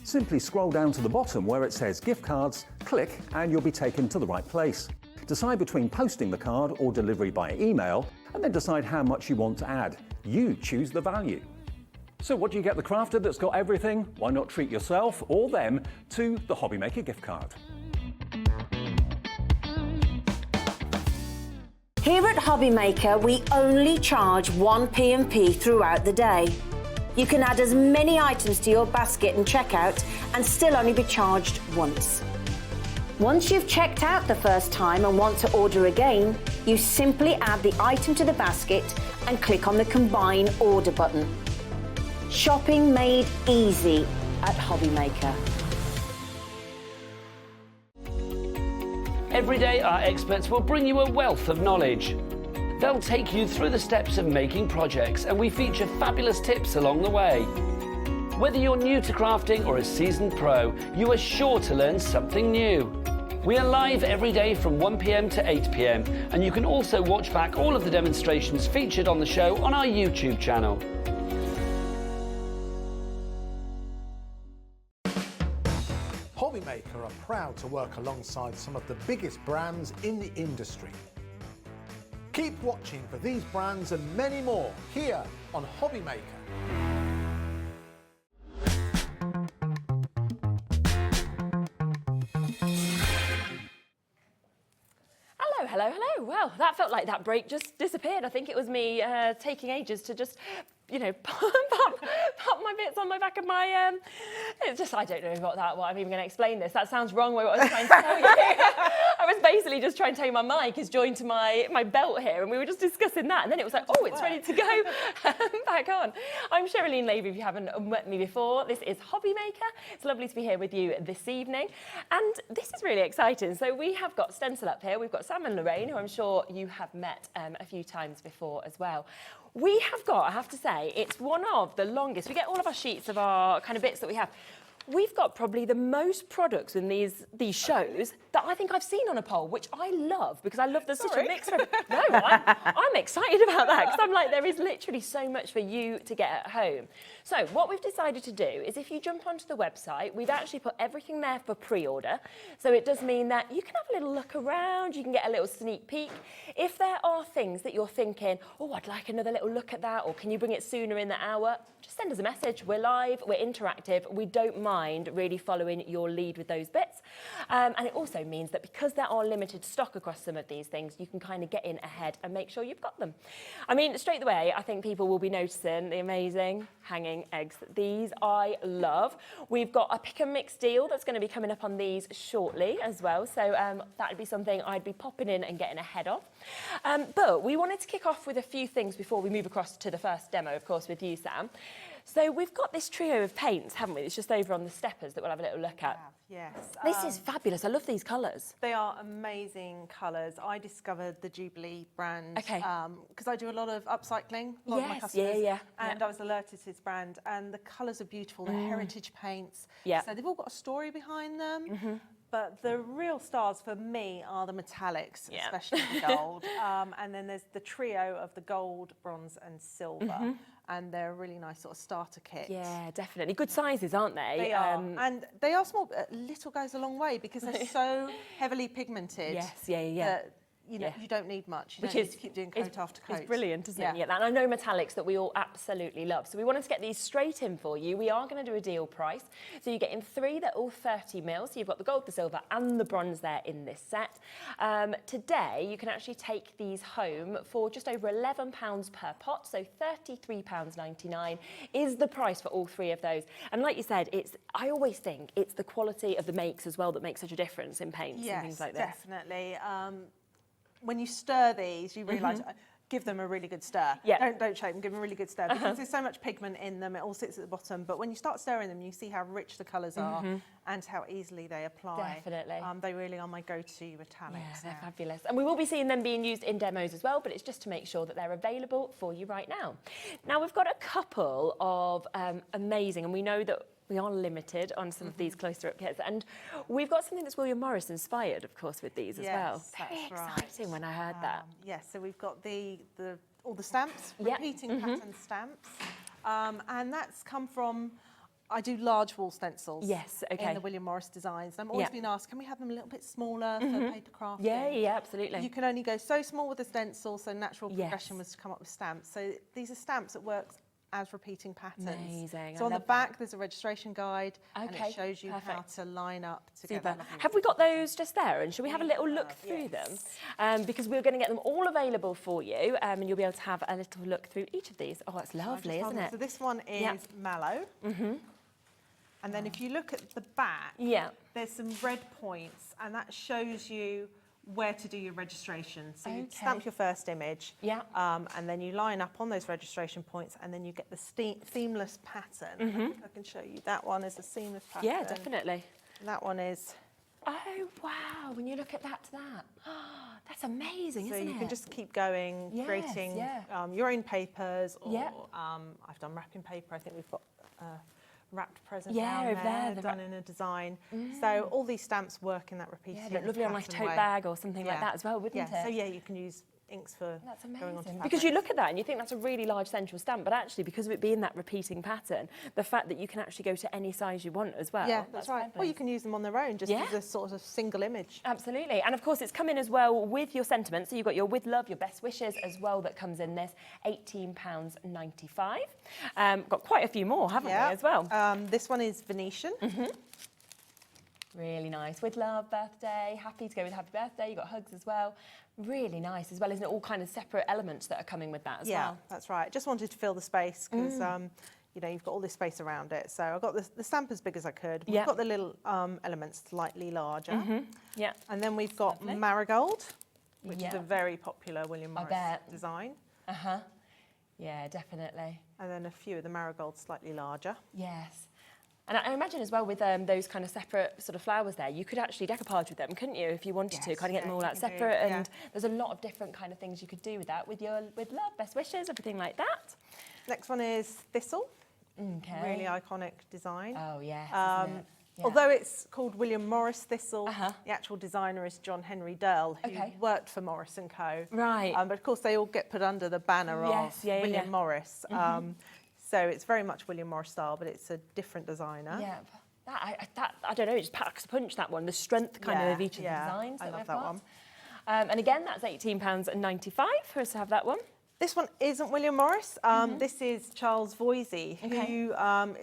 Simply scroll down to the bottom where it says gift cards, click and you'll be taken to the right place. Decide between posting the card or delivery by email and then decide how much you want to add. You choose the value. So what do you get the crafter that's got everything? Why not treat yourself or them to the Hobbymaker gift card? Here at Hobbymaker, we only charge 1 P&P throughout the day. You can add as many items to your basket and checkout and still only be charged once. Once you've checked out the first time and want to order again, you simply add the item to the basket and click on the Combine Order button. Shopping made easy at Hobbymaker. Every day, our experts will bring you a wealth of knowledge. They'll take you through the steps of making projects, and we feature fabulous tips along the way. Whether you're new to crafting or a seasoned pro, you are sure to learn something new. We are live every day from 1 p.m. to 8 p.m, and you can also watch back all of the demonstrations featured on the show on our YouTube channel. Hobbymaker are proud to work alongside some of the biggest brands in the industry. Keep watching for these brands and many more here on Hobbymaker. Hello. Well, that felt like that break just disappeared. I think it was me taking ages to just, you know, pop my bits on my back of my. It's just, I don't know what I'm even going to explain this. That sounds wrong. What I was trying to tell you. I was basically just trying to tell you my mic is joined to my belt here, and we were just discussing that, and then it was like, oh, it's ready to go back on. I'm Sherilyn Levy. If you haven't met me before, this is Hobbymaker. It's lovely to be here with you this evening, and this is really exciting. So we have got Stencil up here. We've got Sam and Lorraine, who I'm sure you have met a few times before as well. We have got, I have to say, it's one of the longest. We get all of our sheets of our kind of bits that we have. We've got probably the most products in these shows that I think I've seen on a poll, which I love because I love there's such a mix of. No, I'm excited about that because I'm like, there is literally so much for you to get at home. So what we've decided to do is if you jump onto the website, we've actually put everything there for pre-order. So it does mean that you can have a little look around, you can get a little sneak peek. If there are things that you're thinking, oh, I'd like another little look at that, or can you bring it sooner in the hour, just send us a message. We're live, we're interactive, we don't mind really following your lead with those bits. And it also means that because there are limited stock across some of these things, you can kind of get in ahead and make sure you've got them. I mean, straight away, I think people will be noticing the amazing hanging eggs. These I love. We've got a pick and mix deal that's going to be coming up on these shortly as well. So that would be something I'd be popping in and getting ahead of. But we wanted to kick off with a few things before we move across to the first demo, of course, with you, Sam. So we've got this trio of paints, haven't we? It's just over on the steppers that we'll have a little look at. Yes. This is fabulous. I love these colours. They are amazing colours. I discovered the Jubilee brand because I do a lot of upcycling, a lot of my customers. And I was alerted to this brand, and the colours are beautiful. They're heritage paints. Yeah. So they've all got a story behind them. But the real stars for me are the metallics, especially the gold. And then there's the trio of the gold, bronze and silver. And they're a really nice sort of starter kit. Yeah, definitely. Good sizes, aren't they? They are. And they are small, but little goes a long way because they're so heavily pigmented. Yes, that, you know, you don't need much. You don't need to keep doing coat after coat. It's brilliant, isn't it? Yeah, and I know metallics that we all absolutely love. So we wanted to get these straight in for you. We are going to do a deal price. So you're getting 3, they're all 30 mil. So you've got the gold, the silver and the bronze there in this set. Today, you can actually take these home for just over £11 per pot. So £33.99 is the price for all 3 of those. And like you said, I always think it's the quality of the makes as well that makes such a difference in paints and things like this. Yes, definitely. When you stir these, you realise, give them a really good stir. Yeah. Don't shake them, give them a really good stir because there's so much pigment in them, it all sits at the bottom. But when you start stirring them, you see how rich the colours are and how easily they apply. Definitely. They really are my go-to metallics. Yeah, they're fabulous. And we will be seeing them being used in demos as well, but it's just to make sure that they're available for you right now. Now, we've got a couple of amazing, and we know that We are limited on some of these closer-up kits. And we've got something that's William Morris inspired, of course, with these as well. Very exciting when I heard that. Yes, so we've got all the stamps, repeating pattern stamps. And that's come from, I do large wall stencils. Yes, okay. In the William Morris designs. I'm always been asked, can we have them a little bit smaller for paper crafting? Yeah, absolutely. You can only go so small with a stencil, so natural progression was to come up with stamps. So these are stamps that work as repeating patterns. Amazing. So on the back there's a registration guide and it shows you how to line up together. Super. Have we got those just there, and shall we have a little look through them? Because we're going to get them all available for you, and you'll be able to have a little look through each of these. Oh, it's lovely, isn't it? So this one is mallow. And then if you look at the back, there's some red points, and that shows you where to do your registration. So you stamp your first image, and then you line up on those registration points, and then you get the seamless pattern. I think I can show you that one is a seamless pattern. Yeah, definitely. And that one is. Oh wow! When you look at that, that's amazing, isn't it? So you can just keep going, creating your own papers, or I've done wrapping paper. I think we've got. Wrapped present down there, done in a design. So all these stamps work in that repeated pattern. Lovely on like a tote bag or something like that as well, wouldn't it? So you can use inks for going on to fabric. Because you look at that and you think that's a really large central stamp, but actually because of it being that repeating pattern, the fact that you can actually go to any size you want as well. Yeah, that's right. Or you can use them on their own, just as a sort of single image. Absolutely. And of course it's come in as well with your sentiments. So you've got your with love, your best wishes as well that comes in this, £18.95. Got quite a few more, haven't we, as well? This one is Venetian. Really nice. With love, birthday, happy to go with happy birthday. You've got hugs as well. Really nice as well, isn't it? All kind of separate elements that are coming with that as well. Yeah, that's right. Just wanted to fill the space because, you know, you've got all this space around it. So I got the stamp as big as I could. We've got the little elements slightly larger. Yeah. And then we've got Marigold, which is a very popular William Morris design. Yeah, definitely. And then a few of the marigolds slightly larger. Yes. And I imagine as well with those kind of separate sort of flowers there, you could actually decoupage with them, couldn't you, if you wanted to, kind of get them all out separate. And there's a lot of different kind of things you could do with that, with your with love, best wishes, everything like that. Next one is Thistle. Really iconic design. Oh, yes, isn't it? Although it's called William Morris Thistle, the actual designer is John Henry Durrell, who worked for Morris & Co. Right. But of course they all get put under the banner of William Morris. So it's very much William Morris style, but it's a different designer. Yeah, I don't know, it just packs a punch, that one, the strength kind of each of the designs that we've got. One. And again, that's £18.95 for us to have that one. This one isn't William Morris. This is Charles Voysey, who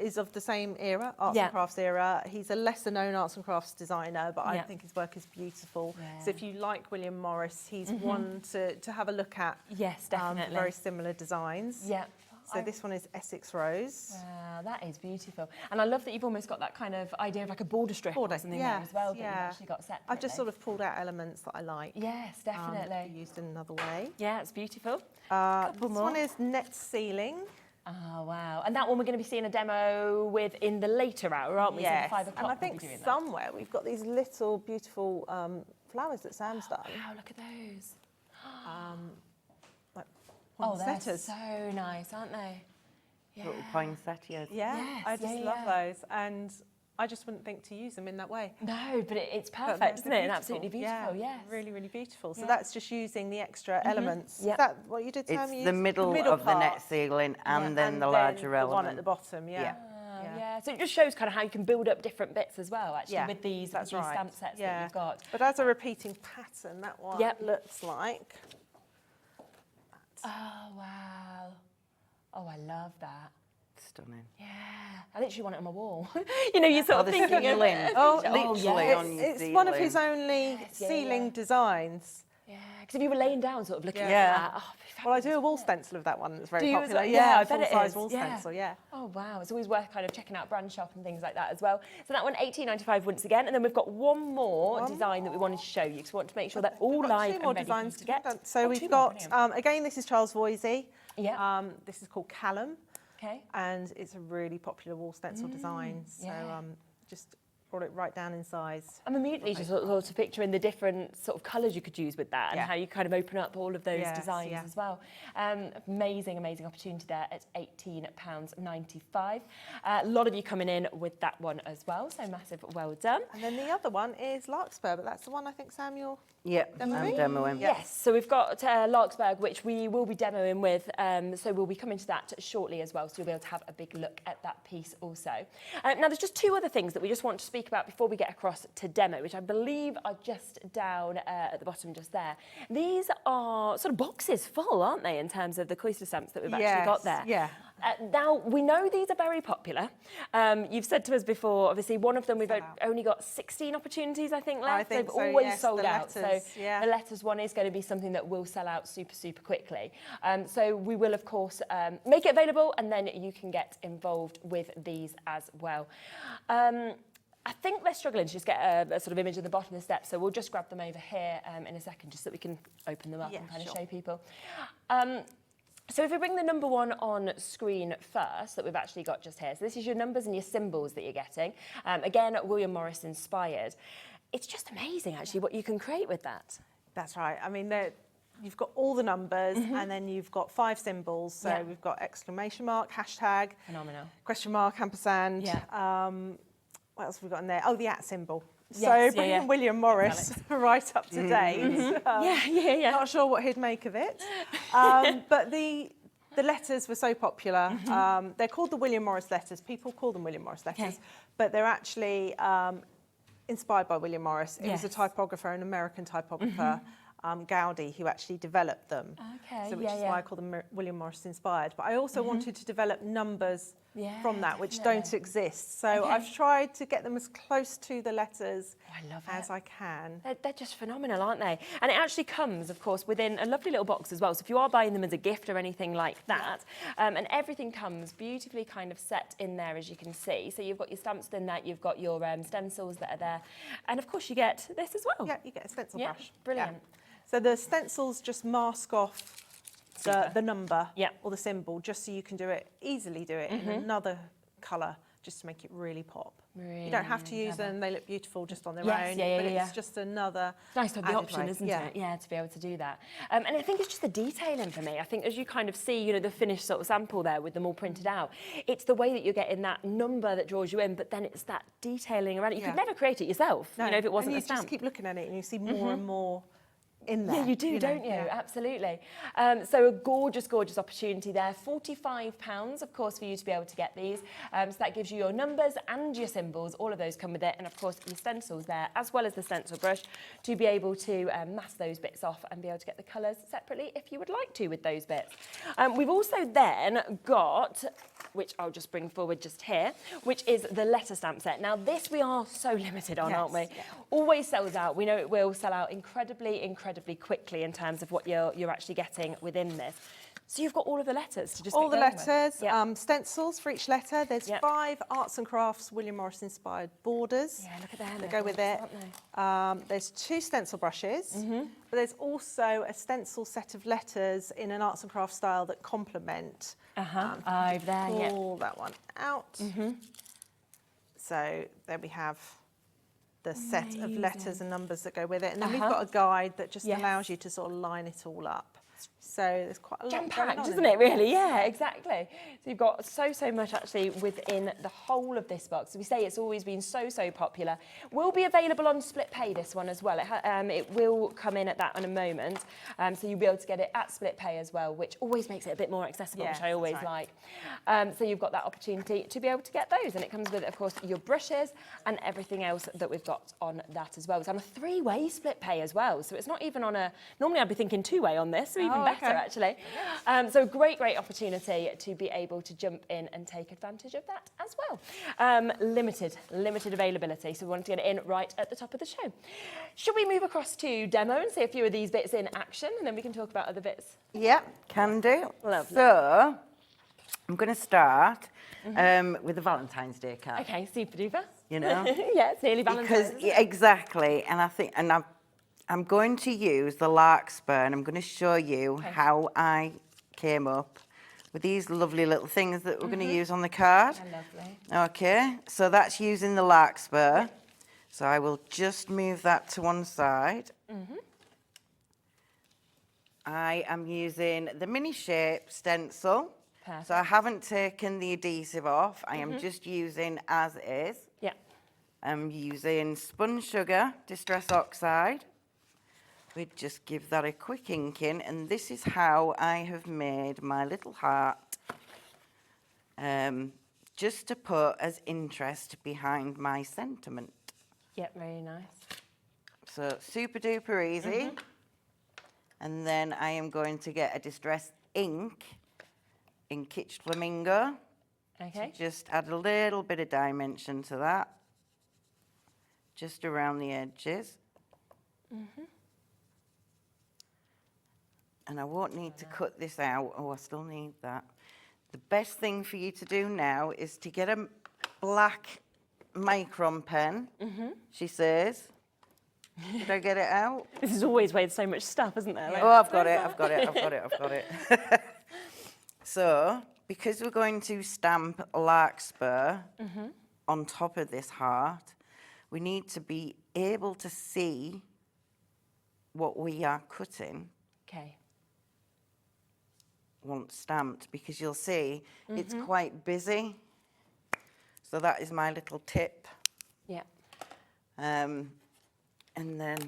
is of the same era, arts and crafts era. He's a lesser known arts and crafts designer, but I think his work is beautiful. So if you like William Morris, he's one to have a look at. Yes, definitely. Very similar designs. Yeah. So this one is Essex Rose. Wow, that is beautiful. And I love that you've almost got that kind of idea of like a border strip or something there as well, that you've actually got separately. I've just sort of pulled out elements that I like. Yes, definitely. That can be used in another way. Yeah, it's beautiful. This one is Net Ceiling. Oh, wow. And that one we're going to be seeing a demo with in the later hour, aren't we? Yes, so 5 o'clock and I think somewhere we've got these little beautiful flowers that Sam's done. Wow, look at those. Like they're so nice, aren't they? Yeah. Little poinsettias. Yeah, yes, I just love those. And I just wouldn't think to use them in that way. No, but it's perfect, isn't it? And absolutely beautiful, yes. Really, really beautiful. So that's just using the extra elements. Is that what you did, Sam? It's the middle of the net ceiling and then the larger element. The one at the bottom, yeah, so it just shows kind of how you can build up different bits as well, actually, with these stamp sets that you've got. But as a repeating pattern, that one looks like. Oh, wow. Oh, I love that. Stunning. Yeah, I literally want it on my wall. You know, you're sort of thinking ceiling. Literally on your it's ceiling. one of his only ceiling designs. Yeah, because if you were laying down, sort of looking at that. Well, I do a wall stencil of that one that's very popular. I bet it is. Wall stencil, Oh, wow. It's always worth kind of checking out brand shop and things like that as well. So that one, £18.95 once again. And then we've got one more design that we wanted to show you because we want to make sure they're all live and ready for you to get. So we've got, again, this is Charles Voysey. Yeah. This is called Callum. Okay. And it's a really popular wall stencil design. So just brought it right down in size. I'm immediately just sort of picturing the different sort of colours you could use with that and how you kind of open up all of those designs as well. Amazing, amazing opportunity there at £18.95. A lot of you coming in with that one as well, so massive well done. And then the other one is Larkspur, but that's the one I think, Sam, you're demoing. Yes, so we've got Larkspur, which we will be demoing with, so we'll be coming to that shortly as well, so you'll be able to have a big look at that piece also. Now, there's just two other things that we just want to speak about before we get across to demo, which I believe are just down at the bottom just there. These are sort of boxes full, aren't they, in terms of the cloister stamps that we've actually got there? Yeah. Now, we know these are very popular. You've said to us before, obviously, one of them we've only got 16 opportunities, I think, left. They've always sold out. So the letters one is going to be something that will sell out super, super quickly. So we will, of course, make it available, and then you can get involved with these as well. I think they're struggling to just get a sort of image of the bottom of the steps, so we'll just grab them over here in a second, just so that we can open them up and kind of show people. So if we bring the number one on screen first, that we've actually got just here. So this is your numbers and your symbols that you're getting. Again, William Morris inspired. It's just amazing, actually, what you can create with that. That's right. I mean, you've got all the numbers, and then you've got 5 symbols. So we've got exclamation mark, hashtag, phenomenal, question mark, ampersand. What else have we got in there? Oh, the @ symbol. Yes, so bringing William Morris right up to date. Not sure what he'd make of it. But the letters were so popular. They're called the William Morris letters. People call them William Morris letters, but they're actually inspired by William Morris. It was a typographer, an American typographer, Gaudi, who actually developed them. So which is why I call them William Morris inspired. But I also wanted to develop numbers from that, which don't exist. So I've tried to get them as close to the letters as I can. They're just phenomenal, aren't they? And it actually comes, of course, within a lovely little box as well. So if you are buying them as a gift or anything like that, and everything comes beautifully kind of set in there, as you can see. So you've got your stamps in that, you've got your stencils that are there. And of course you get this as well. Yeah, you get a stencil brush. Brilliant. So the stencils just mask off the number or the symbol, just so you can easily do it in another colour, just to make it really pop. You don't have to use them, they look beautiful just on their own, but it's just another It's nice to have the option, isn't it? Yeah, to be able to do that. And I think it's just the detailing for me. I think as you kind of see, the finished sort of sample there with them all printed out, it's the way that you're getting that number that draws you in, but then it's that detailing around it. You could never create it yourself, if it wasn't a stamp. You just keep looking at it and you see more and more in there. Yeah, you do, don't you? Absolutely. So a gorgeous, gorgeous opportunity there. £45, of course, for you to be able to get these. So that gives you your numbers and your symbols. All of those come with it. And, of course, your stencils there, as well as the stencil brush, to be able to mask those bits off and be able to get the colours separately if you would like to with those bits. We've also then got, which I'll just bring forward just here, which is the letter stamp set. Now, this we are so limited on, aren't we? Always sells out. We know it will sell out incredibly quickly in terms of what you're actually getting within this. So you've got all of the letters to just all the letters, stencils for each letter. There's 5 arts and crafts William Morris inspired borders. Yeah, look at them. That go with it. There's 2 stencil brushes, but there's also a stencil set of letters in an arts and crafts style that complement. Over there, pull that one out. So there we have the set of letters and numbers that go with it. And then we've got a guide that just allows you to sort of line it all up. So there's quite a lot jam-packed, isn't it, really? Yeah, exactly. So you've got so much actually within the whole of this box. So we say it's always been so popular. Will be available on split pay, this one as well. It will come in at that in a moment. So you'll be able to get it at split pay as well, which always makes it a bit more accessible, which I always like. So you've got that opportunity to be able to get those. And it comes with, of course, your brushes and everything else that we've got on that as well. It's on a 3-way split pay as well. So it's not even on a, normally I'd be thinking 2-way on this, so even better. Actually. So great opportunity to be able to jump in and take advantage of that as well. Limited availability, so we wanted to get it in right at the top of the show. Should we move across to demo and see a few of these bits in action, and then we can talk about other bits? Yeah, can do. Lovely. So I'm going to start with the Valentine's Day card. Okay, super duper. Yeah, it's nearly Valentine's. Because exactly, and I think, I'm going to use the Larkspur, and I'm going to show you how I came up with these lovely little things that we're going to use on the card. Lovely. Okay, so that's using the Larkspur. So I will just move that to one side. I am using the mini shape stencil. Perfect. So I haven't taken the adhesive off. I am just using as is. Yeah. I'm using spun sugar, distress oxide. We just give that a quick inking, and this is how I have made my little heart. Just to put as interest behind my sentiment. Yeah, very nice. So super duper easy. And then I am going to get a distress ink in Kitsch Flamingo. Okay. To just add a little bit of dimension to that. Just around the edges. And I won't need to cut this out. Oh, I still need that. The best thing for you to do now is to get a black micron pen, she says. Did I get it out? This is always where there's so much stuff, isn't there? Like, Oh, I've got it. So, because we're going to stamp larkspur on top of this heart, we need to be able to see what we are cutting. Okay. Once stamped, because you'll see it's quite busy. So that is my little tip. Yeah. And then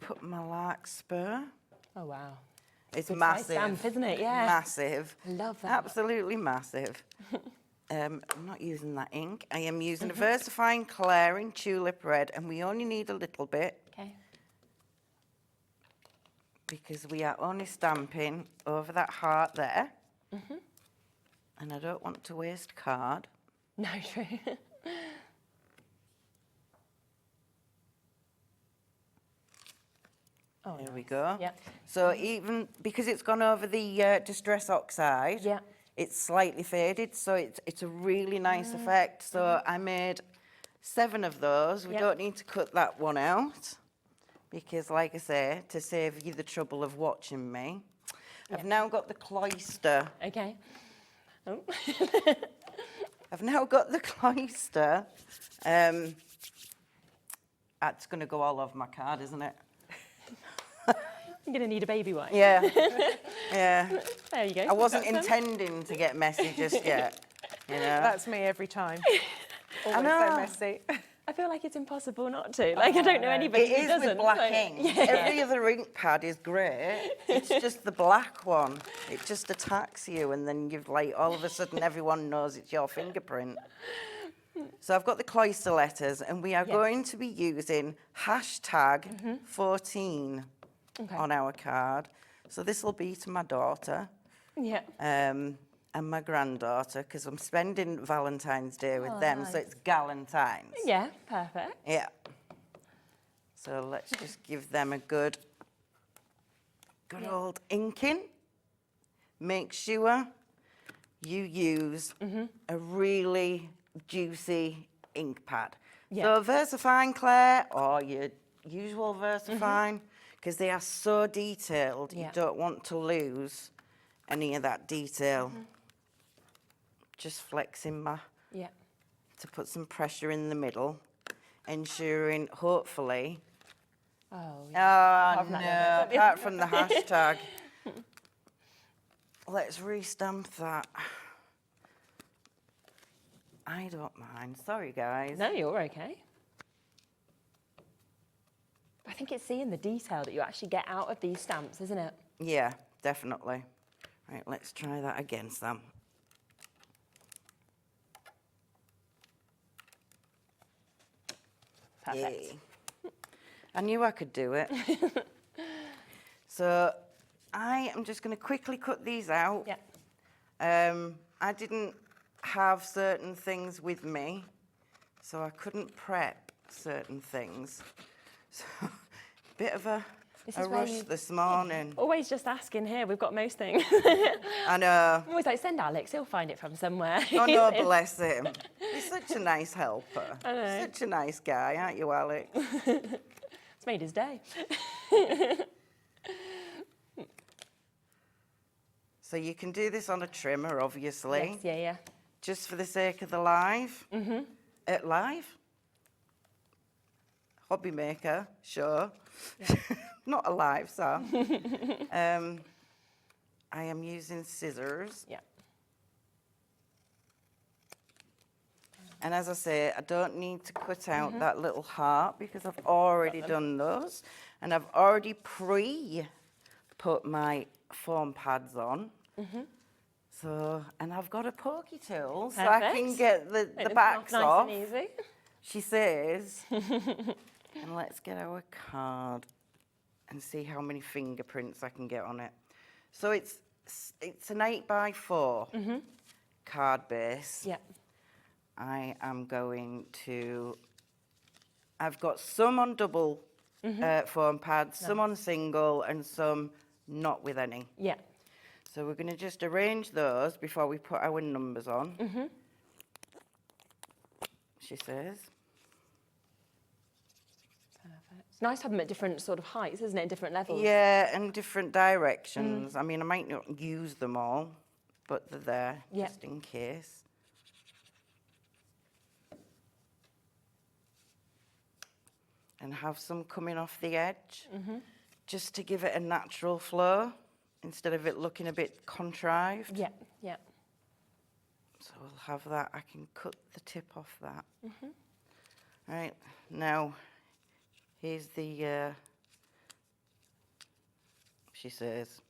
put my larkspur. Oh, wow. It's Good massive. size stamp, isn't it? Yeah. Massive. I love that. Absolutely massive. I'm not using that ink. I am using a VersaFine Claire in Tulip Red, and we only need a little bit. Okay. Because we are only stamping over that heart there. And I don't want to waste card. No, true. Oh, There we go. Yeah. So even because it's gone over the distress oxide, Yeah. it's slightly faded, so it's a really nice effect. So I made 7 of those. We don't need to cut that one out because, like I say, to save you the trouble of watching me, I've now got the cloister. Okay. Oh. I've now got the cloister. That's going to go all over my card, isn't it? I'm going to need a baby wipe. Yeah. Yeah. There you go. I wasn't intending to get messy just yet. You know? That's me every time. Always know. so messy. I feel like it's impossible not to. Like, I don't know anybody It who is doesn't. with black Like, ink. yeah. Every other ink pad is great. It's just the black one. It just attacks you, and then you've like all of a sudden everyone knows it's your fingerprint. So I've got the cloister letters, and we are going to be using hashtag 14 on our card. So this will be to my daughter. Yeah. And my granddaughter, because I'm spending Valentine's Day with them, so it's Galentine's. Yeah, perfect. Yeah. So let's just give them a good old inking. Make sure you use a really juicy ink pad. So VersaFine Claire or your usual VersaFine, because they are so detailed, you don't want to lose any of that detail. Just flexing my, to put some pressure in the middle, ensuring, hopefully, oh no, apart from the hashtag. Let's restamp that. I don't mind. Sorry, guys. No, you're okay. I think it's seeing the detail that you actually get out of these stamps, isn't it? Yeah, definitely. Right, let's try that again, Sam. Perfect. Yay. I knew I could do it. So I am just going to quickly cut these out. Yeah. I didn't have certain things with me, so I couldn't prep certain things. So bit of a rush this morning. Always just asking here. We've got most things. I know. I'm always like, send Alex. He'll find it from somewhere. Oh, no, bless him. He's such a nice helper. I know. Such a nice guy, aren't you, Alex? It's made his day. So you can do this on a trimmer, obviously. Yes, yeah. Just for the sake of the live. at live. Hobby maker, sure. Yeah. Not alive, so. I am using scissors. Yeah. And as I say, I don't need to cut out that little heart because I've already done those. And I've already put my foam pads on. So, and I've got a pokey tool so I can get the backs nice off. and easy. She says. And let's get our card and see how many fingerprints I can get on it. So it's an 8x4 card base. Yeah. I am going to, I've got some on double foam pads, some on single, and some not with any. Yeah. So we're going to just arrange those before we put our numbers on. She says. Perfect. It's nice to have them at different sort of heights, isn't it? Different levels. Yeah, and different directions. I mean, I might not use them all, but they're there just in case. And have some coming off the edge, just to give it a natural flow, instead of it looking a bit contrived. Yeah, yeah. So we'll have that. I can cut the tip off that. Right, now, here's the, she says.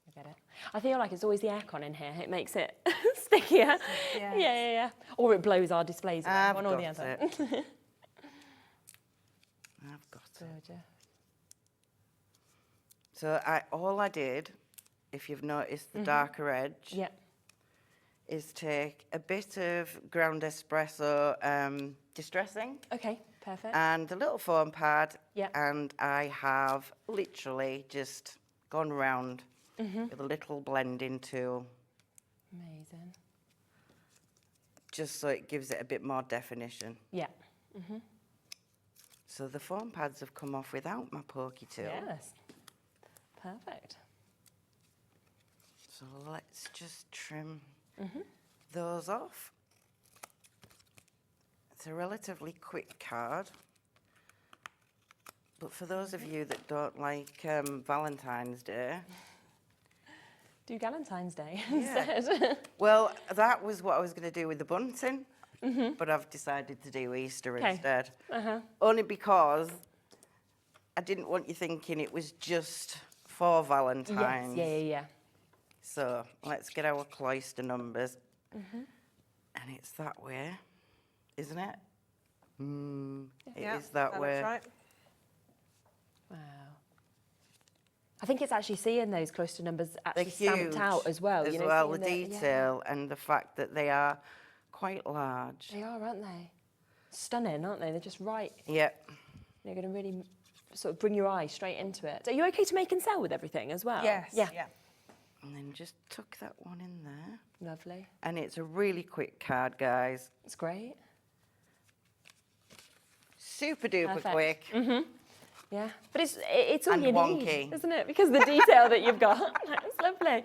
I get it. I feel like it's always the aircon in here. It makes it stickier. Yes. Yeah. Or it blows our displays away, one or the got other. it. I've got it. Gorgeous. So all I did, if you've noticed the darker edge, is take a bit of ground espresso distressing. Okay, perfect. And a little foam pad. And I have literally just gone round with a little blending tool. Amazing. Just so it gives it a bit more definition. Yeah. So the foam pads have come off without my pokey tool. Yes. Perfect. So let's just trim those off. It's a relatively quick card. But for those of you that don't like Valentine's Day... Do Galentine's Day instead. Well, that was what I was going to do with the bunting. But I've decided to do Easter instead. Only because I didn't want you thinking it was just for Valentine's. Yes, yeah. So let's get our cloister numbers. And it's that way, isn't it? It is that way. Right. Wow. I think it's actually seeing those cloister numbers actually stamped out as well. As well, the detail and the fact that they are quite large. They are, aren't they? Stunning, aren't they? They're just right. Yep. They're going to really sort of bring your eye straight into it. Are you okay to make and sell with everything as well? Yes. Yeah. And then just tuck that one in there. Lovely. And it's a really quick card, guys. It's great. Super duper Perfect. quick. Yeah, but it's all And you wonky. need, isn't it? Because the detail that you've got. It's lovely.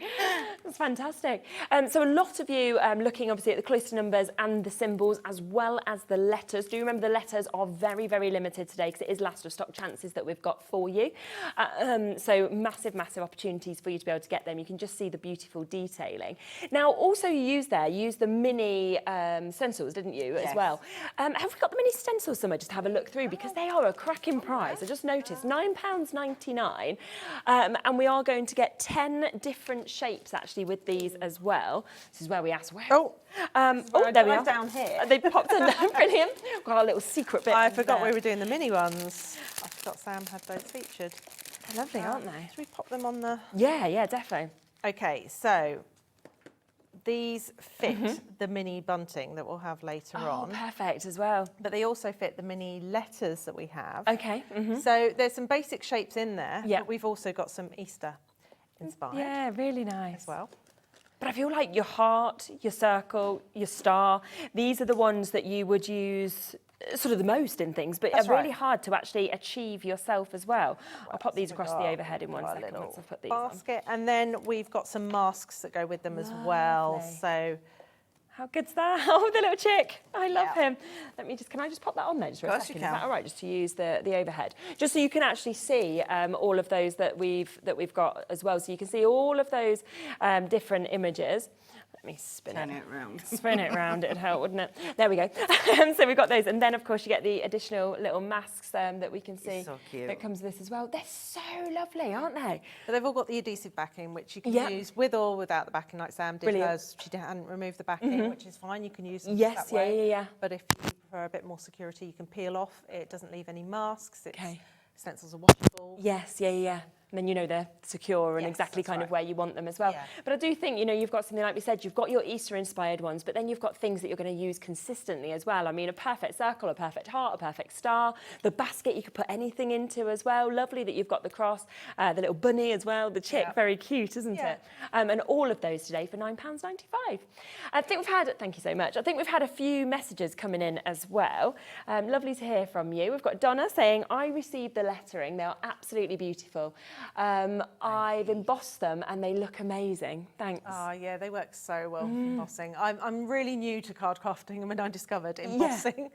It's fantastic. So a lot of you looking obviously at the cloister numbers and the symbols as well as the letters. Do remember the letters are very, very limited today because it is last of stock chances that we've got for you. So massive, massive opportunities for you to be able to get them. You can just see the beautiful detailing. Now, also you used the mini stencils, didn't you, as well? Have we got the mini stencils somewhere just to have a look through? Because they are a cracking price. I just noticed £9.99, and we are going to get 10 different shapes actually with these as well. This is where we asked where. There we are. Down here. They popped in there. Brilliant. Got our little secret bit. I forgot we were doing the mini ones. I forgot Sam had those featured. They're lovely, aren't they? Should we pop them on the... Yeah, definitely. Okay, so these fit the mini bunting that we'll have later on. Perfect as well. But they also fit the mini letters that we have. Okay. So there's some basic shapes in there, Yeah. but we've also got some Easter inspired Yeah, really nice. as well. But I feel like your heart, your circle, your star, these are the ones that you would use sort of the most in things, but That's are really right. hard to actually achieve yourself as well. I'll pop these across the overhead in one Our second little once I've put these on. basket, and then we've got some masks that go with them as well. Lovely. So How good's that? Oh, the little chick. I love him. Can I just pop that on there just for a second? Is that all right, just to use the overhead? Just so you can actually see all of those that we've got as well. So you can see all of those different images. Let me spin it round. Spin it round, it'd help, wouldn't it? There we go. So we've got those. And then, of course, you get the additional little masks that we can see that comes with this as well. They're so lovely, aren't they? But they've all got the adhesive backing, which you can use with or without the backing, like Sam did hers. She hadn't removed the backing, which is fine. You can use them that way. Yeah. But if you prefer a bit more security, you can peel off. It doesn't leave any masks. Stencils are washable. Yes, yeah. And then you know they're secure and exactly kind of where you want them as well. Yeah. But I do think, you know, you've got something like we said, you've got your Easter-inspired ones, but then you've got things that you're going to use consistently as well. I mean, a perfect circle, a perfect heart, a perfect star, the basket you could put anything into as well. Lovely that you've got the cross, the little bunny as well, the chick, very cute, isn't it? And all of those today for £9.95. I think we've had, thank you so much, I think we've had a few messages coming in as well. Lovely to hear from you. We've got Donna saying, I received the lettering. They are absolutely beautiful. I've embossed them and they look amazing. Thanks. Oh yeah, they work so well for embossing. I'm really new to card crafting, and when I discovered embossing,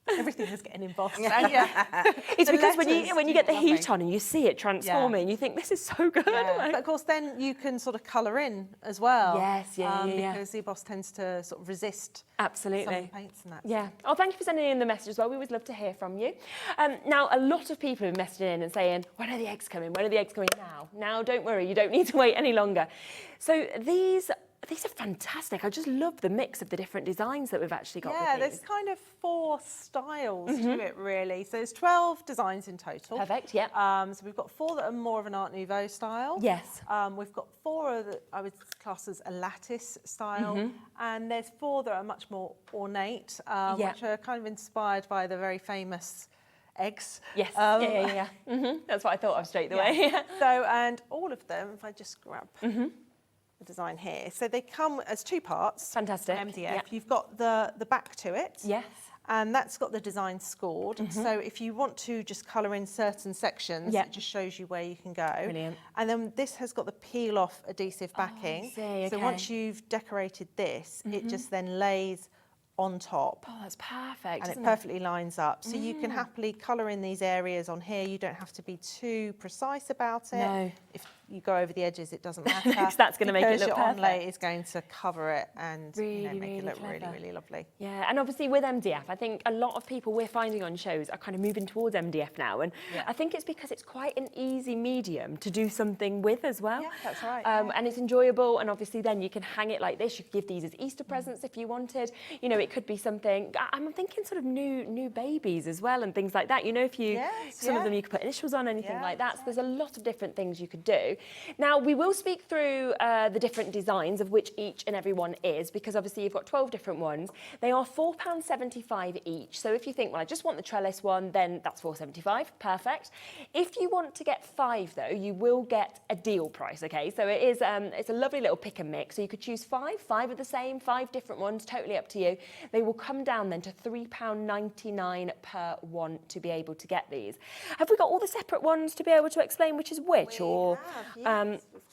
everything was getting embossed. It's because when you get the heat on and you see it transforming, you think this is so good. But of course, then you can sort of colour in as well. Yes, because the emboss tends to sort of resist some of the paints and that. Yeah. Oh, thank you for sending in the message as well. We always love to hear from you. Now, a lot of people have messaged in and saying, when are the eggs coming? When are the eggs coming now? Now, don't worry, you don't need to wait any longer. So these are fantastic. I just love the mix of the different designs that we've actually got. Yeah, there's kind of 4 styles to it, really. So there's 12 designs in total. Perfect, yeah. So we've got 4 that are more of an Art Nouveau style. Yes. We've got 4 that I would class as a lattice style. And there's 4 that are much more ornate, which are kind of inspired by the very famous eggs. Yes, That's what I thought of straight away. So, and all of them, if I just grab the design here. So they come as 2 parts. Fantastic. MDF. You've got the back to it. Yes. And that's got the design scored. So if you want to just colour in certain sections, it just shows you where you can go. Brilliant. And then this has got the peel-off adhesive backing. So once you've decorated this, it just then lays on top. Oh, that's perfect. And it perfectly lines up. So you can happily colour in these areas on here. You don't have to be too precise about it. No. If you go over the edges, it doesn't matter. Because that's going to make it look perfect. perfect. Your onlay is going to cover it and really, make it look clever. really, really lovely. Yeah, and obviously with MDF, I think a lot of people we're finding on shows are kind of moving towards MDF now. And I think it's because it's quite an easy medium to do something with as well. Yeah, that's right. And it's enjoyable. And obviously then you can hang it like this. You could give these as Easter presents if you wanted. You know, it could be something, I'm thinking sort of new babies as well and things like that. You know, if you, some of them you could put initials on, anything like that. So there's a lot of different things you could do. Now, we will speak through the different designs of which each and every one is, because obviously you've got 12 different ones. They are £4.75 each. So if you think, well, I just want the trellis one, then that's £4.75. Perfect. If you want to get 5, though, you will get a deal price, okay? So it is, it's a lovely little pick and mix. So you could choose 5 of the same, 5 different ones, totally up to you. They will come down then to £3.99 per one to be able to get these. Have we got all the separate ones to be able to explain which is which? We've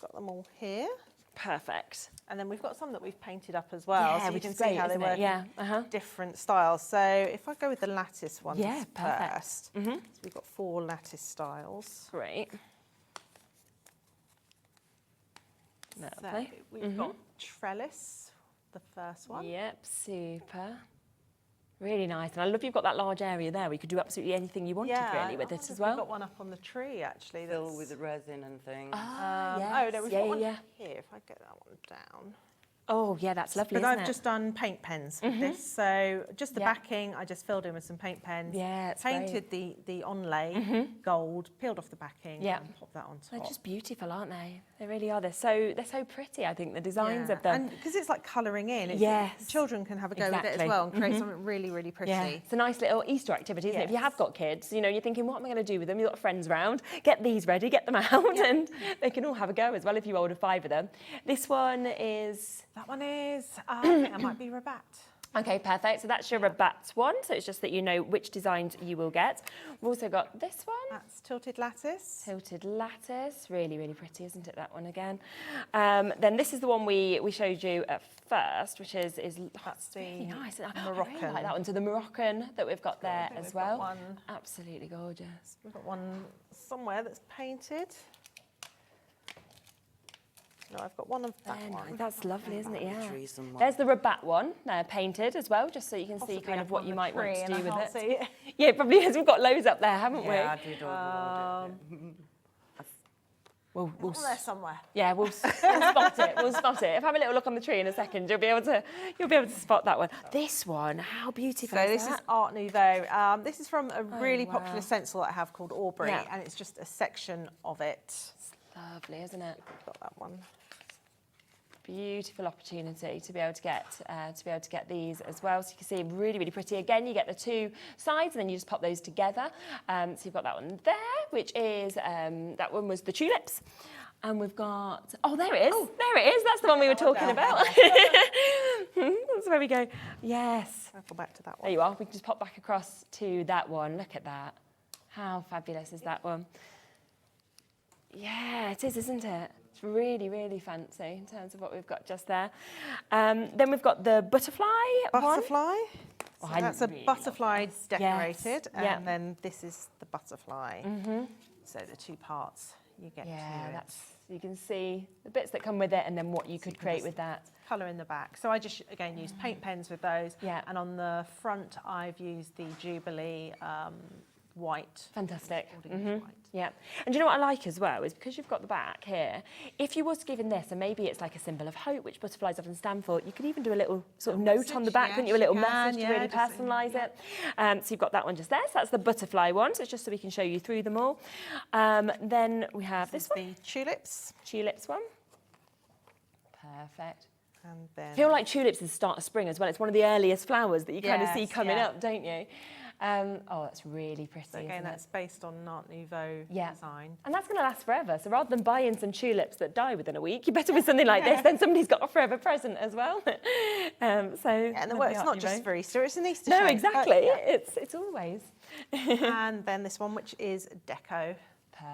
got them all here. Perfect. And then we've got some that we've painted up as well, so you can see how they work in different styles. So if I go with the lattice one first, so we've got 4 lattice styles. Great. So we've got trellis, the first one. Yep, super. Really nice. And I love you've got that large area there where you could do absolutely anything you wanted really with it as well. We've got one up on the tree actually. Filled with resin and things. Oh, no, we've got one here. If I get that one down. Oh, yeah, that's lovely, But isn't I've it? just done paint pens with this. So just the backing, I just filled in with some paint pens. Yeah, it's painted the onlay gold, peeled off the backing and popped that on top. They're just beautiful, aren't they? They really are. They're so pretty, I think, the designs of them. And because it's like colouring in, children can have a go with it as well and create something really, really pretty. Yeah. It's a nice little Easter activity, isn't it? If you have got kids, you know, you're thinking, what am I going to do with them? You've got friends around, get these ready, get them out, and they can all have a go as well if you order 5 of them. This one is... That one is, I think that might be Rabat. Okay, perfect. So that's your rabat one. So it's just that you know which designs you will get. We've also got this one. That's tilted lattice. Tilted lattice. Really, really pretty, isn't it, that one again? Then this is the one we showed you at first, which is that's really nice. Moroccan. I really like that one. So the Moroccan that we've got there as well. One. Absolutely gorgeous. We've got one somewhere that's painted. No, I've got one of that one. That's lovely, isn't it? Yeah. There's the rabat one, painted as well, just so you can see kind of what you might want to do with it. Yeah, it probably is. We've got loads up there, haven't we? Yeah, I did We'll there somewhere. Yeah, we'll spot it. We'll spot it. If I have a little look on the tree in a second, you'll be able to spot that one. This one, how beautiful So is this that? is Art Nouveau. This is from a really popular stencil that I have called Aubrey, Yeah. and it's just a section of it. It's lovely, isn't it? Got that one. Beautiful opportunity to be able to get these as well. So you can see really, really pretty. Again, you get the two sides and then you just pop those together. So you've got that one there, which is, that one was the tulips. And we've got, oh, there it is. Oh. There it is. That's the one we were talking about. That's where we go. Yes. I'll go back to that one. There you are. We can just pop back across to that one. Look at that. How fabulous is that one? Yeah, it is, isn't it? It's really, really fancy in terms of what we've got just there. Then we've got the butterfly one. Butterfly. Oh, So that's really a butterfly decorated, Yes. and then this is the butterfly. So the two parts you get. Yeah, you can see the bits that come with it, and then what you could create with that. Colour in the back. So I just again used paint pens with those. Yeah. And on the front, I've used the Jubilee white. Fantastic. White. Yeah. And do you know what I like as well is because you've got the back here, if you was given this, and maybe it's like a symbol of hope, which butterflies often stand for, you could even do a little sort of note on the back, couldn't you? A little message to really personalise it. So you've got that one just there. So that's the butterfly one. So it's just so we can show you through them all. Then we have this one. The tulips. Tulips one. Perfect. And then I feel like tulips is the start of spring as well. It's one of the earliest flowers that you kind of see coming up, don't you? Oh, that's really pretty. So again, that's based on Art Nouveau design. And that's going to last forever. So rather than buying some tulips that die within a week, you're better with something like this. Then somebody's got a forever present as well. And it's not just for Easter; it's an Easter. No, shape. exactly. It's always. And then this one, which is Deco.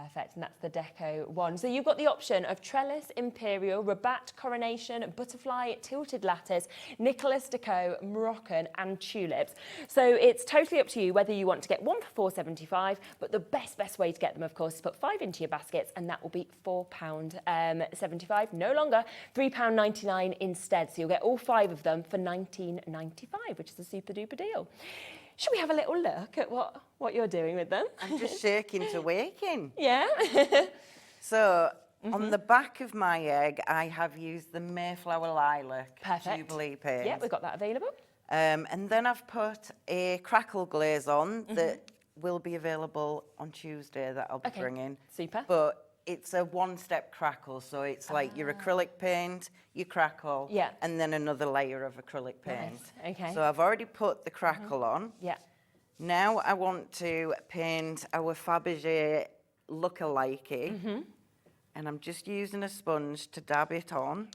Perfect, and that's the Deco one. So you've got the option of trellis, imperial, rabat, coronation, butterfly, tilted lattice, Nicholas Deco, Moroccan, and tulips. So it's totally up to you whether you want to get one for £4.75, but the best way to get them, of course, is put 5 into your baskets, and that will be £4.75, no longer £3.99 instead. So you'll get all 5 of them for £19.95, which is a super duper deal. Should we have a little look at what you're doing with them? I'm just shaking to waking. Yeah. So on the back of my egg, I have used the Mayflower Lilac Jubilee paint. Yeah, we've got that available. And then I've put a crackle glaze on that will be available on Tuesday that I'll be bringing. Super. But it's a one-step crackle, so it's like your acrylic paint, your crackle, and then another layer of acrylic paint. Nice. Okay. So I've already put the crackle on. Yeah. Now I want to paint our Fabergé look-alike, and I'm just using a sponge to dab it on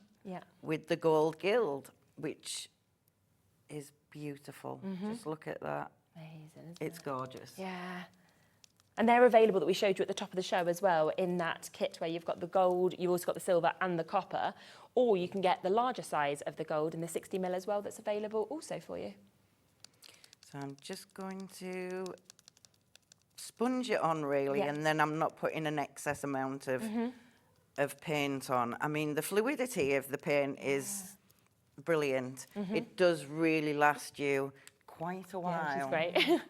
with the gold gild, which is beautiful. Just look at that. Amazing, It's gorgeous. Yeah. And they're available that we showed you at the top of the show as well in that kit where you've got the gold, you've also got the silver and the copper, or you can get the larger size of the gold in the 60ml as well that's available also for you. So I'm just going to sponge it on really, and then I'm not putting an excess amount of paint on. I mean, the fluidity of the paint is brilliant. It does really last you quite a while. Yeah, which is great.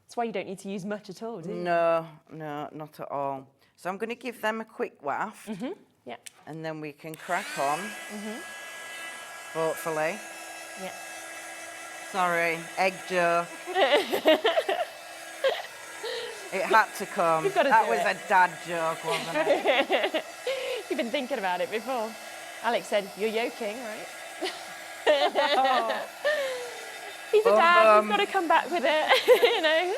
That's why you don't need to use much at all, do you? No, not at all. So I'm going to give them a quick waft, yeah, and then we can crack on, hopefully. Yeah. Sorry, egg joke. It had to come. That was a dad joke, wasn't it? You've been thinking about it before. Alex said, you're yoking, right? He's a dad, he's got to come back with it, you know.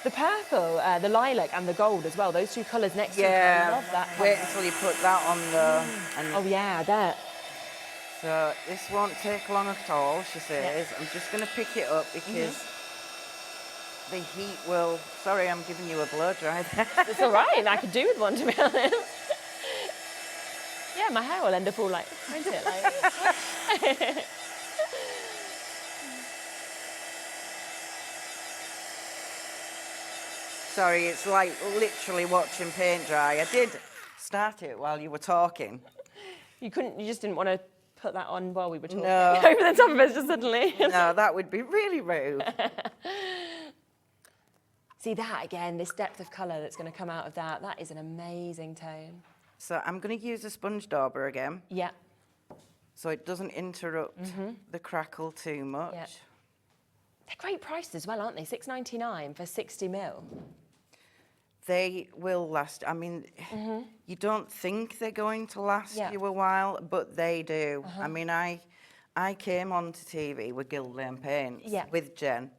The purple, the lilac and the gold as well, those two colours next to each other, I love that. Wait until you put that on the... Oh yeah, I bet. So this won't take long at all, she says. I'm just going to pick it up because the heat will... Sorry, I'm giving you a blow dry there. It's all right. I could do with one, to be honest. Yeah, my hair will end up all like, won't it? Like... Sorry, it's like literally watching paint dry. I did start it while you were talking. You just didn't want to put that on while we were talking? No. Over the top of us just suddenly? No, that would be really rude. See that again, this depth of colour that's going to come out of that. That is an amazing tone. So I'm going to use a sponge dauber again. Yeah. So it doesn't interrupt the crackle too much. Yeah. They're great prices as well, aren't they? $6.99 for 60 mil. They will last. I mean, you don't think they're going to last you a while, but they do. I mean, I came onto TV with Guild Lane Paints with Jen,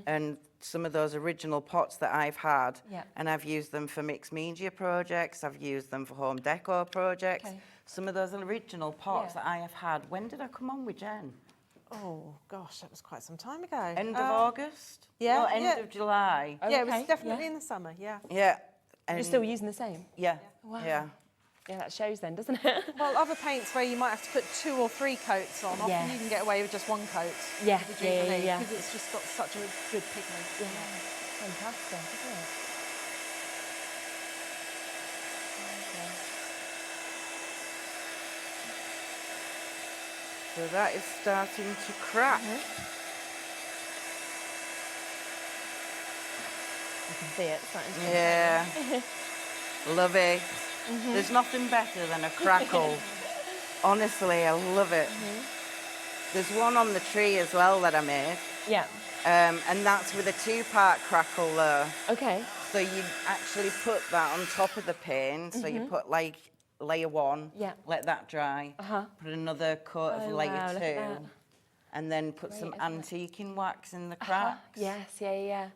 and some of those original pots that I've had, and I've used them for mixed media projects, I've used them for home decor projects. Okay. Some of those original pots that I have had. When did I come on with Jen? Oh, gosh, that was quite some time ago. End of August? Yeah. No, end of July. Yeah, it was definitely in the summer, yeah. Yeah. You're still using the same? Yeah. Wow. Yeah. Yeah, that shows then, doesn't it? Well, other paints where you might have to put 2 or 3 coats on, often you can get away with just 1 coat. Yeah, yeah. Because it's just got such a good pigment. Yeah, fantastic, isn't it? So that is starting to crack. You can see it starting to Yeah. Love it. There's nothing better than a crackle. Honestly, I love it. There's one on the tree as well that I made. Yeah. And that's with a 2-part crackle there. Okay. So you actually put that on top of the paint. So you put like layer 1, let that dry, put another coat of layer 2, and then put some antiquing wax in the cracks. Yes, yeah.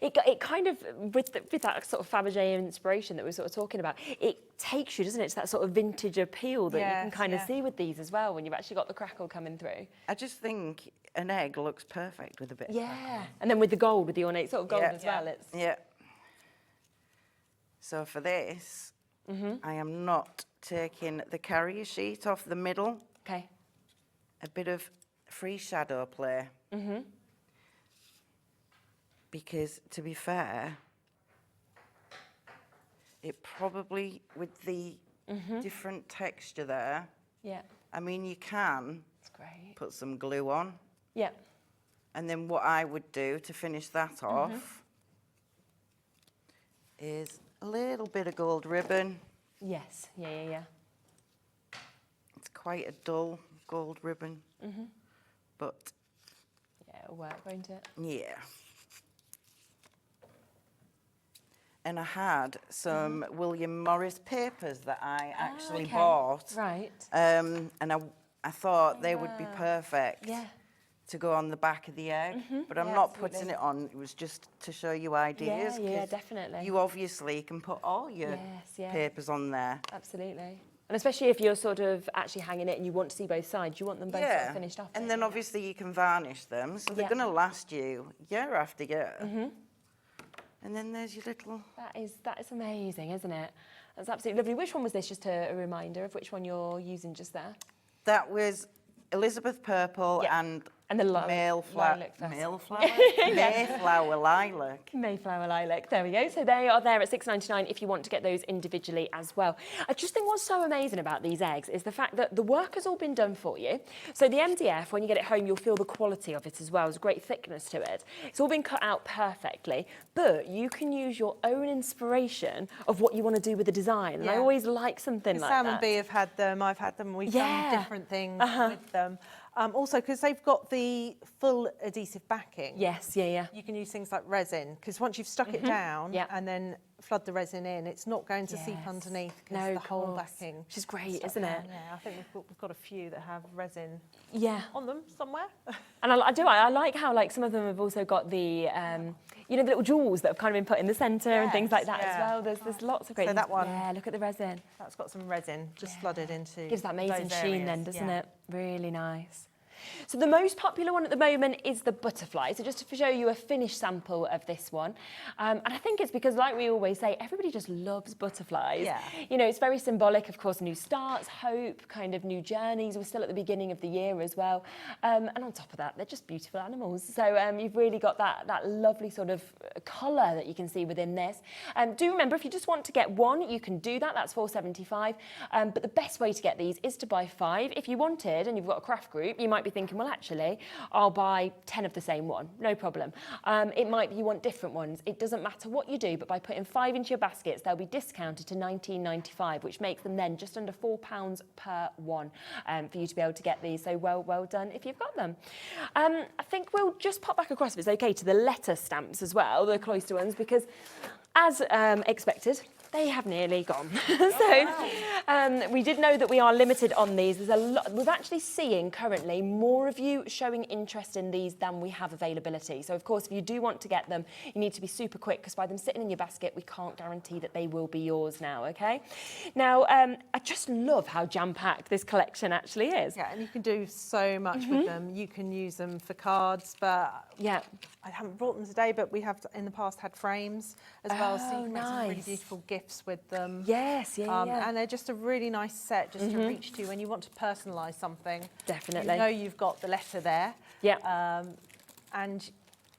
It kind of, with that sort of Fabergé inspiration that we were sort of talking about, it takes you, doesn't it, to that sort of vintage appeal that you can kind of see with these as well, when you've actually got the crackle coming through. I just think an egg looks perfect with a bit of crackle. And then with the gold, with the ornate sort of gold as well. It's... Yeah. So for this, I am not taking the carrier sheet off the middle. Okay. A bit of free shadow play. Because, to be fair, it probably, with the different texture there, I mean, you can put some glue on. Yeah. And then what I would do to finish that off is a little bit of gold ribbon. Yes, yeah. It's quite a dull gold ribbon, but... Yeah, it'll work, won't it? Yeah. And I had some William Morris papers that I actually bought. Right. And I thought they would be perfect to go on the back of the egg. But I'm not putting it on. It was just to show you ideas. Yeah, definitely. You obviously can put all your papers on there. Absolutely. And especially if you're sort of actually hanging it and you want to see both sides, you want them both sort of finished off. And then obviously you can varnish them. So they're going to last you year after year. And then there's your little... That is amazing, isn't it? That's absolutely lovely. Which one was this? Just a reminder of which one you're using just there. That was Elizabeth Purple and the Mayflower lilac. Mayflower lilac. There we go. So they are there at $6.99 if you want to get those individually as well. I just think what's so amazing about these eggs is the fact that the work has all been done for you. So the MDF, when you get it home, you'll feel the quality of it as well. There's a great thickness to it. It's all been cut out perfectly, but you can use your own inspiration of what you want to do with the design. And I always like something like that. Sam and B have had them. I've had them. We've done different things with them. Also, because they've got the full adhesive backing. Yes, yeah. You can use things like resin, because once you've stuck it down and then flood the resin in, it's not going to seep underneath because the whole backing. Which is great, isn't it? Yeah, I think we've got a few that have resin on them somewhere. And I like how like some of them have also got the, you know, the little jewels that have kind of been put in the centre and things like that as well. There's lots of great So that one, look at the resin. That's got some resin just flooded into. Gives that amazing those sheen areas. then, doesn't it? Really nice. So the most popular one at the moment is the butterfly. So just to show you a finished sample of this one. And I think it's because, like we always say, everybody just loves butterflies. Yeah. You know, it's very symbolic, of course, new starts, hope, kind of new journeys. We're still at the beginning of the year as well. And on top of that, they're just beautiful animals. So you've really got that lovely sort of colour that you can see within this. Do remember, if you just want to get one, you can do that. That's $4.75. But the best way to get these is to buy 5. If you wanted, and you've got a craft group, you might be thinking, well, actually, I'll buy 10 of the same one, no problem. It might be you want different ones. It doesn't matter what you do, but by putting 5 into your baskets, they'll be discounted to $19.95, which makes them then just under £4 per one for you to be able to get these. So well done if you've got them. I think we'll just pop back across, if it's okay, to the letter stamps as well, the cloister ones, because as expected, they have nearly gone. So we did know that we are limited on these. There's a lot. We're actually seeing currently more of you showing interest in these than we have availability. So of course, if you do want to get them, you need to be super quick, because by them sitting in your basket, we can't guarantee that they will be yours now, okay? Now, I just love how jam-packed this collection actually is. Yeah, and you can do so much with them. You can use them for cards, but I haven't brought them today, but we have in the past had frames as well, so you can make some really beautiful gifts with them. Yes, and they're just a really nice set just to reach to when you want to personalise something. Definitely. You know you've got the letter there. Yeah. And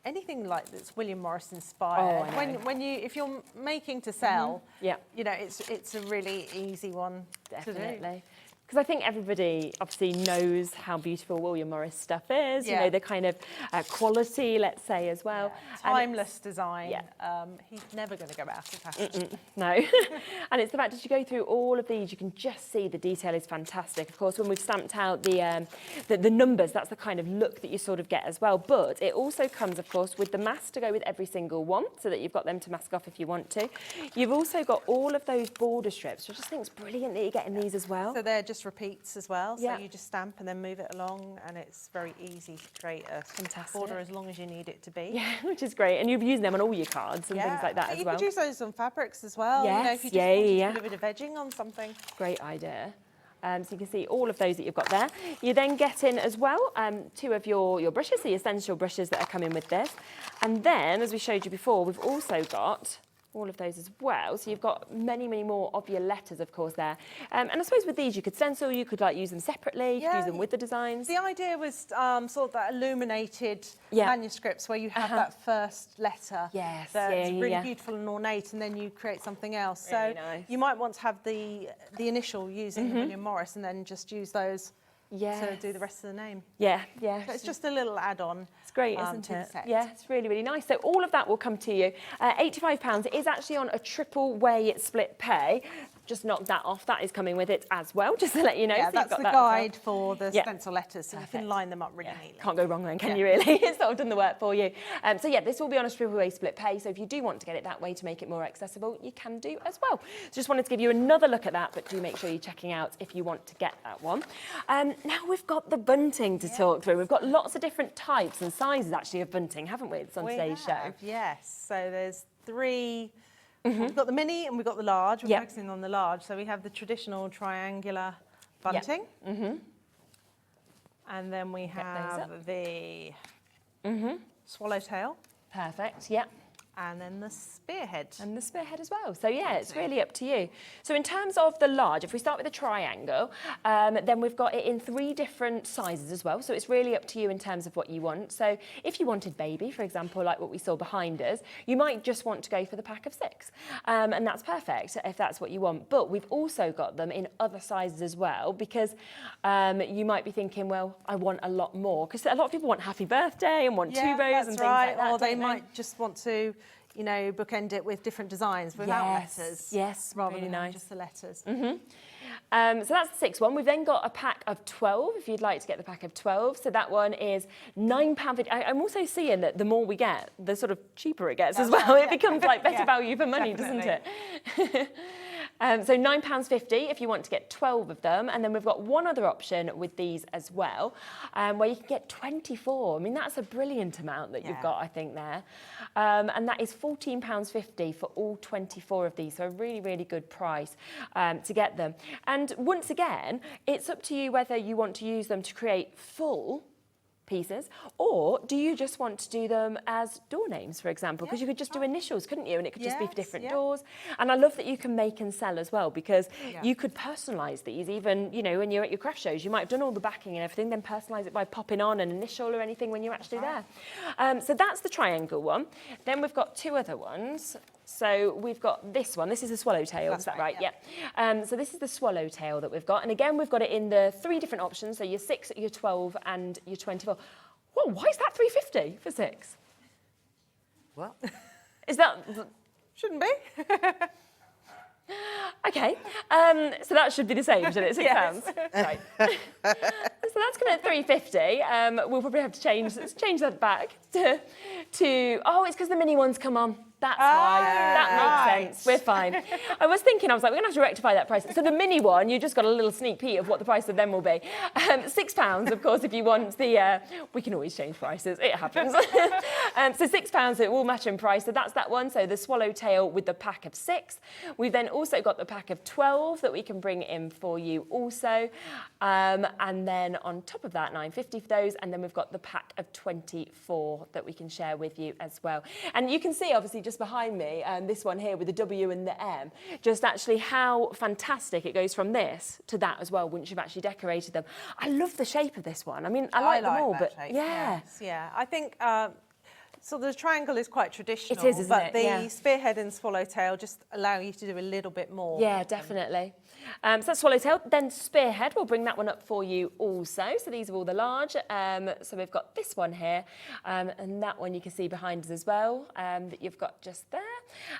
anything like that's William Morris inspired. If you're making to sell, you know, it's a really easy one to do. Because I think everybody obviously knows how beautiful William Morris stuff is, you know, the kind of quality, let's say, as well. Timeless design. He's never going to go out of fashion. No. And it's the fact, as you go through all of these, you can just see the detail is fantastic. Of course, when we've stamped out the numbers, that's the kind of look that you sort of get as well. But it also comes, of course, with the mask to go with every single one, so that you've got them to mask off if you want to. You've also got all of those border strips, which I just think it's brilliant that you're getting these as well. So they're just repeats as well, so you just stamp and then move it along, and it's very easy to create a border as long as you need it to be. Yeah, which is great, and you've used them on all your cards and things like that as well. You could use those on fabrics as well. Yes, you know, if you just wanted to put a bit of edging on something. Great idea. So you can see all of those that you've got there. You then get in as well 2 of your brushes, the essential brushes that are coming with this, and then, as we showed you before, we've also got all of those as well. So you've got many, many more of your letters, of course, there. And I suppose with these, you could stencil, you could like use them separately, you could use them with the designs. The idea was sort of that illuminated manuscripts where you have that first letter. Yes, that's really beautiful and ornate, and then you create something else. Really so nice. You might want to have the initial using William Morris, and then just use those to do the rest of the name. Yeah. So it's just a little add-on. It's great, isn't to it? the set. Yeah, it's really, really nice. So all of that will come to you. £85. It is actually on a triple way split pay. Just knock that off. That is coming with it as well, just to let you know. Yeah, so that's the guide for the stencil letters, so you can line them up really neatly. Can't go wrong then, can you really? It's sort of done the work for you. So yeah, this will be on a triple way split pay, so if you do want to get it that way to make it more accessible, you can do as well. So just wanted to give you another look at that, but do make sure you're checking out if you want to get that one. Now we've got the bunting to talk through. We've got lots of different types and sizes actually of bunting, haven't we? It's on today's show. Yes, so there's 3. We've got the mini and we've got the large. We're focusing on the large. So we have the traditional triangular bunting. And then we have the swallowtail. Perfect, yeah. And then the spearhead. And the spearhead as well. So yeah, it's really up to you. So in terms of the large, if we start with the triangle, then we've got it in 3 different sizes as well. So it's really up to you in terms of what you want. So if you wanted baby, for example, like what we saw behind us, you might just want to go for the pack of 6. And that's perfect if that's what you want. But we've also got them in other sizes as well, because you might be thinking, well, I want a lot more. Because a lot of people want happy birthday and want 2 rows and things like that. Or they might just want to you know, bookend it with different designs without letters. Yes, rather really than nice. just the letters. So that's the 6th one. We've then got a pack of 12, if you'd like to get the pack of 12. So that one is £9.50. I'm also seeing that the more we get, the sort of cheaper it gets as well. It becomes like better value for money, doesn't it? So £9.50 if you want to get 12 of them. And then we've got one other option with these as well, where you can get 24. I mean, that's a brilliant amount that you've got, I think, there. And that is £14.50 for all 24 of these. So a really, really good price to get them. And once again, it's up to you whether you want to use them to create full pieces, or do you just want to do them as door names, for example? Because you could just do initials, couldn't you? And it could just be for different doors. And I love that you can make and sell as well, because you could personalise these even, you know, when you're at your craft shows, you might have done all the backing and everything, then personalise it by popping on an initial or anything when you're actually there. So that's the triangle one. Then we've got 2 other ones. So we've got this one. This is a swallowtail, is that right? Yeah. So this is the swallowtail that we've got. And again, we've got it in the 3 different options. So your 6, your 12 and your 24. Well, why is that £3.50 for 6? What? Is that... Shouldn't be. Okay. So that should be the same, shouldn't it? £6. Right. So that's coming at £3.50. We'll probably have to change that back to oh, it's because the mini ones come on. That's why. That makes sense. We're fine. I was thinking, I was like, we're going to have to rectify that price. So the mini one, you just got a little sneak peek of what the price of them will be. £6, of course, if you want the... we can always change prices. It happens. So £6, it will match in price. So that's that one. So the swallowtail with the pack of 6. We've then also got the pack of 12 that we can bring in for you also. And then on top of that, £9.50 for those. And then we've got the pack of 24 that we can share with you as well. And you can see, obviously, just behind me, this one here with the W and the M, just actually how fantastic it goes from this to that as well once you've actually decorated them. I love the shape of this one. I mean, I like them all, but shape, yeah. Yes, yeah. I think so the triangle is quite traditional. It is, isn't it? But the spearhead and swallowtail just allow you to do a little bit more. Yeah, definitely. So that's swallowtail. Then spearhead, we'll bring that one up for you also. So these are all the large. So we've got this one here, and that one you can see behind us as well, that you've got just there.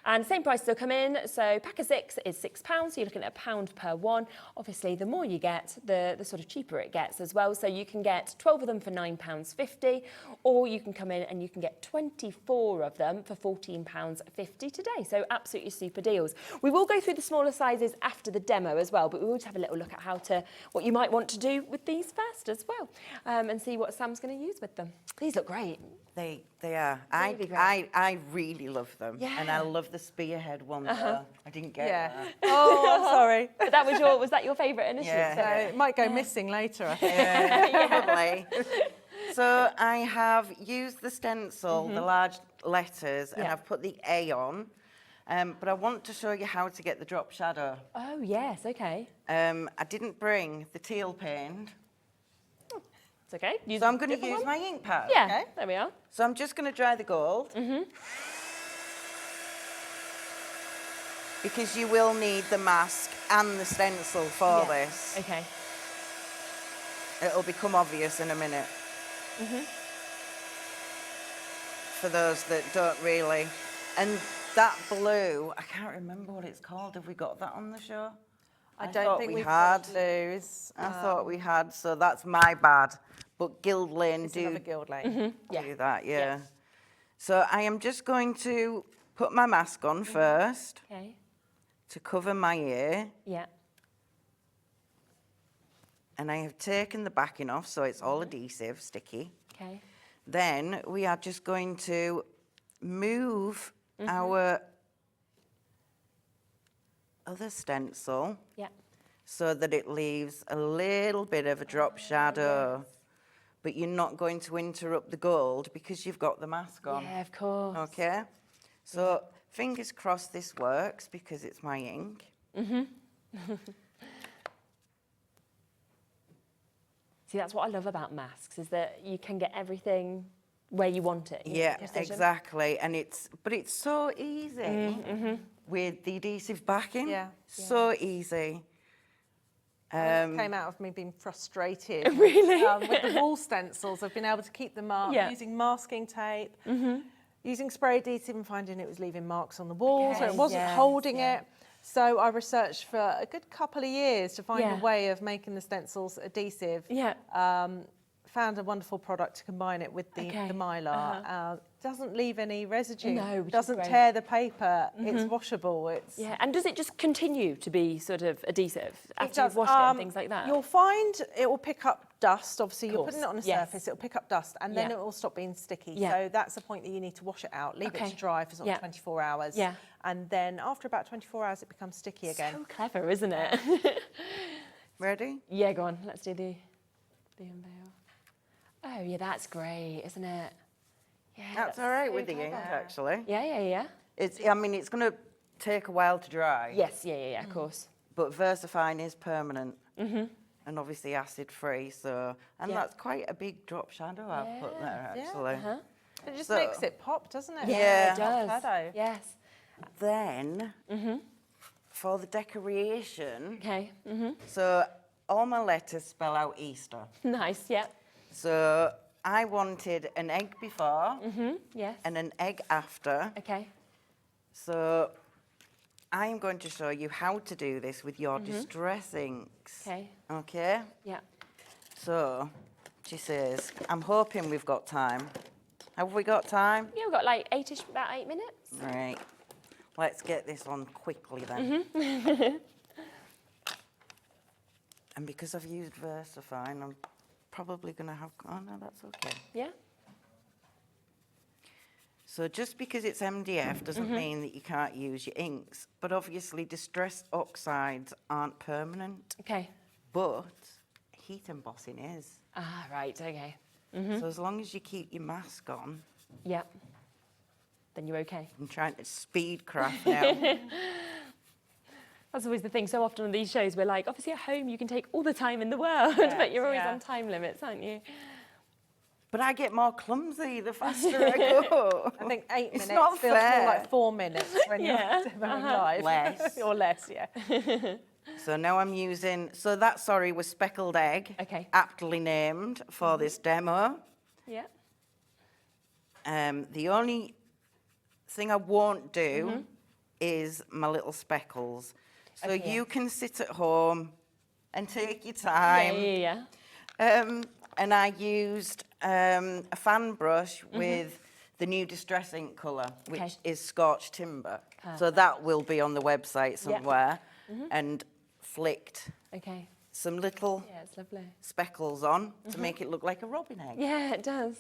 And same price still come in. So pack of 6 is £6. So you're looking at £1 per one. Obviously, the more you get, the sort of cheaper it gets as well. So you can get 12 of them for £9.50, or you can come in and you can get 24 of them for £14.50 today. So absolutely super deals. We will go through the smaller sizes after the demo as well, but we will just have a little look at what you might want to do with these first as well, and see what Sam's going to use with them. These look great. They are. Really great. I really love them. Yeah. And I love the spearhead one though. I didn't get that. Oh, I'm sorry. But that was was that your favourite initially? Yeah. It might go missing later, I think. Yeah, probably. So I have used the stencil, the large letters, and I've put the A on. But I want to show you how to get the drop shadow. Oh, yes, okay. I didn't bring the teal paint. It's okay. So I'm going to use my ink pad. Yeah, okay? there we are. So I'm just going to dry the gold. Because you will need the mask and the stencil for this. Okay. It'll become obvious in a minute. For those that don't really. And that blue, I can't remember what it's called. Have we got that on the show? I don't think we had. blue. I thought we had, so that's my bad. But Guild Lane do Guild Lane. do that, yeah. So I am just going to put my mask on first to cover my ear. Yeah. And I have taken the backing off, so it's all adhesive, sticky. Okay. Then we are just going to move our other stencil so that it leaves a little bit of a drop shadow, but you're not going to interrupt the gold because you've got the mask on. Yeah, of course. Okay? So fingers crossed this works because it's my ink. See, that's what I love about masks, is that you can get everything where you want it. Yeah, exactly. And it's so easy with the adhesive backing. Yeah. So easy. It came out of me being frustrated. Really? With the wall stencils, I've been able to keep them up using masking tape. using spray adhesive and finding it was leaving marks on the walls or it wasn't holding it. So I researched for a good couple of years to find a way of making the stencils adhesive. Found a wonderful product to combine it with the mylar. Doesn't leave any residue. No, doesn't tear the paper. It's washable. And does it just continue to be sort of adhesive after you've washed it and things like that? You'll find it will pick up dust. Obviously, you're putting it on a surface. It'll pick up dust, and then it will stop being sticky. So that's the point that you need to wash it out. Leave it to dry for sort of 24 hours. And then after about 24 hours, it becomes sticky again. So clever, isn't it? Ready? Yeah, go on. Let's do the unveil. Oh, yeah, that's great, isn't it? Yeah, that's all right with the ink, actually. Yeah. I mean, it's going to take a while to dry. Yes, yeah, of course. But VersaFine is permanent. And obviously acid-free, so... And that's quite a big drop shadow I've put there, actually. It just makes it pop, doesn't it? Yeah, it does. Shadow. Yes. Then, for the decoration... Okay. So, all my letters spell out Easter. Nice, yeah. So, I wanted an egg before yes. and an egg after. Okay. So, I'm going to show you how to do this with your distress inks. Okay. Okay? Yeah. So, she says, I'm hoping we've got time. Have we got time? Yeah, we've got like about 8 minutes. Right. Let's get this on quickly then. And because I've used VersaFine, I'm probably going to have... Oh, no, that's okay. Yeah. So just because it's MDF doesn't mean that you can't use your inks. But obviously, distressed oxides aren't permanent. Okay. But heat embossing is. Ah, right, okay. So as long as you keep your mask on... Yeah. Then you're okay. I'm trying to speed craft now. That's always the thing. So often on these shows, we're like, obviously at home you can take all the time in the world, but you're always on time limits, aren't you? But I get more clumsy the faster I go. I think 8 minutes not feels fair. more like 4 minutes when you're demoing live. Less. Or less, yeah. So now I'm using... So that, sorry, was speckled egg. Okay. Aptly named for this demo. Yeah. The only thing I won't do is my little speckles. So you can sit at home and take your time. Yeah. And I used a fan brush with the new distress ink colour, which is Scorched Timber. So that will be on the website somewhere. And flicked some little it's lovely. speckles on to make it look like a robin egg. Yeah, it does.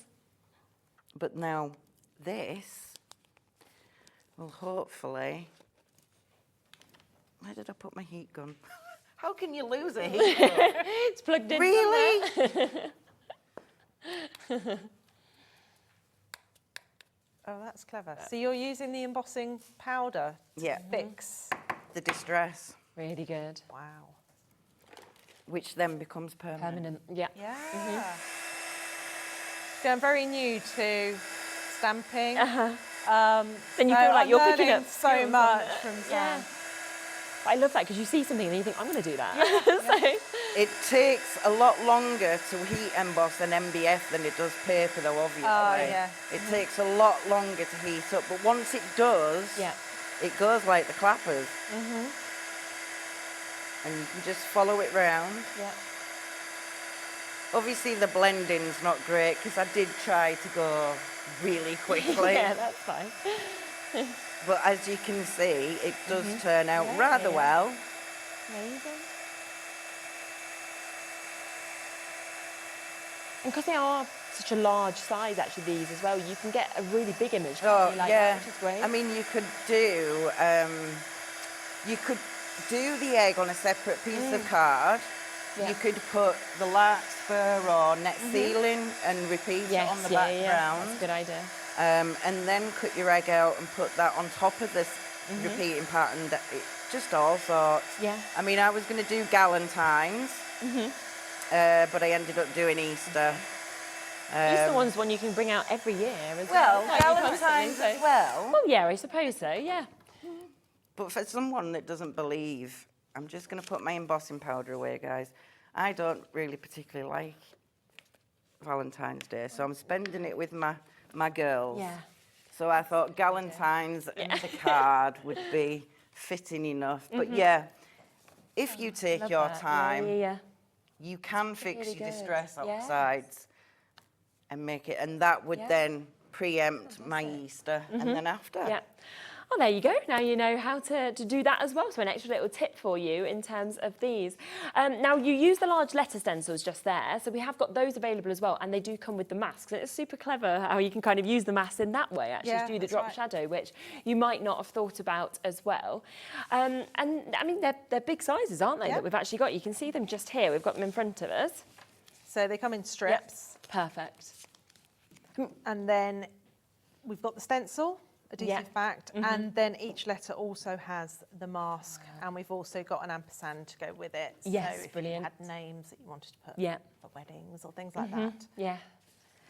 But now this will hopefully... Where did I put my heat gun? How can you lose a heat gun? It's plugged in. Really? Oh, that's clever. So you're using the embossing powder to fix the distress. Really good. Wow. Which then becomes permanent. Yeah. Yeah. So I'm very new to stamping. Then you feel like you're picking up so much from Sam. I love that because you see something and you think, I'm going to do that. It takes a lot longer to heat emboss an MDF than it does paper, though, obviously. Oh, yeah. It takes a lot longer to heat up, but once it does, it goes like the clappers. And you can just follow it round. Yeah. Obviously, the blending's not great because I did try to go really quickly. Yeah, that's fine. But as you can see, it does turn out rather well. Amazing. And because they are such a large size, actually, these as well, you can get a really big image, can't you, like that, which is great. I mean, you could do the egg on a separate piece of card. Yeah. You could put the larkspur or net ceiling and repeat it on the background. That's a good idea. And then cut your egg out and put that on top of this repeating pattern. Just all sorts. Yeah. I mean, I was going to do Galentine's, but I ended up doing Easter. Easter one's one you can bring out every year as well. Well, Galentine's as well. Well, yeah, I suppose so, yeah. But for someone that doesn't believe, I'm just going to put my embossing powder away, guys. I don't really particularly like Valentine's Day, so I'm spending it with my girls. Yeah. So I thought Galentine's and the card would be fitting enough. But yeah, if you take your time, you can fix your distress outsides and make it, and that would then preempt my Easter and then after. Yeah. Oh, there you go. Now you know how to do that as well. So an extra little tip for you in terms of these. Now you use the large letter stencils just there. So we have got those available as well. And they do come with the masks. And it's super clever how you can kind of use the masks in that way, actually, to do the drop shadow, which you might not have thought about as well. And I mean, they're big sizes, aren't they, that we've actually got? You can see them just here. We've got them in front of us. So they come in strips. Perfect. And then we've got the stencil, adhesive backed, and then each letter also has the mask, and we've also got an ampersand to go with it. Yes, so if brilliant. you had names that you wanted to put for weddings or things like that. Yeah.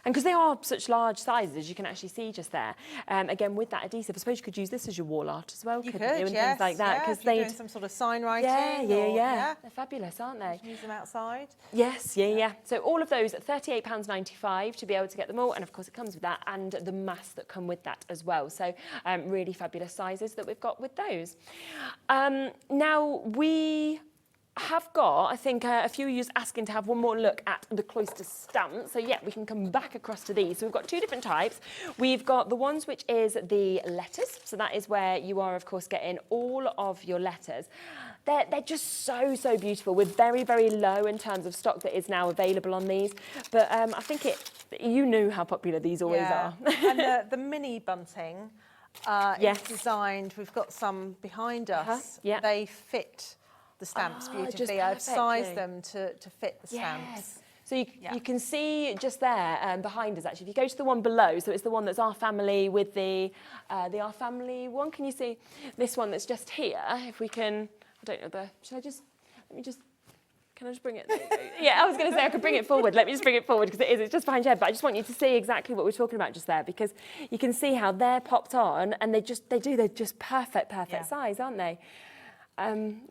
And because they are such large sizes, you can actually see just there. Again, with that adhesive, I suppose you could use this as your wall art as well, couldn't you? And things like that. If you're doing some sort of sign writing. Yeah. They're fabulous, aren't they? Use them outside. Yes, yeah. So all of those at £38.95 to be able to get them all. And of course, it comes with that and the masks that come with that as well. So really fabulous sizes that we've got with those. Now, we have got, I think, a few of you asking to have one more look at the Cloister stamps. So yeah, we can come back across to these. So we've got two different types. We've got the ones which is the letters. So that is where you are, of course, getting all of your letters. They're just so beautiful. We're very, very low in terms of stock that is now available on these. But I think you knew how popular these always are. And the mini bunting is designed, we've got some behind us. They fit the stamps beautifully. I've sized them to fit the stamps. So you can see just there behind us, actually. If you go to the one below, so it's the one that's Our Family with the Our Family one. Can you see this one that's just here? If we can, I don't know, can I just bring it? Yeah, I was going to say I could bring it forward. Let me just bring it forward because it's just behind your head. But I just want you to see exactly what we're talking about just there, because you can see how they're popped on and they're just perfect size, aren't they?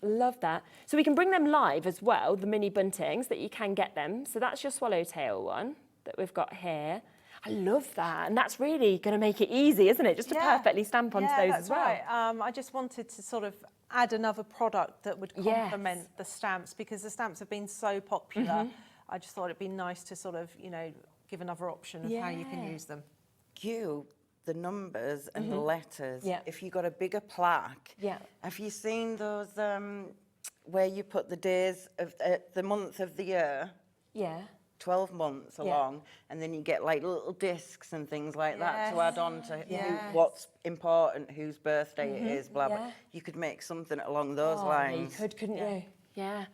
Love that. So we can bring them live as well, the mini buntings, that you can get them. So that's your swallowtail one that we've got here. I love that. And that's really going to make it easy, isn't it? Just to perfectly stamp onto those as well. Right. I just wanted to sort of add another product that would complement the stamps, because the stamps have been so popular. I just thought it'd be nice to sort of, give another option of how you can use them. The numbers and the letters. If you got a bigger plaque, have you seen those where you put the days of the month of the year? 12 months along, and then you get like little discs and things like that to add on to what's important, whose birthday it is, blah blah. You could make something along those lines. You could, couldn't you? Yeah.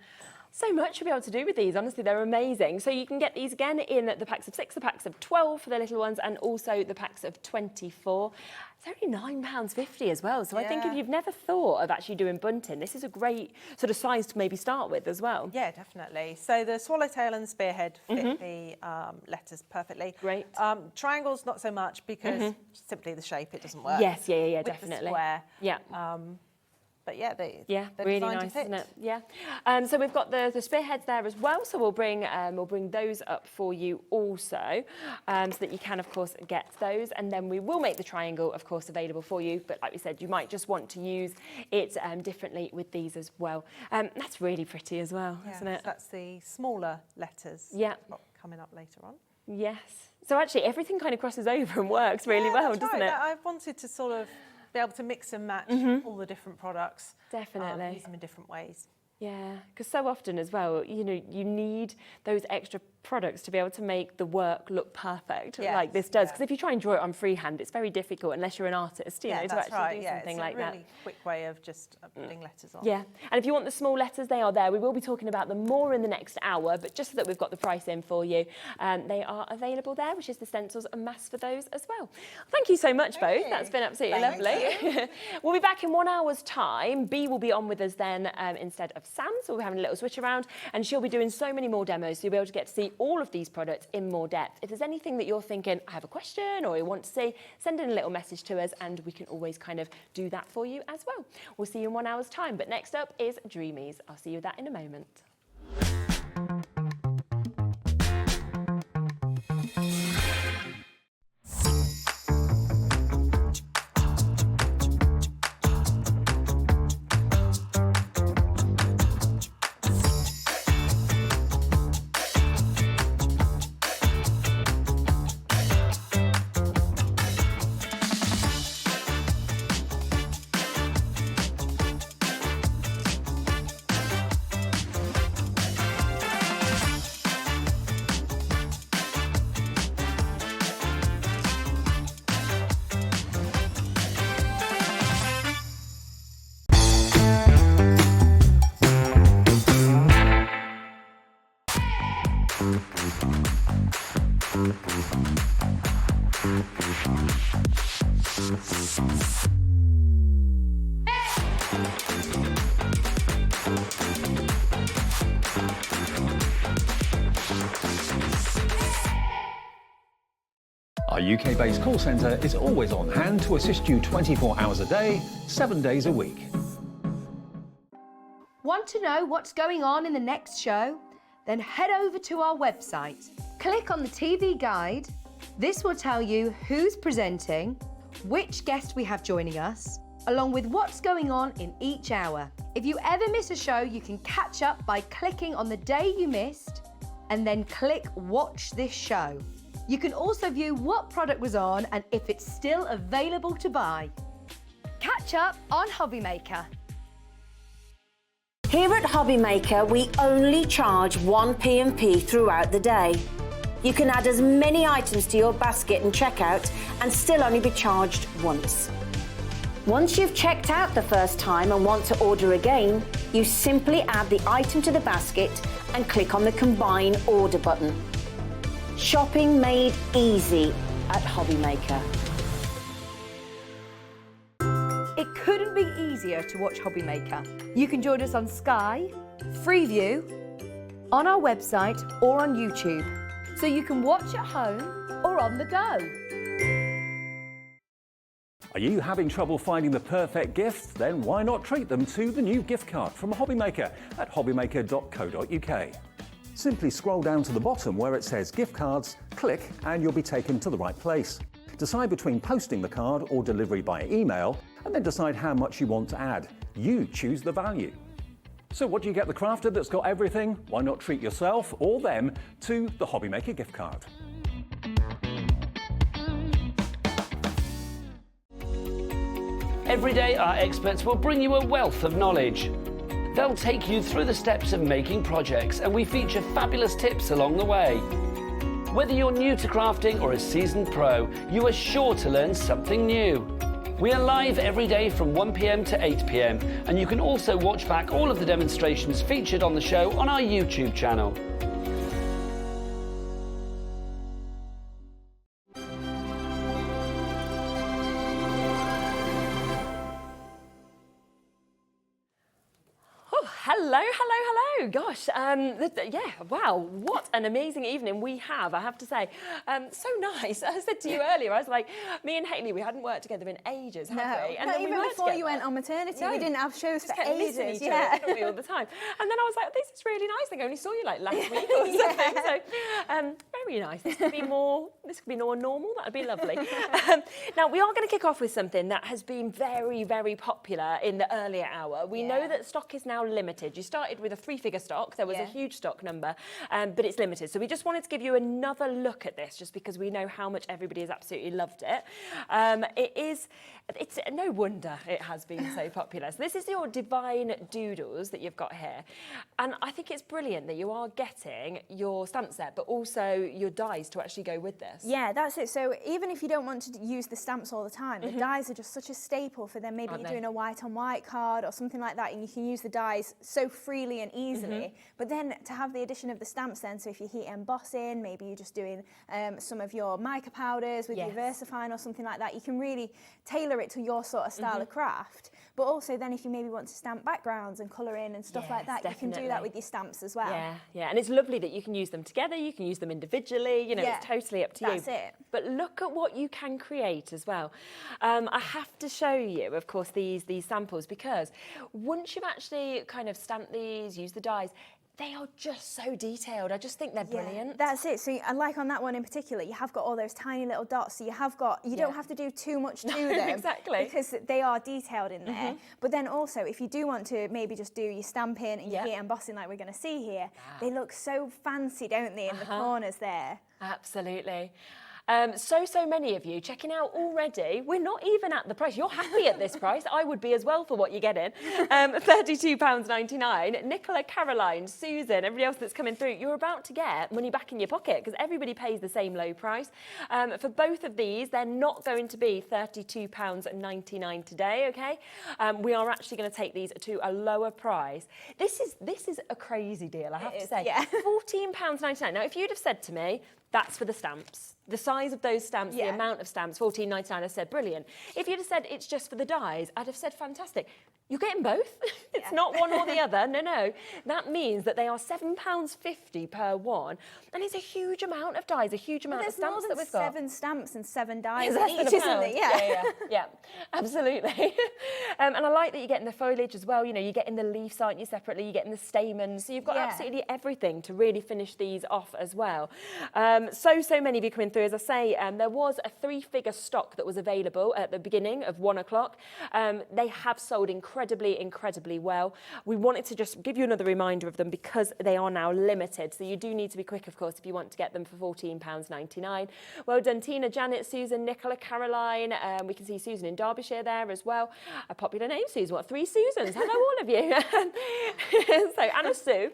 So much to be able to do with these. Honestly, they're amazing. So you can get these again in the packs of 6, the packs of 12 for the little ones, and also the packs of 24. It's only £9.50 as well. So I think if you've never thought of actually doing bunting, this is a great sort of size to maybe start with as well. Yeah, definitely. So the swallowtail and the spearhead fit the letters perfectly. Great. Triangles, not so much, because simply the shape, it doesn't work. Yes, yeah, with definitely. The square. Yeah. But yeah, they're really designed nice, to fit. isn't it? Yeah. So we've got the spearheads there as well. So we'll bring those up for you also, so that you can of course get those, and then we will make the triangle of course available for you. But like we said, you might just want to use it differently with these as well. That's really pretty as well, isn't it? So that's the smaller letters. Yeah. Coming up later on. Yes. So actually, everything kind of crosses over and works really well, doesn't it? I wanted to sort of be able to mix and match all the different products. Definitely. Use them in different ways. Yeah, because so often as well, you need those extra products to be able to make the work look perfect, like this does. Because if you try and draw it on freehand, it's very difficult unless you're an artist, to actually do something like that. It's a really quick way of just putting letters on. Yeah, and if you want the small letters, they are there. We will be talking about them more in the next hour, but just so that we've got the price in for you, they are available there, which is the stencils and masks for those as well. Thank you so much, both. That's been absolutely lovely. We'll be back in 1 hour's time. Bea will be on with us then instead of Sam, so we're having a little switch around, and she'll be doing so many more demos, so you'll be able to get to see all of these products in more depth. If there's anything that you're thinking, I have a question or you want to see, send in a little message to us and we can always kind of do that for you as well. We'll see you in 1 hour's time, but next up is Dreamees. I'll see you with that in a moment. Our UK-based call centre is always on hand to assist you 24 hours a day, 7 days a week. Want to know what's going on in the next show? Then head over to our website. Click on the TV guide. This will tell you who's presenting, which guest we have joining us, along with what's going on in each hour. If you ever miss a show, you can catch up by clicking on the day you missed and then click Watch This Show. You can also view what product was on and if it's still available to buy. Catch up on Hobby Maker. Here at Hobby Maker, we only charge 1 P&P throughout the day. You can add as many items to your basket and checkout and still only be charged once. Once you've checked out the first time and want to order again, you simply add the item to the basket and click on the Combine Order button. Shopping made easy at Hobby Maker. It couldn't be easier to watch Hobby Maker. You can join us on Sky, Freeview, on our website or on YouTube, so you can watch at home or on the go. Are you having trouble finding the perfect gift? Then why not treat them to the new gift card from Hobby Maker at hobbymaker.co.uk. Simply scroll down to the bottom where it says gift cards, click and you'll be taken to the right place. Decide between posting the card or delivery by email and then decide how much you want to add. You choose the value. So what do you get the crafter that's got everything? Why not treat yourself or them to the Hobby Maker gift card? Every day, our experts will bring you a wealth of knowledge. They'll take you through the steps of making projects, and we feature fabulous tips along the way. Whether you're new to crafting or a seasoned pro, you are sure to learn something new. We are live every day from 1 p.m. to 8 p.m, and you can also watch back all of the demonstrations featured on the show on our YouTube channel. Hello, hello, hello. Gosh, yeah, wow, what an amazing evening we have, I have to say. So nice. I said to you earlier, I was like, me and Haley, we hadn't worked together in ages, have we? And not then even we before you went on maternity. No. We didn't have shows Just for kept missing ages. each other, didn't we, all the time? And then I was like, this is really nice. I think I only saw you like last week or something. So very nice. This could be more normal. That'd be lovely. Now, we are going to kick off with something that has been very, very popular in the earlier hour. We know that stock is now limited. You started with a 3-figure stock. There was a huge stock number, but it's limited. So we just wanted to give you another look at this, just because we know how much everybody has absolutely loved it. It's no wonder it has been so popular. So this is your Divine Doodles that you've got here. And I think it's brilliant that you are getting your stamp set, but also your dies to actually go with this. Yeah, that's it. So even if you don't want to use the stamps all the time, the dies are just such a staple for them. Maybe you're doing a white on white card or something like that, and you can use the dies so freely and easily. But then to have the addition of the stamps then, so if you heat embossing, maybe you're just doing some of your mica powders with your VersaFine or something like that, you can really tailor it to your sort of style of craft. But also then if you maybe want to stamp backgrounds and colour in and stuff like that, you can do that with your stamps as well. Yeah, and it's lovely that you can use them together, you can use them individually, you know, it's totally up to you. That's it. But look at what you can create as well. I have to show you, of course, these samples, because once you've actually kind of stamped these, used the dies, they are just so detailed. I just think they're brilliant. That's it. So, and like on that one in particular, you have got all those tiny little dots. So you don't have to do too much to them. Exactly. Because they are detailed in there. But then also, if you do want to maybe just do your stamping and your heat embossing like we're going to see here, they look so fancy, don't they, in the corners there? Absolutely. So many of you checking out already. We're not even at the price. You're happy at this price. I would be as well for what you're getting. £32.99. Nicola, Caroline, Susan, everybody else that's coming through, you're about to get money back in your pocket because everybody pays the same low price. For both of these, they're not going to be £32.99 today, okay? We are actually going to take these to a lower price. This is a crazy deal, I have to say. Yeah. £14.99. Now, if you'd have said to me, that's for the stamps. The size of those stamps, the amount of stamps, £14.99, I said, brilliant. If you'd have said it's just for the dies, I'd have said fantastic. You're getting both. It's not one or the other. No. That means that they are £7.50 per one, and it's a huge amount of dies, a huge amount of stamps that we've got. There's more than 7 stamps and 7 dies Less in than each, a isn't pound. it? Yeah, absolutely. And I like that you're getting the foliage as well. You know, you're getting the leaves, aren't you, separately? You're getting the stamens. So you've got absolutely everything to really finish these off as well. So many of you coming through. As I say, there was a 3-figure stock that was available at the beginning of 1 o'clock. They have sold incredibly well. We wanted to just give you another reminder of them because they are now limited. So you do need to be quick, of course, if you want to get them for £14.99. Well done, Tina, Janet, Susan, Nicola, Caroline. We can see Susan in Derbyshire there as well. A popular name, Susan. What, 3 Susans? Hello, all of you. So Anna Sue,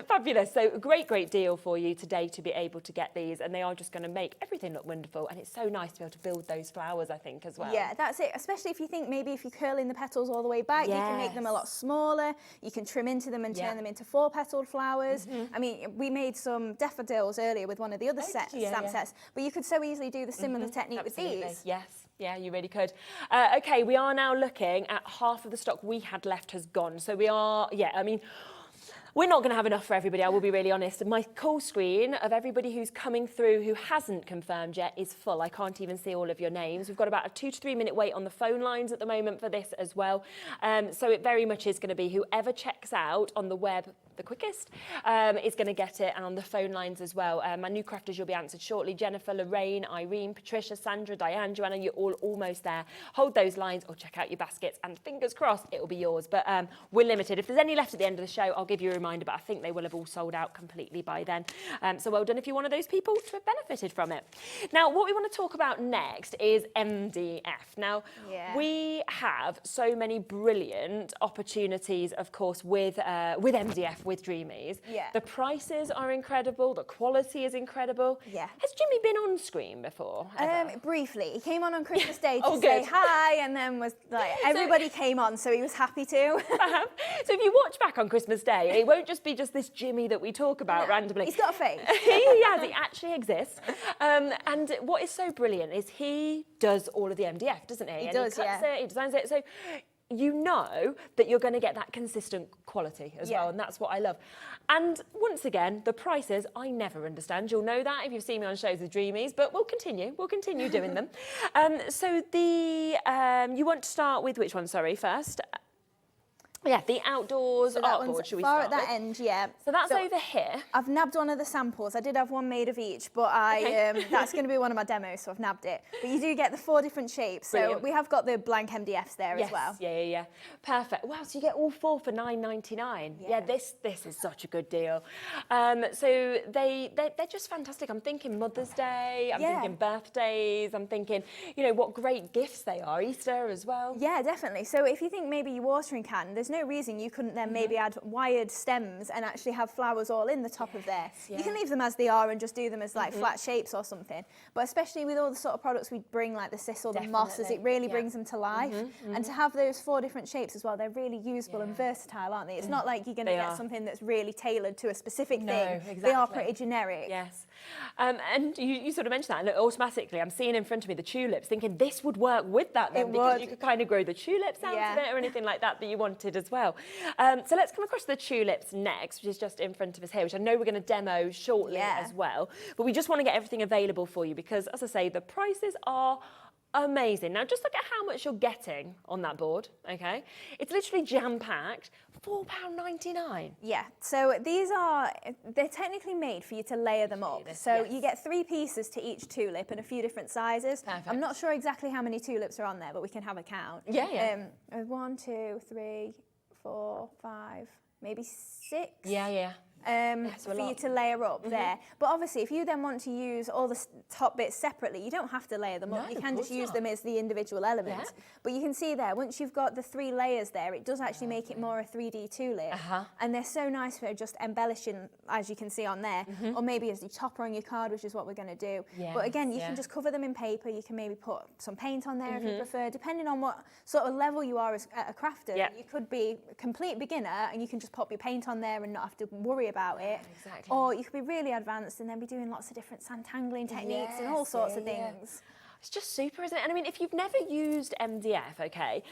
fabulous. So great deal for you today to be able to get these, and they are just going to make everything look wonderful. And it's so nice to be able to build those flowers, I think, as well. Yeah, that's it. Especially if you think maybe if you're curling the petals all the way back, you can make them a lot smaller. You can trim into them and turn them into 4-petaled flowers. I mean, we made some daffodils earlier with one of the other stamp sets, but you could so easily do the similar technique with these. Yes. Yeah, you really could. Okay, we are now looking at half of the stock we had left has gone. So we are, I mean, we're not going to have enough for everybody, I will be really honest. My call screen of everybody who's coming through who hasn't confirmed yet is full. I can't even see all of your names. We've got about a 2 to 3 minute wait on the phone lines at the moment for this as well. So it very much is going to be whoever checks out on the web the quickest is going to get it, and on the phone lines as well. My new crafters, you'll be answered shortly. Jennifer, Lorraine, Irene, Patricia, Sandra, Diane, Joanna, you're all almost there. Hold those lines or check out your baskets, and fingers crossed it will be yours. But we're limited. If there's any left at the end of the show, I'll give you a reminder, but I think they will have all sold out completely by then. So well done if you're one of those people to have benefited from it. Now, what we want to talk about next is MDF. Now, we have so many brilliant opportunities, of course, with MDF, with Dreamees. The prices are incredible, the quality is incredible. Has Jimmy been on screen before? Briefly. He came on Christmas Day to say hi, and then was like, everybody came on, so he was happy to. So if you watch back on Christmas Day, it won't just be just this Jimmy that we talk about randomly. He's got a face. He actually exists. And what is so brilliant is he does all of the MDF, doesn't he? He and does, he cuts it, he designs it. So you know that you're going to get that consistent quality as well, and that's what I love. And once again, the prices, I never understand. You'll know that if you've seen me on shows with Dreamees, but we'll continue doing them. So you want to start with which one, first? Yeah, the outdoors artboard, should we start at that end, So that's over here. I've nabbed one of the samples. I did have one made of each, but that's going to be one of my demos, so I've nabbed it. But you do get the 4 different shapes. Brilliant. So we have got the blank MDFs there as well. Yeah. Perfect. Wow, so you get all 4 for £9.99. Yeah, this is such a good deal. So they're just fantastic. I'm thinking Mother's Day, I'm thinking birthdays, I'm thinking, what great gifts they are. Easter as well. Yeah, definitely. So if you think maybe your watering can, there's no reason you couldn't then maybe add wired stems and actually have flowers all in the top of there. You can leave them as they are and just do them as like flat shapes or something. But especially with all the sort of products we bring, like the sisal, the mosses, it really brings them to life. And to have those 4 different shapes as well, they're really usable and versatile, aren't they? It's not like you're going to get something that's really tailored to a specific thing. Exactly. They are pretty generic. Yes. And you sort of mentioned that, and automatically I'm seeing in front of me the tulips, thinking this would work with that then, because you could kind of grow the tulips out of it or anything like that you wanted as well. So let's come across the tulips next, which is just in front of us here, which I know we're going to demo shortly as well. But we just want to get everything available for you because, as I say, the prices are amazing. Now, just look at how much you're getting on that board, okay? It's literally jam-packed, £4.99. Yeah, so they're technically made for you to layer them up. So you get 3 pieces to each tulip and a few different sizes. Perfect. I'm not sure exactly how many tulips are on there, but we can have a count. 1, 2, 3, 4, 5, maybe 6. For you to layer up there. But obviously, if you then want to use all the top bits separately, you don't have to layer them up. You can just use them as the individual elements. But you can see there, once you've got the 3 layers there, it does actually make it more a 3D tulip. And they're so nice for just embellishing, as you can see on there, or maybe as your topper on your card, which is what we're going to do. But again, you can just cover them in paper. You can maybe put some paint on there if you prefer, depending on what sort of level you are as a crafter. You could be a complete beginner and you can just pop your paint on there and not have to worry about it. Or you could be really advanced and then be doing lots of different sand tangling techniques and all sorts of things. It's just super, isn't it? And I mean, if you've never used MDF, okay,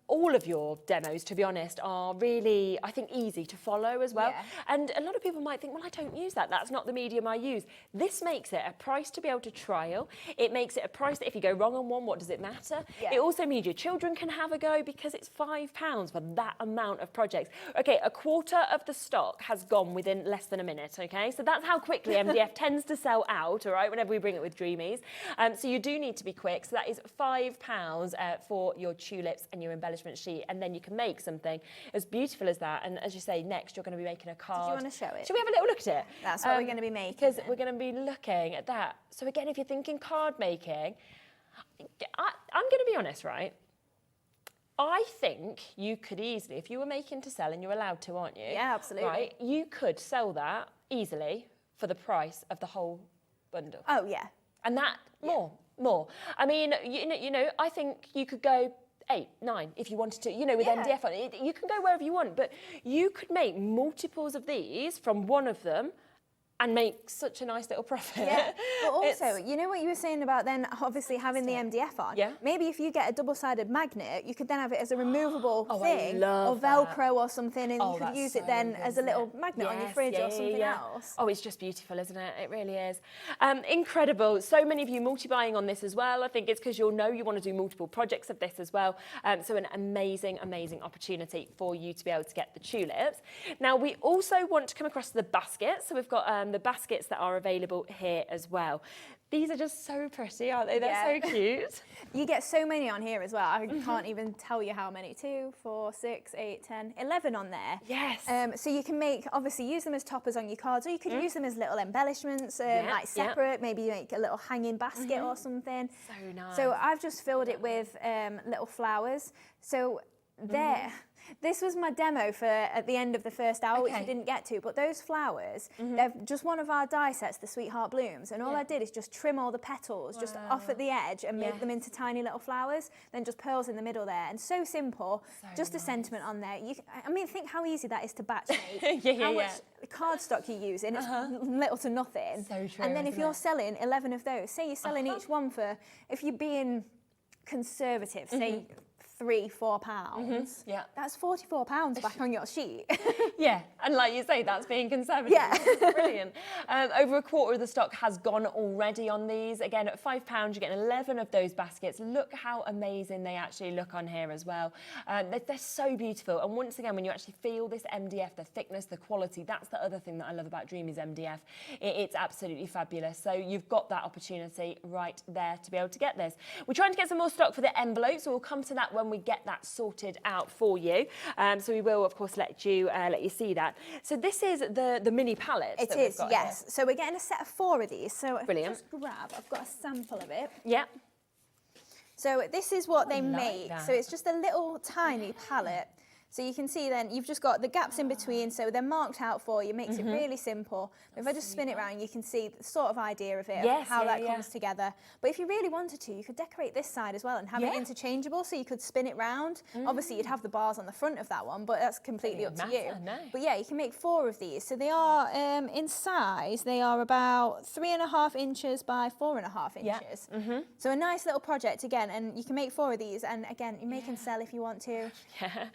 all of your demos, to be honest, are really, I think, easy to follow as well. Yeah. And a lot of people might think, well, I don't use that. That's not the medium I use. This makes it a price to be able to trial. It makes it a price that if you go wrong on one, what does it matter? Yeah. It also means your children can have a go because it's £5 for that amount of projects. Okay, a quarter of the stock has gone within less than a minute, okay? So that's how quickly MDF tends to sell out, all right, whenever we bring it with Dreamees. So you do need to be quick. So that is £5 for your tulips and your embellishment sheet, and then you can make something as beautiful as that. And as you say, next you're going to be making a card. Do you want to show it? Should we have a little look at it? That's what we're going to be making. Because we're going to be looking at that. So again, if you're thinking card making, I'm going to be honest, right? I think you could easily, if you were making to sell, and you're allowed to, aren't you? Yeah, absolutely. Right, you could sell that easily for the price of the whole bundle. Oh, yeah. And that, more. I mean, you know, I think you could go 8, 9 if you wanted to, you know, with MDF on it. You can go wherever you want, but you could make multiples of these from one of them and make such a nice little profit. Yeah, but also, you know what you were saying about then obviously having the MDF on? Yeah. Maybe if you get a double-sided magnet, you could then have it as a removable thing, I love or Velcro or something, and you could that's use so it then good, as a little magnet on your fridge or something else. Oh, it's just beautiful, isn't it? It really is. Incredible. So many of you multi-buying on this as well. I think it's because you'll know you want to do multiple projects of this as well. So an amazing, amazing opportunity for you to be able to get the tulips. Now, we also want to come across the baskets. So we've got the baskets that are available here as well. These are just so pretty, aren't they? They're so cute. You get so many on here as well. I can't even tell you how many. 2, 4, 6, 8, 10, 11 on there. Yes. So you can make, obviously, use them as toppers on your cards, or you could use them as little embellishments, like separate. Maybe you make a little hanging basket or something. So nice. So I've just filled it with little flowers. So there. This was my demo for at the end of the first hour, which we didn't get to, but those flowers, they're just one of our die sets, the Sweetheart Blooms, and all I did is just trim all the petals just off at the edge and make them into tiny little flowers, then just pearls in the middle there, and so simple, just a sentiment on there. I mean, think how easy that is to batch make, how much cardstock you're using, it's little to nothing. So true, and then if you're selling 11 of those, say you're selling each one for, if you're being conservative, say £3-4, that's £44 back on your sheet. Yeah, and like you say, that's being conservative. Yeah. Brilliant. Over a quarter of the stock has gone already on these. Again, at £5, you're getting 11 of those baskets. Look how amazing they actually look on here as well. They're so beautiful. And once again, when you actually feel this MDF, the thickness, the quality, that's the other thing that I love about Dreamees MDF. It's absolutely fabulous. So you've got that opportunity right there to be able to get this. We're trying to get some more stock for the envelopes, so we'll come to that when we get that sorted out for you. So we will, of course, let you see that. So this is the mini palettes. It is, yes. Here. So we're getting a set of 4 of these. So brilliant. Just grab, I've got a sample of it. Yeah. So this is what they make. So it's just a little tiny palette. So you can see then you've just got the gaps in between, so they're marked out for you, makes it really simple. If I just spin it around, you can see the sort of idea of it, how that comes together. But if you really wanted to, you could decorate this side as well and have it interchangeable, so you could spin it round. Obviously, you'd have the bars on the front of that one, but that's completely up to you. No. But yeah, you can make 4 of these. So they are, in size, they are about 3.5 inches by 4.5 inches. So a nice little project again, and you can make 4 of these, and again, you make and sell if you want to. Yeah.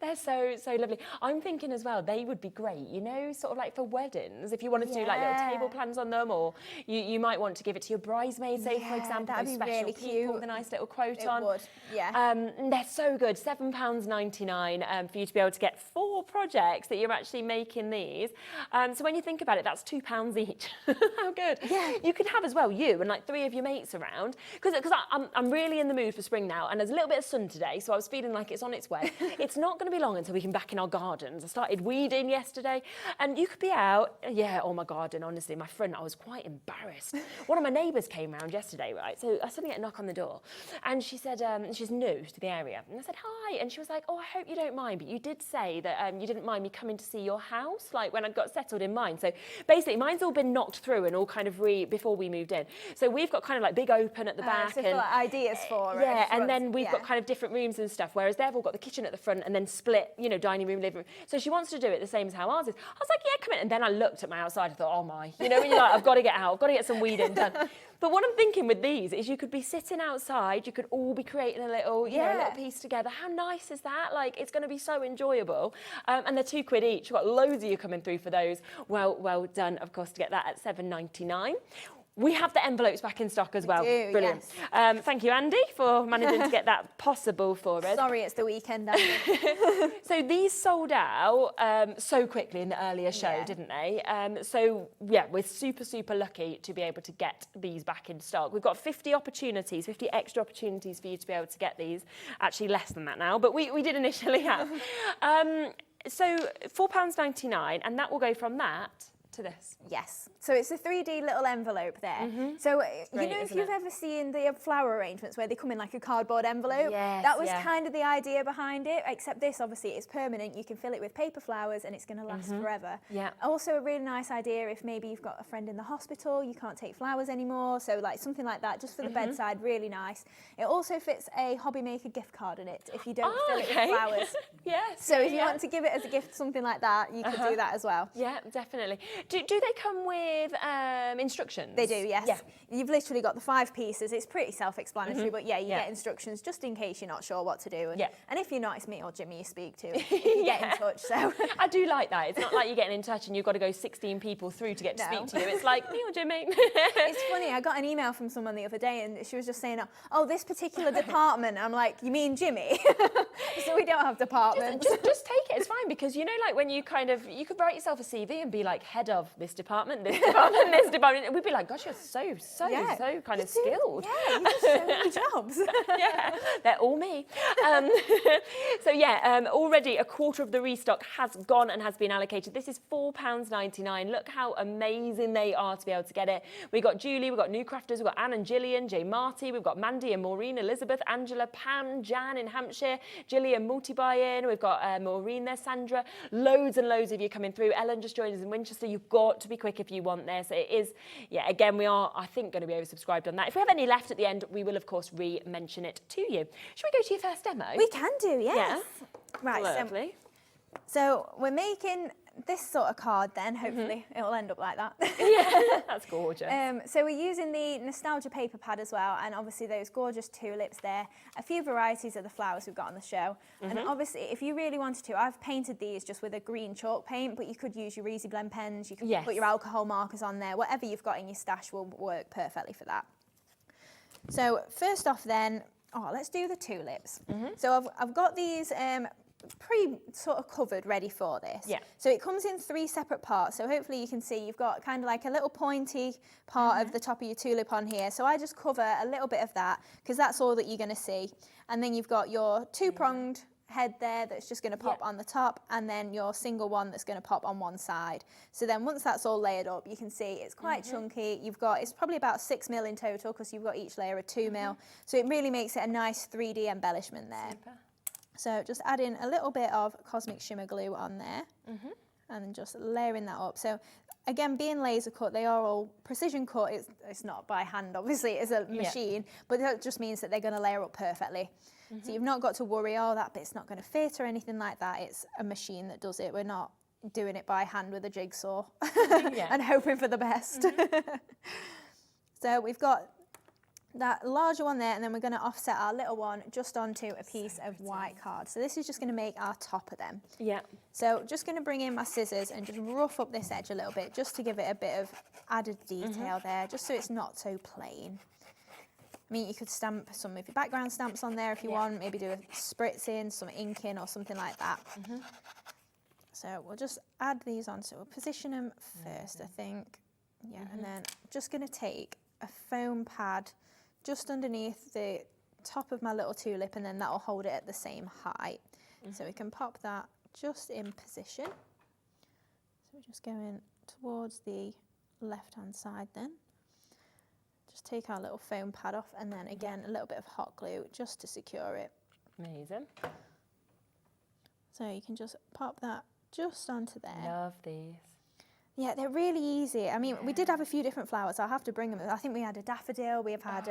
They're so lovely. I'm thinking as well, they would be great, you know, sort of like for weddings, if you wanted to do like little table plans on them, or you might want to give it to your bridesmaids, say, for example, that'd be special really cute with a nice little quote it on. Would, yeah. They're so good, £7.99 for you to be able to get 4 projects that you're actually making these. So when you think about it, that's £2 each. How good. Yeah. You can have as well, you and like 3 of your mates around, because I'm really in the mood for spring now, and there's a little bit of sun today, so I was feeling like it's on its way. It's not going to be long until we can back in our gardens. I started weeding yesterday, and you could be out, my garden, honestly, my front, I was quite embarrassed. One of my neighbours came round yesterday, right, so I suddenly get a knock on the door, and she said, she's new to the area, and I said, hi, and she was like, oh, I hope you don't mind, but you did say that you didn't mind me coming to see your house, like when I got settled in mine. So basically, mine's all been knocked through and all kind of before we moved in. So we've got kind of like big open at the back. So and like ideas for and then we've got kind of different rooms and stuff, whereas they've all got the kitchen at the front and then split, you know, dining room, living room. So she wants to do it the same as how ours is. I was like, yeah, come in. And then I looked at my outside, I thought, oh my, you know, when you're like, I've got to get out, I've got to get some weeding done. But what I'm thinking with these is you could be sitting outside, you could all be creating a little, you know, a little piece together. How nice is that? Like, it's going to be so enjoyable. And they're £2 each. We've got loads of you coming through for those. Well done, of course, to get that at £7.99. We have the envelopes back in stock as well. Do, brilliant. Yes. Thank you, Andy, for managing to get that possible for us. Sorry, it's the weekend, Andy. So these sold out so quickly in the earlier show, didn't they? So yeah, we're super, super lucky to be able to get these back in stock. We've got 50 extra opportunities for you to be able to get these. Actually, less than that now, but we did initially have. So £4.99, and that will go from that to this. Yes. So it's a 3D little envelope there. So you know, if you've ever seen the flower arrangements where they come in like a cardboard envelope, that was kind of the idea behind it, except this obviously is permanent. You can fill it with paper flowers and it's going to last forever. Yeah. Also a really nice idea if maybe you've got a friend in the hospital, you can't take flowers anymore, so like something like that just for the bedside, really nice. It also fits a hobby maker gift card in it if you don't fill it with flowers. Yes. So if you want to give it as a gift, something like that, you could do that as well. Yeah, definitely. Do they come with instructions? They do, yes. Yeah. You've literally got the 5 pieces. It's pretty self-explanatory, but yeah, you get instructions just in case you're not sure what to do. And if you're not, it's me or Jimmy you speak to. You get in touch. So I do like that. It's not like you're getting in touch and you've got to go 16 people through to get to speak to you. It's like me or Jimmy. It's funny. I got an email from someone the other day, and she was just saying, "Oh, this particular department." I'm like, "You mean Jimmy?" So we don't have departments. Just take it. It's fine, because you know, like when you you could write yourself a CV and be like head of this department, this department, this department. And we'd be like, gosh, you're so kind of skilled. Yeah, you do so many jobs. Yeah, they're all me. So yeah, already a quarter of the restock has gone and has been allocated. This is £4.99. Look how amazing they are to be able to get it. We've got Julie, we've got new crafters, we've got Anne and Gillian, Jay Marty, we've got Mandy and Maureen, Elizabeth, Angela, Pam, Jan in Hampshire, Gillian multi-buy-in, we've got Maureen there, Sandra, loads and loads of you coming through. Ellen just joined us in Winchester. You've got to be quick if you want this. It is, yeah, again, we are, I think, going to be oversubscribed on that. If we have any left at the end, we will, of course, re-mention it to you. Should we go to your first demo? We can do, yes. Yeah. Right, lovely. So we're making this sort of card then, hopefully it'll end up like that. Yeah, that's gorgeous. So we're using the nostalgia paper pad as well, and obviously those gorgeous tulips there, a few varieties of the flowers we've got on the show. And obviously if you really wanted to, I've painted these just with a green chalk paint, but you could use your Easy Blend pens, you could put your alcohol markers on there, whatever you've got in your stash will work perfectly for that. So first off then, let's do the tulips. So I've got these sort of covered, ready for this. Yeah. So it comes in 3 separate parts. So hopefully you can see you've got kind of like a little pointy part of the top of your tulip on here. So I just cover a little bit of that because that's all that you're going to see. And then you've got your 2-pronged head there that's just going to pop on the top, and then your single one that's going to pop on one side. So then once that's all layered up, you can see it's quite chunky. It's probably about 6 mil in total because you've got each layer of 2 mil. So it really makes it a nice 3D embellishment there. Super. So just adding a little bit of Cosmic Shimmer glue on there and then just layering that up. So again, being laser cut, they are all precision cut. It's not by hand, obviously, it's a machine, but that just means that they're going to layer up perfectly. So you've not got to worry, that bit's not going to fit or anything like that. It's a machine that does it. We're not doing it by hand with a jigsaw and hoping for the best. So we've got that larger one there, and then we're going to offset our little one just onto a piece of white card. So this is just going to make our top of them. Yeah. So just going to bring in my scissors and just rough up this edge a little bit, just to give it a bit of added detail there, just so it's not so plain. I mean, you could stamp some of your background stamps on there if you want, maybe do a spritz in, some ink in or something like that. So we'll just add these on. So we'll position them first, I think. Yeah, and then just going to take a foam pad just underneath the top of my little tulip, and then that'll hold it at the same height. So we can pop that just in position. So we're just going towards the left-hand side then. Just take our little foam pad off, and then again a little bit of hot glue just to secure it. Amazing. So you can just pop that just onto there. Love these. Yeah, they're really easy. I mean, we did have a few different flowers. I'll have to bring them. I think we had a daffodil, we've had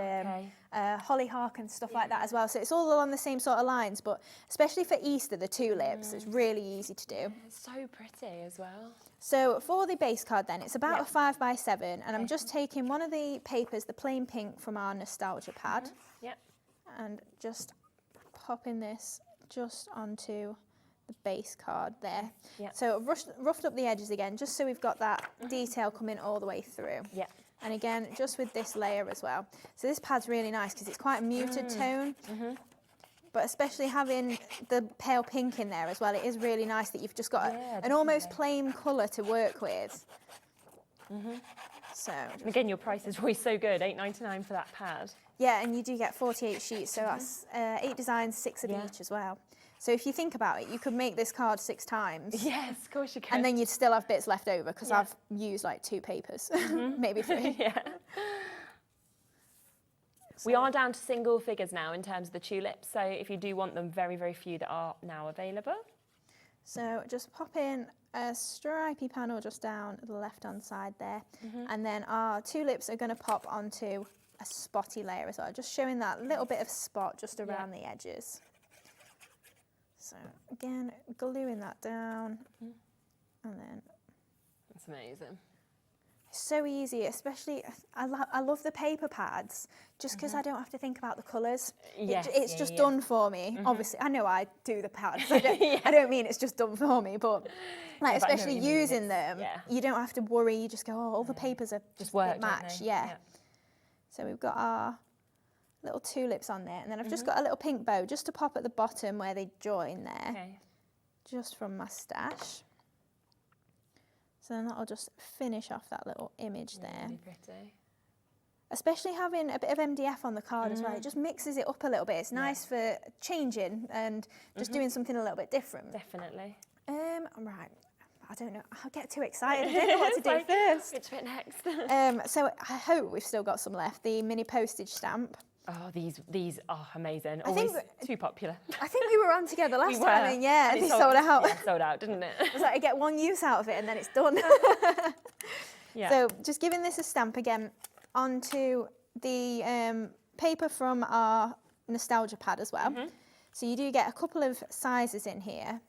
hollyhock and stuff like that as well. So it's all along the same sort of lines, but especially for Easter, the tulips, it's really easy to do. Yeah, it's so pretty as well. So for the base card then, it's about a 5x7, and I'm just taking one of the papers, the plain pink from our nostalgia pad, and just popping this just onto the base card there. So roughed up the edges again, just so we've got that detail coming all the way through. And again, just with this layer as well. So this pad's really nice because it's quite a muted tone, but especially having the pale pink in there as well, it is really nice that you've just got an almost plain colour to work with. So and again, your price is always so good, £8.99 for that pad. Yeah, and you do get 48 sheets, so that's 8 designs, 6 of each as well. So if you think about it, you could make this card 6 times. Yes, of course you can. And then you'd still have bits left over because I've used like 2 papers, maybe 3. We are down to single figures now in terms of the tulips, so if you do want them, very, very few that are now available. So just pop in a stripy panel just down the left-hand side there, and then our tulips are going to pop onto a spotty layer as well, just showing that little bit of spot just around the edges. So again, gluing that down, and then... That's amazing. So easy, especially, I love the paper pads, just because I don't have to think about the colours. It's just done for me. Obviously, I know I do the pads. I don't mean it's just done for me, but like especially using them, you don't have to worry. You just go, oh, all the papers are just work, match. So we've got our little tulips on there, and then I've just got a little pink bow just to pop at the bottom where they join there, just from my stash. So then that'll just finish off that little image there. Really pretty. Especially having a bit of MDF on the card as well, it just mixes it up a little bit. It's nice for changing and just doing something a little bit different. Definitely. Right, I don't know, I'll get too excited, I don't know what to do first. Which bit next? So I hope we've still got some left, the mini postage stamp. Oh, these are amazing. Always too popular. I think we were on together last time, and and they sold out. Yeah, sold out, didn't it? It was like I get one use out of it and then it's done. So just giving this a stamp again onto the paper from our nostalgia pad as well. So you do get a couple of sizes in here.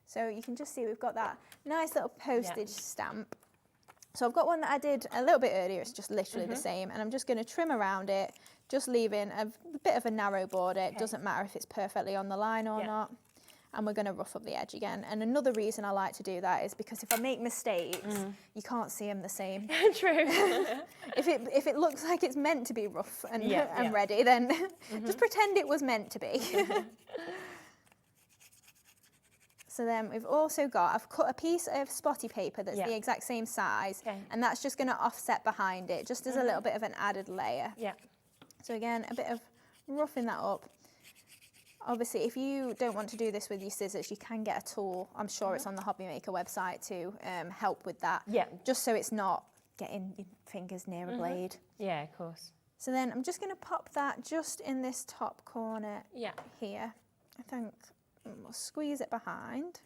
So you can just see we've got that nice little postage stamp. So I've got one that I did a little bit earlier, it's just literally the same, and I'm just going to trim around it, just leaving a bit of a narrow border. It doesn't matter if it's perfectly on the line or not. And we're going to rough up the edge again. And another reason I like to do that is because if I make mistakes, you can't see them the same. True. If it looks like it's meant to be rough and ready, then just pretend it was meant to be. So then we've also got, I've cut a piece of spotty paper that's the exact same size, and that's just going to offset behind it, just as a little bit of an added layer. So again, a bit of roughing that up. Obviously, if you don't want to do this with your scissors, you can get a tool. I'm sure it's on the Hobby Maker website to help with that. Just so it's not getting your fingers near a blade. Yeah, of course. So then I'm just going to pop that just in this top corner here. I think we'll squeeze it behind.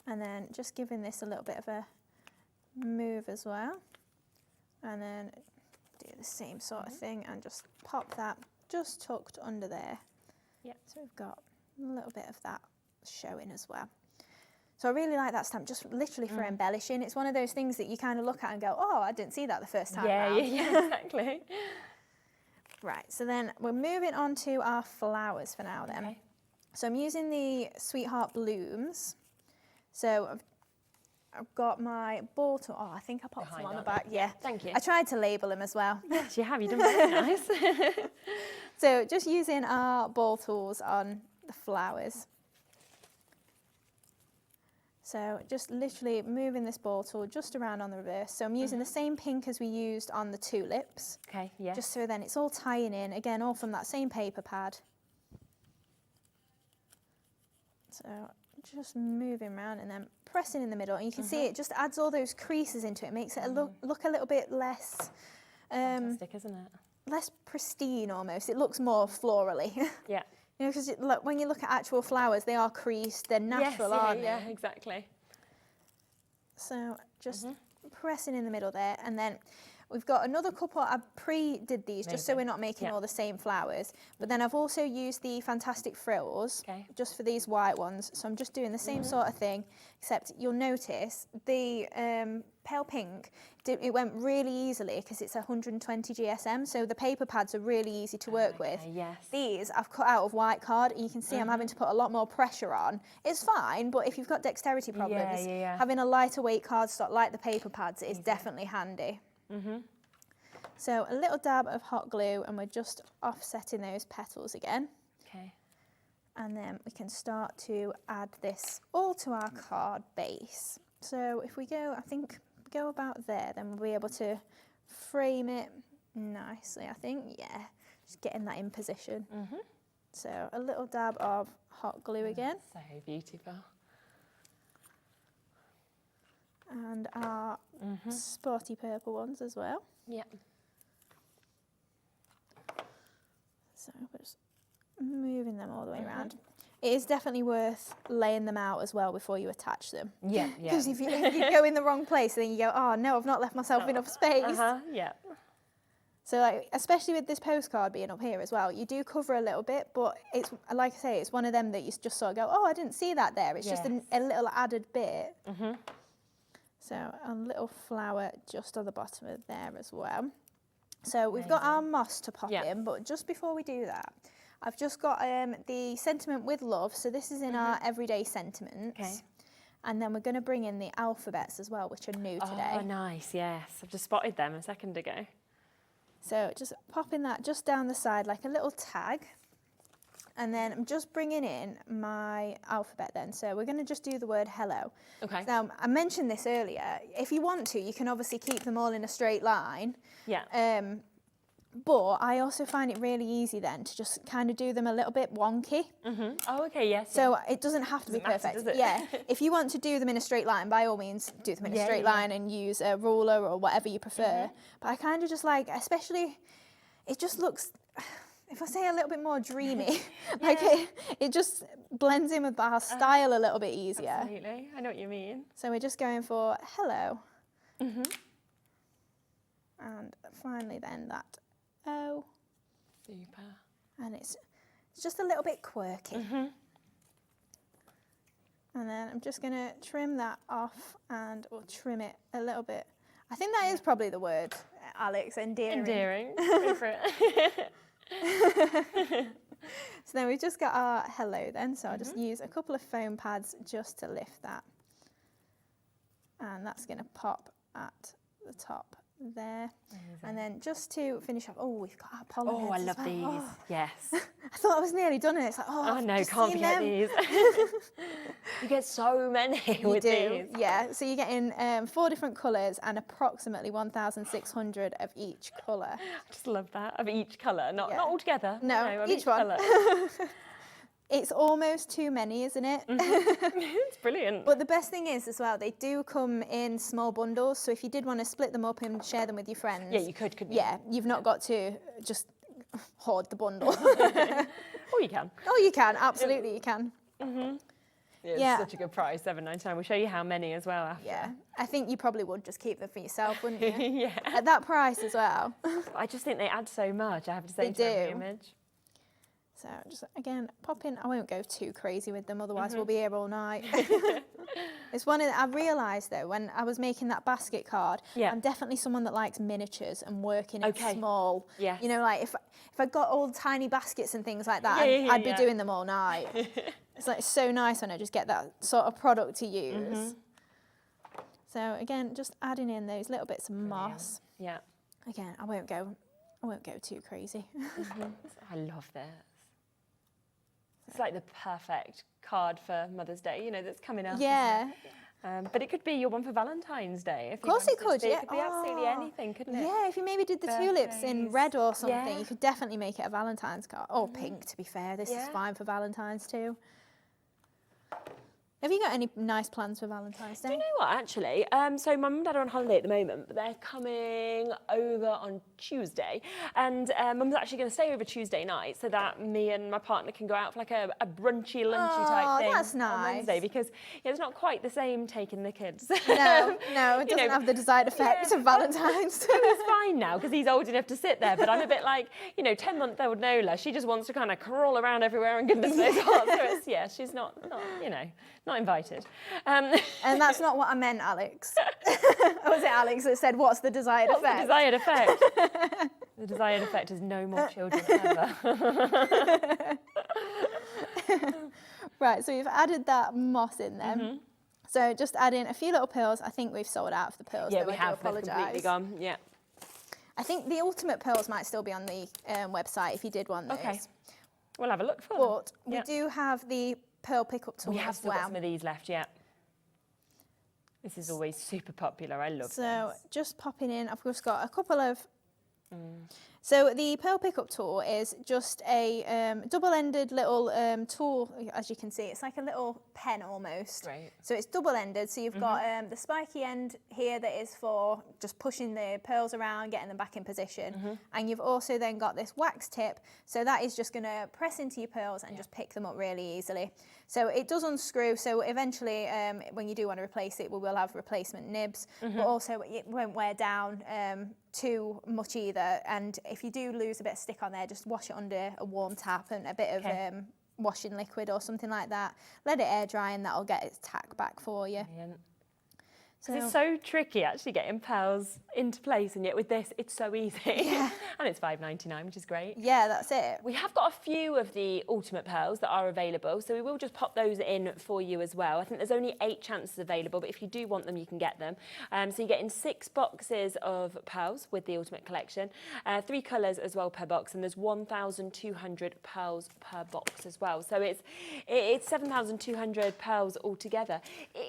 And then just giving this a little bit of a move as well. And then do the same sort of thing and just pop that just tucked under there. So we've got a little bit of that showing as well. So I really like that stamp, just literally for embellishing. It's one of those things that you kind of look at and go, oh, I didn't see that the first time around. Yeah, exactly. Right, so then we're moving on to our flowers for now then. So I'm using the Sweetheart Blooms. So I've got my ball tool. Oh, I think I popped them on the back. Yeah, thank you. I tried to label them as well. Yes, you have. You've done very nice. So just using our ball tools on the flowers. So just literally moving this ball tool just around on the reverse. So I'm using the same pink as we used on the tulips. Just so then it's all tying in, again, all from that same paper pad. So just moving around and then pressing in the middle, and you can see it just adds all those creases into it, makes it look a little bit less fantastic, isn't it? Less pristine almost. It looks more florally. You know, because when you look at actual flowers, they are creased, they're natural, aren't they? Yeah, exactly. So just pressing in the middle there, and then we've got another couple. I pre-did these just so we're not making all the same flowers, but then I've also used the Fantastic Frills just for these white ones. So I'm just doing the same sort of thing, except you'll notice the pale pink, it went really easily because it's 120 GSM, so the paper pads are really easy to work with. Yes. These I've cut out of white card, and you can see I'm having to put a lot more pressure on. It's fine, but if you've got dexterity problems, having a lighter weight cardstock like the paper pads is definitely handy. So a little dab of hot glue, and we're just offsetting those petals again. Okay. And then we can start to add this all to our card base. So if we go, I think, go about there, then we'll be able to frame it nicely, I think. Yeah, just getting that in position. So a little dab of hot glue again. So beautiful. And our sporty purple ones as well. Yeah. So we're just moving them all the way around. It is definitely worth laying them out as well before you attach them. Yeah, Because if you go in the wrong place, then you go, oh no, I've not left myself enough space. Yeah. So like, especially with this postcard being up here as well, you do cover a little bit, but it's, like I say, it's one of them that you just sort of go, oh, I didn't see that there. It's just a little added bit. So a little flower just on the bottom of there as well. So we've got our moss to pop in, but just before we do that, I've just got the sentiment with love. So this is in our everyday sentiments. Okay. And then we're going to bring in the alphabets as well, which are new today. Oh, nice, yes. I've just spotted them a second ago. So just popping that just down the side like a little tag. And then I'm just bringing in my alphabet then. So we're going to just do the word hello. Okay. Now, I mentioned this earlier. If you want to, you can obviously keep them all in a straight line. Yeah. But I also find it really easy then to just kind of do them a little bit wonky. Oh, okay, yes. So it doesn't have to be perfect. Does it? Yeah. If you want to do them in a straight line, by all means, do them in a straight line and use a ruler or whatever you prefer. But I kind of just like, especially, it just looks, if I say a little bit more dreamy, like it just blends in with our style a little bit easier. Absolutely, I know what you mean. So we're just going for hello. And finally then that O. Super. And it's just a little bit quirky. And then I'm just going to trim that off or trim it a little bit. I think that is probably the word, Alex, endearing. Endearing, go for it. So then we've just got our hello then, so I'll just use a couple of foam pads just to lift that. And that's going to pop at the top there. And then just to finish off, we've got our pollen heads I love as well. these, yes. I thought I was nearly done and it's like, Oh no, just can't seen forget them. these. You get so many with these. Yeah, so you're getting 4 different colours and approximately 1,600 of each colour. I just love that, of each colour, not all together. No, of each one. colour. It's almost too many, isn't it? It's brilliant. But the best thing is as well, they do come in small bundles. So if you did want to split them up and share them with your friends. Yeah, you could, couldn't you? Yeah, you've not got to just hoard the bundle. Oh, you can. Oh, you can. Absolutely, you can. It's such a good price, $7.99. We'll show you how many as well after. Yeah, I think you probably would just keep them for yourself, wouldn't you? Yeah. At that price as well. I just think they add so much, I have to say, They to every do. image. So just, again, pop in. I won't go too crazy with them, otherwise we'll be here all night. It's one I realised, though, when I was making that basket card, I'm definitely someone that likes miniatures and working in small. Yes. You know, like if I got all tiny baskets and things like that, I'd be doing them all night. It's like so nice when I just get that sort of product to use. So again, just adding in those little bits of moss. Yeah. Again, I won't go too crazy. I love this. It's like the perfect card for Mother's Day, you know, that's coming up. Yeah. But it could be your one for Valentine's Day. Of course it could, It could be absolutely anything, couldn't it? Yeah, if you maybe did the tulips in red or something, you could definitely make it a Valentine's card. Or pink, to be fair. This is fine for Valentine's too. Have you got any nice plans for Valentine's Day? Do you know what, actually? So my mum and dad are on holiday at the moment, but they're coming over on Tuesday. And mum's actually going to stay over Tuesday night so that me and my partner can go out for like a brunchy, lunchy type thing that's nice. on Wednesday. Because it's not quite the same taking the kids. No, it doesn't have the desired effect of Valentine's. It's fine now because he's old enough to sit there, but I'm a bit like, 10-month-old Nola. She just wants to kind of crawl around everywhere and goodness knows what. So it's, she's not not invited. And that's not what I meant, Alex. Was it Alex that said, what's the desired effect? The desired effect? The desired effect is no more children ever. Right, so we've added that moss in there. So just add in a few little pearls. I think we've sold out of the pearls. Yeah, though. we have. They're completely gone. Yeah. I think the ultimate pearls might still be on the website if you did want those. Okay. We'll have a look for them. But we do have the pearl pickup tool We have as still well. got some of these left, yeah. This is always super popular. I love So this. just popping in, I've just got a couple of... So the pearl pickup tool is just a double-ended little tool, as you can see. It's like a little pen almost. Right. So it's double-ended. So you've got the spiky end here that is for just pushing the pearls around, getting them back in position. And you've also then got this wax tip. So that is just going to press into your pearls and just pick them up really easily. So it does unscrew. So eventually, when you do want to replace it, we will have replacement nibs. But also it won't wear down too much either, and if you do lose a bit of stick on there, just wash it under a warm tap and a bit of washing liquid or something like that. Let it air dry and that'll get its tack back for you. Brilliant. So it's so tricky actually getting pearls into place, and yet with this it's so easy. Yeah. And it's $5.99, which is great. Yeah, that's it. We have got a few of the ultimate pearls that are available, so we will just pop those in for you as well. I think there's only 8 chances available, but if you do want them, you can get them. So you're getting 6 boxes of pearls with the ultimate collection, 3 colours as well per box, and there's 1,200 pearls per box as well. So it's 7,200 pearls altogether.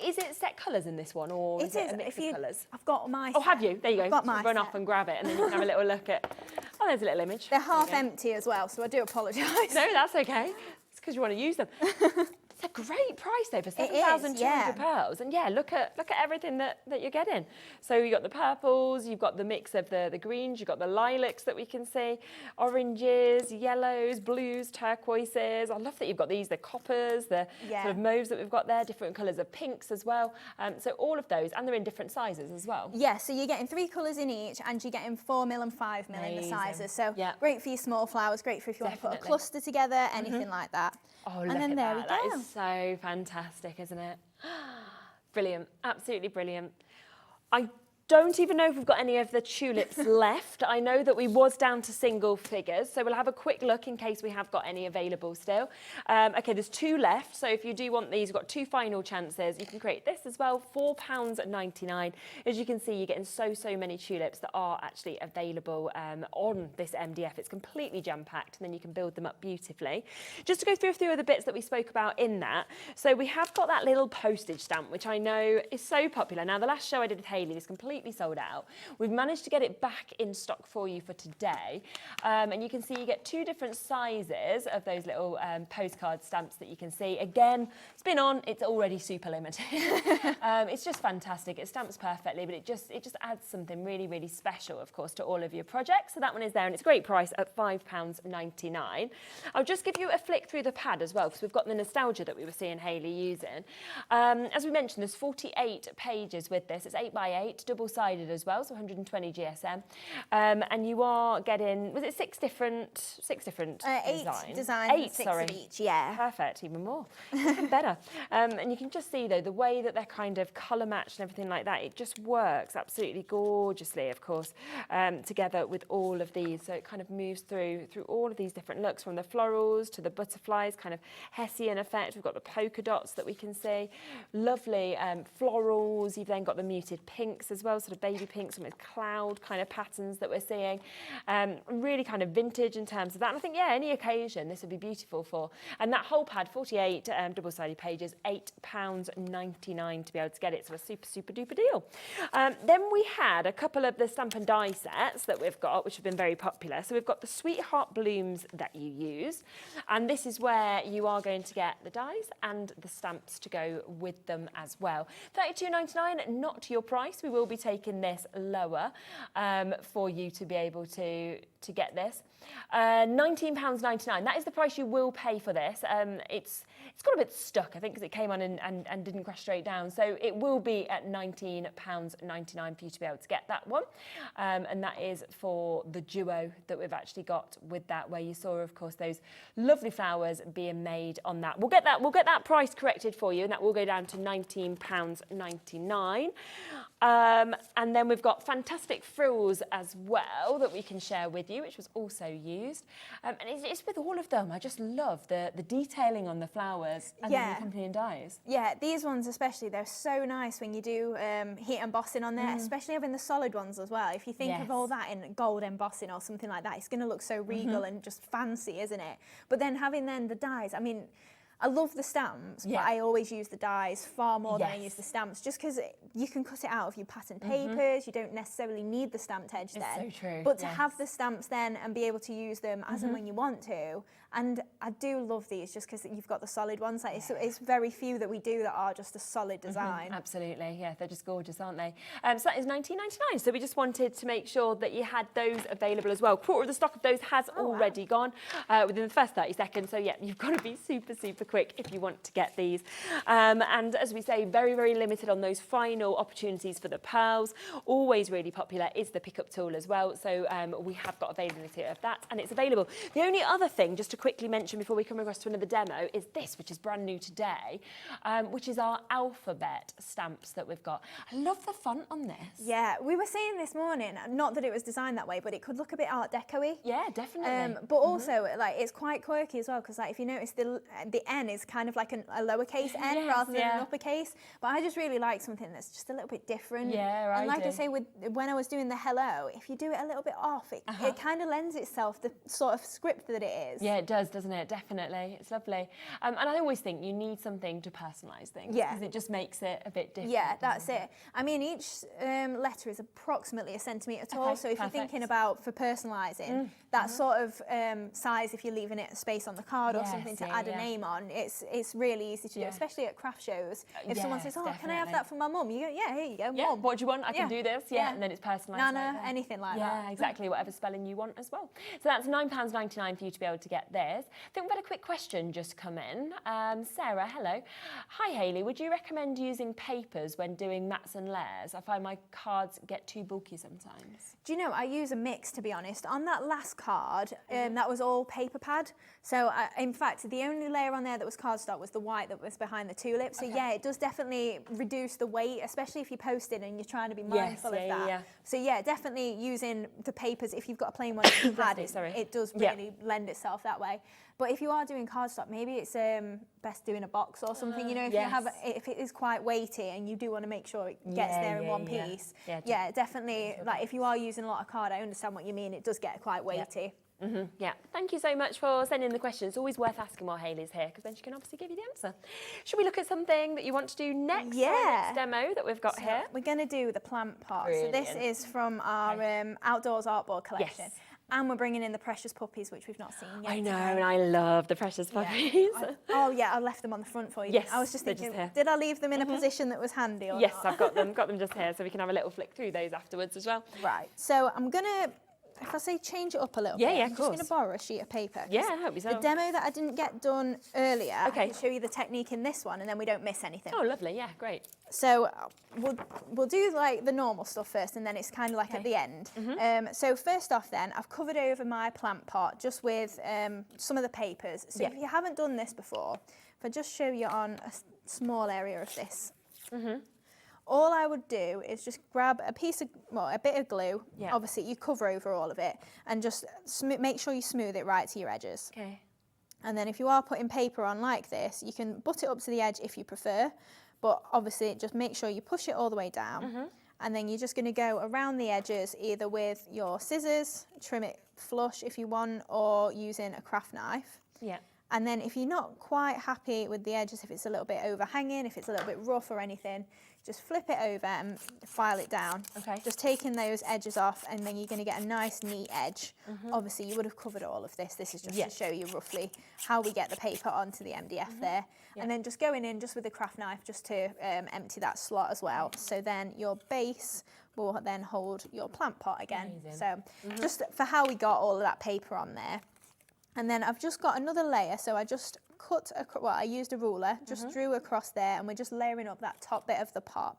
Is it set colours in this one, or is it a mix of colours? I've got my Oh, have you? There you go. I've got my Run set. off and grab it, and then you can have a little look at... Oh, there's a little image. They're half empty as well, so I do apologise. No, that's okay. It's because you want to use them. It's a great price though for 7,200 pearls, and yeah, look at everything that you're getting. So you got the purples, you've got the mix of the greens, you've got the lilacs that we can see, oranges, yellows, blues, turquoises. I love that you've got these, the coppers, the sort of mauves that we've got there, different colours of pinks as well. So all of those, and they're in different sizes as well. Yeah, so you're getting 3 colours in each, and you're getting 4mm and 5mm in the sizes. So great for your small flowers, great for if you want to put a cluster together, anything like that. Oh, and look then at there that. we That go. is so fantastic, isn't it? Brilliant, absolutely brilliant. I don't even know if we've got any of the tulips left. I know that we was down to single figures, so we'll have a quick look in case we have got any available still. Okay, there's 2 left, so if you do want these, you've got 2 final chances. You can create this as well, £4.99. As you can see, you're getting so many tulips that are actually available on this MDF. It's completely jam-packed, and then you can build them up beautifully. Just to go through a few of the bits that we spoke about in that, so we have got that little postage stamp, which I know is so popular. Now, the last show I did with Hayley is completely sold out. We've managed to get it back in stock for you for today, and you can see you get 2 different sizes of those little postcard stamps that you can see. Again, it's been on, it's already super limited. It's just fantastic. It stamps perfectly, but it just adds something really special, of course, to all of your projects. So that one is there, and it's a great price at £5.99. I'll just give you a flick through the pad as well, because we've got the nostalgia that we were seeing Hayley using. As we mentioned, there's 48 pages with this. It's 8x8, double-sided as well, so 120 GSM. And you are getting, was it 6 different 8 designs? 8, 6 of each, yeah. Perfect, even more. Even better. And you can just see, though, the way that they're kind of colour matched and everything like that, it just works absolutely gorgeously, of course, together with all of these. So it kind of moves through all of these different looks, from the florals to the butterflies, kind of Hessian effect. We've got the polka dots that we can see. Lovely florals. You've then got the muted pinks as well. well, sort of baby pink, some of the cloud kind of patterns that we're seeing. Really kind of vintage in terms of that. And I think, yeah, any occasion this would be beautiful for. And that whole pad, 48 double-sided pages, £8.99 to be able to get it. So a super, super duper deal. Then we had a couple of the stamp and die sets that we've got, which have been very popular. So we've got the Sweetheart Blooms that you use. And this is where you are going to get the dies and the stamps to go with them as well. £32.99, not your price. We will be taking this lower for you to be able to get this. £19.99, that is the price you will pay for this. It's got a bit stuck, I think, because it came on and didn't crash straight down. So it will be at £19.99 for you to be able to get that one. And that is for the duo that we've actually got with that, where you saw, of course, those lovely flowers being made on that. We'll get that price corrected for you, and that will go down to £19.99. And then we've got fantastic frills as well that we can share with you, which was also used. And it's with all of them. I just love the detailing on the flowers and the accompanying dies. Yeah, these ones especially, they're so nice when you do heat embossing on there, especially having the solid ones as well. If you think of all that in gold embossing or something like that, it's going to look so regal and just fancy, isn't it? But then having the dies, I mean, I love the stamps, but I always use the dies far more than I use the stamps, just because you can cut it out of your pattern papers. You don't necessarily need the stamped edge then. It's so true. But to have the stamps then and be able to use them as and when you want to. And I do love these just because you've got the solid ones. Like it's very few that we do that are just a solid design. Absolutely, yeah, they're just gorgeous, aren't they? So that is £19.99. So we just wanted to make sure that you had those available as well. Quarter of the stock of those has already gone within the first 30 seconds. So yeah, you've got to be super, super quick if you want to get these. And as we say, very, very limited on those final opportunities for the pearls. Always really popular is the pickup tool as well. So we have got availability of that, and it's available. The only other thing, just to quickly mention before we come across to another demo, is this, which is brand new today, which is our alphabet stamps that we've got. I love the font on this. Yeah, we were saying this morning, not that it was designed that way, but it could look a bit Art Deco-y. Yeah, definitely. But also, like, it's quite quirky as well, because like if you notice, the N is kind of like a lowercase n rather than an uppercase. But I just really like something that's just a little bit different. Yeah, and like I say, when I was doing the hello, if you do it a little bit off, it kind of lends itself the sort of script that it is. Yeah, it does, doesn't it? Definitely. It's lovely. And I always think you need something to personalise things. Yeah. Because it just makes it a bit different. Yeah, that's it. I mean, each letter is approximately a centimetre tall. So if you're thinking about for personalising, that sort of size, if you're leaving it space on the card or something to add a name on, it's really easy to do, especially at craft shows. If someone says, can I have that for my mum? You go, yeah, here you go, Mum. What do you want? I can do this. Yeah, and then it's personalised. Nana, like anything like that. Yeah, exactly, whatever spelling you want as well. So that's £9.99 for you to be able to get this. I think we've had a quick question just come in. Sarah, hello. Hi, Hayley. Would you recommend using papers when doing mats and layers? I find my cards get too bulky sometimes. Do you know, I use a mix, to be honest. On that last card, that was all paper pad. So, in fact, the only layer on there that was cardstock was the white that was behind the tulip. So, yeah, it does definitely reduce the weight, especially if you're posting and you're trying to be mindful of that. Yeah. So, yeah, definitely using the papers. If you've got a plain one pad, it does really lend itself that way. But if you are doing cardstock, maybe it's best doing a box or something. You know, if it is quite weighty and you do want to make sure it gets there in one piece. Yeah, definitely. Like if you are using a lot of card, I understand what you mean. It does get quite weighty. Yeah, thank you so much for sending the question. It's always worth asking while Hayley's here, because then she can obviously give you the answer. Should we look at something that you want to do next? Yeah. For our next demo that we've got here. We're going to do the plant pot. Brilliant. So this is from our Outdoors Artboard collection. Yes. And we're bringing in the Precious Puppies, which we've not seen yet. I know, and I love the Precious Puppies. I left them on the front for you. Yes, I was just thinking, did I leave them in a position that was handy or yes, not? I've got them just here, so we can have a little flick through those afterwards as well. Right, so I'm going to, if I say change it up a little bit, I'm just going to borrow a sheet of paper. Yeah, I hope so. The demo that I didn't get done earlier, I can show you the technique in this one, and then we don't miss anything. Oh, lovely, yeah, great. So we'll do like the normal stuff first, and then it's kind of like at the end. So first off then, I've covered over my plant pot just with some of the papers. So if you haven't done this before, if I just show you on a small area of this, all I would do is just grab a bit of glue. Obviously you cover over all of it, and just make sure you smooth it right to your edges. And then if you are putting paper on like this, you can butt it up to the edge if you prefer. But obviously, just make sure you push it all the way down. And then you're just going to go around the edges either with your scissors, trim it flush if you want, or using a craft knife. Yeah. And then if you're not quite happy with the edges, if it's a little bit overhanging, if it's a little bit rough or anything, just flip it over and file it down. Okay. Just taking those edges off, and then you're going to get a nice neat edge. Obviously you would have covered all of this. This is just to show you roughly how we get the paper onto the MDF there. Yeah. And then just going in just with the craft knife just to empty that slot as well. So then your base will then hold your plant pot again. Amazing. So just for how we got all of that paper on there. And then I've just got another layer, so I just cut, I used a ruler, just drew across there, and we're just layering up that top bit of the pot.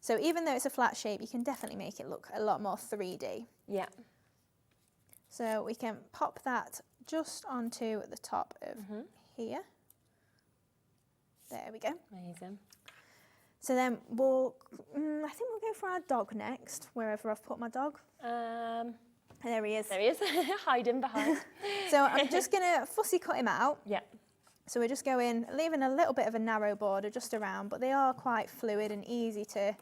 So even though it's a flat shape, you can definitely make it look a lot more 3D. Yeah. So we can pop that just onto the top of here. There we go. Amazing. So then we'll, I think we'll go for our dog next, wherever I've put my dog. There he is. There he is, hiding behind. So I'm just going to fussy cut him out. Yeah. So we're just going, leaving a little bit of a narrow border just around, but they are quite fluid and easy to...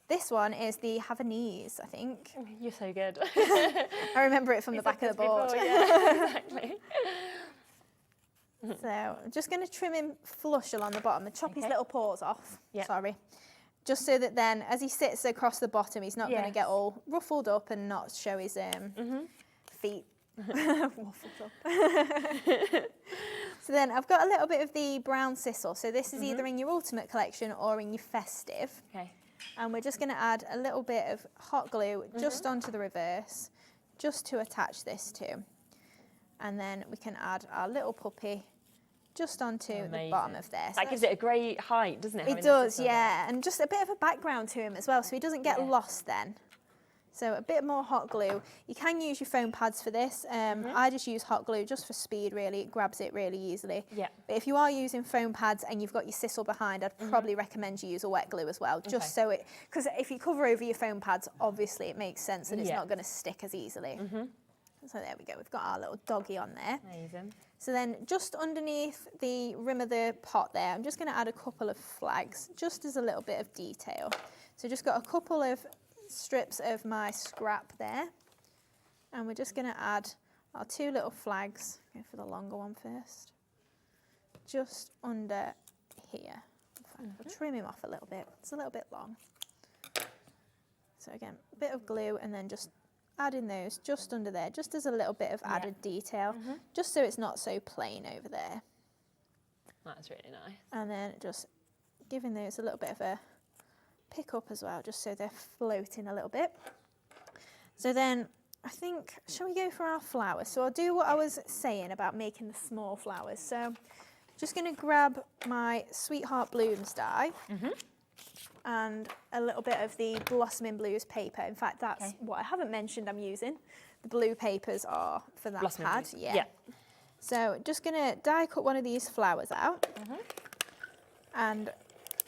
This one is the Havanese, I think. You're so good. I remember it from the back of the board. Before, yeah, exactly. So I'm just going to trim him flush along the bottom and chop his little paws off. Yeah. Sorry. Just so that then, as he sits across the bottom, he's not going to get all ruffled up and not show his feet waffled up. So then I've got a little bit of the brown sisal. So this is either in your ultimate collection or in your festive. Okay. And we're just going to add a little bit of hot glue just onto the reverse, just to attach this to. And then we can add our little puppy just onto the bottom of there. That gives it a great height, doesn't it? It does, yeah. And just a bit of a background to him as well, so he doesn't get lost then. So a bit more hot glue. You can use your foam pads for this. I just use hot glue just for speed, really. It grabs it really easily. Yeah. But if you are using foam pads and you've got your sisal behind, I'd probably recommend you use a wet glue as well, just so it, because if you cover over your foam pads, obviously it makes sense that it's not going to stick as easily. So there we go, we've got our little doggy on there. Amazing. So then just underneath the rim of the pot there, I'm just going to add a couple of flags, just as a little bit of detail. So just got a couple of strips of my scrap there. And we're just going to add our two little flags. Go for the longer one first. Just under here. In fact, we'll trim him off a little bit. It's a little bit long. So again, a bit of glue and then just adding those just under there, just as a little bit of added detail, just so it's not so plain over there. That's really nice. And then just giving those a little bit of a pick up as well, just so they're floating a little bit. So then I think, shall we go for our flowers? So I'll do what I was saying about making the small flowers. So just going to grab my Sweetheart Blooms die. And a little bit of the Blossoming Blues paper. In fact, that's what I haven't mentioned I'm using. The blue papers are for that pad. Yeah. So just going to die cut one of these flowers out. And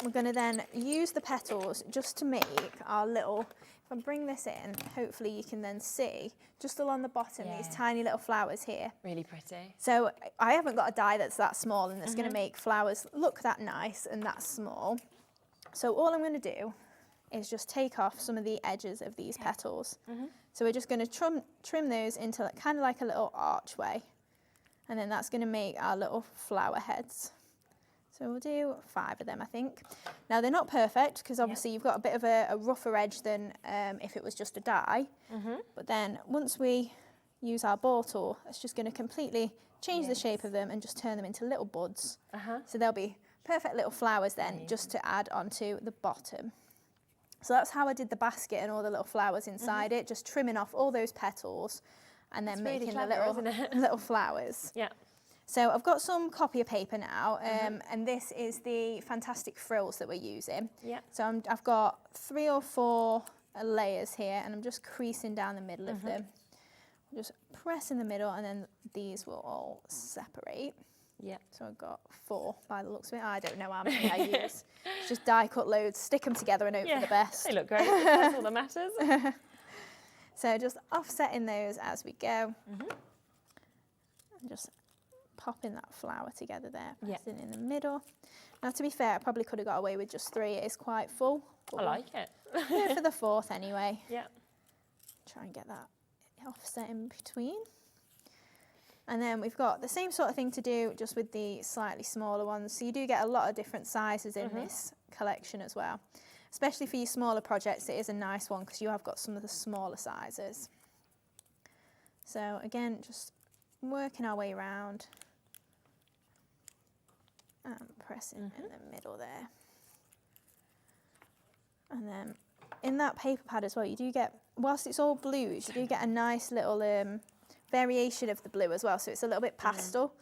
we're going to then use the petals just to make our little, if I bring this in, hopefully you can then see just along the bottom these tiny little flowers here. Really pretty. So I haven't got a die that's that small and that's going to make flowers look that nice and that small. So all I'm going to do is just take off some of the edges of these petals. So we're just going to trim those into kind of like a little archway. And then that's going to make our little flower heads. So we'll do 5 of them, I think. Now they're not perfect because obviously you've got a bit of a rougher edge than if it was just a die. But then once we use our ball tool, it's just going to completely change the shape of them and just turn them into little buds. So they'll be perfect little flowers then, just to add onto the bottom. So that's how I did the basket and all the little flowers inside it, just trimming off all those petals and then really making clever, the little flowers. So I've got some copier paper now, and this is the fantastic frills that we're using. So I've got 3 or 4 layers here, and I'm just creasing down the middle of them. Just press in the middle, and then these will all separate. So I've got 4 by the looks of it. I don't know how many I use. Just die cut loads, stick them together and hope for the best. They look great. That's all that matters. So just offsetting those as we go. And just popping that flower together there, pressing in the middle. Now to be fair, I probably could have got away with just 3. It is quite full. I like it. Do it for the 4th anyway. Yeah. Try and get that offset in between. And then we've got the same sort of thing to do, just with the slightly smaller ones. So you do get a lot of different sizes in this collection as well. Especially for your smaller projects, it is a nice one because you have got some of the smaller sizes. So again, just working our way around and pressing in the middle there. And then in that paper pad as well, you do get, whilst it's all blues, you do get a nice little variation of the blue as well, so it's a little bit pastel.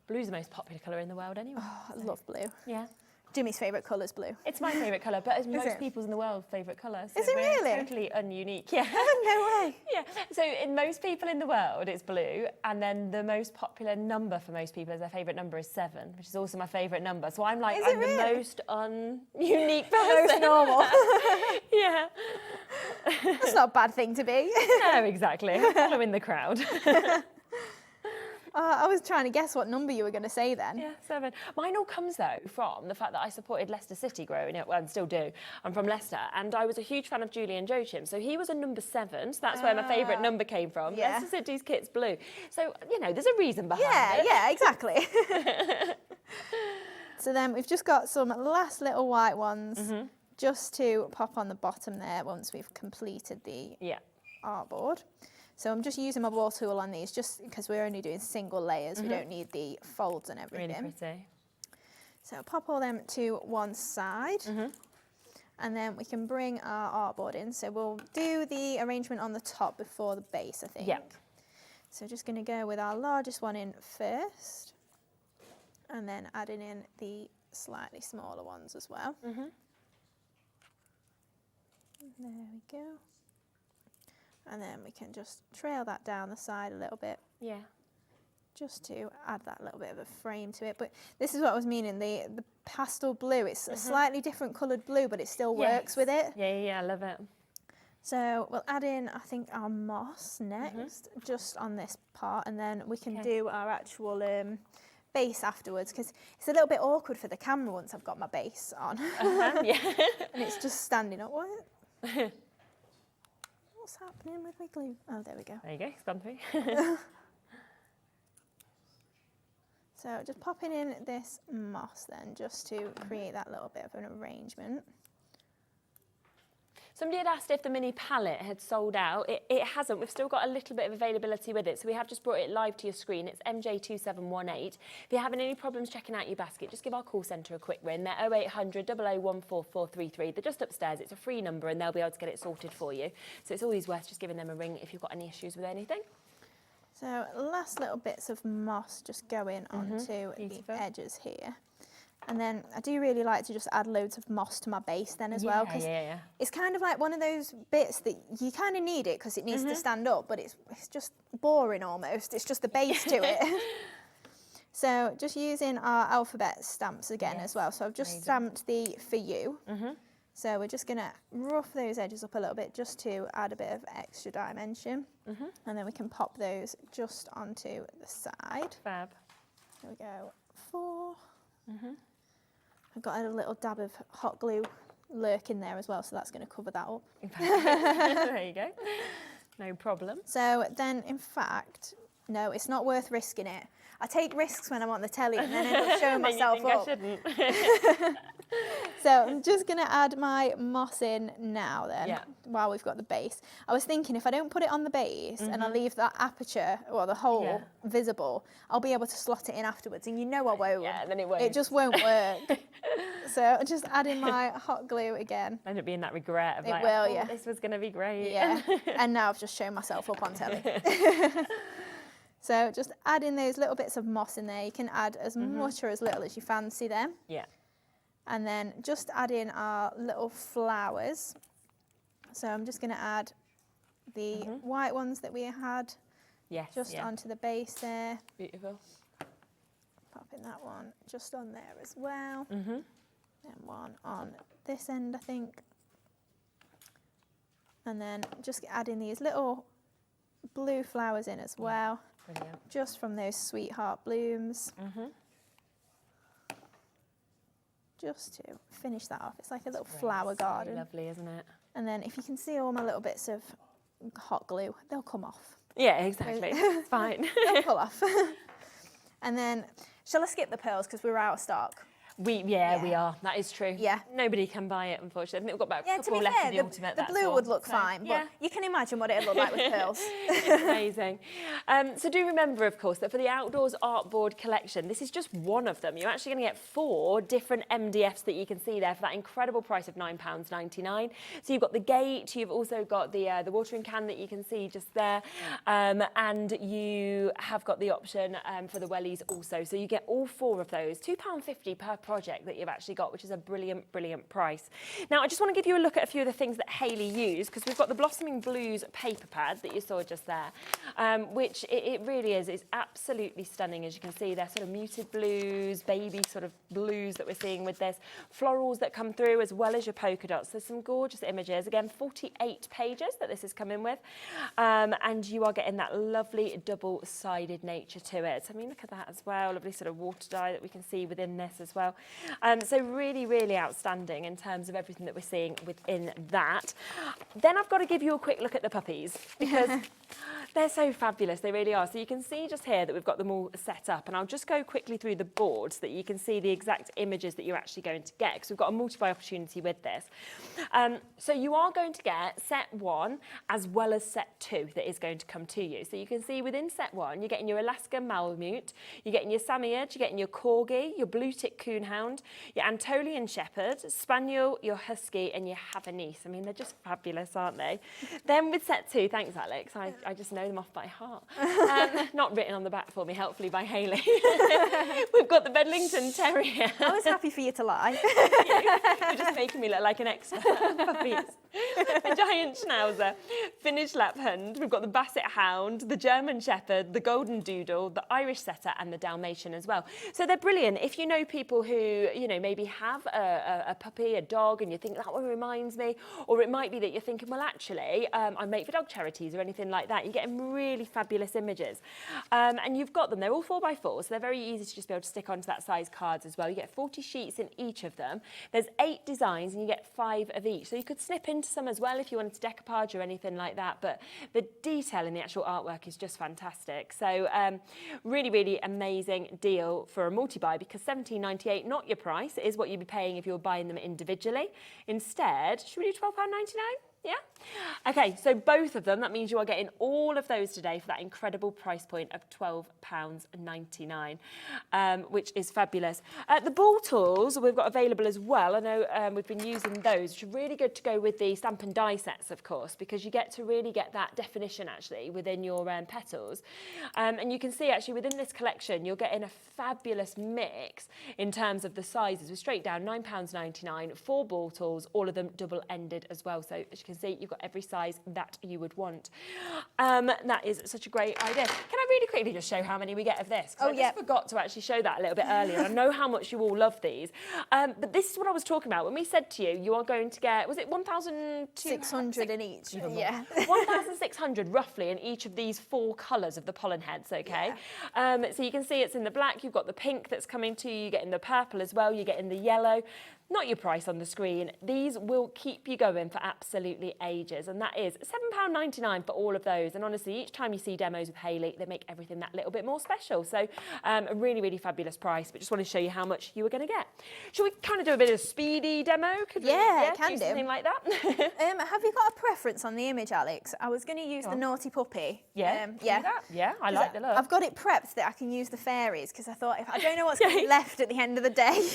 Blue's the most popular colour in the world anyway. Oh, I love blue. Yeah. Jimmy's favourite colour is blue. It's my favourite colour, but it's most people's in the world favourite colour. So is it really? Totally ununique. Yeah. No way. Yeah. So in most people in the world, it's blue, and then the most popular number for most people, their favourite number is 7, which is also my favourite number. So I'm like, I'm the most ununique person. Most normal. Yeah. That's not a bad thing to be. No, exactly. Following the crowd. I was trying to guess what number you were going to say then. Yeah, 7. Mine all comes, though, from the fact that I supported Leicester City growing up, well, and still do. I'm from Leicester, and I was a huge fan of Julian Joachim, so he was a number 7, so that's where my favourite number came from. Yeah. Leicester City's kit's blue. So, you know, there's a reason behind it. Yeah, exactly. So then we've just got some last little white ones just to pop on the bottom there once we've completed the artboard. So I'm just using my ball tool on these just because we're only doing single layers. We don't need the folds and everything. Really pretty. So I'll pop all them to one side. And then we can bring our artboard in. So we'll do the arrangement on the top before the base, I think. Yep. So just going to go with our largest one in first. And then adding in the slightly smaller ones as well. There we go. And then we can just trail that down the side a little bit. Yeah. Just to add that little bit of a frame to it. But this is what I was meaning, the pastel blue, it's a slightly different coloured blue, but it still works with it. Yeah, I love it. So we'll add in, I think, our moss next, just on this part, and then we can do our actual base afterwards, because it's a little bit awkward for the camera once I've got my base on. Yeah. And it's just standing up. What? What's happening with my glue? Oh, there we go. There you go, it's gone through. So just popping in this moss then, just to create that little bit of an arrangement. Somebody had asked if the mini palette had sold out. It hasn't. We've still got a little bit of availability with it, so we have just brought it live to your screen. It's MJ2718. If you're having any problems checking out your basket, just give our call centre a quick ring. They're 0800 001443. They're just upstairs. It's a free number, and they'll be able to get it sorted for you. So it's always worth just giving them a ring if you've got any issues with anything. So last little bits of moss just going onto the edges here. And then I do really like to just add loads of moss to my base then as well, because it's kind of like one of those bits that you kind of need it because it needs to stand up, but it's just boring almost. It's just the base to it. So just using our alphabet stamps again as well. So I've just stamped the for you. So we're just going to rough those edges up a little bit just to add a bit of extra dimension. And then we can pop those just onto the side. Fab. There we go. 4. I've got a little dab of hot glue lurking there as well, so that's going to cover that up. There you go. No problem. So then, in fact, no, it's not worth risking it. I take risks when I'm on the telly and then end up showing myself up. I shouldn't. So I'm just going to add my moss in now then, while we've got the base. I was thinking if I don't put it on the base and I leave that aperture, or the hole, visible, I'll be able to slot it in afterwards, and you know I won't. Yeah, then it won't. It just won't work. So just add in my hot glue again. End up being that regret of like, will, oh, this was going to be great. Yeah, and now I've just shown myself up on telly. So just add in those little bits of moss in there. You can add as much or as little as you fancy them. Yeah. And then just add in our little flowers. So I'm just going to add the white ones that we had just onto the base there. Beautiful. Popping that one just on there as well. Then one on this end, I think. And then just adding these little blue flowers in as well. Brilliant. Just from those sweetheart blooms. Just to finish that off. It's like a little flower garden. Lovely, isn't it? And then if you can see all my little bits of hot glue, they'll come off. Yeah, exactly. It's fine. They'll pull off. And then, shall I skip the pearls because we're out of stock? We are. That is true. Yeah. Nobody can buy it, unfortunately. I think we've got about a couple to be left fair, of the ultimate. the blue would look fine, but you can imagine what it'd look like with pearls. It's amazing. So do remember, of course, that for the Outdoors Artboard collection, this is just one of them. You're actually going to get 4 different MDFs that you can see there for that incredible price of £9.99. So you've got the gate, you've also got the watering can that you can see just there, and you have got the option for the wellies also. So you get all 4 of those, £2.50 per project that you've actually got, which is a brilliant, brilliant price. Now, I just want to give you a look at a few of the things that Hayley used, because we've got the Blossoming Blues paper pad that you saw just there, which it really is. It's absolutely stunning, as you can see. They're sort of muted blues, baby sort of blues that we're seeing with this. Florals that come through, as well as your polka dots. There's some gorgeous images. Again, 48 pages that this is coming with. And you are getting that lovely double-sided nature to it. So, I mean, look at that as well. Lovely sort of water dye that we can see within this as well. So really, really outstanding in terms of everything that we're seeing within that. Then I've got to give you a quick look at the puppies, because they're so fabulous, they really are. So you can see just here that we've got them all set up, and I'll just go quickly through the board so that you can see the exact images that you're actually going to get, because we've got a multi-buy opportunity with this. So you are going to get set 1 as well as set 2 that is going to come to you. So you can see within set 1, you're getting your Alaska Malamute, you're getting your Samoyed, you're getting your Corgi, your Blue Tick Coonhound, your Anatolian Shepherd, Spaniel, your Husky, and your Havanese. I mean, they're just fabulous, aren't they? Then with set 2, thanks, Alex. I just know them off by heart. Not written on the back for me, helpfully, by Hayley. We've got the Bedlington Terrier. I was happy for you to lie. You're just making me look like an expert. Puppies. The Giant Schnauzer, Finnish Lapphund. We've got the Basset Hound, the German Shepherd, the Golden Doodle, the Irish Setter, and the Dalmatian as well. So they're brilliant. If you know people who, you know, maybe have a puppy, a dog, and you think that one reminds me, or it might be that you're thinking, well, actually, I make for dog charities or anything like that. You're getting really fabulous images. And you've got them. They're all 4x4, so they're very easy to just be able to stick onto that size cards as well. You get 40 sheets in each of them. There's 8 designs, and you get 5 of each. So you could snip into some as well if you wanted to decoupage or anything like that. But the detail in the actual artwork is just fantastic. So really, really amazing deal for a multi-buy, because £17.98, not your price, is what you'd be paying if you were buying them individually. Instead, should we do £12.99? Yeah? Okay, so both of them, that means you are getting all of those today for that incredible price point of £12.99, which is fabulous. The ball tools we've got available as well. I know we've been using those, which are really good to go with the stamp and die sets, of course, because you get to really get that definition, actually, within your petals. And you can see, actually, within this collection, you're getting a fabulous mix in terms of the sizes. We're straight down, £9.99, 4 ball tools, all of them double-ended as well. So, as you can see, you've got every size that you would want. That is such a great idea. Can I really quickly just show how many we get of this? I just forgot to actually show that a little bit earlier. I know how much you all love these. But this is what I was talking about. When we said to you, you are going to get, was it 1,600 in each? Yeah. 1,600 roughly in each of these 4 colours of the pollen heads, okay? Yeah. So you can see it's in the black, you've got the pink that's coming to you, you're getting the purple as well, you're getting the yellow. Not your price on the screen. These will keep you going for absolutely ages, and that is £7.99 for all of those. And honestly, each time you see demos with Hayley, they make everything that little bit more special. So a really, really fabulous price, but just want to show you how much you were going to get. Shall we kind of do a bit of a speedy demo? Could we, can do. Something like that? Have you got a preference on the image, Alex? I was going to use the naughty puppy. Yeah, yeah, I like the look. I've got it prepped that I can use the fairies, because I thought, if I don't know what's going to be left at the end of the day.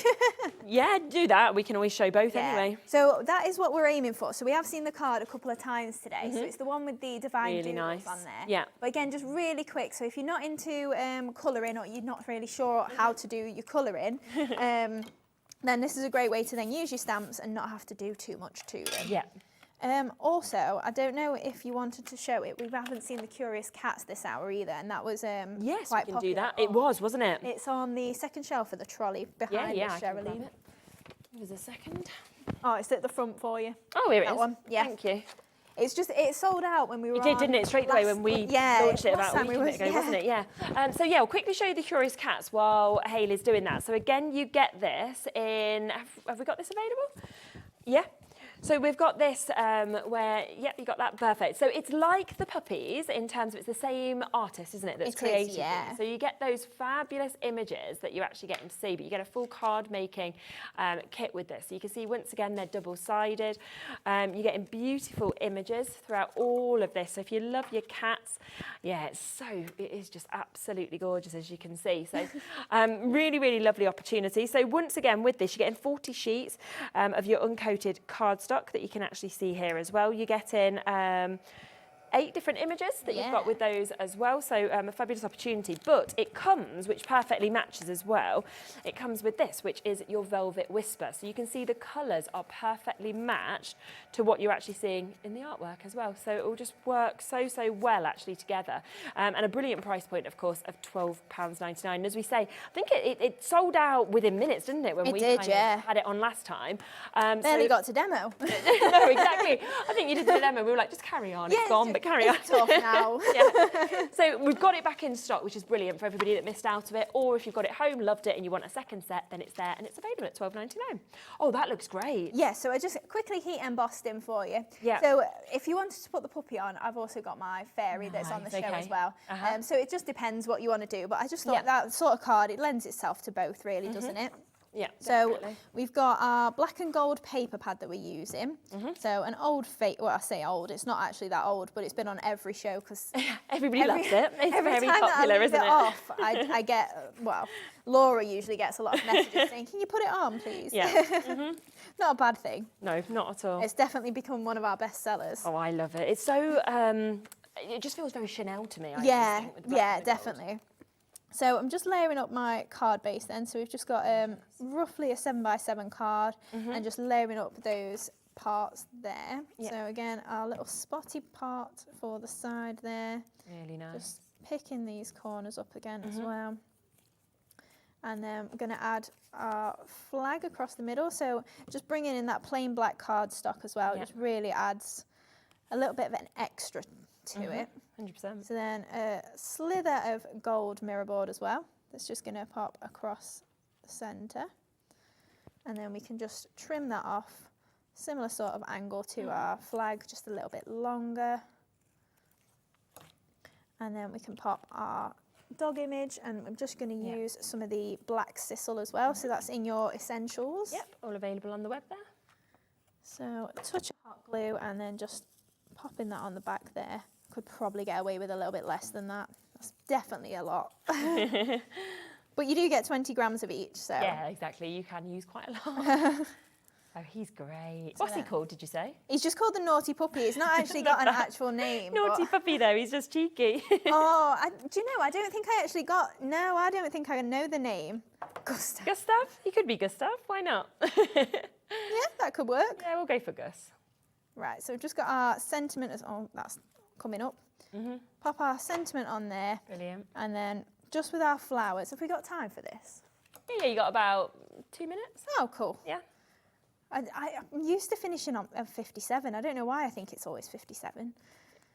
Yeah, do that. We can always show both anyway. So that is what we're aiming for. So we have seen the card a couple of times today. So it's the one with the divine doodles on there. Yeah. But again, just really quick. So if you're not into colouring, or you're not really sure how to do your colouring, then this is a great way to then use your stamps and not have to do too much to them. Yeah. Also, I don't know if you wanted to show it. We haven't seen the Curious Cats this hour either, and that was yes, quite we can popular. do that. It was, wasn't it? It's on the second shelf of the trolley behind us, Sherilyn. Give us a second. Oh, it's at the front for you. Oh, here it is. That one. Yeah. Thank you. It's just, it sold out when we were It did, didn't it? Straight away when we launched it about a week ago, wasn't it? Yeah. So yeah, we'll quickly show you the Curious Cats while Hayley's doing that. So again, you get this in, have we got this available? Yeah. So we've got this where, yep, you got that, perfect. So it's like the puppies in terms of it's the same artist, isn't it, that's created yeah. these. So you get those fabulous images that you're actually getting to see, but you get a full card making kit with this. So you can see, once again, they're double-sided. You're getting beautiful images throughout all of this. So if you love your cats, yeah, it is just absolutely gorgeous, as you can see. So really, really lovely opportunity. So once again, with this, you're getting 40 sheets of your uncoated cardstock that you can actually see here as well. You're getting 8 different images that you've got with those as well, so a fabulous opportunity. But it comes, which perfectly matches as well, it comes with this, which is your Velvet Whisper. So you can see the colours are perfectly matched to what you're actually seeing in the artwork as well. So it will just work so, so well actually together. And a brilliant price point, of course, of £12.99. And as we say, I think it sold out within minutes, didn't it, when we had it on last time. Barely got to demo. No, exactly. I think you did the demo. We were like, just carry on, it's gone. But carry on. It's off now. So we've got it back in stock, which is brilliant for everybody that missed out of it. Or if you've got it home, loved it, and you want a second set, then it's there and it's available at £12.99. Oh, that looks great. Yeah, so I just quickly heat embossed in for you. Yeah. So if you wanted to put the puppy on, I've also got my fairy that's on the show as well. So it just depends what you want to do. But I just thought that sort of card, it lends itself to both, really, doesn't it? Yeah, so definitely. we've got our black and gold paper pad that we're using. So an old well, I say old, it's not actually that old, but it's been on every show because everybody loves it. It's every very time popular, that I leave isn't it it? off, I get, well, Laura usually gets a lot of messages saying, can you put it on, please? Yeah. Not a bad thing. No, not at all. It's definitely become one of our best sellers. Oh, I love it. It's so, it just feels very Chanel to me. Yeah, yeah, definitely. So I'm just layering up my card base then. So we've just got roughly a 7x7 card and just layering up those parts there. So again, our little spotty part for the side there. Really nice. Just picking these corners up again as well. And then we're going to add our flag across the middle. So just bringing in that plain black cardstock as well. It just really adds a little bit of an extra to it. 100%. So then a slither of gold mirror board as well. That's just going to pop across the centre. And then we can just trim that off. Similar sort of angle to our flag, just a little bit longer. And then we can pop our dog image, and I'm just going to use some of the black sisal as well. So that's in your essentials. Yep, all available on the web there. So a touch of hot glue and then just popping that on the back there. Could probably get away with a little bit less than that. That's definitely a lot. But you do get 20 grams of each, so. Yeah, exactly. You can use quite a lot. Oh, he's great. What's he called, did you say? He's just called the Naughty Puppy. He's not actually got an actual name. Naughty Puppy, though. He's just cheeky. Do you know, I don't think I actually I don't think I know the name. Gustav. Gustav? He could be Gustav. Why not? Yeah, that could work. Yeah, we'll go for Gus. Right, so we've just got our sentiment. That's coming up. Pop our sentiment on there. Brilliant. And then just with our flowers, have we got time for this? Yeah, you got about 2 minutes. Oh, cool. Yeah. I'm used to finishing on 57. I don't know why I think it's always 57.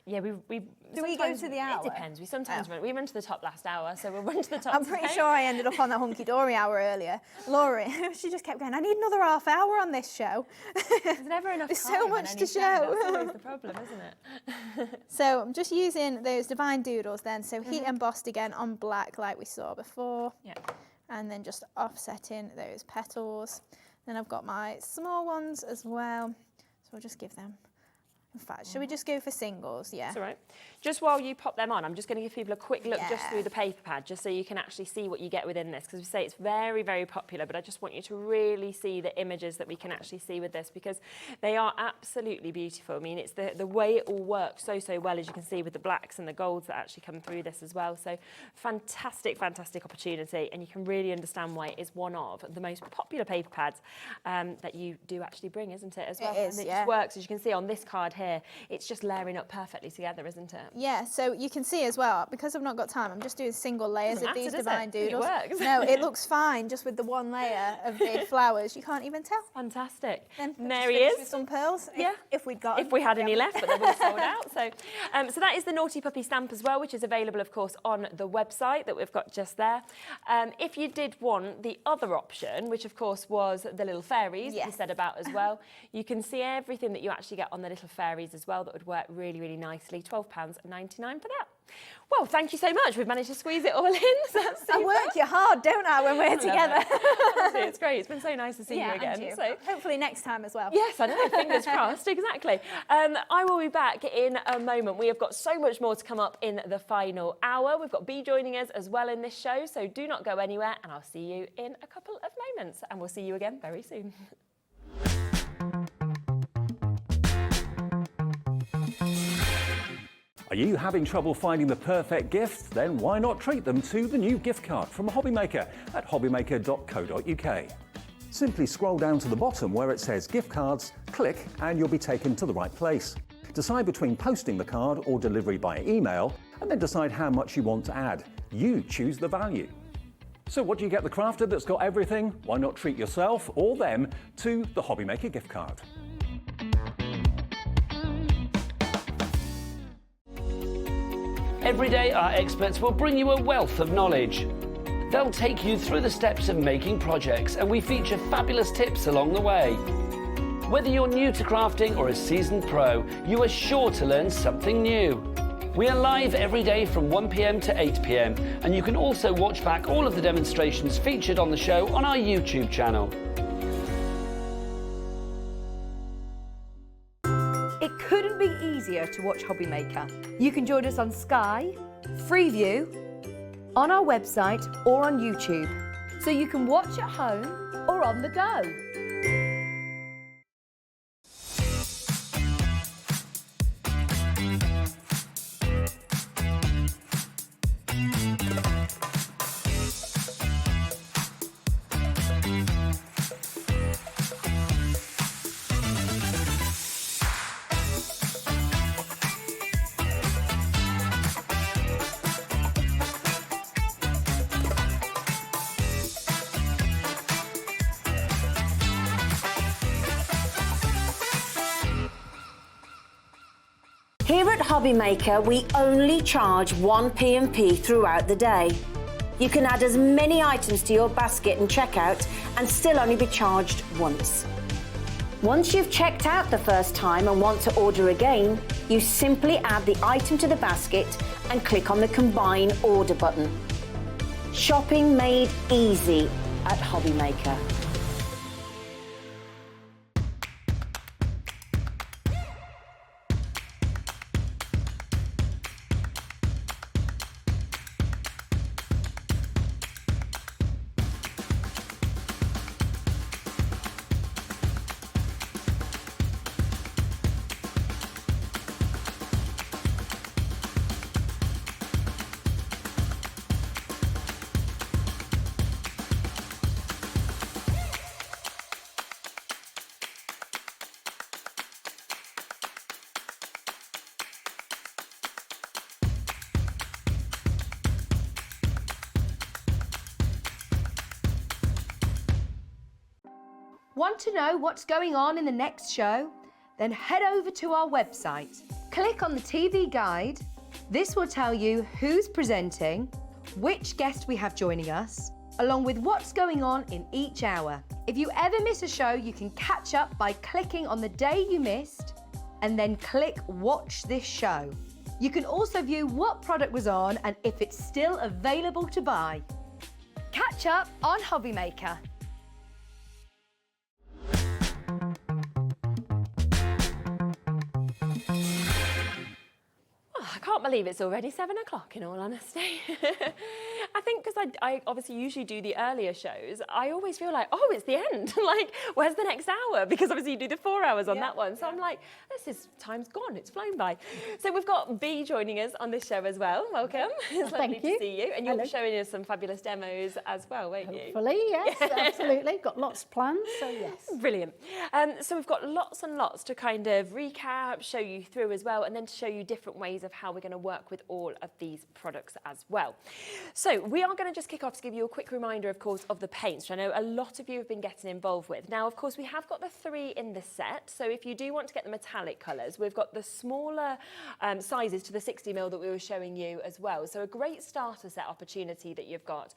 Yeah, we Do we go to the hour? It depends. We sometimes run to the top last hour, so we'll run to the top. I'm pretty sure I ended up on that Hunkydory hour earlier. Laura, she just kept going, I need another half hour on this show. There's never enough There's time so on much any to show. show. That's always the problem, isn't it? So I'm just using those divine doodles then. So heat embossed again on black like we saw before. Yeah. And then just offsetting those petals. Then I've got my small ones as well. So I'll just give them. In fact, should we just go for singles? Yeah. That's all right. Just while you pop them on, I'm just going to give people a quick look just through the paper pad, just so you can actually see what you get within this. Because we say it's very, very popular, but I just want you to really see the images that we can actually see with this, because they are absolutely beautiful. I mean, it's the way it all works so, so well, as you can see with the blacks and the golds that actually come through this as well. So fantastic, fantastic opportunity. And you can really understand why it is one of the most popular paper pads that you do actually bring, isn't it, as well? It is, and it just works, as you can see on this card here. here. It's just layering up perfectly together, isn't it? Yeah, so you can see as well, because I've not got time, I'm just doing single layers Doesn't of these matter, does divine it? doodles. It works. No, it looks fine just with the one layer of the flowers. You can't even tell. Fantastic. Then there he is. With some pearls, yeah. if we'd got If we had any left, but they were sold out. So that is the Naughty Puppy stamp as well, which is available, of course, on the website that we've got just there. If you did want the other option, which of course was the little fairies that you said about as well, you can see everything that you actually get on the little fairies as well. That would work really, really nicely. £12.99 for that. Well, thank you so much. We've managed to squeeze it all in. So that's I work you hard, don't I, when we're together? Honestly, it's great. It's been so nice to see you again. And you. So hopefully next time as well. Yes, I know. Fingers crossed. Exactly. I will be back in a moment. We have got so much more to come up in the final hour. We've got Bee joining us as well in this show, so do not go anywhere, and I'll see you in a couple of moments, and we'll see you again very soon. Are you having trouble finding the perfect gift? Then why not treat them to the new gift card from Hobbymaker at hobbymaker.co.uk. Simply scroll down to the bottom where it says gift cards, click and you'll be taken to the right place. Decide between posting the card or delivery by email and then decide how much you want to add. You choose the value. So what do you get the crafter that's got everything? Why not treat yourself or them to the Hobbymaker gift card? Every day, our experts will bring you a wealth of knowledge. They'll take you through the steps of making projects, and we feature fabulous tips along the way. Whether you're new to crafting or a seasoned pro, you are sure to learn something new. We are live every day from 1 p.m. to 8 p.m, and you can also watch back all of the demonstrations featured on the show on our YouTube channel. It couldn't be easier to watch Hobbymaker. You can join us on Sky, Freeview, on our website or on YouTube. So you can watch at home or on the go. Here at Hobbymaker, we only charge 1 P&P throughout the day. You can add as many items to your basket and checkout and still only be charged once. Once you've checked out the first time and want to order again, you simply add the item to the basket and click on the Combine Order button. Shopping made easy at Hobbymaker. Want to know what's going on in the next show? Then head over to our website. Click on the TV guide. This will tell you who's presenting, which guest we have joining us, along with what's going on in each hour. If you ever miss a show, you can catch up by clicking on the day you missed and then click Watch This Show. You can also view what product was on and if it's still available to buy. Catch up on Hobbymaker. I can't believe it's already 7 o'clock, in all honesty. I think because I obviously usually do the earlier shows, I always feel like, oh, it's the end. Like, where's the next hour? Because obviously you do the 4 hours on that one. So I'm like, time's gone. It's flown by. So we've got Bea joining us on this show as well. Welcome. It's lovely to see you. And you'll be showing us some fabulous demos as well, won't you? Hopefully, yes, absolutely. Got lots planned, so yes. Brilliant. So we've got lots and lots to kind of recap, show you through as well, and then to show you different ways of how we're going to work with all of these products as well. So we are going to just kick off to give you a quick reminder, of course, of the paints, which I know a lot of you have been getting involved with. Now, of course, we have got the 3 in the set. So if you do want to get the metallic colours, we've got the smaller sizes to the 60ml that we were showing you as well. So a great starter set opportunity that you've got,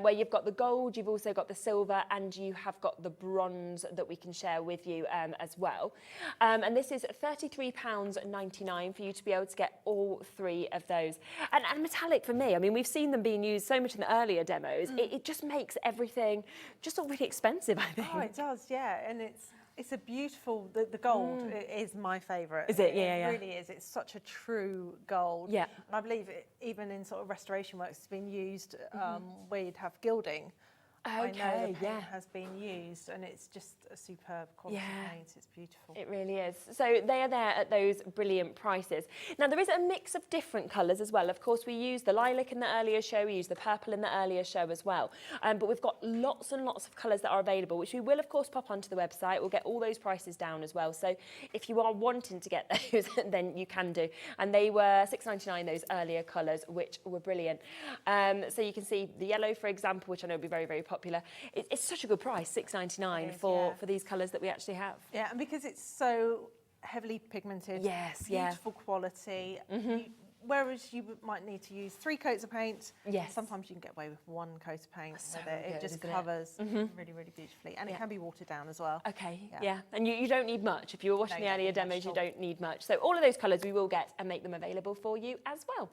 where you've got the gold, you've also got the silver, and you have got the bronze that we can share with you as well. And this is £33.99 for you to be able to get all 3 of those. And metallic for me, I mean, we've seen them being used so much in the earlier demos. It just makes everything just all really expensive, I think. Oh, it does, yeah. And it's a beautiful, the gold is my favourite. Is it? Yeah, It really is. It's such a true gold. Yeah. And I believe even in sort of restoration works, it's been used where you'd have gilding. I know the paint has been used, and it's just a superb quality paint. It's beautiful. It really is. So they are there at those brilliant prices. Now, there is a mix of different colours as well. Of course, we used the lilac in the earlier show. We used the purple in the earlier show as well. But we've got lots and lots of colours that are available, which we will, of course, pop onto the website. We'll get all those prices down as well. So if you are wanting to get those, then you can do. And they were £6.99, those earlier colours, which were brilliant. So you can see the yellow, for example, which I know will be very, very popular. It's such a good price, £6.99 for these colours that we actually have. Yeah, and because it's so heavily pigmented, beautiful quality. Whereas you might need to use 3 coats of paint, sometimes you can get away with 1 coat of paint with it. It just covers really, really beautifully. And it can be watered down as well. Okay, and you don't need much. If you were watching the earlier demos, you don't need much. So all of those colours we will get and make them available for you as well.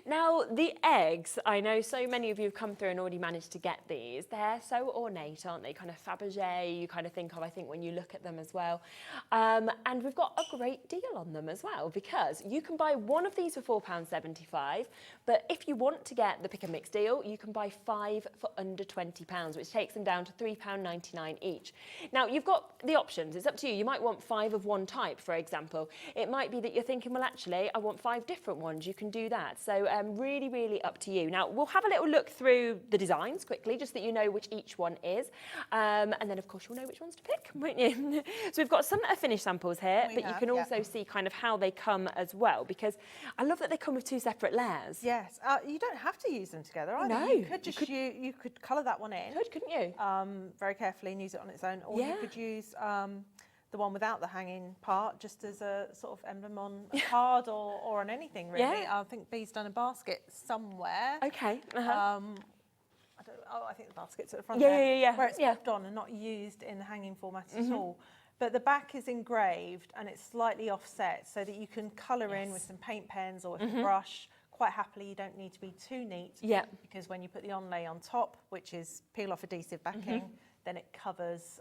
Now, the eggs, I know so many of you have come through and already managed to get these. They're so ornate, aren't they? Kind of Fabergé, you kind of think of, I think, when you look at them as well. And we've got a great deal on them as well, because you can buy one of these for £4.75, but if you want to get the pick and mix deal, you can buy 5 for under £20, which takes them down to £3.99 each. Now, you've got the options. It's up to you. You might want 5 of one type, for example. It might be that you're thinking, well, actually, I want 5 different ones. You can do that. So really, really up to you. Now, we'll have a little look through the designs quickly, just that you know which each one is. And then, of course, you'll know which ones to pick, won't you? So we've got some that are finished samples here, but you can also see kind of how they come as well, because I love that they come with 2 separate layers. Yes, you don't have to use them together either. No. You could just you could colour that one in. Couldn't you? Very carefully and use it on its own. Or you could use the one without the hanging part, just as a sort of emblem on a card or on anything, really. I think Bea's done a basket somewhere. Okay. I think the basket's at the front there. Where it's popped on and not used in the hanging format at all. But the back is engraved and it's slightly offset so that you can colour in with some paint pens or with a brush quite happily. You don't need to be too neat. Because when you put the onlay on top, which is peel off adhesive backing, then it covers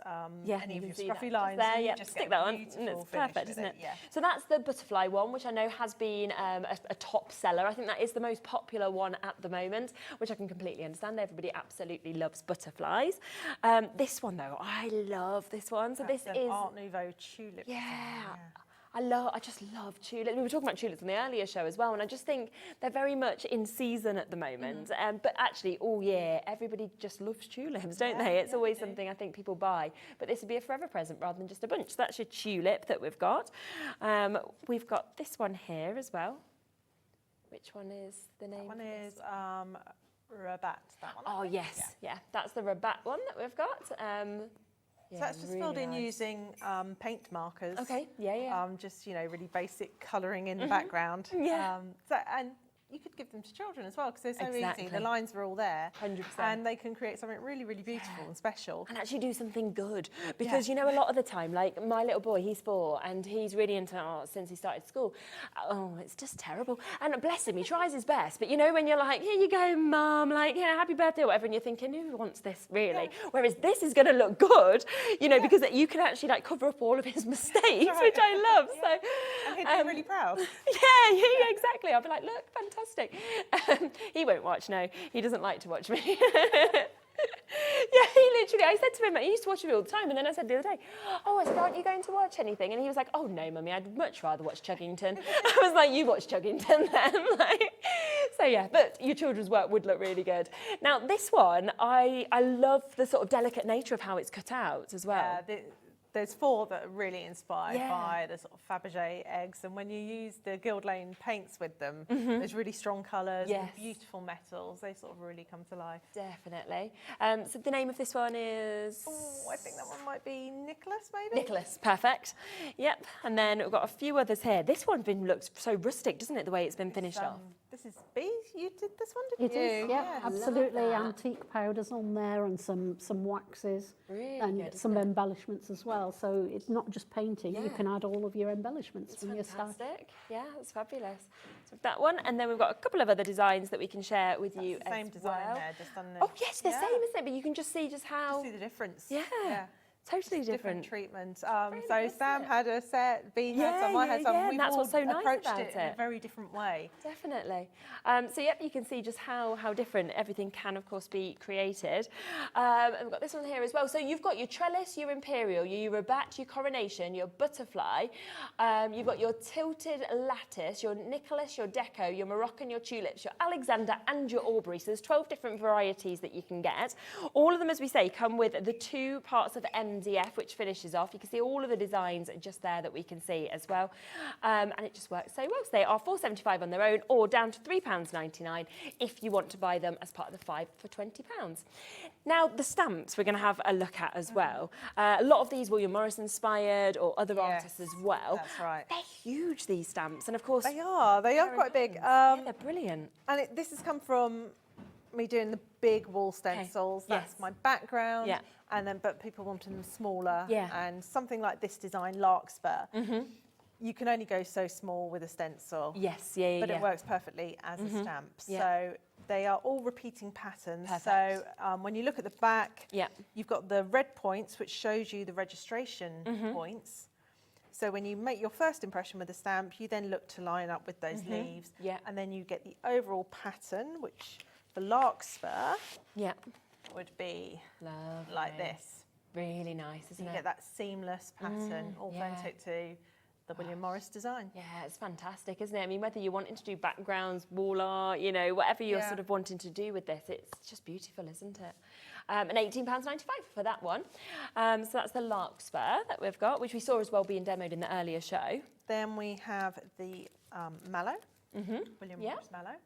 any of your scruffy lines. There, just stick that on. And it's perfect, isn't it? So that's the butterfly one, which I know has been a top seller. I think that is the most popular one at the moment, which I can completely understand. Everybody absolutely loves butterflies. This one, though, I love this one. So that's this is Art Nouveau tulip. I just love tulips. We were talking about tulips on the earlier show as well, and I just think they're very much in season at the moment. But actually, all year, everybody just loves tulips, don't they? It's always something I think people buy. But this would be a forever present rather than just a bunch. So that's your tulip that we've got. We've got this one here as well. Which one is the name? That one is Rabat. That one. Oh, yes. Yeah, that's the Rabat one that we've got. So that's just filled in using paint markers. Okay, just, really basic colouring in the background. And you could give them to children as well, because they're so easy. The lines are all there. 100%. And they can create something really, really beautiful and special. And actually do something good. Because, a lot of the time, like my little boy, he's 4, and he's really into art since he started school. Oh, it's just terrible. And bless him, he tries his best. But, when you're like, here you go, Mum, like, happy birthday or whatever, and you're thinking, who wants this, really? Whereas this is going to look good, because you can actually, like, cover up all of his mistakes, which I love. So, and he'd be really proud. Yeah, exactly. I'll be like, look, fantastic. fantastic. He won't watch, no. He doesn't like to watch me. Yeah, he literally, I said to him, he used to watch me all the time, and then I said the other day, oh, I said, aren't you going to watch anything? And he was like, oh, no, Mummy, I'd much rather watch Chuggington. I was like, you watch Chuggington then. So, yeah, but your children's work would look really good. Now, this one, I love the sort of delicate nature of how it's cut out as well. Yeah, there's 4 that are really inspired by the sort of Fabergé eggs, and when you use the Guild Lane paints with them, there's really strong colours and beautiful metals. They sort of really come to life. Definitely. So the name of this one is... Oh, I think that one might be Nicholas, maybe? Nicholas, perfect. Yep, and then we've got a few others here. This one looks so rustic, doesn't it, the way it's been finished off? This is B. You did this one, didn't you? It is, yeah, absolutely. Antique powders on there and some waxes and good, some embellishments as well. So it's not just painting, you can add all of your embellishments from your style. Fantastic. Yeah, that's fabulous. So that one, and then we've got a couple of other designs that we can share with you the same as design well. there, just on the... Oh yes, the same, isn't it? But you can just see just how... Just see the difference. Yeah. Totally different treatment. So Sam had a set, Bea had some, I had some. Yeah, We've that's all what's so nice approached about it in a very different way. Definitely. So yep, you can see just how different everything can, of course, be created. And we've got this one here as well. So you've got your trellis, your imperial, your rabat, your coronation, your butterfly. You've got your tilted lattice, your Nicholas, your deco, your Moroccan, your tulips, your Alexander, and your Aubrey. So there's 12 different varieties that you can get. All of them, as we say, come with the 2 parts of MDF, which finishes off. You can see all of the designs just there that we can see as well. And it just works so well. So they are £4.75 on their own, or down to £3.99 if you want to buy them as part of the 5 for £20. Now, the stamps we're going to have a look at as well. A lot of these William Morris inspired, or other artists as well. That's right. They're huge, these stamps. And of course... They are quite big. Yeah, they're brilliant. And this has come from me doing the big wall stencils. That's my background. Yeah. And then, but people wanted them smaller. Yeah. And something like this design, Larkspur, you can only go so small with a stencil. Yes, but it works perfectly as a stamp. Yeah. So they are all repeating patterns. Perfect. So when you look at the back, Yeah. you've got the red points, which shows you the registration points. So when you make your first impression with the stamp, you then look to line up with those leaves. Yeah. And then you get the overall pattern, which the Larkspur would be like this. Really nice, isn't You it? get that seamless pattern, authentic to the William Morris design. Yeah, it's fantastic, isn't it? I mean, whether you're wanting to do backgrounds, wall art, you know, whatever you're sort of wanting to do with this, it's just beautiful, isn't it? And £18.95 for that one. So that's the Larkspur that we've got, which we saw as well being demoed in the earlier show. Then we have the Mallow, William Morris Mallow.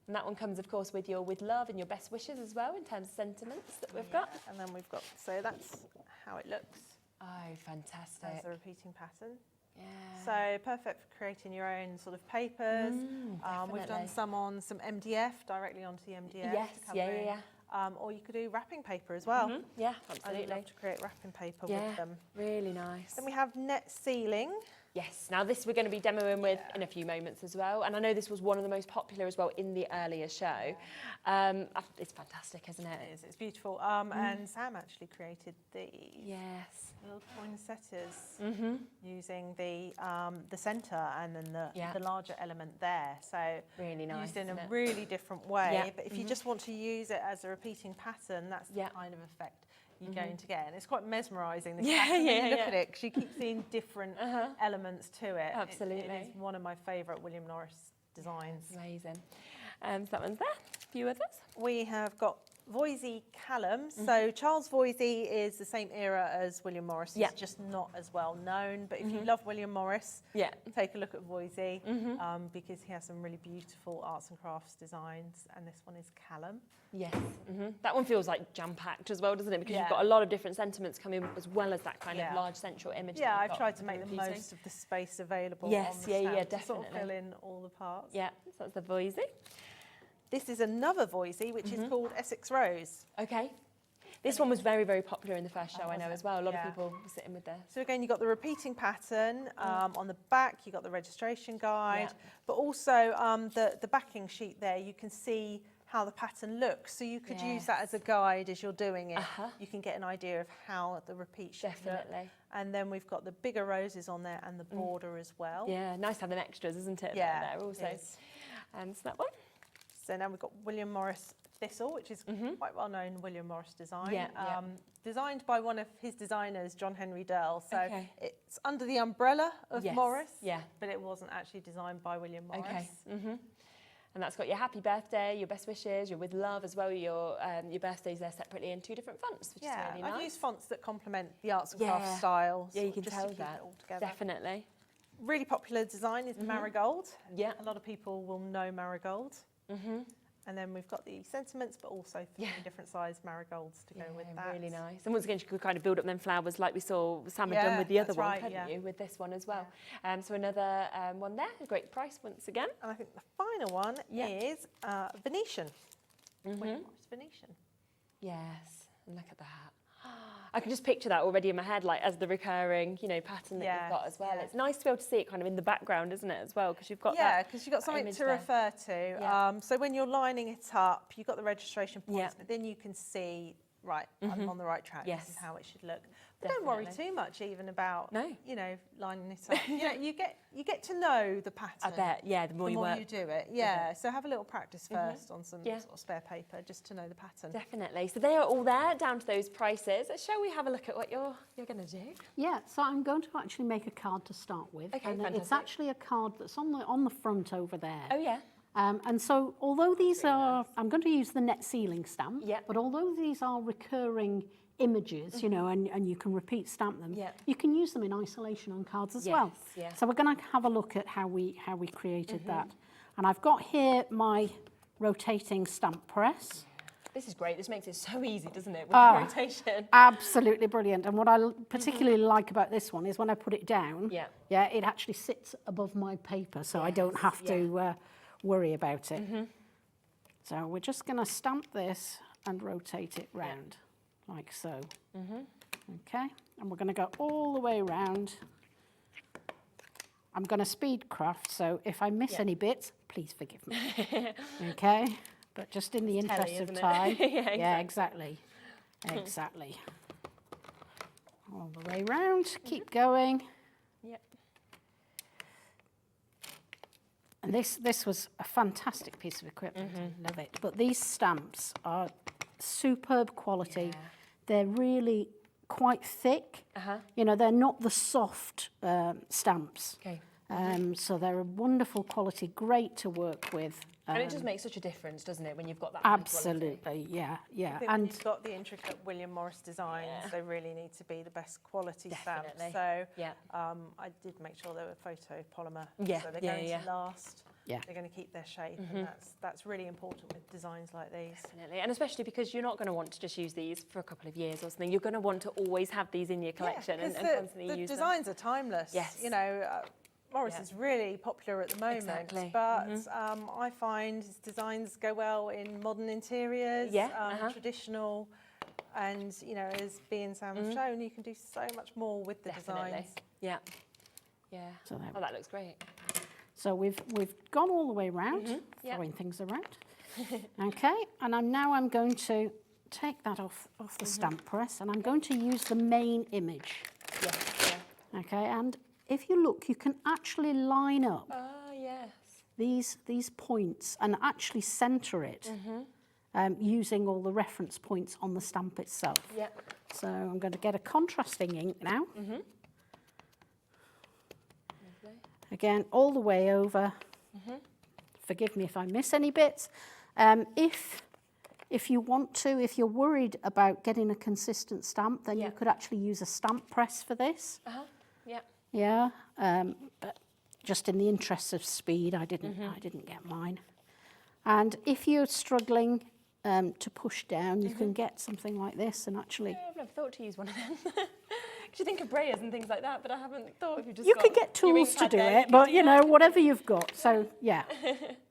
And that one comes, of course, with your with love and your best wishes as well, in terms of sentiments that we've got. And then we've got, so that's how it looks. Oh, fantastic. As a repeating pattern. Yeah. So perfect for creating your own sort of papers. We've done some on some MDF, directly onto the MDF. Yes, yeah. Or you could do wrapping paper as well. Yeah, I absolutely. love to create wrapping paper with them. Really nice. Then we have net ceiling. Yes, now this we're going to be demoing with in a few moments as well. And I know this was one of the most popular as well in the earlier show. It's fantastic, isn't it? It is, it's beautiful. And Sam actually created these. Yes. Little poinsettias using the centre and then the larger element there. So really nice, used in a isn't it? really different way. Yeah. But if you just want to use it as a repeating pattern, that's the kind of effect you're going to get. And it's quite mesmerising, this pattern. When you look at it, because you keep seeing different elements to it. Absolutely. It is one of my favourite William Morris designs. Amazing. So that one's there. A few others. We have got Voisey Callum. So Charles Voisey is the same era as William Morris. He's just not as well known. But if you love William Morris, take a look at Voisey because he has some really beautiful arts and crafts designs. And this one is Callum. Yes. That one feels like jam-packed as well, doesn't it? Because you've got a lot of different sentiments coming as well as that kind of large central image. Yeah, I've tried to make the most of the space available. Yes, on the stamp definitely. to sort of fill in all the parts. Yeah, so that's the Voisey. This is another Voisey, which is called Essex Rose. Okay. This one was very, very popular in the first show, I know as well. A lot of people were sitting with this. So again, you've got the repeating pattern. On the back, you've got the registration guide. But also the backing sheet there, you can see how the pattern looks. So you could use that as a guide as you're doing it. You can get an idea of how the repeat should look. And then we've got the bigger roses on there and the border as well. Yeah, nice to have them extras, isn't it? Yeah, there also. And so that one. So now we've got William Morris Thistle, which is quite well known William Morris design. Yeah, Designed by one of his designers, John Henry Dell. So it's under the umbrella of Morris, but it wasn't actually designed by William Morris. Okay. And that's got your happy birthday, your best wishes, your with love as well. Your birthday's there separately in 2 different fonts, which is really nice. I've used fonts that complement the arts and crafts styles. Yeah, you can just tell to keep that. it all together. Definitely. Really popular design is Marigold. Yeah. A lot of people will know Marigold. And then we've got the sentiments, but also 3 different size marigolds to go with that. Really nice. And once again, you could kind of build up them flowers like we saw Sam had done with the other one, couldn't you? With this one as well. So another one there, a great price once again. And I think the final one is Venetian. Venetian. Yes, and look at that. I can just picture that already in my head, like as the recurring, you know, pattern that you've got as well. It's nice to be able to see it kind of in the background, isn't it, as well? Because you've got because you've got something to refer to. So when you're lining it up, you've got the registration points, but then you can see, right, I'm on the right track. This is how it should look. But don't worry too much even about, you know, lining it up. You know, you get to know the pattern. I bet, the more you work. You do it. So have a little practice first on some sort of spare paper just to know the pattern. Definitely. So they are all there, down to those prices. Shall we have a look at what you're going to do? Yeah, so I'm going to actually make a card to start with. Okay, and fantastic. it's actually a card that's on the front over there. Oh, yeah. And so although these are, I'm going to use the net sealing stamp, but although these are recurring images, you know, and you can repeat stamp them, you can use them in isolation on cards as well. So we're going to have a look at how we created that. And I've got here my rotating stamp press. This is great. This makes it so easy, doesn't it, with the rotation? Absolutely brilliant. And what I particularly like about this one is when I put it down, it actually sits above my paper, so I don't have to worry about it. So we're just going to stamp this and rotate it round, like so. Okay, and we're going to go all the way around. I'm going to speed craft, so if I miss any bits, please forgive me. Okay, but just in the interest of time. Exactly. All the way around, keep going. And this was a fantastic piece of equipment. I love it. But these stamps are superb quality. They're really quite thick. You know, they're not the soft stamps. So they're a wonderful quality, great to work with. And it just makes such a difference, doesn't it, when you've got that Absolutely, quality? And you've got the intricate William Morris designs, they really need to be the best quality stamps. So I did make sure they were photopolymer, so they're going to last. They're going to keep their shape, and that's really important with designs like these. Definitely, and especially because you're not going to want to just use these for a couple of years or something. You're going to want to always have these in your collection and constantly use them. The designs are timeless. You know, Morris is really popular at the moment, but I find his designs go well in modern interiors, traditional, and you know, as B and Sam have shown, you can do so much more with the designs. So that looks great. So we've gone all the way around, throwing things around. Okay, and I'm going to take that off the stamp press, and I'm going to use the main image. Okay, and if you look, you can actually line up these points and actually centre it using all the reference points on the stamp itself. So I'm going to get a contrasting ink now. Again, all the way over. Forgive me if I miss any bits. If you want to, if you're worried about getting a consistent stamp, then you could actually use a stamp press for this. But just in the interest of speed, I didn't get mine. And if you're struggling to push down, you can get something like this and actually. I've never thought to use one of them. Because you think of brayers and things like that, but I haven't thought if you just. You can get tools to do it, but you know, whatever you've got. So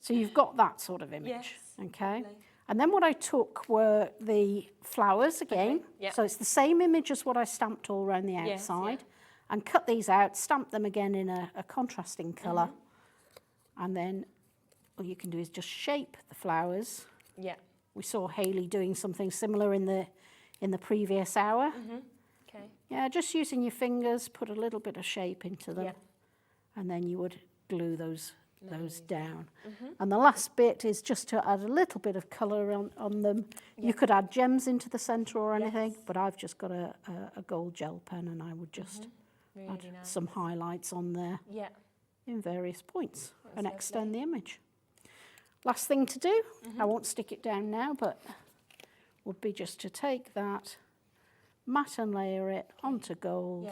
so you've got that sort of image. Okay. And then what I took were the flowers again. So it's the same image as what I stamped all around the outside. And cut these out, stamp them again in a contrasting colour. And then all you can do is just shape the flowers. We saw Hayley doing something similar in the previous hour. Just using your fingers, put a little bit of shape into them. And then you would glue those those down. And the last bit is just to add a little bit of colour on them. You could add gems into the centre or anything, but I've just got a gold gel pen, and I would just add some highlights on there in various points and extend the image. Last thing to do, I won't stick it down now, but would be just to take that, matte and layer it onto gold.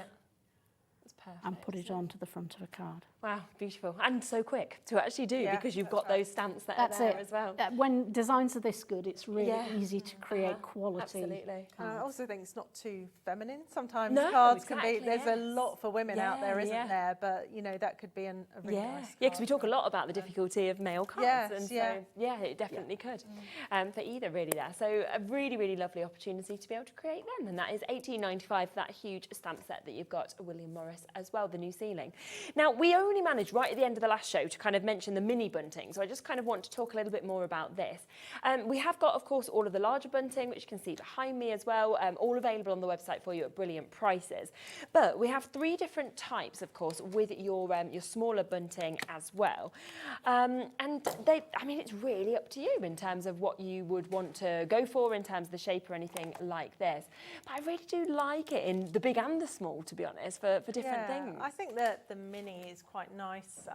Perfect, and put it onto the front of a card. Wow, beautiful. And so quick to actually do, because you've got those stamps that are there as well. When designs are this good, it's really easy to create quality. Absolutely. I also think it's not too feminine. Sometimes cards can be, there's a lot for women out there, isn't there? But, you know, that could be a really nice card. Yeah, because we talk a lot about the difficulty of male cards. And so, it definitely could. For either, really, there. So a really, really lovely opportunity to be able to create them. And that is $18.95 for that huge stamp set that you've got, William Morris, as well, the new ceiling. Now, we only managed right at the end of the last show to kind of mention the mini bunting, so I just kind of want to talk a little bit more about this. We have got, of course, all of the larger bunting, which you can see behind me as well, all available on the website for you at brilliant prices. But we have 3 different types, of course, with your smaller bunting as well. And I mean, it's really up to you in terms of what you would want to go for in terms of the shape or anything like this. But I really do like it in the big and the small, to be honest, for different things. I think that the mini is quite nice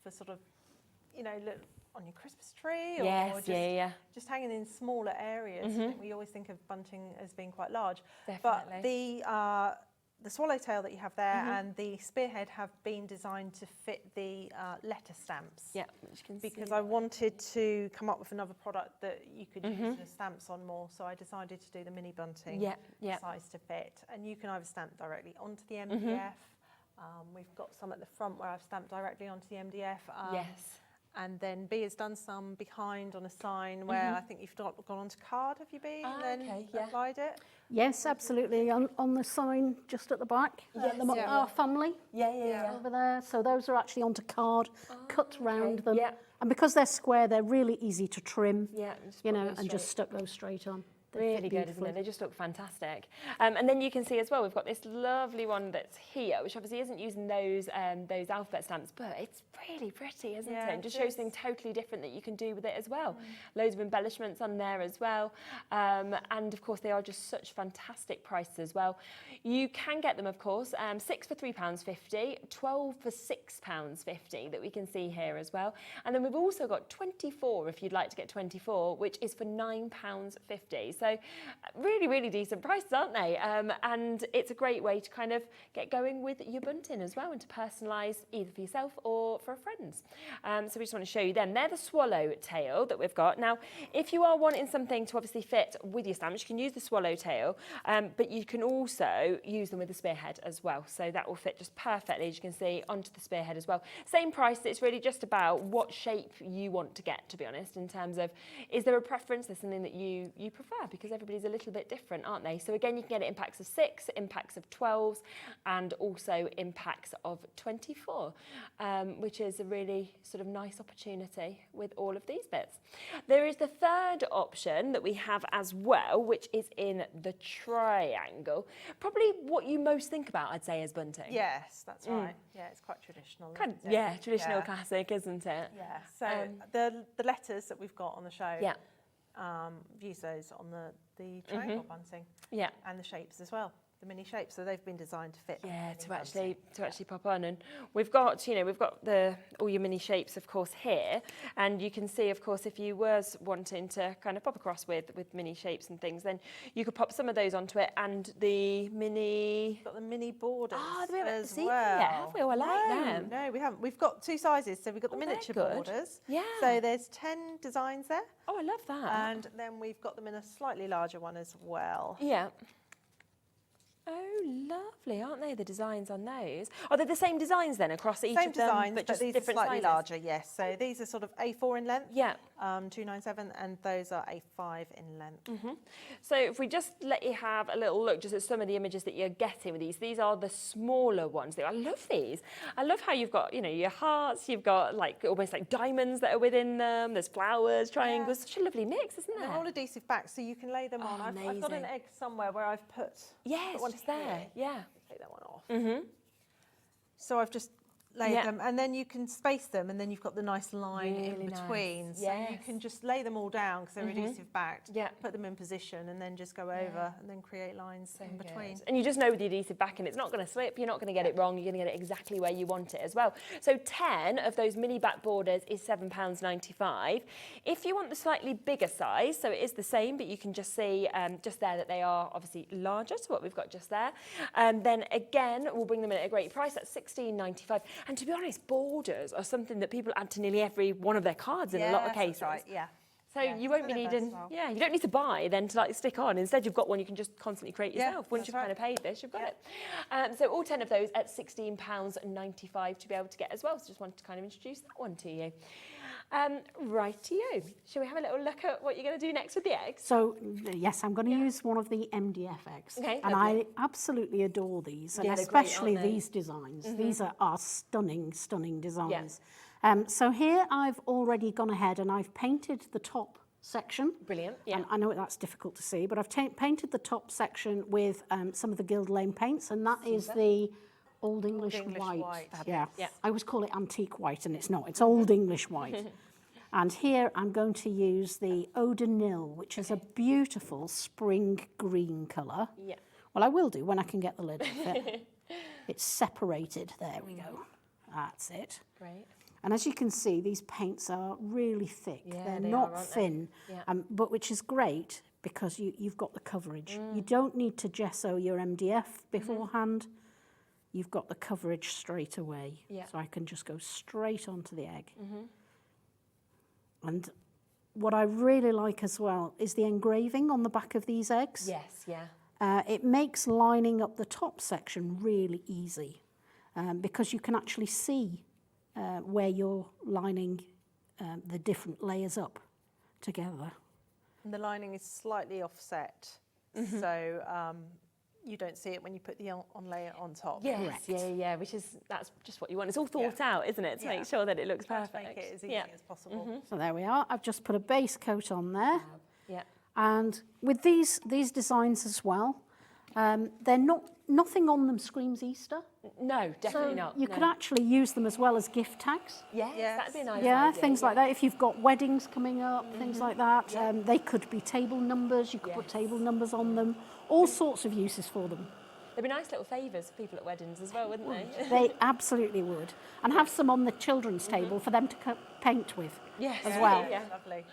for sort of, you know, on your Christmas tree or just hanging in smaller areas. I think we always think of bunting as being quite large. Definitely. But the swallowtail that you have there and the spearhead have been designed to fit the letter stamps. Yeah, which you can see. Because I wanted to come up with another product that you could use the stamps on more, so I decided to do the mini bunting size to fit. And you can either stamp directly onto the MDF. We've got some at the front where I've stamped directly onto the MDF. And then B has done some behind on a sign where I think you've gone onto card, have you, B? And then applied it? Yes, absolutely. On the sign just at the back, our family over there. So those are actually onto card, cut round them. And because they're square, they're really easy to trim, you know, and just stuck those straight on. Really good, isn't it? They just look fantastic. And then you can see as well, we've got this lovely one that's here, which obviously isn't using those alphabet stamps, but it's really pretty, isn't it? And just shows something totally different that you can do with it as well. Loads of embellishments on there as well. And of course, they are just such fantastic prices as well. You can get them, of course, 6 for £3.50, 12 for £6.50 that we can see here as well. And then we've also got 24 if you'd like to get 24, which is for £9.50. So really, really decent prices, aren't they? And it's a great way to kind of get going with your bunting as well and to personalise either for yourself or for friends. So we just want to show you them. They're the swallowtail that we've got. Now, if you are wanting something to obviously fit with your stamps, you can use the swallowtail, but you can also use them with the spearhead as well. So that will fit just perfectly, as you can see, onto the spearhead as well. Same price, it's really just about what shape you want to get, to be honest, in terms of, is there a preference, there's something that you prefer? Because everybody's a little bit different, aren't they? So again, you can get it in packs of 6, in packs of 12s, and also in packs of 24, which is a really sort of nice opportunity with all of these bits. There is the third option that we have as well, which is in the triangle. Probably what you most think about, I'd say, is bunting. Yes, that's right. Yeah, it's quite traditional. Traditional classic, isn't it? Yeah. So the letters that we've got on the show. Yeah. Use those on the triangle bunting, and the shapes as well, the mini shapes. So they've been designed to fit. Yeah, to actually pop on. And we've got, you know, we've got all your mini shapes, of course, here. And you can see, of course, if you was wanting to kind of pop across with mini shapes and things, then you could pop some of those onto it. And the mini, got the mini borders. Oh, we haven't seen well. them yet, have we? Oh, I like them. No, we haven't. We've got 2 sizes. So we've got the miniature borders. Yeah. So there's 10 designs there. Oh, I love that. And then we've got them in a slightly larger one as well. Yeah. Oh, lovely, aren't they, the designs on those? Are they the same designs then across each of them? Same designs, but just these different, slightly sizes? larger, yes. So these are sort of A4 in length, yeah, 297, and those are A5 in length. So if we just let you have a little look just at some of the images that you're getting with these are the smaller ones. I love these. I love how you've got, you know, your hearts, you've got like almost like diamonds that are within them, there's flowers, triangles, such a lovely mix, isn't there? They're all adhesive back, so you can lay them on. I've got an egg somewhere where I've put one just there. Yeah. Take that one off. So I've just lay them, and then you can space them, and then you've got the nice line in between. Nice. So you can just lay them all down because they're adhesive backed. Put them in position, and then just go over, and then create lines in between. And you just know with the adhesive backing, it's not going to slip. You're not going to get it wrong. You're going to get it exactly where you want it as well. So 10 of those mini back borders is £7.95. If you want the slightly bigger size, so it is the same, but you can just see just there that they are obviously larger to what we've got just there. Then again, we'll bring them in at a great price. That's £16.95. And to be honest, borders are something that people add to nearly every one of their cards in a lot of cases. That's right, So you won't be needing, you don't need to buy then to like stick on. Instead, you've got one you can just constantly create yourself. Once you've kind of paid this, you've got it. So all 10 of those at £16.95 to be able to get as well. So just wanted to kind of introduce that one to you. Rightio. Shall we have a little look at what you're going to do next with the eggs? So, yes, I'm going to use one of the MDF eggs. Okay, and lovely. I absolutely adore these, and Yeah, they're especially great, aren't they? these designs. These are stunning, stunning designs. So here I've already gone ahead and I've painted the top section. Brilliant, yeah. And I know that's difficult to see, but I've painted the top section with some of the Guild Lane paints, and that is the Old English white. Yeah. I always call it antique white, and it's not. It's Old English white. And here I'm going to use the Eau de Nil, which is a beautiful spring green colour. Yeah. Well, I will do when I can get the lid off it. It's separated. There we go. That's it. Great. And as you can see, these paints are really thick. They're not thin, but which is great because you've got the coverage. You don't need to gesso your MDF beforehand. You've got the coverage straight away. So I can just go straight onto the egg. And what I really like as well is the engraving on the back of these eggs. Yes, yeah. It makes lining up the top section really easy because you can actually see where you're lining the different layers up together. And the lining is slightly offset, so you don't see it when you put the on layer on top. Yes, yeah, that's just what you want. It's all thought out, isn't it, to make sure that it looks perfect. To make it as easy as possible. So there we are. I've just put a base coat on there. Yeah. And with these designs as well, they're nothing on them screams Easter. No, definitely so not. You could actually use them as well as gift tags. Yes, that'd be a nice Yeah, idea, things like that. If you've got weddings coming up, things like that. They could be table numbers. You could put table numbers on them. All sorts of uses for them. They'd be nice little favours for people at weddings as well, wouldn't they? They absolutely would. And have some on the children's table for them to paint with as well. Yeah, lovely.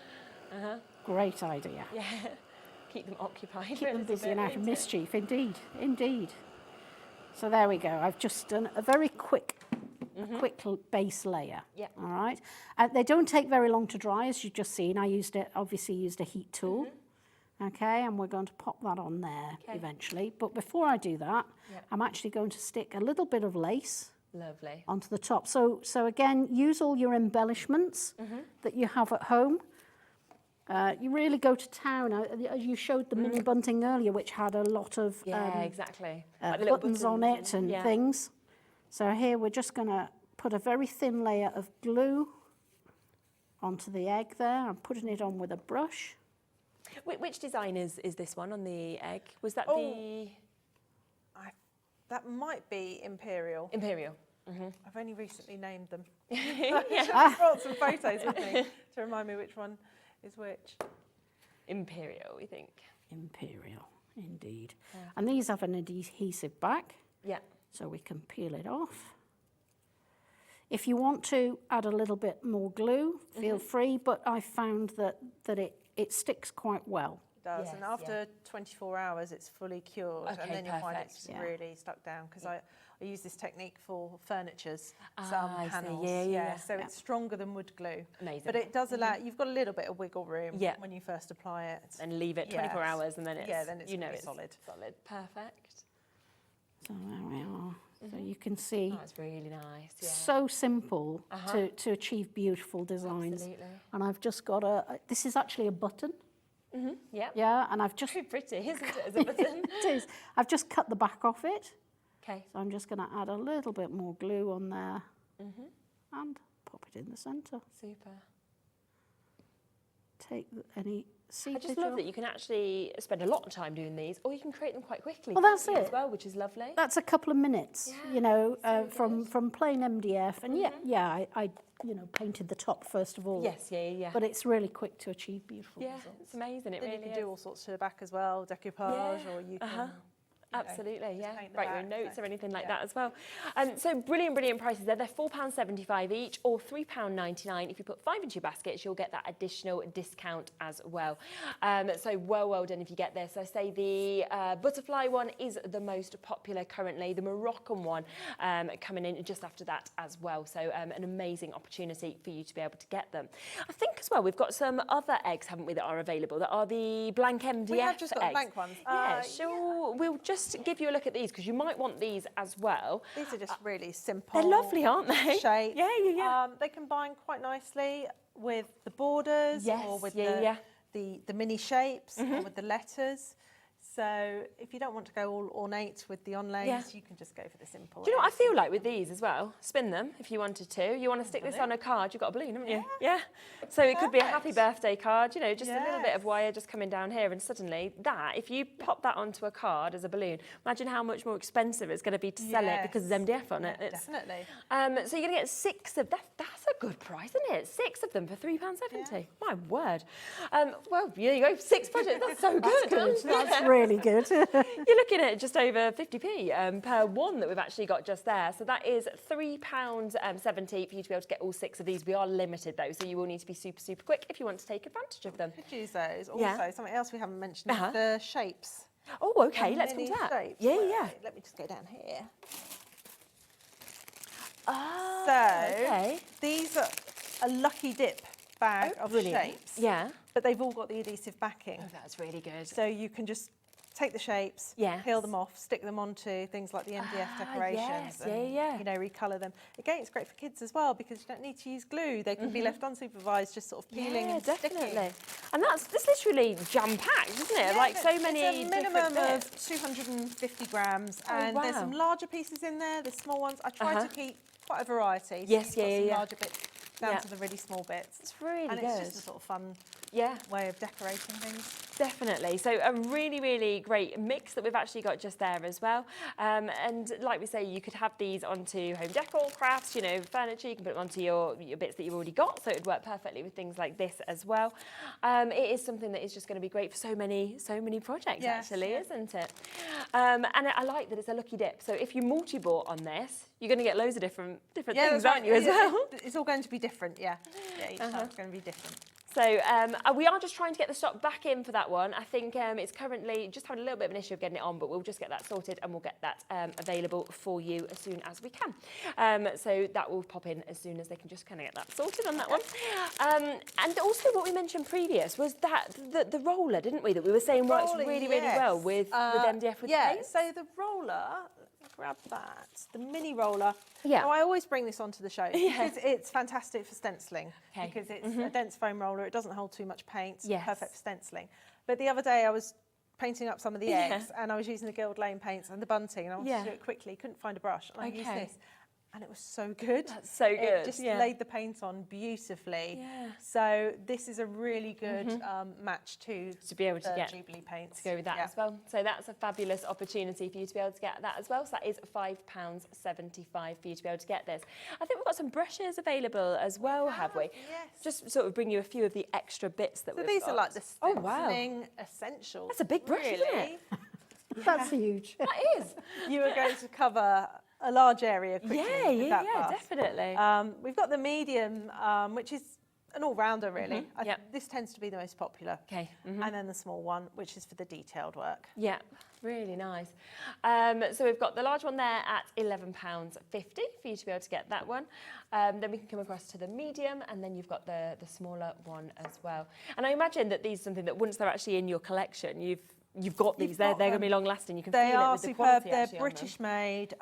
Great idea. Yeah, keep them occupied. Keep them busy and out of mischief, indeed, indeed. So there we go. I've just done a very quick base layer. Yeah. All right. They don't take very long to dry, as you've just seen. I obviously used a heat tool. Okay, and we're going to pop that on there eventually. But before I do that, I'm actually going to stick a little bit of lace onto the top. So again, use all your embellishments that you have at home. You really go to town. You showed the mini bunting earlier, which had a lot of exactly. Like buttons on it and things. So here we're just going to put a very thin layer of glue onto the egg there. I'm putting it on with a brush. Which design is this one on the egg? Was that that might be Imperial. Imperial. I've only recently named them. I brought some photos with me to remind me which one is which. Imperial, we think. Imperial, indeed. And these have an adhesive back. Yeah. So we can peel it off. If you want to add a little bit more glue, feel free, but I found that it sticks quite well. It does, and after 24 hours it's fully cured, and then you'll find it's really stuck down, because I use this technique for furnitures, some panels. So it's stronger than wood glue. Amazing. But it does allow, you've got a little bit of wiggle room when you first apply it. And leave it 24 hours, and then it's, then it's really solid. Solid, perfect. So there we are. So you can see, it's really nice. So simple to achieve beautiful designs. Absolutely. And I've just got this is actually a button. Yep. Yeah, and I've just... Very pretty, isn't it, as a button? It is. I've just cut the back off it. Okay. So I'm just going to add a little bit more glue on there and pop it in the centre. Super. take any seepage I just love off. that you can actually spend a lot of time doing these, or you can create them quite quickly. Well, that's can't you, it. as well, which is lovely. That's a couple of minutes, you know, from plain MDF. And I you know, painted the top first of all. Yes, yeah. But it's really quick to achieve beautiful Yeah, results. it's amazing. It Then really you is. can do all sorts to the back as well, decoupage, or you can. Absolutely, yeah. paint the Write your own back, notes so, or anything like that as well. So brilliant prices there. They're £4.75 each or £3.99. If you put 5 into your baskets, you'll get that additional discount as well. So well done if you get this. I say the butterfly one is the most popular currently. The Moroccan one coming in just after that as well. So an amazing opportunity for you to be able to get them. I think as well we've got some other eggs, haven't we, that are available, that are the blank MDF We have just got eggs. blank ones. We'll just give you a look at these because you might want these as well. These are just really simple. They're lovely, aren't they? Shapes. Yeah. They combine quite nicely with the borders or with the mini shapes or with the letters. So if you don't want to go all ornate with the onlays, you can just go for the simple. Do you know what I feel like with these as well? Spin them if you wanted to. You want to stick this on a card, you've got a balloon, haven't you? Yeah. So it could be a happy birthday card, you know, just a little bit of wire just coming down here, and suddenly that, if you pop that onto a card as a balloon, imagine how much more expensive it's going to be to sell it because there's MDF on it. Definitely. So you're going to get 6 of that. That's a good price, isn't it? 6 of them for £3.70. My word. Well, here you go. 6 projects. That's so good. That's really good. You're looking at just over 50p per one that we've actually got just there. So that is £3.70 for you to be able to get all 6 of these. We are limited though, so you will need to be super quick if you want to take advantage of them. Could use those. Also, something else we haven't mentioned is the shapes. Oh, okay. Let's come to that. Shapes. Yeah. Let me just go down here. Oh, these are a lucky dip bag of shapes. Yeah. But they've all got the adhesive backing. Oh, that's really good. So you can just take the shapes, peel them off, stick them onto things like the MDF decorations, and you know, recolour them. Again, it's great for kids as well because you don't need to use glue. They can be left unsupervised, just sort of peeling and definitely. sticking. And that's literally jam-packed, isn't it? Like so many it's a minimum different of 250 grams, Oh, and there's wow. some larger pieces in there. There's small ones. I try to keep quite a variety. So Yes, you've got some yeah. larger bits down to the really small bits. It's really and good. it's just a sort of fun way of decorating things. Definitely. So a really great mix that we've actually got just there as well. And like we say, you could have these onto home decor, crafts, you know, furniture. You can put them onto your bits that you've already got. So it would work perfectly with things like this as well. It is something that is just going to be great for so many projects, actually, isn't it? And I like that it's a lucky dip. So if you multi-bought on this, you're going to get loads of different things, aren't you, as well? It's all going to be different, each time's going to be different. So we are just trying to get the stock back in for that one. I think it's currently just having a little bit of an issue of getting it on, but we'll just get that sorted and we'll get that available for you as soon as we can. So that will pop in as soon as they can just kind of get that sorted on that one. And also what we mentioned previous was that the roller, didn't we, that we were saying works really well with MDF with paint? So the roller, grab that, the mini roller. Yeah. Now, I always bring this onto the show because it's fantastic for stenciling because it's a dense foam roller. It doesn't hold too much paint. It's perfect for stenciling. But the other day I was painting up some of the eggs and I was using the Guild Lane paints and the bunting and I wanted to do it quickly. Couldn't find a brush and I used this. And it was so good. That's so good. It just laid the paint on beautifully. Yeah. So this is a really good match to be able to get Jubilee paints. To go with that as well. So that's a fabulous opportunity for you to be able to get that as well. So that is £5.75 for you to be able to get this. I think we've got some brushes available as well, have we? Yes. Just sort of bring you a few of the extra bits that we've got. So these are like the stenciling essentials. That's a big brush, isn't it? That's huge. That is. You are going to cover a large area quickly. with that brush. Definitely. We've got the medium, which is an all-rounder really. This tends to be the most popular. Okay. And then the small one, which is for the detailed work. Yeah, really nice. So we've got the large one there at £11.50 for you to be able to get that one. Then we can come across to the medium, and then you've got the smaller one as well. And I imagine that these are something that once they're actually in your collection, you've got these. They're going to be long lasting. You can They feel it are with the superb. quality They're actually on them. British made.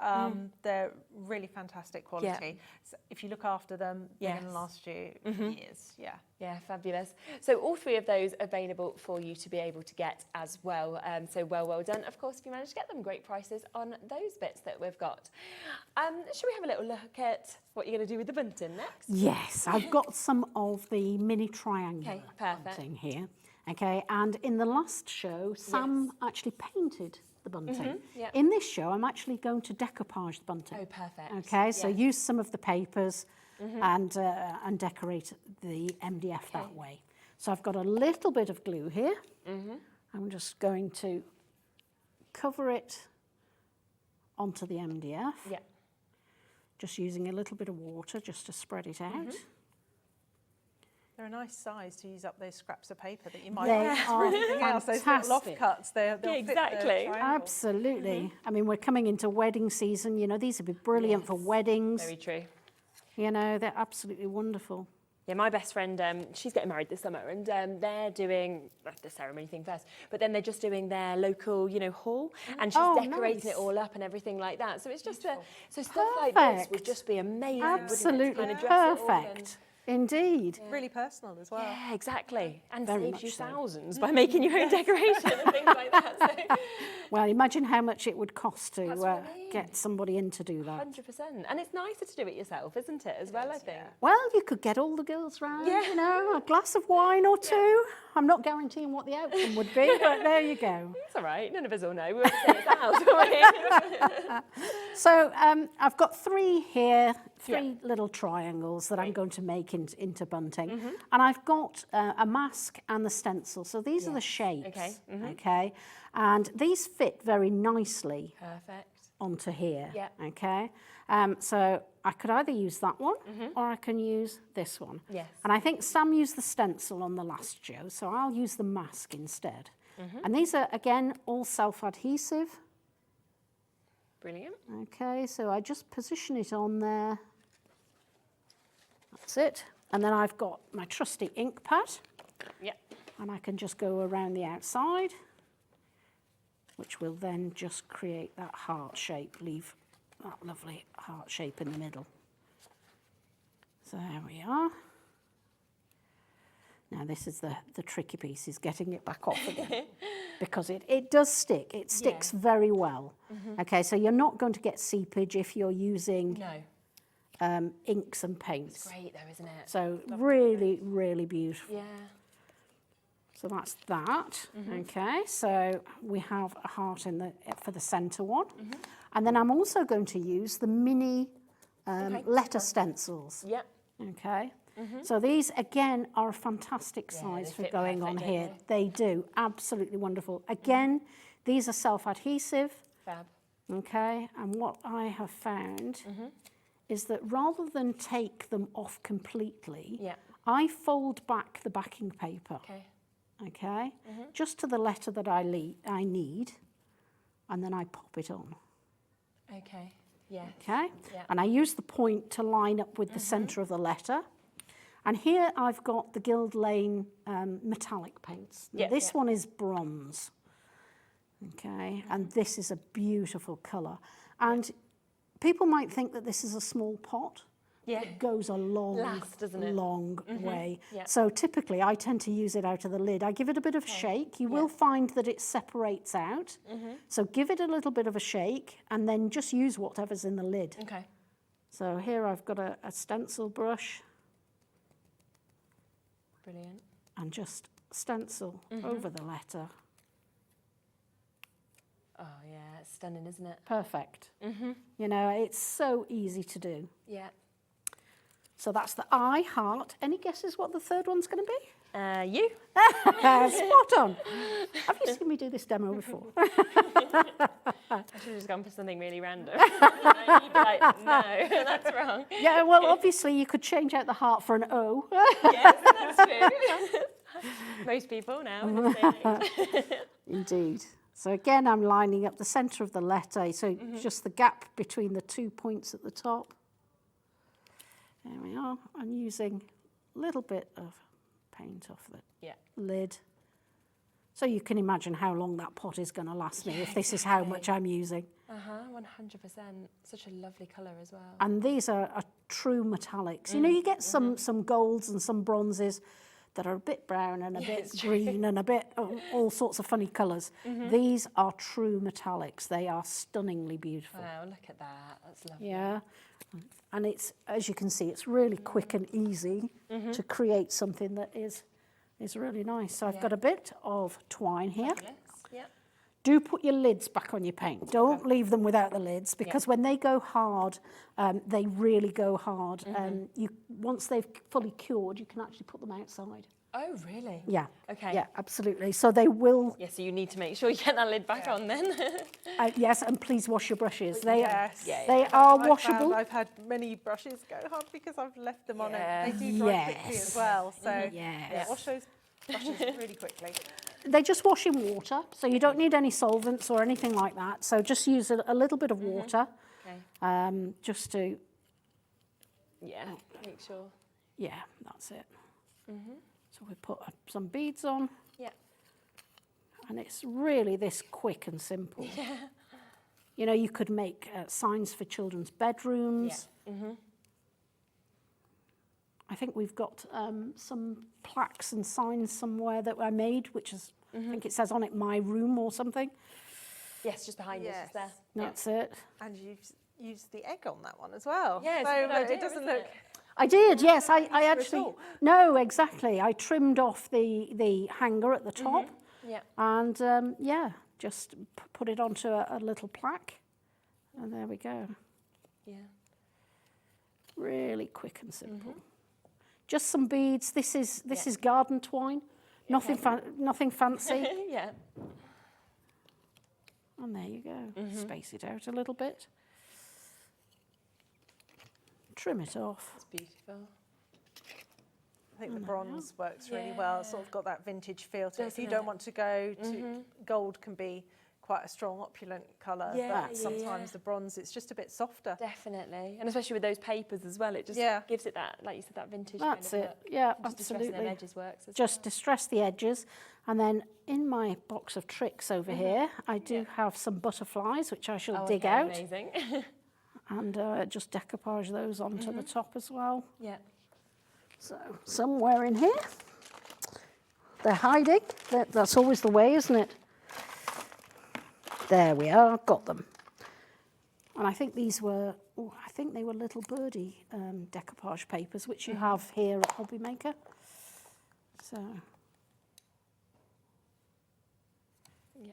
They're really fantastic quality. So if you look after them, they're going to last you years. Yeah. Yeah, fabulous. So all three of those available for you to be able to get as well. So well done. Of course, if you manage to get them, great prices on those bits that we've got. Should we have a little look at what you're going to do with the bunting next? Yes, I've got some of the mini triangular perfect. bunting here. Okay, and in the last show, Sam actually painted the bunting. In this show, I'm actually going to decoupage the bunting. Oh, perfect. Okay, so use some of the papers and decorate the MDF that way. So I've got a little bit of glue here. I'm just going to cover it onto the MDF. Just using a little bit of water just to spread it out. They're a nice size to use up those scraps of paper that you might They are anything else. Those little off cuts, they'll fit the triangle. Absolutely. I mean, we're coming into wedding season. You know, these would be brilliant for weddings. Very true. You know, they're absolutely wonderful. Yeah, my best friend, she's getting married this summer, and they're doing the ceremony thing first, but then they're just doing their local, you know, hall, and she's decorating it all up and everything like that. So it's just so stuff like this would just be amazing. Absolutely wouldn't it? To kind of dress perfect. Indeed. Really personal as well. Yeah, exactly. And Very saves much you so. thousands by making your own decoration and things like that. So. Well, imagine how much it would cost to get somebody in to do that. 100%. And it's nicer to do it yourself, isn't it, as well, I think? Well, you could get all the girls round, you know, a glass of wine or two. I'm not guaranteeing what the outcome would be, but there you go. It's all right. None of us all know. We won't say it's ours, will we? So I've got three here, three little triangles that I'm going to make into bunting. And I've got a mask and the stencil. So these are the shapes. Okay. And these fit very nicely onto here. Okay. So I could either use that one or I can use this one. And I think Sam used the stencil on the last show, so I'll use the mask instead. And these are, again, all self-adhesive. Brilliant. Okay, so I just position it on there. That's it. And then I've got my trusty ink pad. And I can just go around the outside, which will then just create that heart shape, leave that lovely heart shape in the middle. So there we are. Now this is the tricky piece, is getting it back off again. Because it does stick. It sticks very well. Okay, so you're not going to get seepage if you're using inks and paints. It's great though, isn't it? So really, really beautiful. Yeah. So that's that. Okay, so we have a heart for the centre one. And then I'm also going to use the mini letter stencils. Okay. So these, again, are a fantastic size for going on here. They do. Absolutely wonderful. Again, these are self-adhesive. Fab. Okay. And what I have found is that rather than take them off completely, I fold back the backing paper. Okay. Just to the letter that I need, and then I pop it on. Okay. Yeah. Okay. And I use the point to line up with the centre of the letter. And here I've got the Guild Lane metallic paints. Now, this one is bronze. Okay. And this is a beautiful colour. And people might think that this is a small pot. It goes a long, long way. So typically I tend to use it out of the lid. I give it a bit of a shake. You will find that it separates out. So give it a little bit of a shake and then just use whatever's in the lid. Okay. So here I've got a stencil brush. Brilliant. And just stencil over the letter. Oh yeah, it's stunning, isn't it? Perfect. You know, it's so easy to do. Yeah. So that's the eye, heart. Any guesses what the third one's going to be? You. Spot on. Have you seen me do this demo before? I should have just gone for something really random. You'd be like, no, that's wrong. Yeah, well, obviously you could change out the heart for an O. Yes, that's true. Most people now. In this day and age. Indeed. So again, I'm lining up the centre of the letter, so just the gap between the 2 points at the top. There we are. I'm using a little bit of paint off the lid So you can imagine how long that pot is going to last me if this is how much I'm using. 100%. Such a lovely colour as well. And these are true metallics. You know, you get some golds and some bronzes that are a bit brown and a bit green and a bit all sorts of funny colours. These are true metallics. They are stunningly beautiful. Wow, look at that. That's lovely. Yeah. And it's, as you can see, it's really quick and easy to create something that is really nice. So I've got a bit of twine here. Yeah. Do put your lids back on your paint. Don't leave them without the lids, because when they go hard, they really go hard. Once they've fully cured, you can actually put them outside. Oh, really? Yeah. Okay. Yeah, absolutely. So they will... Yeah, so you need to make sure you get that lid back on then. yes, and please wash your brushes. They They are washable. I've had many brushes go hard because I've left them on it. They do dry quickly as well. So wash those brushes really quickly. They just wash in water, so you don't need any solvents or anything like that. So just use a little bit of water, just to... Yeah, make sure. Yeah, that's it. So we put some beads on. Yeah. And it's really this quick and simple. Yeah. You know, you could make signs for children's bedrooms. Yeah. I think we've got some plaques and signs somewhere that I made, which is, I think it says on it, my room or something. Yes, just behind us, it's there. That's it. And you've used the egg on that one as well. Yeah, it's so a good idea, it doesn't isn't look... it? I did, yes. I actually... No, exactly. I trimmed off the hanger at the top. Yeah. And, just put it onto a little plaque. And there we go. Yeah. Really quick and simple. Just some beads. This is garden twine. Nothing nothing fancy. Yeah. And there you go. Space it out a little bit. Trim it off. It's beautiful. I think the bronze works really well. It's sort of got that vintage feel to it. If you don't want to go to... Gold can be quite a strong, opulent colour, but sometimes the bronze, it's just a bit softer. Definitely. And especially with those papers as well, it just gives it that, like you said, that vintage That's kind of it. look. Yeah, Just absolutely. distressing them edges works as Just distress the edges. And then in my box of tricks over here, I do have some butterflies, which I shall dig out. Amazing. And just decoupage those onto the top as well. Yeah. So somewhere in here, they're hiding. That's always the way, isn't it? There we are, got them. And I think these were, I think they were little birdie decoupage papers, which you have here at Hobby Maker. So. Yeah.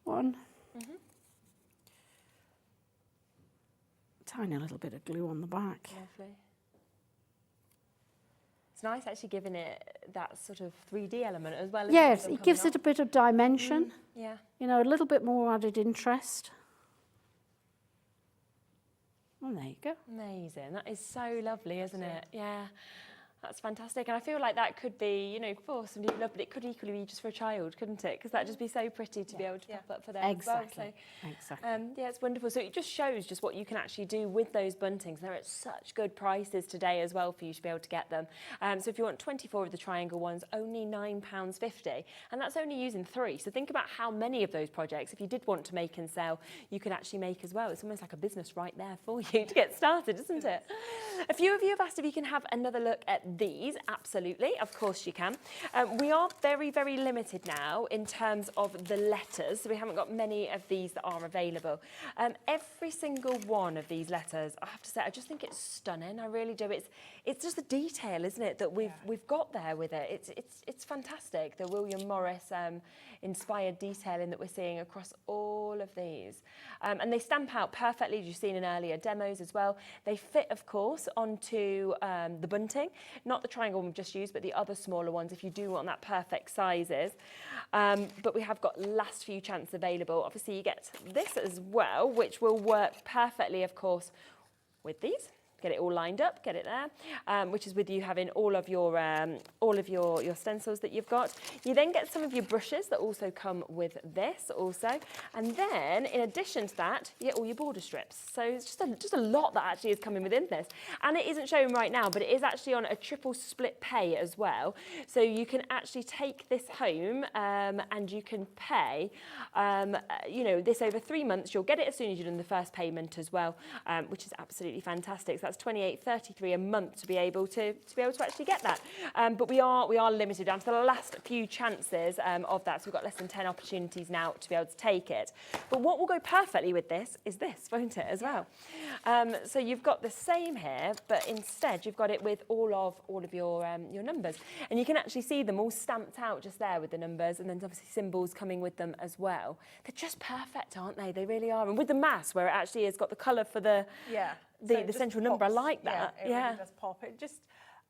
One. Tiny little bit of glue on the back. Lovely. It's nice actually giving it that sort of 3D element as well. Yes, it gives it a bit of dimension. Yeah. You know, a little bit more added interest. And there you go. Amazing. That is so lovely, isn't it? Yeah. That's fantastic. And I feel like that could be, you know, for somebody who loved it, it could equally be just for a child, couldn't it? Because that'd just be so pretty to be able to pop up for them as well. So, exactly. yeah, it's wonderful. So it just shows just what you can actually do with those buntings. They're at such good prices today as well for you to be able to get them. So if you want 24 of the triangle ones, only £9.50. And that's only using 3. So think about how many of those projects, if you did want to make and sell, you could actually make as well. It's almost like a business right there for you to get started, isn't it? A few of you have asked if you can have another look at these. Absolutely, of course you can. We are very, very limited now in terms of the letters. So we haven't got many of these that are available. Every single one of these letters, I have to say, I just think it's stunning. I really do. It's just the detail, isn't it, that we've got there with it. It's fantastic. The William Morris inspired detailing that we're seeing across all of these. And they stamp out perfectly, as you've seen in earlier demos as well. They fit, of course, onto the bunting, not the triangle one we've just used, but the other smaller ones if you do want that perfect sizes. But we have got last few chance available. Obviously, you get this as well, which will work perfectly, of course, with these, get it all lined up, get it there, which is with you having all of your stencils that you've got. You then get some of your brushes that also come with this also, and then in addition to that, you get all your border strips. So it's just a lot that actually is coming within this, and it isn't showing right now, but it is actually on a triple split pay as well. So you can actually take this home and you can pay, you know, this over 3 months. You'll get it as soon as you've done the first payment as well, which is absolutely fantastic. So that's £28.33 a month to be able to actually get that. But we are limited down to the last few chances of that. So we've got less than 10 opportunities now to be able to take it. But what will go perfectly with this is this, won't it, as well? So you've got the same here, but instead you've got it with all of your numbers, and you can actually see them all stamped out just there with the numbers, and then obviously symbols coming with them as well. They're just perfect, aren't they? They really are. And with the mass, where it actually has got the colour for the central number, I like that. It really does pop. It just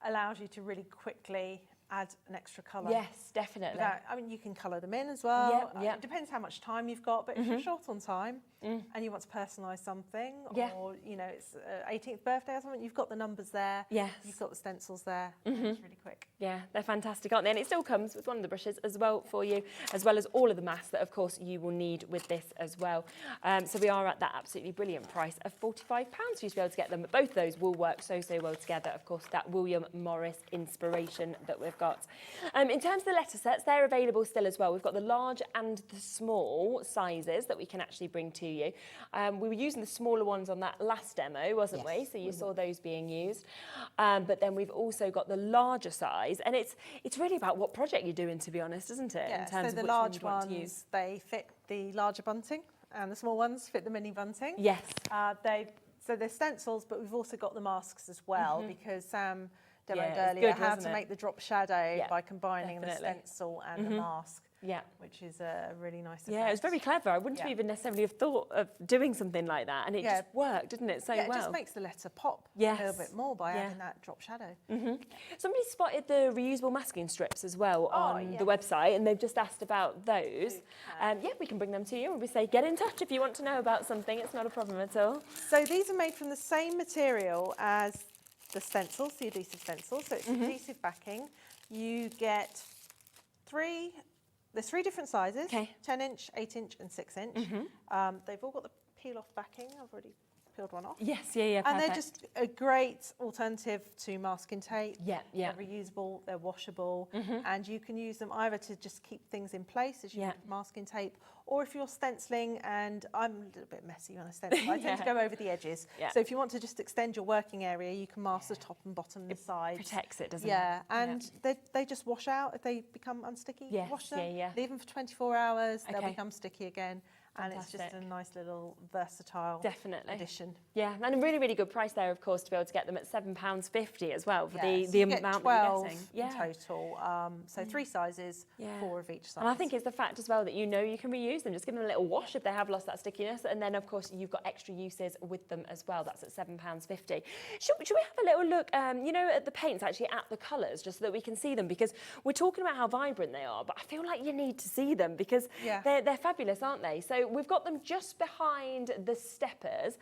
allows you to really quickly add an extra colour. Yes, definitely. I mean, you can colour them in as well. Yep. It depends how much time you've got, but if you're short on time and you want to personalise something, or, you know, it's 18th birthday or something, you've got the numbers there. Yes. You've got the stencils there. It's really quick. Yeah, they're fantastic, aren't they? And it still comes with one of the brushes as well for you, as well as all of the mass that, of course, you will need with this as well. So we are at that absolutely brilliant price of £45 for you to be able to get them. But both of those will work so well together. Of course, that William Morris inspiration that we've got. In terms of the letter sets, they're available still as well. We've got the large and the small sizes that we can actually bring to you. We were using the smaller ones on that last demo, wasn't we? So you saw those being used. But then we've also got the larger size, and it's really about what project you're doing, to be honest, isn't it? Yeah, in terms so the of large one to use. ones, they fit the larger bunting, and the small ones fit the mini bunting. Yes. So they're stencils, but we've also got the masks as well, because Sam demoed it's earlier good, how wasn't to it? make the drop shadow Yeah, by combining definitely. the stencil and the mask. Yeah. Which is a really nice effect. Yeah, it was very clever. I wouldn't have even necessarily have thought of doing something like that, and it just worked, didn't it, so well? It just makes the letter pop a little bit more by adding that drop shadow. Somebody spotted the reusable masking strips as well on the website, and they've just asked about those. Yeah, we can bring them to you, and we say get in touch if you want to know about something. It's not a problem at all. So these are made from the same material as the stencils, the adhesive stencils. So it's adhesive backing. You get there's 3 different sizes, 10-inch, 8-inch and 6-inch. They've all got the peel-off backing. I've already peeled one off. Yes, yeah, and they're just a great alternative to masking tape. Yeah. They're reusable, they're washable, and you can use them either to just keep things in place as you would masking tape, or if you're stenciling, and I'm a little bit messy when I stencil, I tend to go over the edges. So if you want to just extend your working area, you can mask the top and bottom and the sides. Protects it, doesn't it? Yeah, and they just wash out if they become unsticky. Yes, wash them, yeah. leave them for 24 hours, they'll become sticky again. And it's Fantastic. just a nice little versatile addition. Yeah, and a really, really good price there, of course, to be able to get them at £7.50 as well for the so you amount get 12 that you're getting. in total. So 3 sizes, 4 of each size. And I think it's the fact as well that you know you can reuse them. Just give them a little wash if they have lost that stickiness. And then, of course, you've got extra uses with them as well. That's at £7.50. Should we have a little look, you know, at the paints, actually at the colours, just so that we can see them? Because we're talking about how vibrant they are, but I feel like you need to see them because they're fabulous, aren't they? So we've got them just behind the steppers.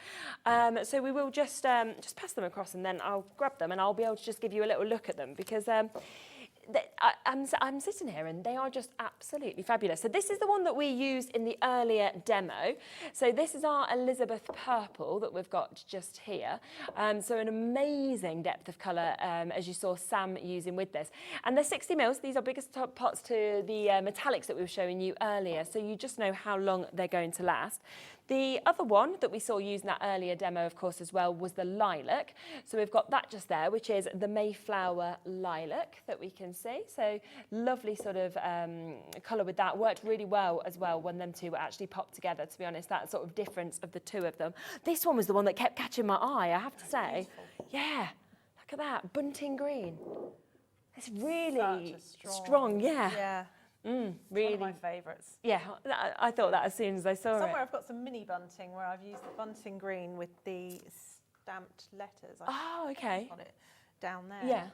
So we will just pass them across, and then I'll grab them and I'll be able to just give you a little look at them, because I'm sitting here and they are just absolutely fabulous. So this is the one that we used in the earlier demo. So this is our Elizabeth Purple that we've got just here. So an amazing depth of colour, as you saw Sam using with this. And they're 60 mils. These are biggest pots to the metallics that we were showing you earlier. So you just know how long they're going to last. The other one that we saw using that earlier demo, of course, as well, was the lilac. So we've got that just there, which is the Mayflower lilac that we can see. So lovely sort of colour with that. Worked really well as well when them two were actually popped together, to be honest, that sort of difference of the two of them. This one was the one that kept catching my eye, I have to say. Yeah, look at that, bunting green. It's really strong, Yeah. Really. One of my favourites. Yeah, I thought that as soon as I saw it. Somewhere I've got some mini bunting where I've used the bunting green with the stamped letters. Okay. Got it down there. Yeah.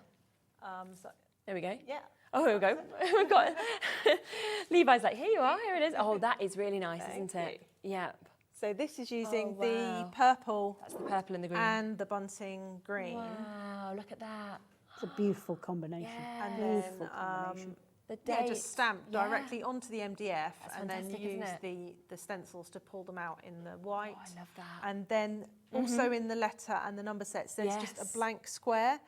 So there we go. Yeah. Oh, here we go. We've got Levi's like, here you are, here it is. Oh, that is really nice, isn't it? Yeah. So this is using the wow. purple. That's the purple and the green. And the bunting green. Wow, look at that. It's a beautiful combination. Yeah. And Beautiful then combination. The yeah, date. just stamp directly onto the MDF. That's and then fantastic, use isn't the stencils to pull them out in the white. Oh, I love that. And then also in the letter and the number sets, there's just a blank square.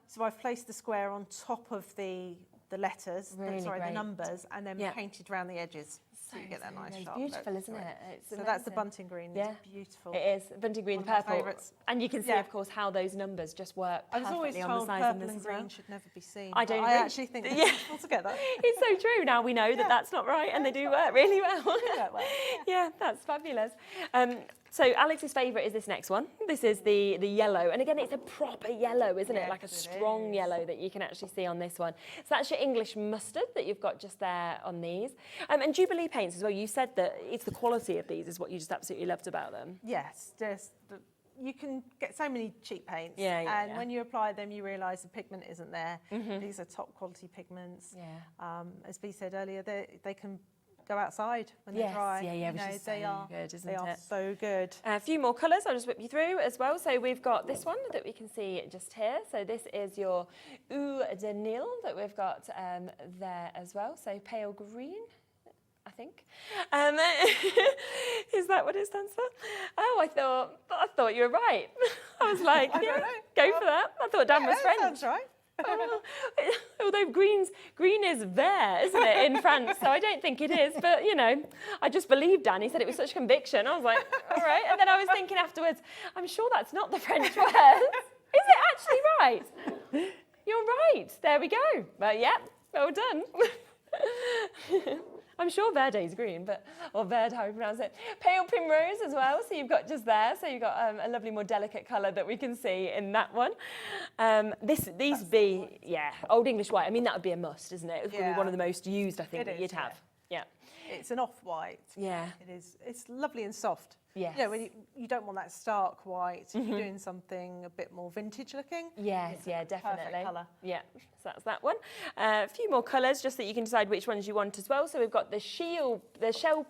So I've placed the square on top of the letters, Really the great. numbers, and then painted around the edges. So you get that nice sharp beautiful, look. isn't it? It's So that's the amazing. bunting green. Yeah. It's beautiful. It is. Bunting green, the One of my purple. favourites. And you can see, of course, how those numbers just work I was always perfectly on the told size purple on this and as well. green should never be seen. I don't but agree. I actually think they're beautiful together. It's so true. Now we know that that's not right, and they do work really well. work well, Yeah, that's fabulous. So Alex's favourite is this next one. This is the yellow, and again, it's a proper yellow, isn't it? Like a strong yellow that you can actually see on this one. So that's your English mustard that you've got just there on these. And Jubilee paints as well. You said that it's the quality of these is what you just absolutely loved about them. Yes, you can get so many cheap paints, Yeah, and when you apply them, you realise the pigment isn't there. These are top quality pigments. Yeah. As Bea said earlier, they can go outside when they dry. Which is they so are good, isn't they are it? so good. A few more colours I'll just whip you through as well. So we've got this one that we can see just here. So this is your Eau de Nil that we've got there as well. So pale green, I think. Is that what it stands for? Oh, I thought you were right. I was like, I don't know. Go for that. I thought Dan was French. Sounds right. Although green is vert, isn't it, in France? So I don't think it is. But, you know, I just believed Dan. He said it with such conviction. I was like, all right. And then I was thinking afterwards, I'm sure that's not the French word. Is it actually right? You're right. There we go. But, yeah, well done. I'm sure Verde's green, or Verde, how you pronounce it. Pale primrose as well, so you've got just there. So you've got a lovely, more delicate colour that we can see in that one. Old English white. I mean, that would be a must, isn't it? It would be one of the most used, I think, that you'd have. Yeah. It's an off-white. Yeah. It is. It's lovely and soft. Yes. You know, when you don't want that stark white. If you're doing something a bit more vintage looking. Yes, yeah, definitely. Perfect colour. Yeah, so that's that one. A few more colours just that you can decide which ones you want as well. So we've got the shell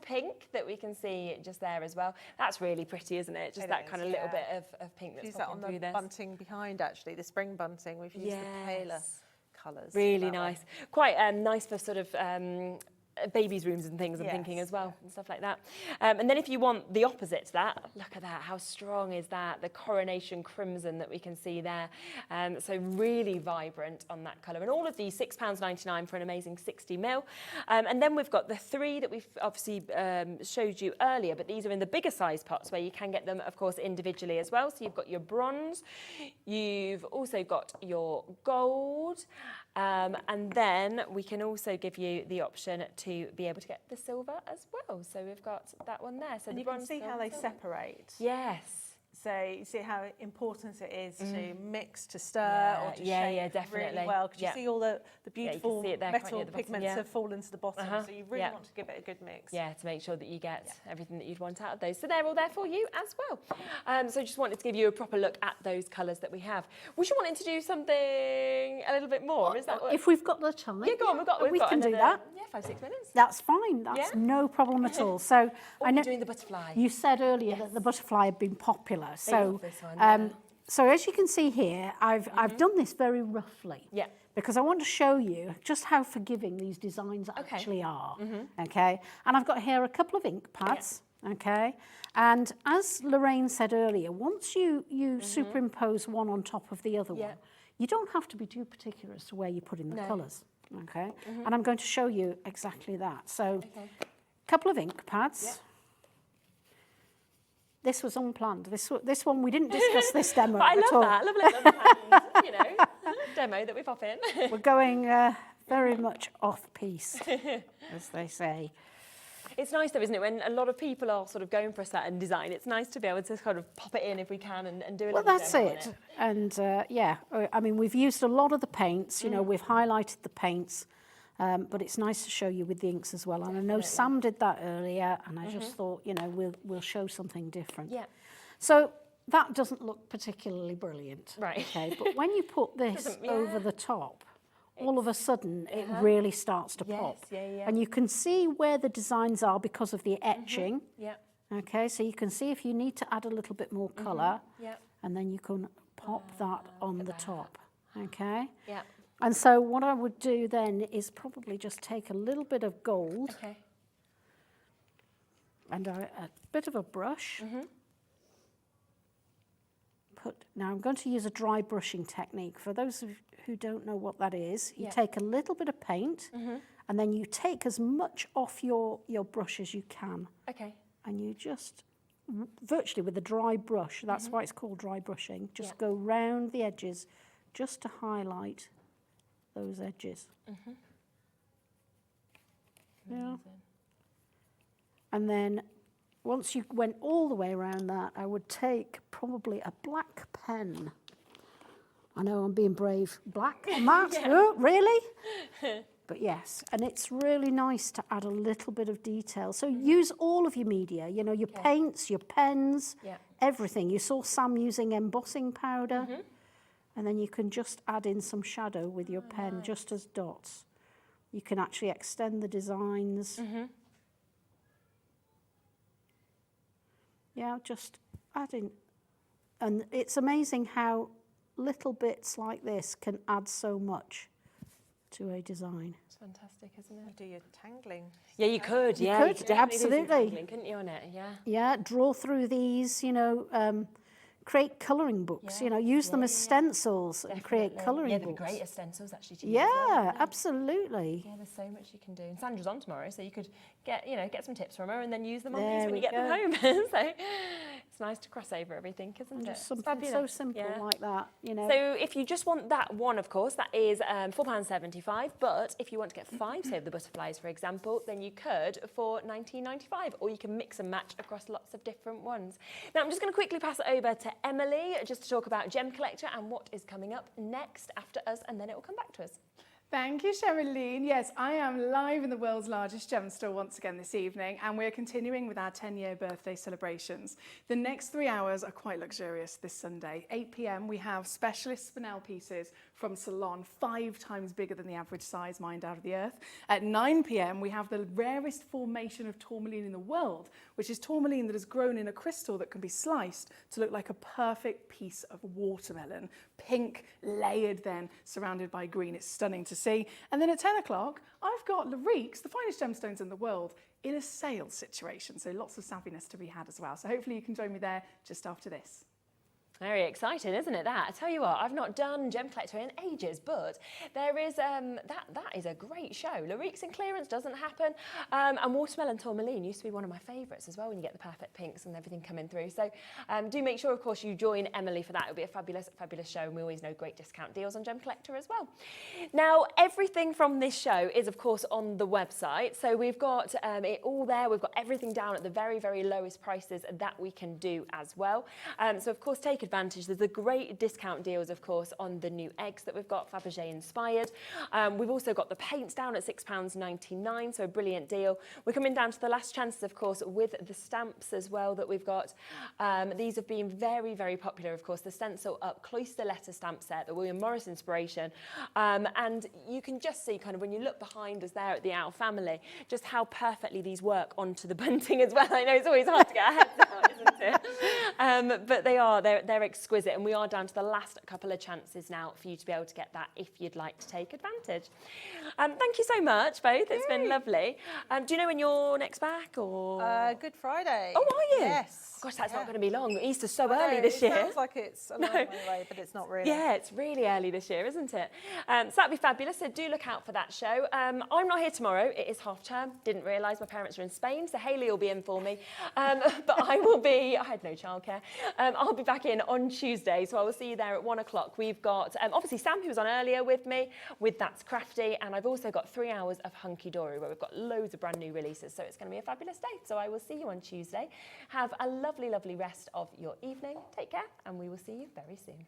pink that we can see just there as well. That's really pretty, isn't it? Just that kind of little bit of pink that's use that on the bunting behind, actually, the spring bunting. We've used the paler colours. Really nice. Quite nice for sort of babies' rooms and things, I'm thinking as well, and stuff like that. And then if you want the opposite to that, look at that, how strong is that? The Coronation Crimson that we can see there. So really vibrant on that colour. And all of these, £6.99 for an amazing 60ml. And then we've got the three that we've obviously showed you earlier, but these are in the bigger size pots where you can get them, of course, individually as well. So you've got your bronze, you've also got your gold, and then we can also give you the option to be able to get the silver as well. So we've got that one there. So and the you can bronze, see how they separate. Yes. So you see how important it is to mix, to stir, or to shake definitely. really well. Because you see all the beautiful there, metal pigments have fallen to the bottom. So you really Yeah. want to give it a good mix. Yeah, to make sure that you get everything that you'd want out of those. So they're all there for you as well. So just wanted to give you a proper look at those colours that we have. Was you wanting to do something a little bit more? Is that what? If we've got the time. Yeah, go on. We can do that. Yeah, 5-6 minutes. That's fine. That's no problem at all. So I know doing the butterfly. You said earlier that the butterfly had been popular. They So love this one, so as you can see here, I've done this very roughly. Yeah. Because I want to show you just how forgiving these designs actually are. Okay. And I've got here a couple of ink pads. Okay. And as Lorraine said earlier, once you superimpose one on top of the other one, you don't have to be too particular as to where you put in the colours. Okay. And I'm going to show you exactly that. So a couple of ink pads. This was unplanned. This one, we didn't discuss this demo But I at love all. that. Lovely little demo that we pop in. We're going very much off-piece, as they say. It's nice though, isn't it, when a lot of people are sort of going for a certain design, it's nice to be able to kind of pop it in if we can and do a little That's demo on it. And I mean, we've used a lot of the paints, you know, we've highlighted the paints, but it's nice to show you with the inks as well. And I know Sam did that earlier, and I just thought, you know, we'll show something different. Yeah. So that doesn't look particularly brilliant. Right. Okay, but when you put this over the top, all of a sudden it really starts to pop. Yeah. And you can see where the designs are because of the etching. Okay, so you can see if you need to add a little bit more colour, and then you can pop that on the top. Okay? Yeah. And so what I would do then is probably just take a little bit of gold and a bit of a brush. Now I'm going to use a dry brushing technique. For those of you who don't know what that is, you take a little bit of paint and then you take as much off your brush as you can. Okay. And you just, virtually with a dry brush, that's why it's called dry brushing, just go round the edges just to highlight those edges. Yeah. And then once you went all the way around that, I would take probably a black pen. I know I'm being brave. Black on that? Oh, really? But yes, and it's really nice to add a little bit of detail. So use all of your media, you know, your paints, your pens, everything. You saw Sam using embossing powder, and then you can just add in some shadow with your pen, just as dots. You can actually extend the designs. Yeah, just add in. And it's amazing how little bits like this can add so much to a design. It's fantastic, isn't it? You do your tangling. Yeah, you could. You Yeah, could, absolutely. Tangling, couldn't you, on it? Yeah. Yeah, draw through these, you know, create colouring books, you know, use them as stencils and create colouring books. Yeah, they'd be great as stencils, actually, to use Yeah, as well, absolutely. Yeah, there's so much you can do. And Sandra's on tomorrow, so you could get, you know, get some tips from her and then use them on There these when we you get them home. So it's nice to cross over everything, isn't it? Just something so simple like that, you know. So if you just want that one, of course, that is £4.75. But if you want to get 5 Save the Butterflies, for example, then you could for £19.95, or you can mix and match across lots of different ones. Now, I'm just going to quickly pass it over to Emily just to talk about Gem Collector and what is coming up next after us, and then it will come back to us. Thank you, Sherilyn. Yes, I am live in the world's largest gem store once again this evening, and we're continuing with our 10-year birthday celebrations. The next 3 hours are quite luxurious this Sunday. 8 p.m, we have specialist spinel pieces from Salon, 5 times bigger than the average size mined out of the earth. At 9 p.m, we have the rarest formation of tourmaline in the world, which is tourmaline that has grown in a crystal that can be sliced to look like a perfect piece of watermelon. Pink, layered then, surrounded by green. It's stunning to see. And then at 10 o'clock, I've got Lorraine's, the finest gemstones in the world, in a sale situation. So lots of savviness to be had as well. So hopefully you can join me there just after this. Very exciting, isn't it, that? I tell you what, I've not done Gem Collector in ages, but there is, that is a great show. Lorraine's in clearance doesn't happen, and Watermelon Tourmaline used to be one of my favourites as well when you get the perfect pinks and everything coming through. So do make sure, of course, you join Emily for that. It'll be a fabulous, fabulous show, and we always know great discount deals on Gem Collector as well. Now, everything from this show is, of course, on the website. So we've got it all there. We've got everything down at the very, very lowest prices that we can do as well. So, of course, take advantage. There's a great discount deals, of course, on the new eggs that we've got, Fabergé inspired. We've also got the paints down at £6.99, so a brilliant deal. We're coming down to the last chances, of course, with the stamps as well that we've got. These have been very, very popular, of course. The Stencil Up Cloister Letter stamp set, the William Morris inspiration. And you can just see kind of when you look behind us there at the Owl family, just how perfectly these work onto the bunting as well. I know it's always hard to get our heads out, isn't it? But they're exquisite, and we are down to the last couple of chances now for you to be able to get that if you'd like to take advantage. Thank you so much, both. It's been lovely. Do you know when you're next back, or? Good Friday. Oh, are you? Yes. Gosh, that's not going to be long. Easter's so early this year. It sounds like it's a long way away, but it's not really. Yeah, it's really early this year, isn't it? So that'd be fabulous. So do look out for that show. I'm not here tomorrow. It is half term. Didn't realise my parents are in Spain, so Hayley will be in for me. But I had no childcare. I'll be back in on Tuesday, so I will see you there at 1 o'clock. We've got obviously Sam, who was on earlier with me, with That's Crafty, and I've also got 3 hours of Hunkydory, where we've got loads of brand new releases. So it's going to be a fabulous day. So I will see you on Tuesday. Have a lovely, lovely rest of your evening. Take care, and we will see you very soon.